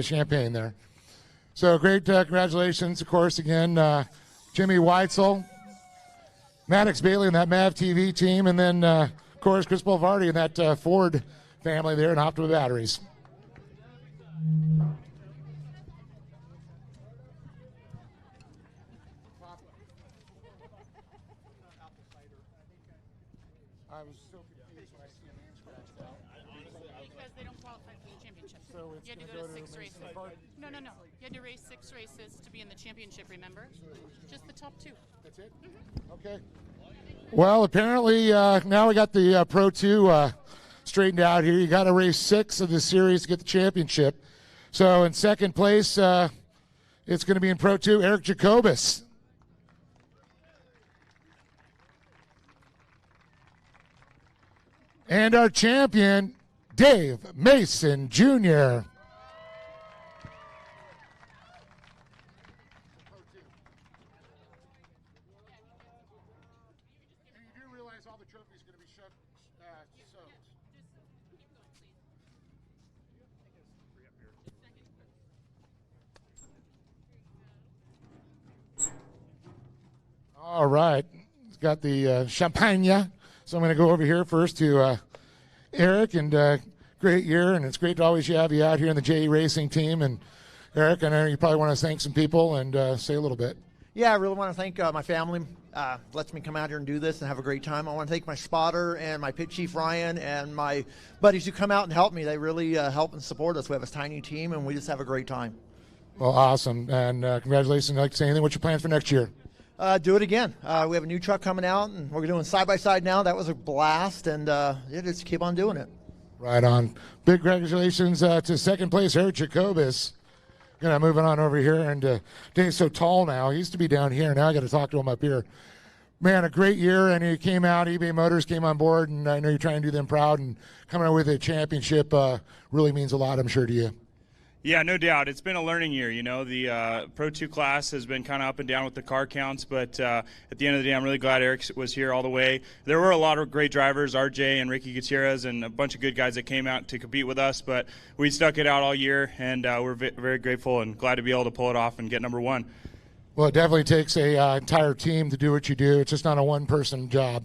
champagne there. So great, congratulations, of course, again, Jimmy Weitzel, Maddox Bailey and that MAV TV team, and then, of course, Chris Boulevardi and that Ford family there in Optima Batteries. I was so confused when I see a name scratched out. Because they don't qualify for the championship. So it's you had to gonna go go to to 6 races. Mason No. You had to race 6 races to be in the championship, remember? Just the top 2. That's it? Okay. Well, apparently now we got the Pro 2 straightened out here. You got to race 6 of the series to get the championship. So in second place, it's going to be in Pro 2, Eric Jacobus. And our champion, Dave Mason Jr. All right. It's got the champagne. So I'm going to go over here first to Eric, and great year, and it's great to always have you out here in the JE Racing team. And Eric, I know you probably want to thank some people and say a little bit. Yeah, I really want to thank my family. Lets me come out here and do this and have a great time. I want to thank my spotter and my pit chief Ryan and my buddies who come out and help me. They really help and support us. We have a tiny team, and we just have a great time. Well, awesome, and congratulations. I'd like to say anything. What's your plans for next year? Do it again. We have a new truck coming out, and we're doing side-by-side now. That was a blast, and just keep on doing it. Right on. Big congratulations to second place, Eric Jacobus. Moving on over here, and Dave's so tall now. He used to be down here. Now I got to talk to him up here. Man, a great year, and he came out. eBay Motors came on board, and I know you're trying to do them proud, and coming out with a championship really means a lot, I'm sure, to you. Yeah, no doubt. It's been a learning year. You know, the Pro 2 class has been kind of up and down with the car counts, but at the end of the day, I'm really glad Eric was here all the way. There were a lot of great drivers, RJ and Ricky Gutierrez, and a bunch of good guys that came out to compete with us, but we stuck it out all year, and we're very grateful and glad to be able to pull it off and get number 1. Well, it definitely takes a entire team to do what you do. It's just not a one-person job.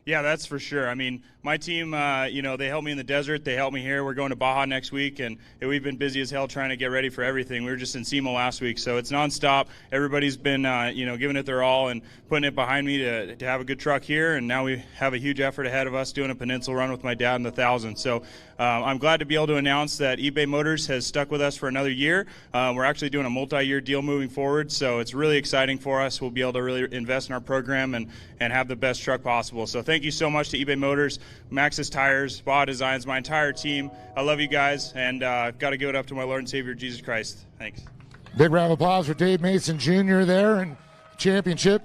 Yeah, that's for sure. I mean, my team, they helped me in the desert. They helped me here. We're going to Baja next week, and we've been busy as hell trying to get ready for everything. We were just in SEMA last week, so it's nonstop. Everybody's been, giving it their all and putting it behind me to have a good truck here, and now we have a huge effort ahead of us doing a peninsula run with my dad in the 1,000. So I'm glad to be able to announce that eBay Motors has stuck with us for another year. We're actually doing a multi-year deal moving forward, so it's really exciting for us. We'll be able to really invest in our program and have the best truck possible. So thank you so much to eBay Motors, Maxxis Tires, Baja Designs, my entire team. I love you guys, and I've got to give it up to my Lord and Savior, Jesus Christ. Thanks. Big round of applause for Dave Mason Jr. there and championship.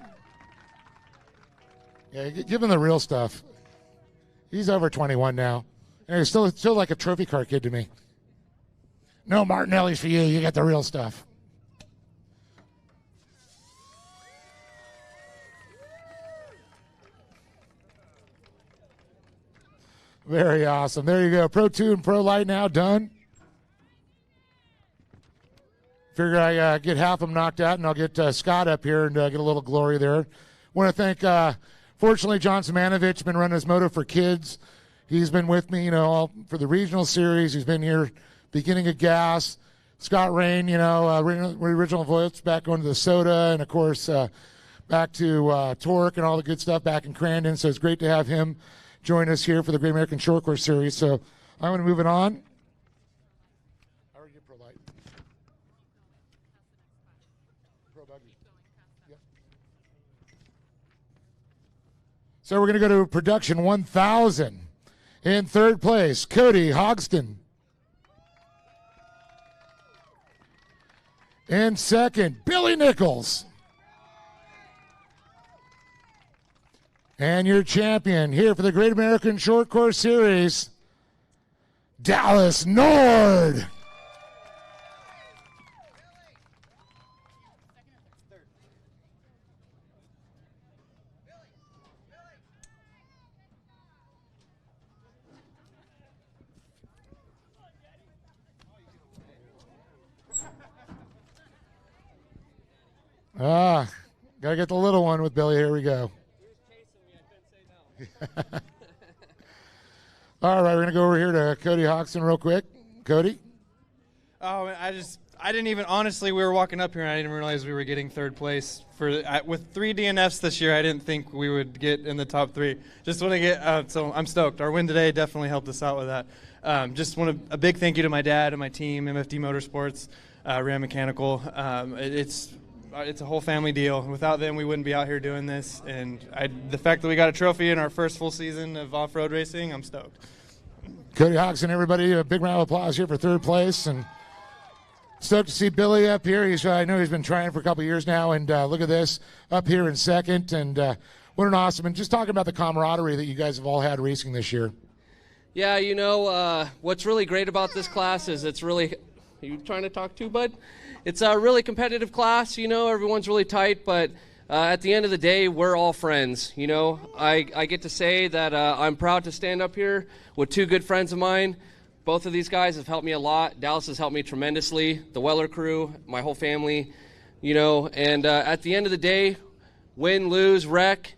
Yeah, give him the real stuff. He's over 21 now. And he's still like a trophy car kid to me. No Martinelli's for you. You got the real stuff. Very awesome. There you go. Pro 2 and Pro Light now done. Figure I get half of them knocked out, and I'll get Scott up here and get a little glory there. Want to thank, fortunately, John Simonovich, been running his moto for kids. He's been with me, all for the regional series. He's been here beginning of gas. Scott Rain, original voice back going to the soda, and of course back to Torque and all the good stuff back in Crandon. So it's great to have him join us here for the Great American Shortcourse Series. So I'm going to move it on. I already did Pro Light. Pro Buggy. Yep. So we're going to go to Production 1000. In third place, Cody Hogston. In second, Billy Nichols. And your champion here for the Great American Short Course Series, Dallas Nord. Got to get the little one with Billy. Here we go. All right, we're going to go over here to Cody Hodgson real quick. Cody? Oh, I didn't even, honestly, we were walking up here and I didn't realize we were getting third place. With 3 DNFs this year, I didn't think we would get in the top 3. Just want to get, so I'm stoked. Our win today definitely helped us out with that. Just want a big thank you to my dad and my team, MFD Motorsports, Ram Mechanical. It's a whole family deal. Without them, we wouldn't be out here doing this. And the fact that we got a trophy in our first full season of off-road racing, I'm stoked. Cody Hodgson, everybody, a big round of applause here for third place. And stoked to see Billy up here. I know he's been trying for a couple of years now, and look at this, up here in second. And what an awesome, and just talking about the camaraderie that you guys have all had racing this year. Yeah, what's really great about this class is it's really, are you trying to talk too, bud? It's a really competitive class, everyone's really tight, but at the end of the day, we're all friends, I get to say that I'm proud to stand up here with 2 good friends of mine. Both of these guys have helped me a lot. Dallas has helped me tremendously. The Weller crew, my whole family, and at the end of the day, win, lose, wreck,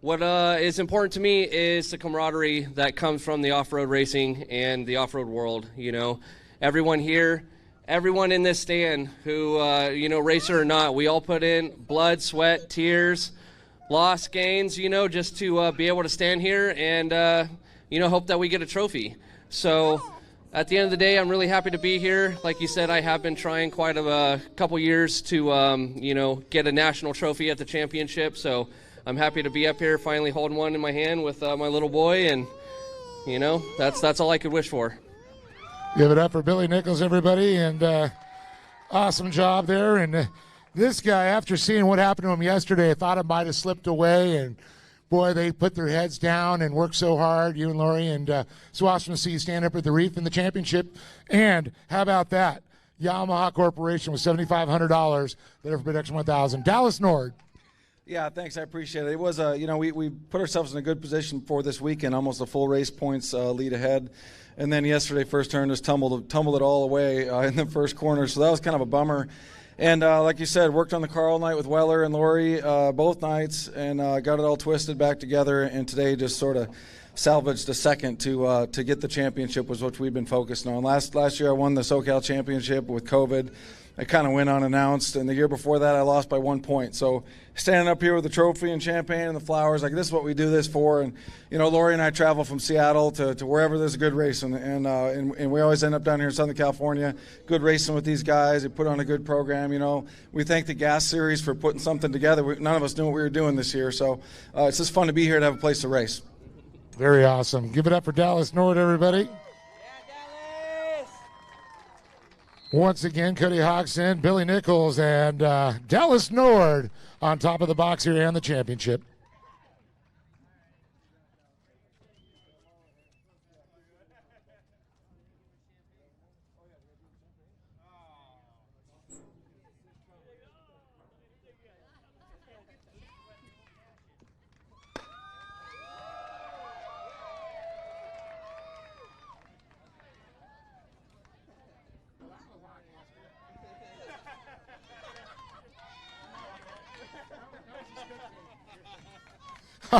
what is important to me is the camaraderie that comes from the off-road racing and the off-road world, Everyone here, everyone in this stand who, racer or not, we all put in blood, sweat, tears, loss, gains, just to be able to stand here and, hope that we get a trophy. So at the end of the day, I'm really happy to be here. Like you said, I have been trying quite a couple years to, get a national trophy at the championship. So I'm happy to be up here finally holding one in my hand with my little boy. And, that's all I could wish for. Give it up for Billy Nichols, everybody. And awesome job there. And this guy, after seeing what happened to him yesterday, I thought it might have slipped away. And boy, they put their heads down and worked so hard, you and Lori, and so awesome to see you stand up at the Reef in the championship. And how about that? Yamaha Corporation with $7,500 there for Production 1000. Dallas Nord. Yeah, thanks. I appreciate it. It was, we put ourselves in a good position for this weekend, almost a full race points lead ahead. And then yesterday, first turn, just tumbled it all away in the first corner. So that was kind of a bummer. And like you said, worked on the car all night with Weller and Lori both nights and got it all twisted back together. And today just sort of salvaged a second to get the championship was what we've been focusing on. Last year I won the SoCal Championship with COVID. I kind of went unannounced. And the year before that I lost by 1 point. So standing up here with the trophy and champagne and the flowers, like this is what we do this for. And, Lori and I travel from Seattle to wherever there's a good race. And we always end up down here in Southern California, good racing with these guys. They put on a good program, We thank the Gas Series for putting something together. None of us knew what we were doing this year. So it's just fun to be here to have a place to race. Very awesome. Give it up for Dallas Nord, everybody. Once again, Cody Hodgson, Billy Nichols, and Dallas Nord on top of the box here and the championship.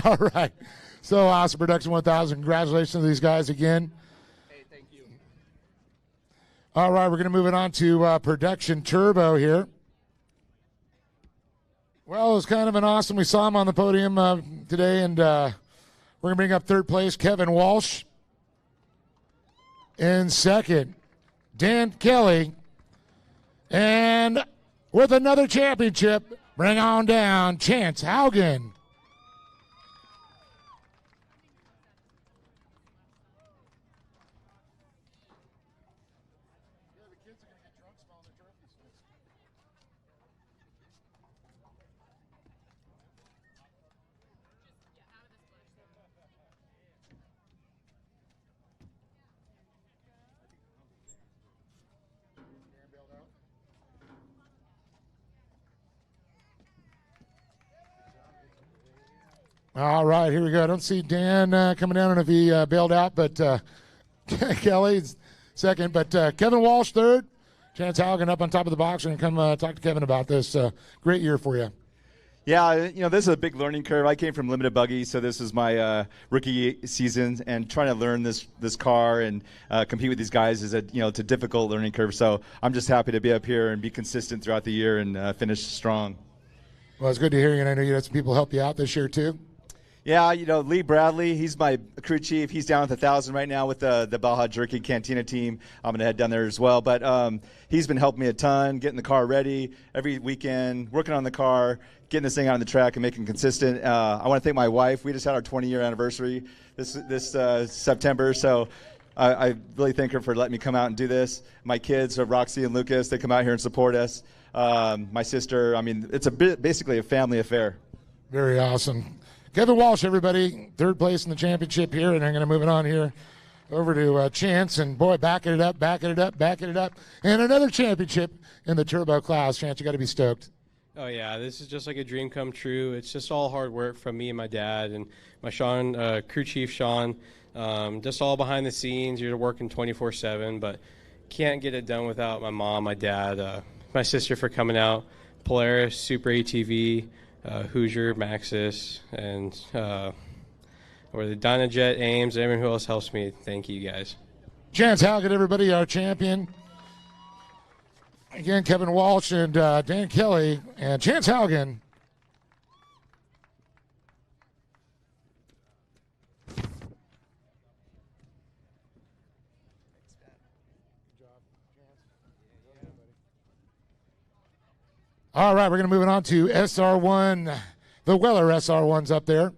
All right. So awesome. Production 1000. Congratulations to these guys again. Hey, thank you. All right. We're going to move it on to Production Turbo here. Well, it was kind of an awesome. We saw him on the podium today, and we're going to bring up third place, Kevin Walsh. In second, Dan Kelly. And with another championship, bring on down Chance Haugen. All right, here we go. I don't see Dan coming down, and if he bailed out, but Kelly's second. But Kevin Walsh third, Chance Halligan up on top of the box and come talk to Kevin about this. Great year for you. Yeah, this is a big learning curve. I came from limited buggy, so this is my rookie season, and trying to learn this car and compete with these guys is it's a difficult learning curve. So I'm just happy to be up here and be consistent throughout the year and finish strong. Well, it's good to hear you, and I know you had some people help you out this year too. Yeah, Lee Bradley, he's my crew chief. He's down at 1,000 right now with the Baja Jerky Cantina team. I'm going to head down there as well. But he's been helping me a ton, getting the car ready every weekend, working on the car, getting this thing out on the track and making it consistent. I want to thank my wife. We just had our 20-year anniversary this September, so I really thank her for letting me come out and do this. My kids, Roxy and Lucas, they come out here and support us. My sister, it's basically a family affair. Very awesome. Kevin Walsh, everybody, third place in the championship here, and I'm going to move it on here over to Chance, and boy, backing it up, and another championship in the turbo class. Chance, you got to be stoked. Oh yeah, this is just like a dream come true. It's just all hard work from me and my dad and my crew chief Sean. Just all behind the scenes. You're working 24/7, but can't get it done without my mom, my dad, my sister for coming out, Polaris, Super ATV, Hoosier, Maxis, and or the Dynajet, Ames, and everyone who else helps me. Thank you guys. Chance Halligan, everybody, our champion. Again, Kevin Walsh and Dan Kelly and Chance Halligan. All right, we're going to move it on to SR1. The Weller SR1's up there.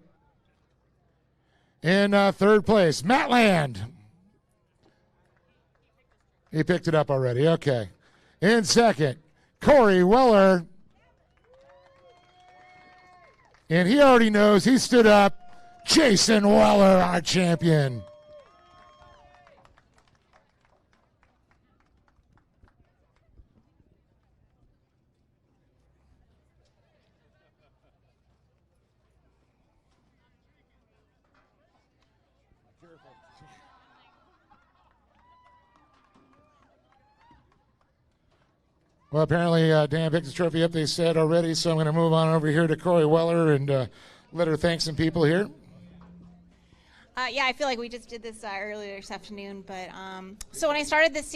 In third place, Matt Land. He picked it up already. Okay. In second, Corey Weller. And he already knows he stood up. Jason Weller, our champion. Well, apparently Dan picked the trophy up, they said already, so I'm going to move on over here to Corey Weller and let her thank some people here. Yeah, I feel like we just did this earlier this afternoon, but so when I started this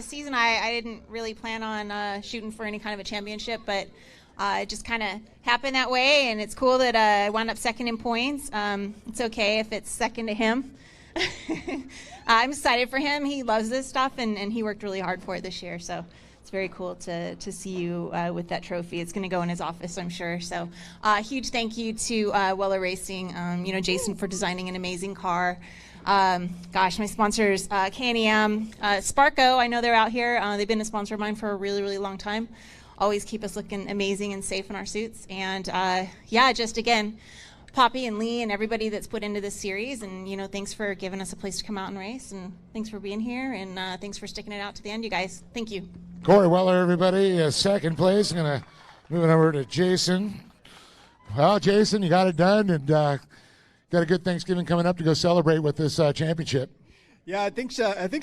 season, I didn't really plan on shooting for any kind of a championship, but it just kind of happened that way, and it's cool that I wound up second in points. It's okay if it's second to him. I'm excited for him. He loves this stuff, and he worked really hard for it this year, so it's very cool to see you with that trophy. It's going to go in his office, I'm sure. So huge thank you to Weller Racing, Jason for designing an amazing car. Gosh, my sponsors, K&M, Sparco, I know they're out here. They've been a sponsor of mine for a really, really long time. Always keep us looking amazing and safe in our suits. And yeah, just again, Poppy and Lee and everybody that's put into this series, and thanks for giving us a place to come out and race, and thanks for being here, and thanks for sticking it out to the end, you guys. Thank you. Corey Weller, everybody, second place. I'm going to move it over to Jason. Well, Jason, you got it done, and got a good Thanksgiving coming up to go celebrate with this championship. Yeah, I think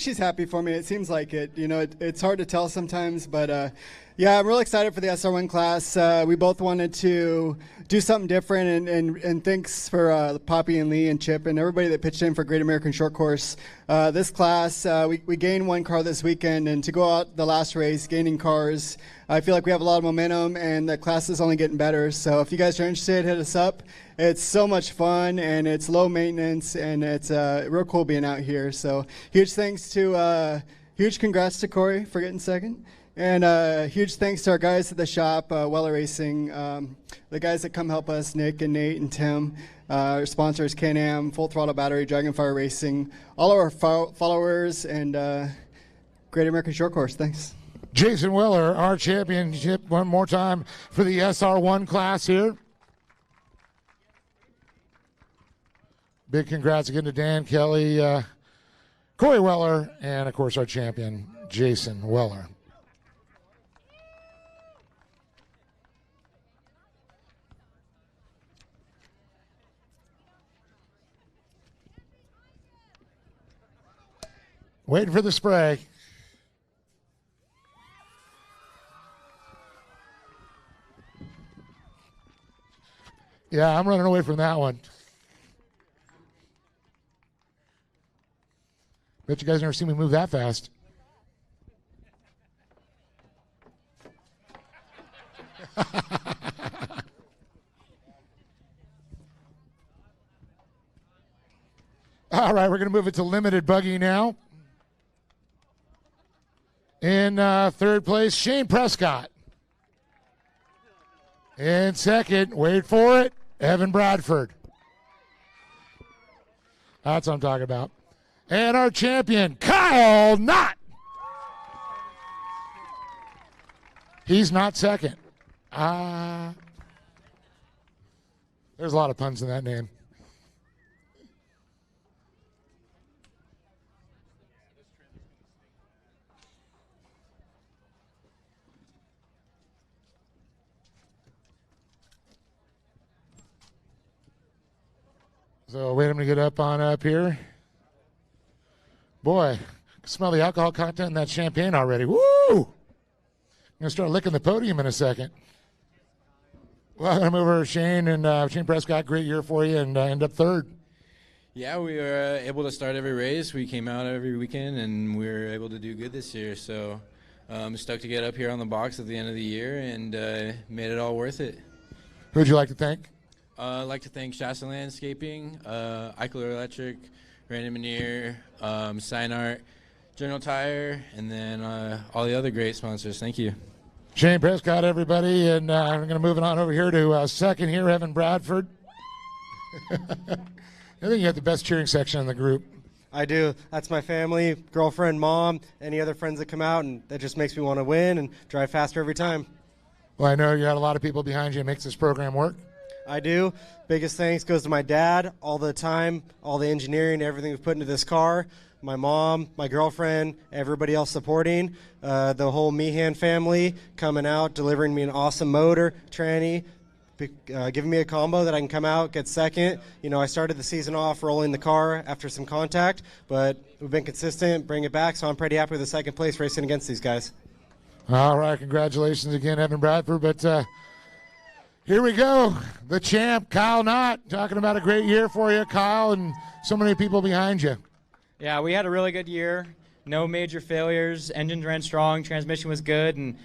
she's happy for me. It seems like it. It's hard to tell sometimes, but yeah, I'm really excited for the SR1 class. We both wanted to do something different, and thanks for Poppy and Lee and Chip and everybody that pitched in for Great American Short Course. This class, we gained one car this weekend, and to go out the last race gaining cars, I feel like we have a lot of momentum, and the class is only getting better. So if you guys are interested, hit us up. It's so much fun, and it's low maintenance, and it's real cool being out here. So huge congrats to Corey for getting second. And huge thanks to our guys at the shop, Weller Racing, the guys that come help us, Nick and Nate and Tim, our sponsors, Can-Am, Full Throttle Battery, Dragonfire Racing, all of our followers, and Great American Short Course. Thanks. Jason Weller, our championship one more time for the SR1 class here. Big congrats again to Dan Kelly, Corey Weller, and of course our champion, Jason Weller. Waiting for the spray. Yeah, I'm running away from that one. Bet you guys never seen me move that fast. All right, we're going to move it to limited buggy now. In third place, Shane Prescott. In second, wait for it, Evan Bradford. That's what I'm talking about. And our champion, Kyle Knott. He's not second. There's a lot of puns in that name. So wait a minute to get up on up here. Boy, I can smell the alcohol content in that champagne already. Woo! I'm going to start licking the podium in a second. Well, I'm going to move over to Shane, and Shane Prescott, great year for you, and end up third. Yeah, we were able to start every race. We came out every weekend, and we were able to do good this year. So I'm stoked to get up here on the box at the end of the year and made it all worth it. Who'd you like to thank? I'd like to thank Shasta Landscaping, Eichler Electric, Brandon Manier, Signart, General Tire, and then all the other great sponsors. Thank you. Shane Prescott, everybody, and I'm going to move it on over here to second here, Evan Bradford. I think you have the best cheering section in the group. I do. That's my family, girlfriend, mom, any other friends that come out, and that just makes me want to win and drive faster every time. Well, I know you got a lot of people behind you. It makes this program work. I do. Biggest thanks goes to my dad, all the time, all the engineering, everything we've put into this car. My mom, my girlfriend, everybody else supporting, the whole Meehan family coming out, delivering me an awesome motor, tranny, giving me a combo that I can come out, get second. You know, I started the season off rolling the car after some contact, but we've been consistent, bring it back, so I'm pretty happy with the second place racing against these guys. All right, congratulations again, Evan Bradford, but here we go. The champ, Kyle Knott, talking about a great year for you, Kyle, and so many people behind you. Yeah, we had a really good year. No major failures. Engines ran strong. Transmission was good, and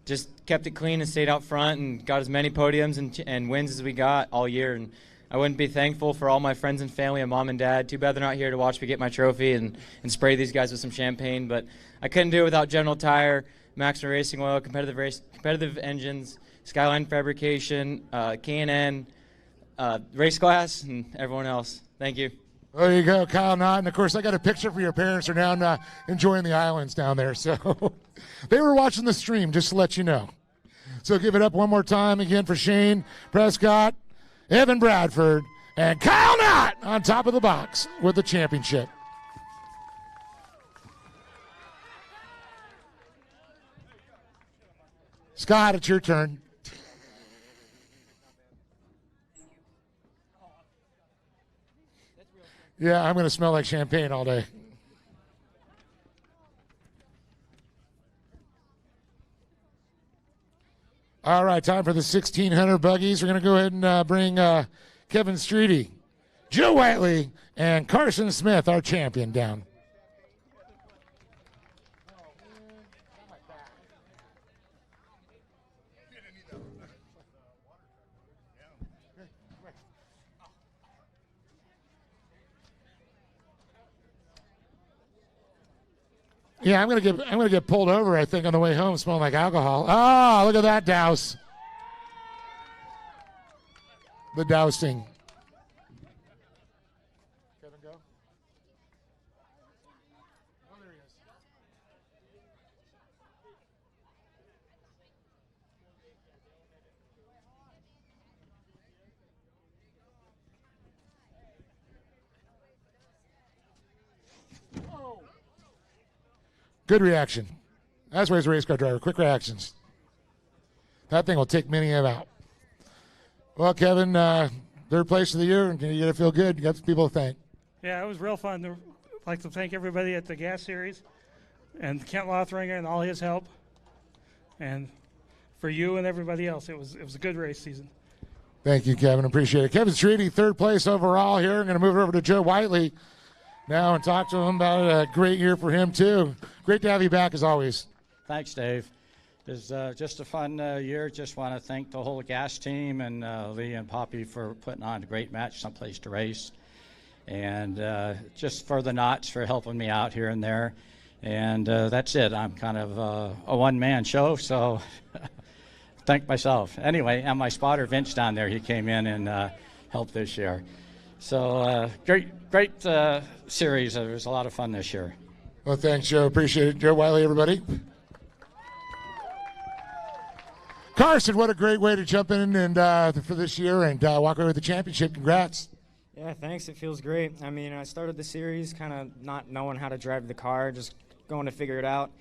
just kept it clean and stayed out front and got as many podiums and wins as we got all year. And I wouldn't be thankful for all my friends and family and mom and dad. Too bad they're not here to watch me get my trophy and spray these guys with some champagne. But I couldn't do it without General Tire, Maxima Racing Oil, competitive engines, Skyline Fabrication, K&N, Race Glass, and everyone else. Thank you. There you go, Kyle Knott. And, of course, I got a picture for your parents. They're now enjoying the islands down there. So they were watching the stream, just to let you know. So give it up one more time again for Shane Prescott, Evan Bradford, and Kyle Knott on top of the box with the championship. Scott, it's your turn. Yeah, I'm going to smell like champagne all day. All right, time for the 1,600 buggies. We're going to go ahead and bring Kevin Streety, Joe Whiteley, and Carson Smith, our champion, down. Yeah, I'm gonna get pulled over, I think, on the way home, smelling like alcohol. Ah, look at that douse. The dousing. Kevin, go. Oh, there he is. Good reaction. That's why he's a race car driver. Quick reactions. That thing will take many of out. Well, Kevin, third place of the year, and you got to feel good. You got some people to thank. Yeah, it was real fun. I'd like to thank everybody at the Gas Series and Kent Lothringer and all his help. And for you and everybody else, it was a good race season. Thank you, Kevin. Appreciate it. Kevin Streety, third place overall here. I'm going to move it over to Joe Whiteley now and talk to him about a great year for him, too. Great to have you back, as always. Thanks, Dave. It's just a fun year. Just want to thank the whole gas team and Lee and Poppy for putting on a great match, someplace to race. And just for the Knots for helping me out here and there. And that's it. I'm kind of a one-man show, so thank myself. Anyway, and my spotter, Vince, down there, he came in and helped this year. So great series. It was a lot of fun this year. Well, thanks, Joe. Appreciate it. Joe Wiley, everybody. Carson, what a great way to jump in and for this year and walk away with the championship. Congrats. Yeah, thanks. It feels great. I mean, I started the series kind of not knowing how to drive the car, just going to figure it out.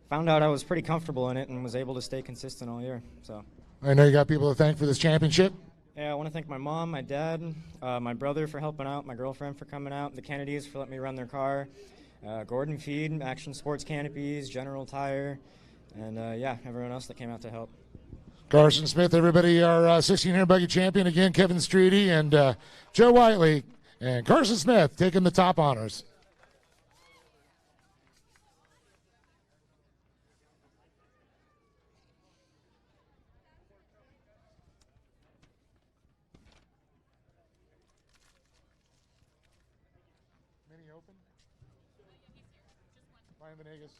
Found out I was pretty comfortable in it and was able to stay consistent all year. So I know you got people to thank for this championship. yeah, I want to thank my mom, my dad, my brother for helping out, my girlfriend for coming out, the Kennedys for letting me run their car, Gordon Feed, Action Sports Canopies, General Tire, and yeah, everyone else that came out to help. Carson Smith, everybody, our 1600 buggy champion again, Kevin Streety and Joe Whiteley and Carson Smith taking the top honors. Mini Open? Ryan Venegas.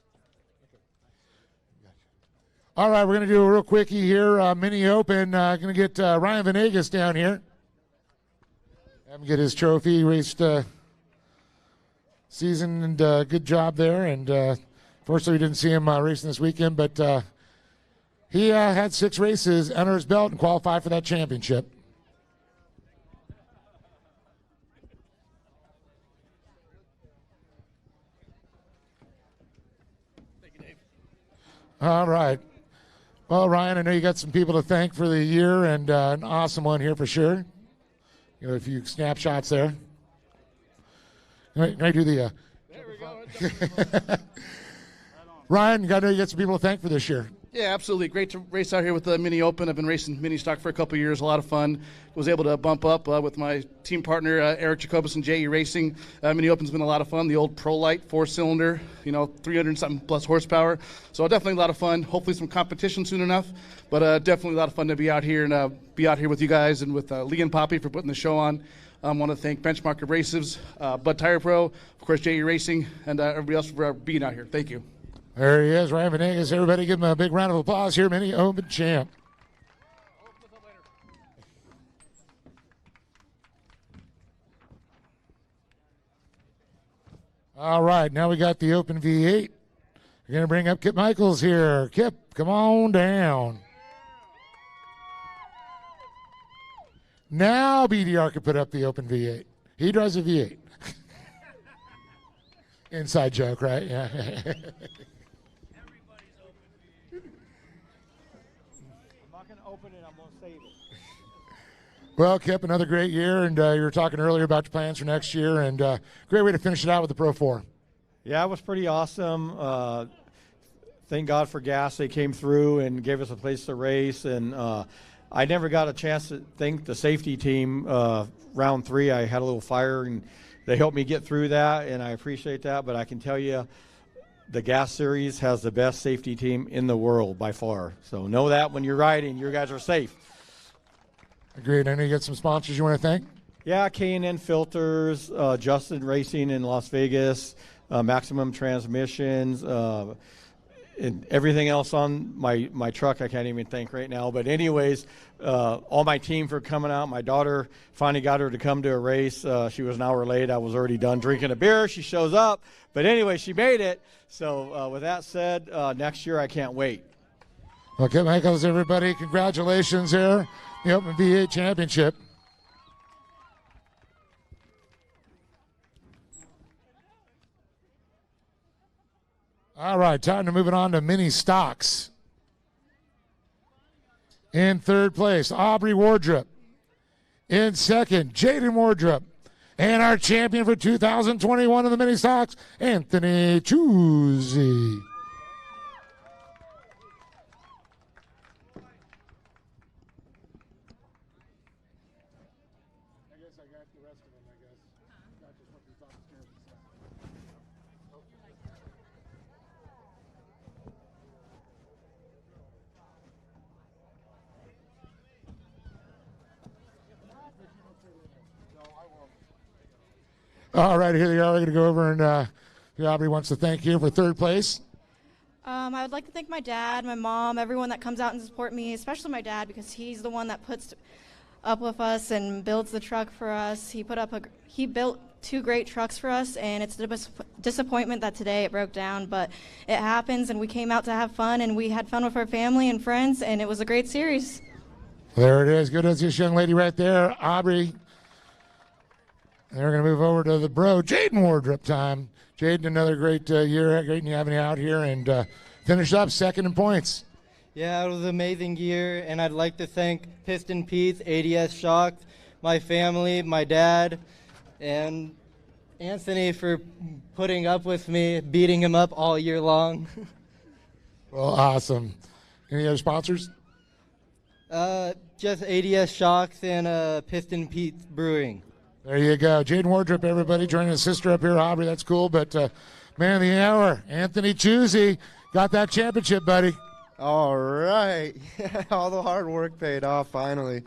All right, we're going to do a real quickie here. Mini Open. Going to get Ryan Venegas down here. Have him get his trophy. Raced season and good job there. And fortunately, we didn't see him racing this weekend, but he had 6 races under his belt and qualified for that championship. All right. Well, Ryan, I know you got some people to thank for the year and an awesome one here for sure. You know, a few snapshots there. Can I do the... There we go. Ryan, I know you got some people to thank for this year. Yeah, absolutely. Great to race out here with the Mini Open. I've been racing mini stock for a couple of years. A lot of fun. Was able to bump up with my team partner, Eric Jacobus and JE Racing. Mini Open's been a lot of fun. The old ProLite 4-cylinder, 300-something plus horsepower. So definitely a lot of fun. Hopefully some competition soon enough. But definitely a lot of fun to be out here and be out here with you guys and with Lee and Poppy for putting the show on. I want to thank Benchmark Abrasives, Bud Tire Pro, of course, JE Racing, and everybody else for being out here. Thank you. There he is, Ryan Venegas. Everybody give him a big round of applause here, Mini Open champ. All right, now we got the Open V8. We're going to bring up Kip Michaels here. Kip, come on down. Now BDR can put up the Open V8. He drives a V8. Inside joke, right? Yeah. Well, Kip, another great year, and you were talking earlier about your plans for next year, and great way to finish it out with the Pro 4. Yeah, it was pretty awesome. Thank God for gas. They came through and gave us a place to race, and I never got a chance to thank the safety team. Round 3, I had a little fire, and they helped me get through that, and I appreciate that, but I can tell you the gas series has the best safety team in the world by far. So know that when you're riding, you guys are safe. Agreed. I know you got some sponsors you want to thank? Yeah, K&N Filters, Justin Racing in Las Vegas, Maximum Transmissions, and everything else on my truck I can't even think right now. But anyways, all my team for coming out. My daughter finally got her to come to a race. She was an hour late. I was already done drinking a beer. She shows up. But anyway, she made it. So with that said, next year I can't wait. Okay, Michaels, everybody, congratulations here. The Open V8 Championship. All right, time to move it on to mini stocks. In third place, Aubrey Wardrop. In second, Jaden Wardrop. And our champion for 2021 of the mini stocks, Anthony Chuzzi. All right, here they are. We're going to go over and Aubrey wants to thank you for third place. I would like to thank my dad, my mom, everyone that comes out and support me, especially my dad because he's the one that puts up with us and builds the truck for us. He built 2 great trucks for us, and it's a disappointment that today it broke down, but it happens, and we came out to have fun, and we had fun with our family and friends, and it was a great series. There it is. Good as this young lady right there, Aubrey. And we're going to move over to the bro, Jaden Wardrop time. Jaden, another great year. Great having you out here, and finished up second in points. Yeah, it was an amazing year, and I'd like to thank Piston Pete, ADS Shock, my family, my dad, and Anthony for putting up with me, beating him up all year long. Well, awesome. Any other sponsors? Just ADS Shocks and Piston Pete Brewing. There you go. Jaden Wardrop, everybody, joining his sister up here, Aubrey. That's cool. But man of the hour, Anthony Chusey, got that championship, buddy. All right. All the hard work paid off finally.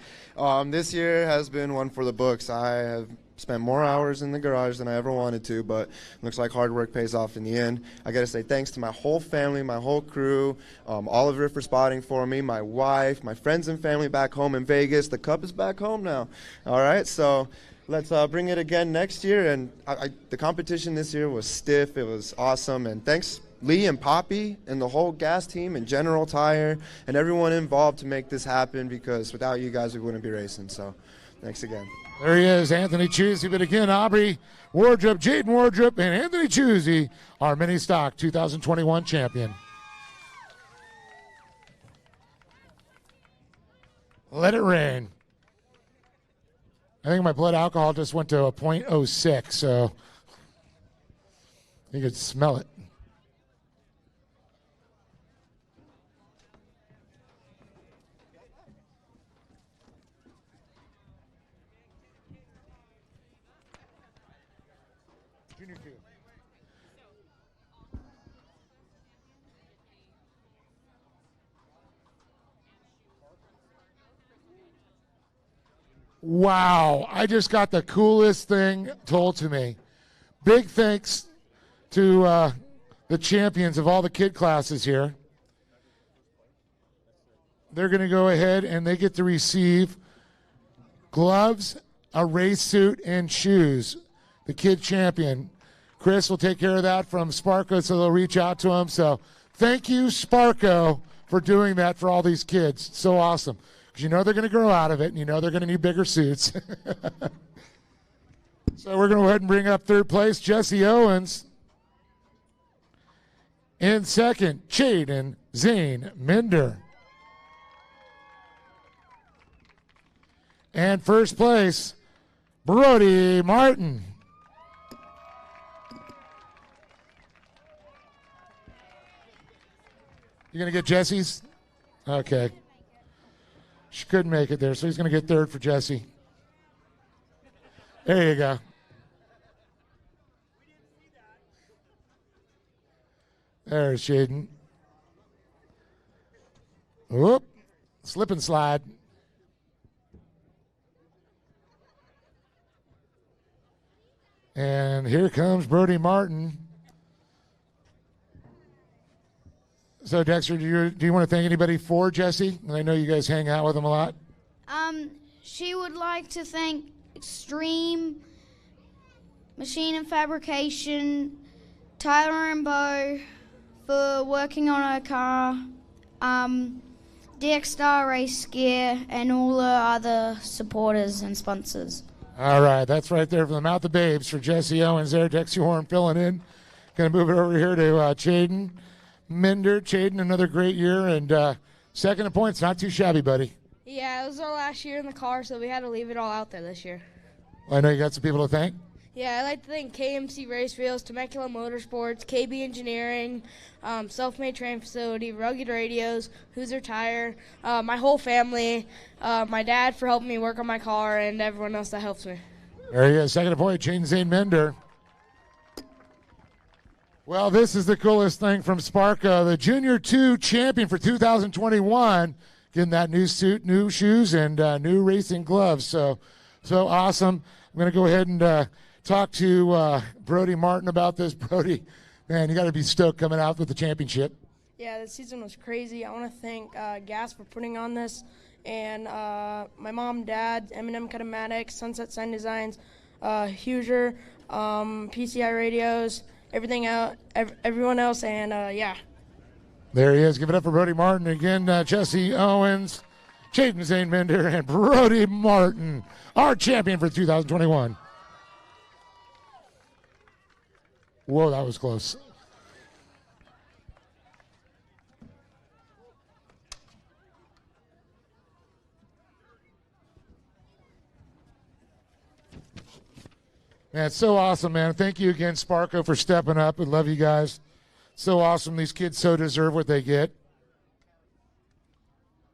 This year has been one for the books. I have spent more hours in the garage than I ever wanted to, but looks like hard work pays off in the end. I got to say thanks to my whole family, my whole crew, Oliver for spotting for me, my wife, my friends and family back home in Vegas. The Cup is back home now. All right, so let's bring it again next year. And the competition this year was stiff. It was awesome. And thanks, Lee and Poppy and the whole gas team and General Tire and everyone involved to make this happen, because without you guys, we wouldn't be racing. So thanks again. There he is, Anthony Chusey. But again, Aubrey Wardrop, Jaden Wardrop, and Anthony Chusey, our mini stock 2021 champion. Let it rain. I think my blood alcohol just went to a 0.06, so you could smell it. Wow, I just got the coolest thing told to me. Big thanks to the champions of all the kid classes here. They're going to go ahead and they get to receive gloves, a race suit, and shoes. The kid champion. Chris will take care of that from Sparko, so they'll reach out to him. So thank you, Sparko, for doing that for all these kids. So awesome. You know they're going to grow out of it, and you know they're going to need bigger suits. So we're going to go ahead and bring up third place, Jesse Owens. In second, Chaden Zane Minder. And first place, Brody Martin. You going to get Jesse's? Okay. She couldn't make it there, so he's going to get third for Jesse. There you go. There's Shaden. Whoop. Slip and slide. And here comes Brody Martin. So, Dexter, do you want to thank anybody for Jesse? I know you guys hang out with him a lot. She would like to thank Extreme, Machine and Fabrication, Tyler and Bo for working on her car, DXstar Race Gear, and all the other supporters and sponsors. All right, that's right there from the mouth of babes for Jesse Owens there. Dexter Horn filling in. Going to move it over here to Chaden Minder. Chaden, another great year, and second in points. Not too shabby, buddy. Yeah, it was our last year in the car, so we had to leave it all out there this year. Well, I know you got some people to thank. Yeah, I'd like to thank KMC Race Wheels, Temecula Motorsports, KB Engineering, Self-Made Train Facility, Rugged Radios, Hoosier Tire, my whole family, my dad for helping me work on my car, and everyone else that helps me. There he is, second in point, Chaden Zane Minder. Well, this is the coolest thing from Sparka, the Junior 2 champion for 2021, getting that new suit, new shoes, and new racing gloves. So awesome. I'm going to go ahead and talk to Brody Martin about this. Brody, man, you got to be stoked coming out with the championship. Yeah, this season was crazy. I want to thank Gas for putting on this, and my mom, dad, M&M Kinematics, Sunset Sign Designs, Huger, PCI Radios, everyone else, and yeah. There he is. Give it up for Brody Martin. Again, Jesse Owens, Jaden Zainbender, and Brody Martin, our champion for 2021. Whoa, that was close. Man, it's so awesome, man. Thank you again, Sparko, for stepping up. We love you guys. So awesome. These kids so deserve what they get.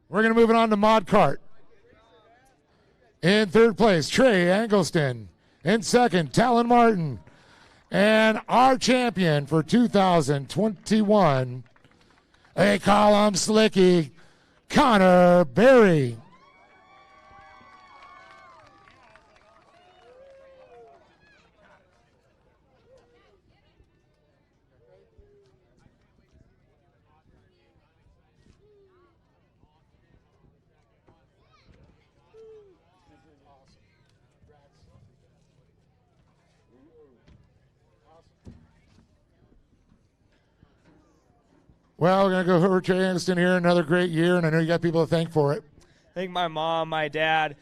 We're going to move it on to Mod Kart. In third place, Trey Angleston. In second, Talon Martin. And our champion for 2021, they call him Slicky, Connor Berry. Well, we're going to go over to Aniston here. Another great year, and I know you got people to thank for it. Thank my mom, my dad,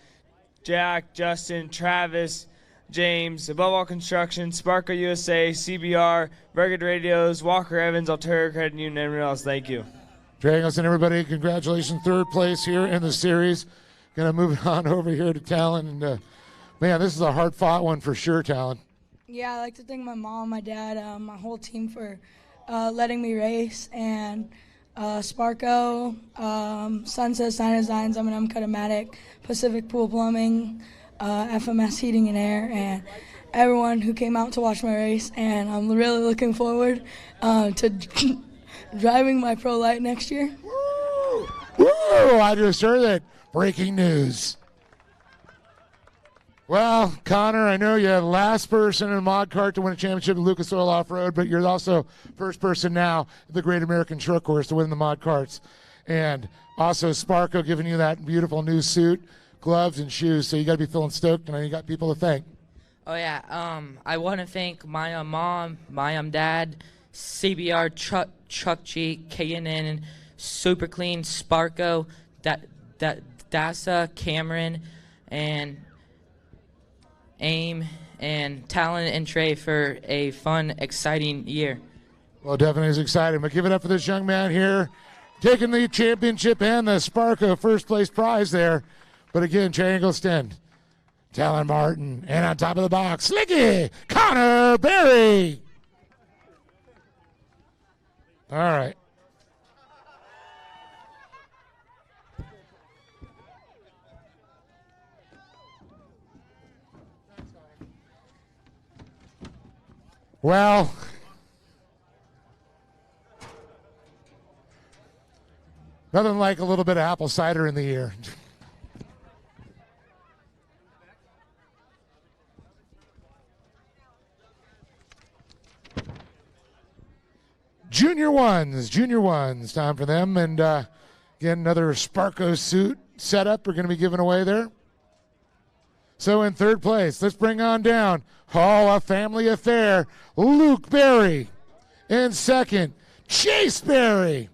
Jack, Justin, Travis, James, Above All Construction, Sparko USA, CBR, Rugged Radios, Walker Evans, Alterra Credit Union, and everyone else. Thank you. Trey Aniston, everybody, congratulations. Third place here in the series. Going to move on over here to Talon. And, man, this is a hard-fought one for sure, Talon. Yeah, I'd like to thank my mom, my dad, my whole team for letting me race, and Sparko, Sunset Sign Designs, M&M Kinematics, Pacific Pool Plumbing, FMS Heating and Air, and everyone who came out to watch my race. And I'm really looking forward to driving my Pro Light next year. Woo! I just heard that. Breaking news. Well, Connor, I know you're the last person in Mod Kart to win a championship at Lucas Oil Off-Road, but you're also first person now at the Great American Shortcourse to win the Mod Karts. And also Sparko giving you that beautiful new suit, gloves, and shoes, so you got to be feeling stoked, and you got people to thank. Oh, yeah. I want to thank my mom, my dad, CBR, Chuck G, K&N, Super Clean, Sparko, Dasa, Cameron, and AIM, and Talon and Trey for a fun, exciting year. Well, definitely is exciting. But give it up for this young man here, taking the championship and the Sparko first place prize there. But again, Trey Angleston, Talon Martin, and on top of the box, Slicky, Connor Berry. All right. Well, nothing like a little bit of apple cider in the ear. Junior ones, time for them. And again, another Sparko suit setup we're going to be giving away there. So in third place, let's bring on down, a family affair, Luke Berry. In second, Chase Berry.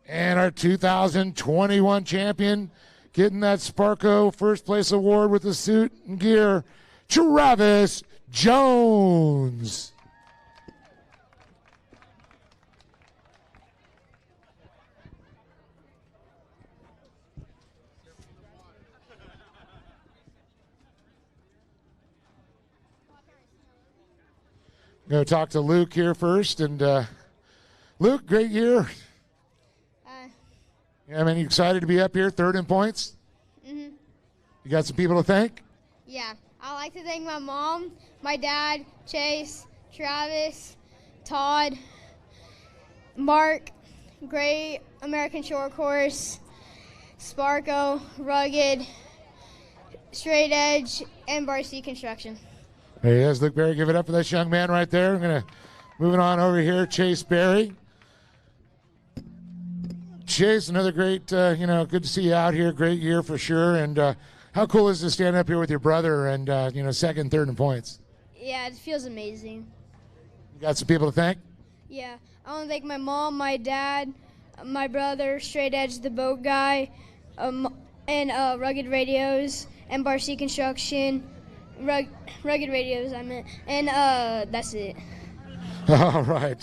And our 2021 champion, getting that Sparko first place award with the suit and gear, Travis Jones. Going to talk to Luke here first. And Luke, great year. I mean, you excited to be up here, third in points? Mm-hmm. You got some people to thank? Yeah. I'd like to thank my mom, my dad, Chase, Travis, Todd, Mark, Great American Shortcourse, Sparko, Rugged, Straight Edge, and Varsity Construction. There he is. Luke Berry, give it up for this young man right there. I'm going to moving on over here, Chase Berry. Chase, another great, good to see you out here. Great year for sure. And how cool is it to stand up here with your brother and, second, third in points? Yeah, it feels amazing. You got some people to thank? Yeah, I want to thank my mom, my dad, my brother, Straight Edge, the boat guy, and Rugged Radios, and Barcy Construction, Rugged Radios, I meant, and that's it. All right.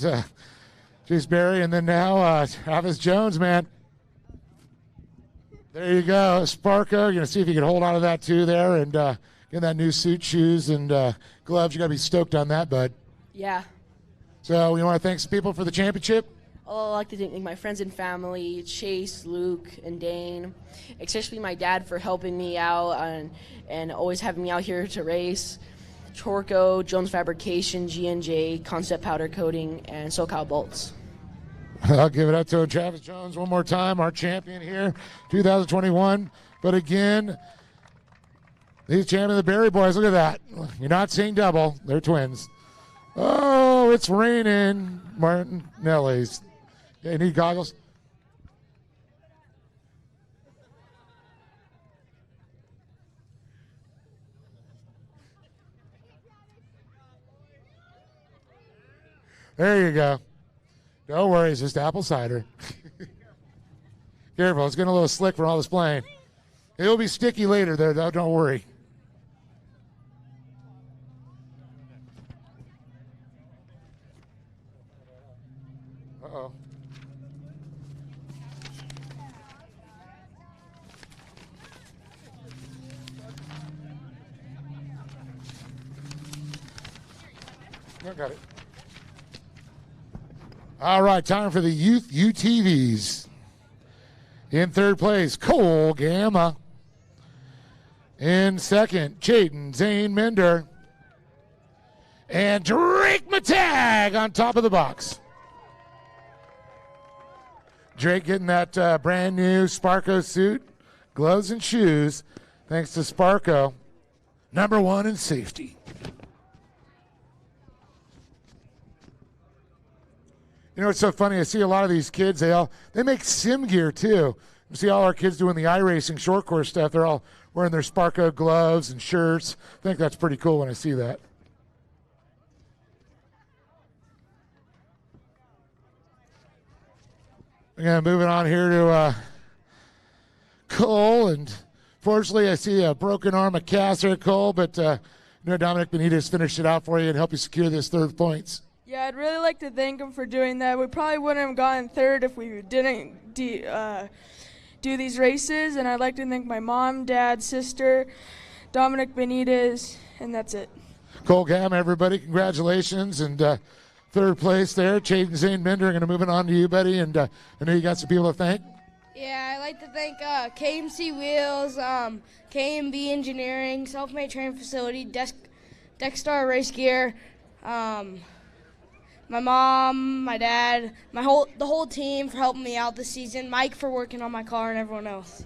Chase Berry, and then now Travis Jones, man. There you go. Sparko, you're going to see if you can hold on to that too there and get that new suit, shoes, and gloves. You got to be stoked on that, bud. Yeah. So you want to thank some people for the championship? I'd like to thank my friends and family, Chase, Luke, and Dane, especially my dad for helping me out and always having me out here to race. Torco, Jones Fabrication, G&J, Concept Powder Coating, and SoCal Bolts. I'll give it up to Travis Jones one more time, our champion here, 2021. But again, he's champion of the Berry Boys. Look at that. You're not seeing double. They're twins. Oh, it's raining. Martinelli's. Yeah, you need goggles? There you go. Don't worry, it's just apple cider. Careful, it's getting a little slick from all this playing. It'll be sticky later there, though. Don't worry. Uh-oh. I got it. All right, time for the youth UTVs. In third place, Cole Gamma. In second, Chayton Zane Mender. And Drake Matag on top of the box. Drake getting that brand new Sparko suit, gloves and shoes, thanks to Sparko. Number one in safety. You know, it's so funny. I see a lot of these kids. They make sim gear too. You see all our kids doing the iRacing short course stuff. They're all wearing their Sparko gloves and shirts. I think that's pretty cool when I see that. Again, moving on here to Cole, and fortunately, I see a broken arm, a cast there, Cole. But Dominic Benitez finished it out for you and helped you secure this third points. Yeah, I'd really like to thank him for doing that. We probably wouldn't have gotten third if we didn't do these races. And I'd like to thank my mom, dad, sister, Dominic Benitez, and that's it. Cole Gam, everybody, congratulations. And third place there, Chayton Zane Bender. I'm going to move it on to you, buddy. And I know you got some people to thank. Yeah, I'd like to thank KMC Wheels, KMB Engineering, Self-Made Training Facility, Deckstar Race Gear, my mom, my dad, the whole team for helping me out this season, Mike for working on my car, and everyone else.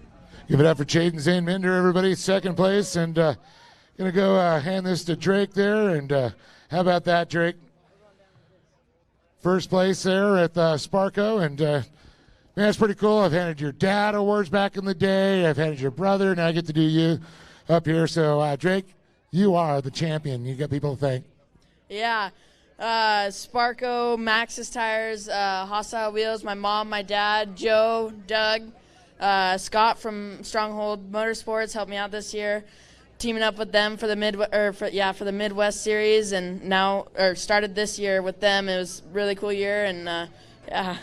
Give it up for Chayton Zane Bender, everybody. Second place. And going to go hand this to Drake there. And how about that, Drake? First place there at Sparko. And man, it's pretty cool. I've handed your dad awards back in the day. I've handed your brother. Now I get to do you up here. So, Drake, you are the champion. You got people to thank. Yeah. Sparko, Maxxis Tires, Hostile Wheels, my mom, my dad, Joe, Doug, Scott from Stronghold Motorsports helped me out this year, teaming up with them for the for the Midwest Series, and now started this year with them. It was a really cool year, and yeah.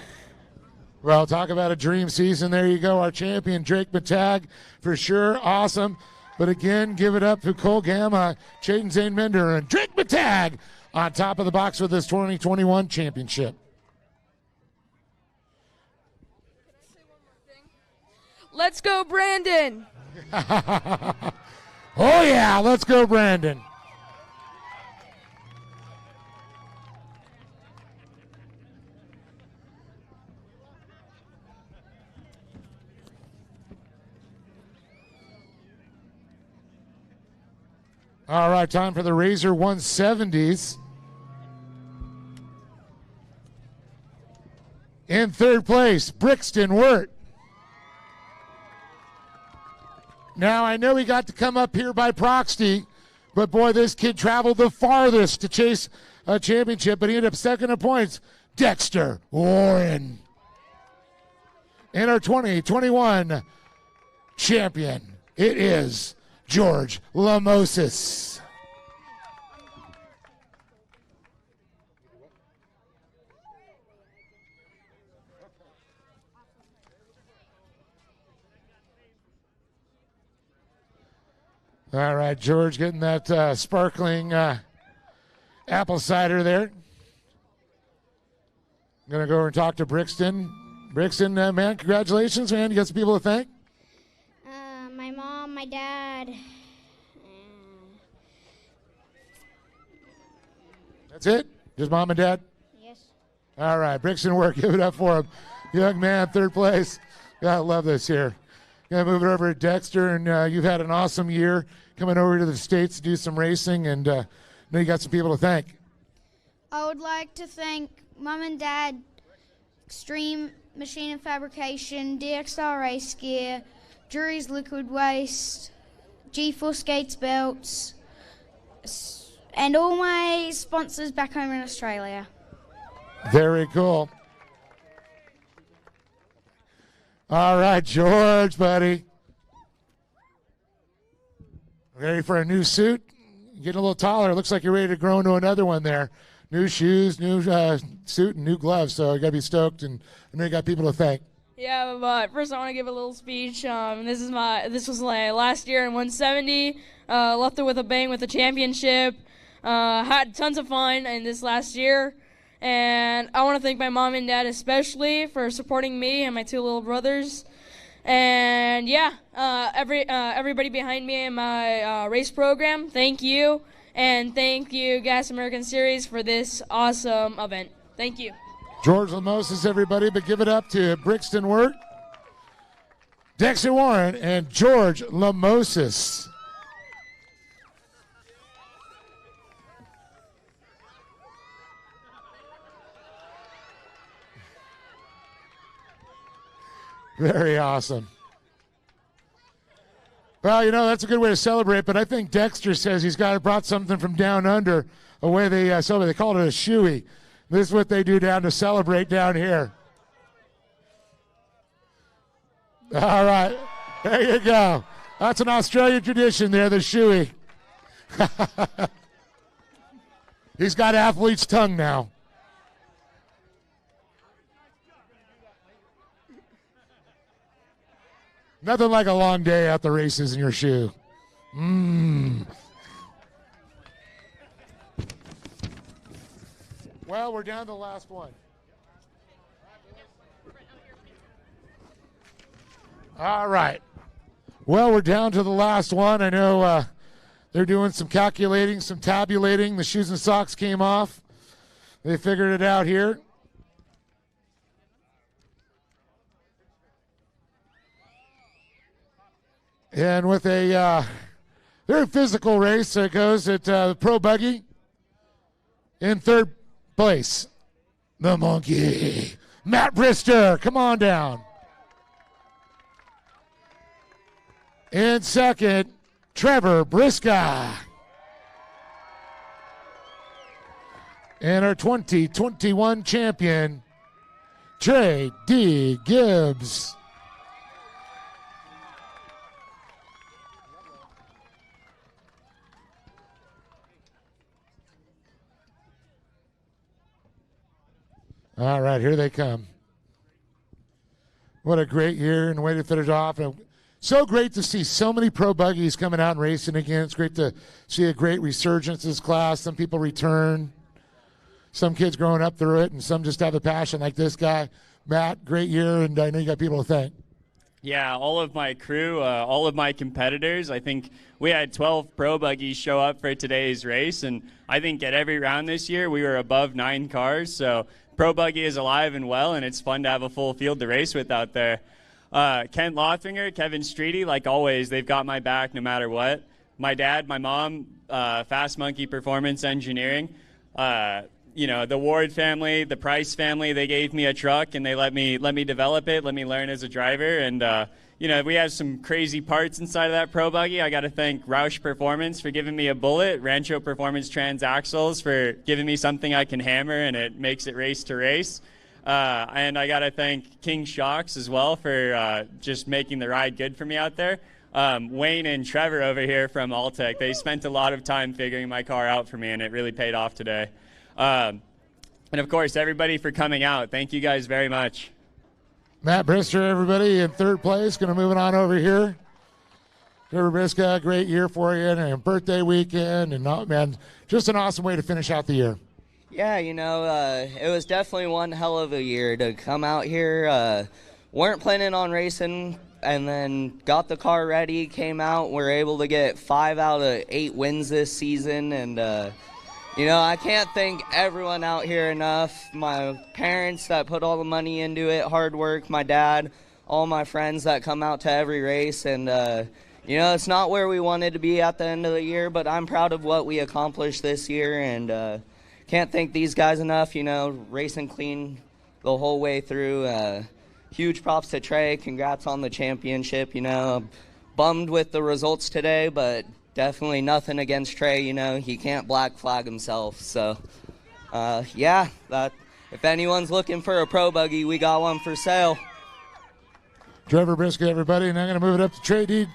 Well, talk about a dream season. There you go, our champion, Drake Matag, for sure. Awesome. But again, give it up to Cole Gamma, Chayton Zane Mender, and Drake Matag on top of the box with this 2021 championship. Let's go, Brandon! Oh, yeah, let's go, Brandon. All right, time for the Razor 170s. In third place, Brixton Wirt. Now, I know he got to come up here by proxy, but boy, this kid traveled the farthest to chase a championship, but he ended up second in points. Dexter Warren. And our 2021 champion, it is George Lamosis. All right, George getting that sparkling apple cider there. I'm going to go over and talk to Brixton. Brixton, man, congratulations, man. You got some people to thank? My mom, my dad. That's it? Just mom and dad? Yes. All right, Brixton Work, give it up for him. Young man, third place. Gotta love this here. Gonna move it over to Dexter, and you've had an awesome year coming over to the States to do some racing, and I know you got some people to thank. I would like to thank Mom and Dad, Extreme Machine and Fabrication, DXR Race Gear, Drury's Liquid Waste, G4 Skates Belts, and all my sponsors back home in Australia. Very cool. All right, George, buddy. Ready for a new suit? Getting a little taller. Looks like you're ready to grow into another one there. New shoes, new suit, and new gloves. So you got to be stoked, and I know you got people to thank. Yeah, but first I want to give a little speech. This was my last year in 170. Left it with a bang with the championship. Had tons of fun in this last year. And I want to thank my mom and dad especially for supporting me and my two little brothers. And yeah, everybody behind me in my race program, thank you. And thank you, Gas American Series, for this awesome event. Thank you. George Lamosis, everybody, but give it up to Brixton Wirt, Dexter Warren, and George Lamosis. Very awesome. Well, you know, that's a good way to celebrate, but I think Dexter says he's brought something from down under, a way they celebrate. They call it a shoey. This is what they do down to celebrate down here. All right, there you go. That's an Australian tradition there, the shoey. He's got athlete's tongue now. Nothing like a long day at the races in your shoe. Well, we're down to the last one. All right. Well, we're down to the last one. I know they're doing some calculating, some tabulating. The shoes and socks came off. They figured it out here. And with a very physical race, it goes at Pro Buggy. In third place, the monkey, Matt Brister. Come on down. In second, Trevor Briska. And our 2021 champion, Trey D. Gibbs. All right, here they come. What a great year and way to finish off. And so great to see so many pro buggies coming out and racing again. It's great to see a great resurgence in this class. Some people return. Some kids growing up through it, and some just have a passion like this guy. Matt, great year, and I know you got people to thank. Yeah, all of my crew, all of my competitors. I think we had 12 pro buggies show up for today's race, and I think at every round this year we were above 9 cars. So pro buggy is alive and well, and it's fun to have a full field to race with out there. Kent Lothringer, Kevin Streety, like always, they've got my back no matter what. my dad, my mom, Fast Monkey Performance Engineering, the Ward family, the Price family, they gave me a truck and they let me develop it, let me learn as a driver. And, we have some crazy parts inside of that Pro Buggy. I got to thank Roush Performance for giving me a bullet, Rancho Performance Transaxles for giving me something I can hammer and it makes it race to race. And I got to thank King Shocks as well for just making the ride good for me out there. Wayne and Trevor over here from Altec, they spent a lot of time figuring my car out for me, and it really paid off today. And, of course, everybody for coming out. Thank you guys very much. Matt Brister, everybody, in third place. Going to move it on over here. Trevor Briska, great year for you, and a birthday weekend, and man, just an awesome way to finish out the year. Yeah, it was definitely one hell of a year to come out here. Weren't planning on racing, and then got the car ready, came out, were able to get 5 out of 8 wins this season, and I can't thank everyone out here enough. My parents that put all the money into it, hard work, my dad, all my friends that come out to every race, and it's not where we wanted to be at the end of the year, but I'm proud of what we accomplished this year, and can't thank these guys enough, racing clean the whole way through. Huge props to Trey. Congrats on the championship. Bummed with the results today, but definitely nothing against Trey. He can't black flag himself. So, if anyone's looking for a Pro Buggy, we got one for sale. Trevor Briska, everybody, and I'm going to move it up to Trey D.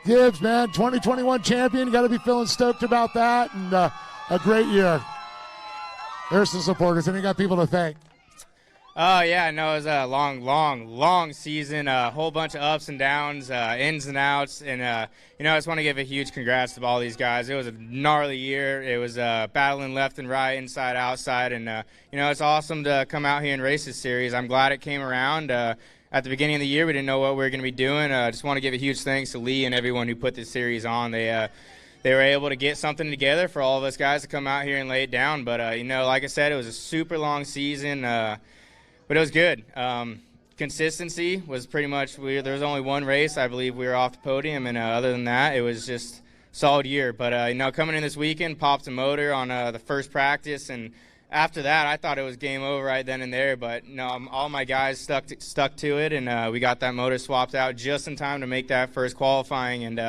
Gibbs, man, 2021 champion. Got to be feeling stoked about that, and a great year. There's some supporters, and you got people to thank. Oh, yeah, no, it was a long season, a whole bunch of ups and downs, ins and outs, and, I just want to give a huge congrats to all these guys. It was a gnarly year. It was battling left and right, inside, outside, and, it's awesome to come out here and race this series. I'm glad it came around. At the beginning of the year, we didn't know what we were going to be doing. I just want to give a huge thanks to Lee and everyone who put this series on. They were able to get something together for all of us guys to come out here and lay it down. But, like I said, it was a super long season. But it was good. Consistency was pretty much, there was only one race. I believe we were off the podium, and other than that, it was just a solid year. But, coming in this weekend, popped a motor on the first practice, and after that, I thought it was game over right then and there. But, no, all my guys stuck to it, and we got that motor swapped out just in time to make that first qualifying. And,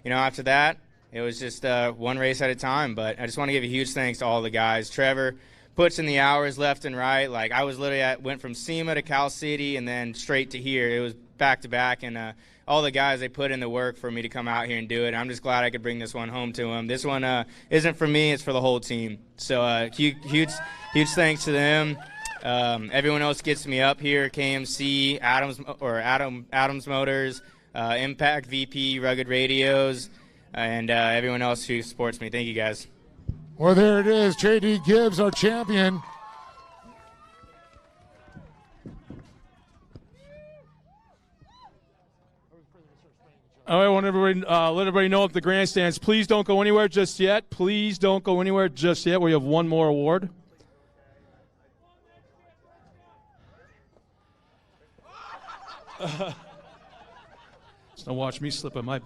after that, it was just one race at a time. But I just want to give a huge thanks to all the guys. Trevor puts in the hours left and right. Like, I was literally went from SEMA to Cal City and then straight to here. It was back to back, and all the guys, they put in the work for me to come out here and do it. I'm just glad I could bring this one home to them. This one isn't for me, it's for the whole team. So huge thanks to them. Everyone else gets me up here, KMC, Adams Motors, Impact VP, Rugged Radios, and everyone else who supports me. Thank you, guys. Well, there it is. Trey D. Gibbs, our champion. All right, I want everybody let everybody know at the grandstands. Please don't go anywhere just yet. Please don't go anywhere just yet. We have one more award. Don't watch me slip on my.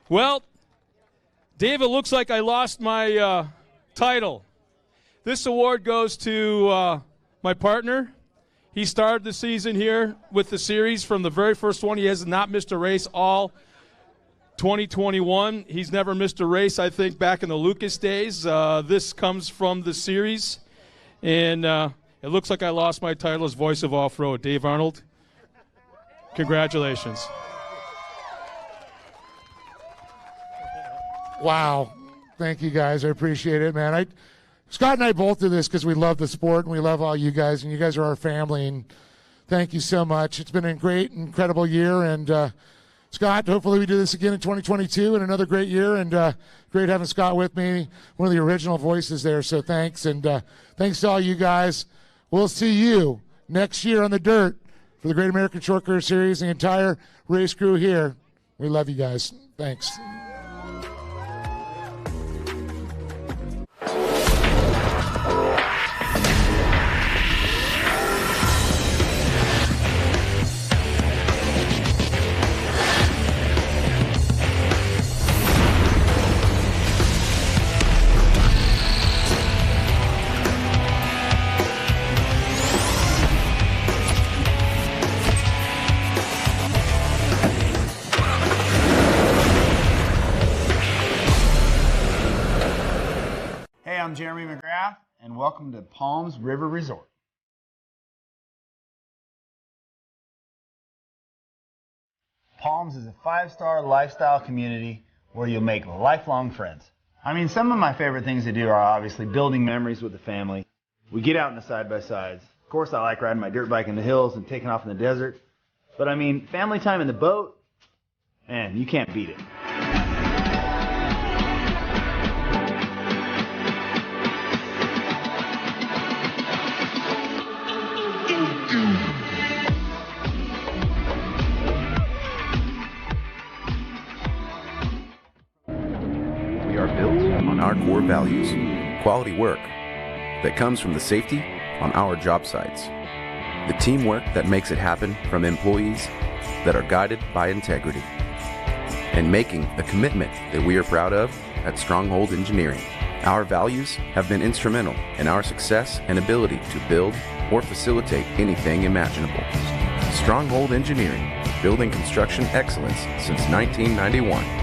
Well, Dave, it looks like I lost my title. This award goes to my partner. He started the season here with the series from the very first one. He has not missed a race all 2021. He's never missed a race, I think, back in the Lucas days. This comes from the series. And it looks like I lost my title as Voice of Off-Road. Dave Arnold, congratulations. Wow. Thank you, guys. I appreciate it, man. Scott and I both do this because we love the sport and we love all you guys, and you guys are our family, and thank you so much. It's been a great, incredible year, and Scott, hopefully we do this again in 2022 and another great year, and great having Scott with me, one of the original voices there, so thanks, and thanks to all you guys. We'll see you next year on the dirt for the Great American Shortcourse Series, the entire race crew here. We love you guys. Thanks. I'm Jeremy McGrath, and welcome to Palms River Resort. Palms is a 5-star lifestyle community where you'll make lifelong friends. I mean, some of my favorite things to do are obviously building memories with the family. We get out in the side-by-sides. Of course, I like riding my dirt bike in the hills and taking off in the desert. But I mean, family time in the boat, man, you can't beat it. We are built on our core values, quality work that comes from the safety on our job sites, the teamwork that makes it happen from employees that are guided by integrity, and making a commitment that we are proud of at Stronghold Engineering. Our values have been instrumental in our success and ability to build or facilitate anything imaginable. Stronghold Engineering, building construction excellence since 1991.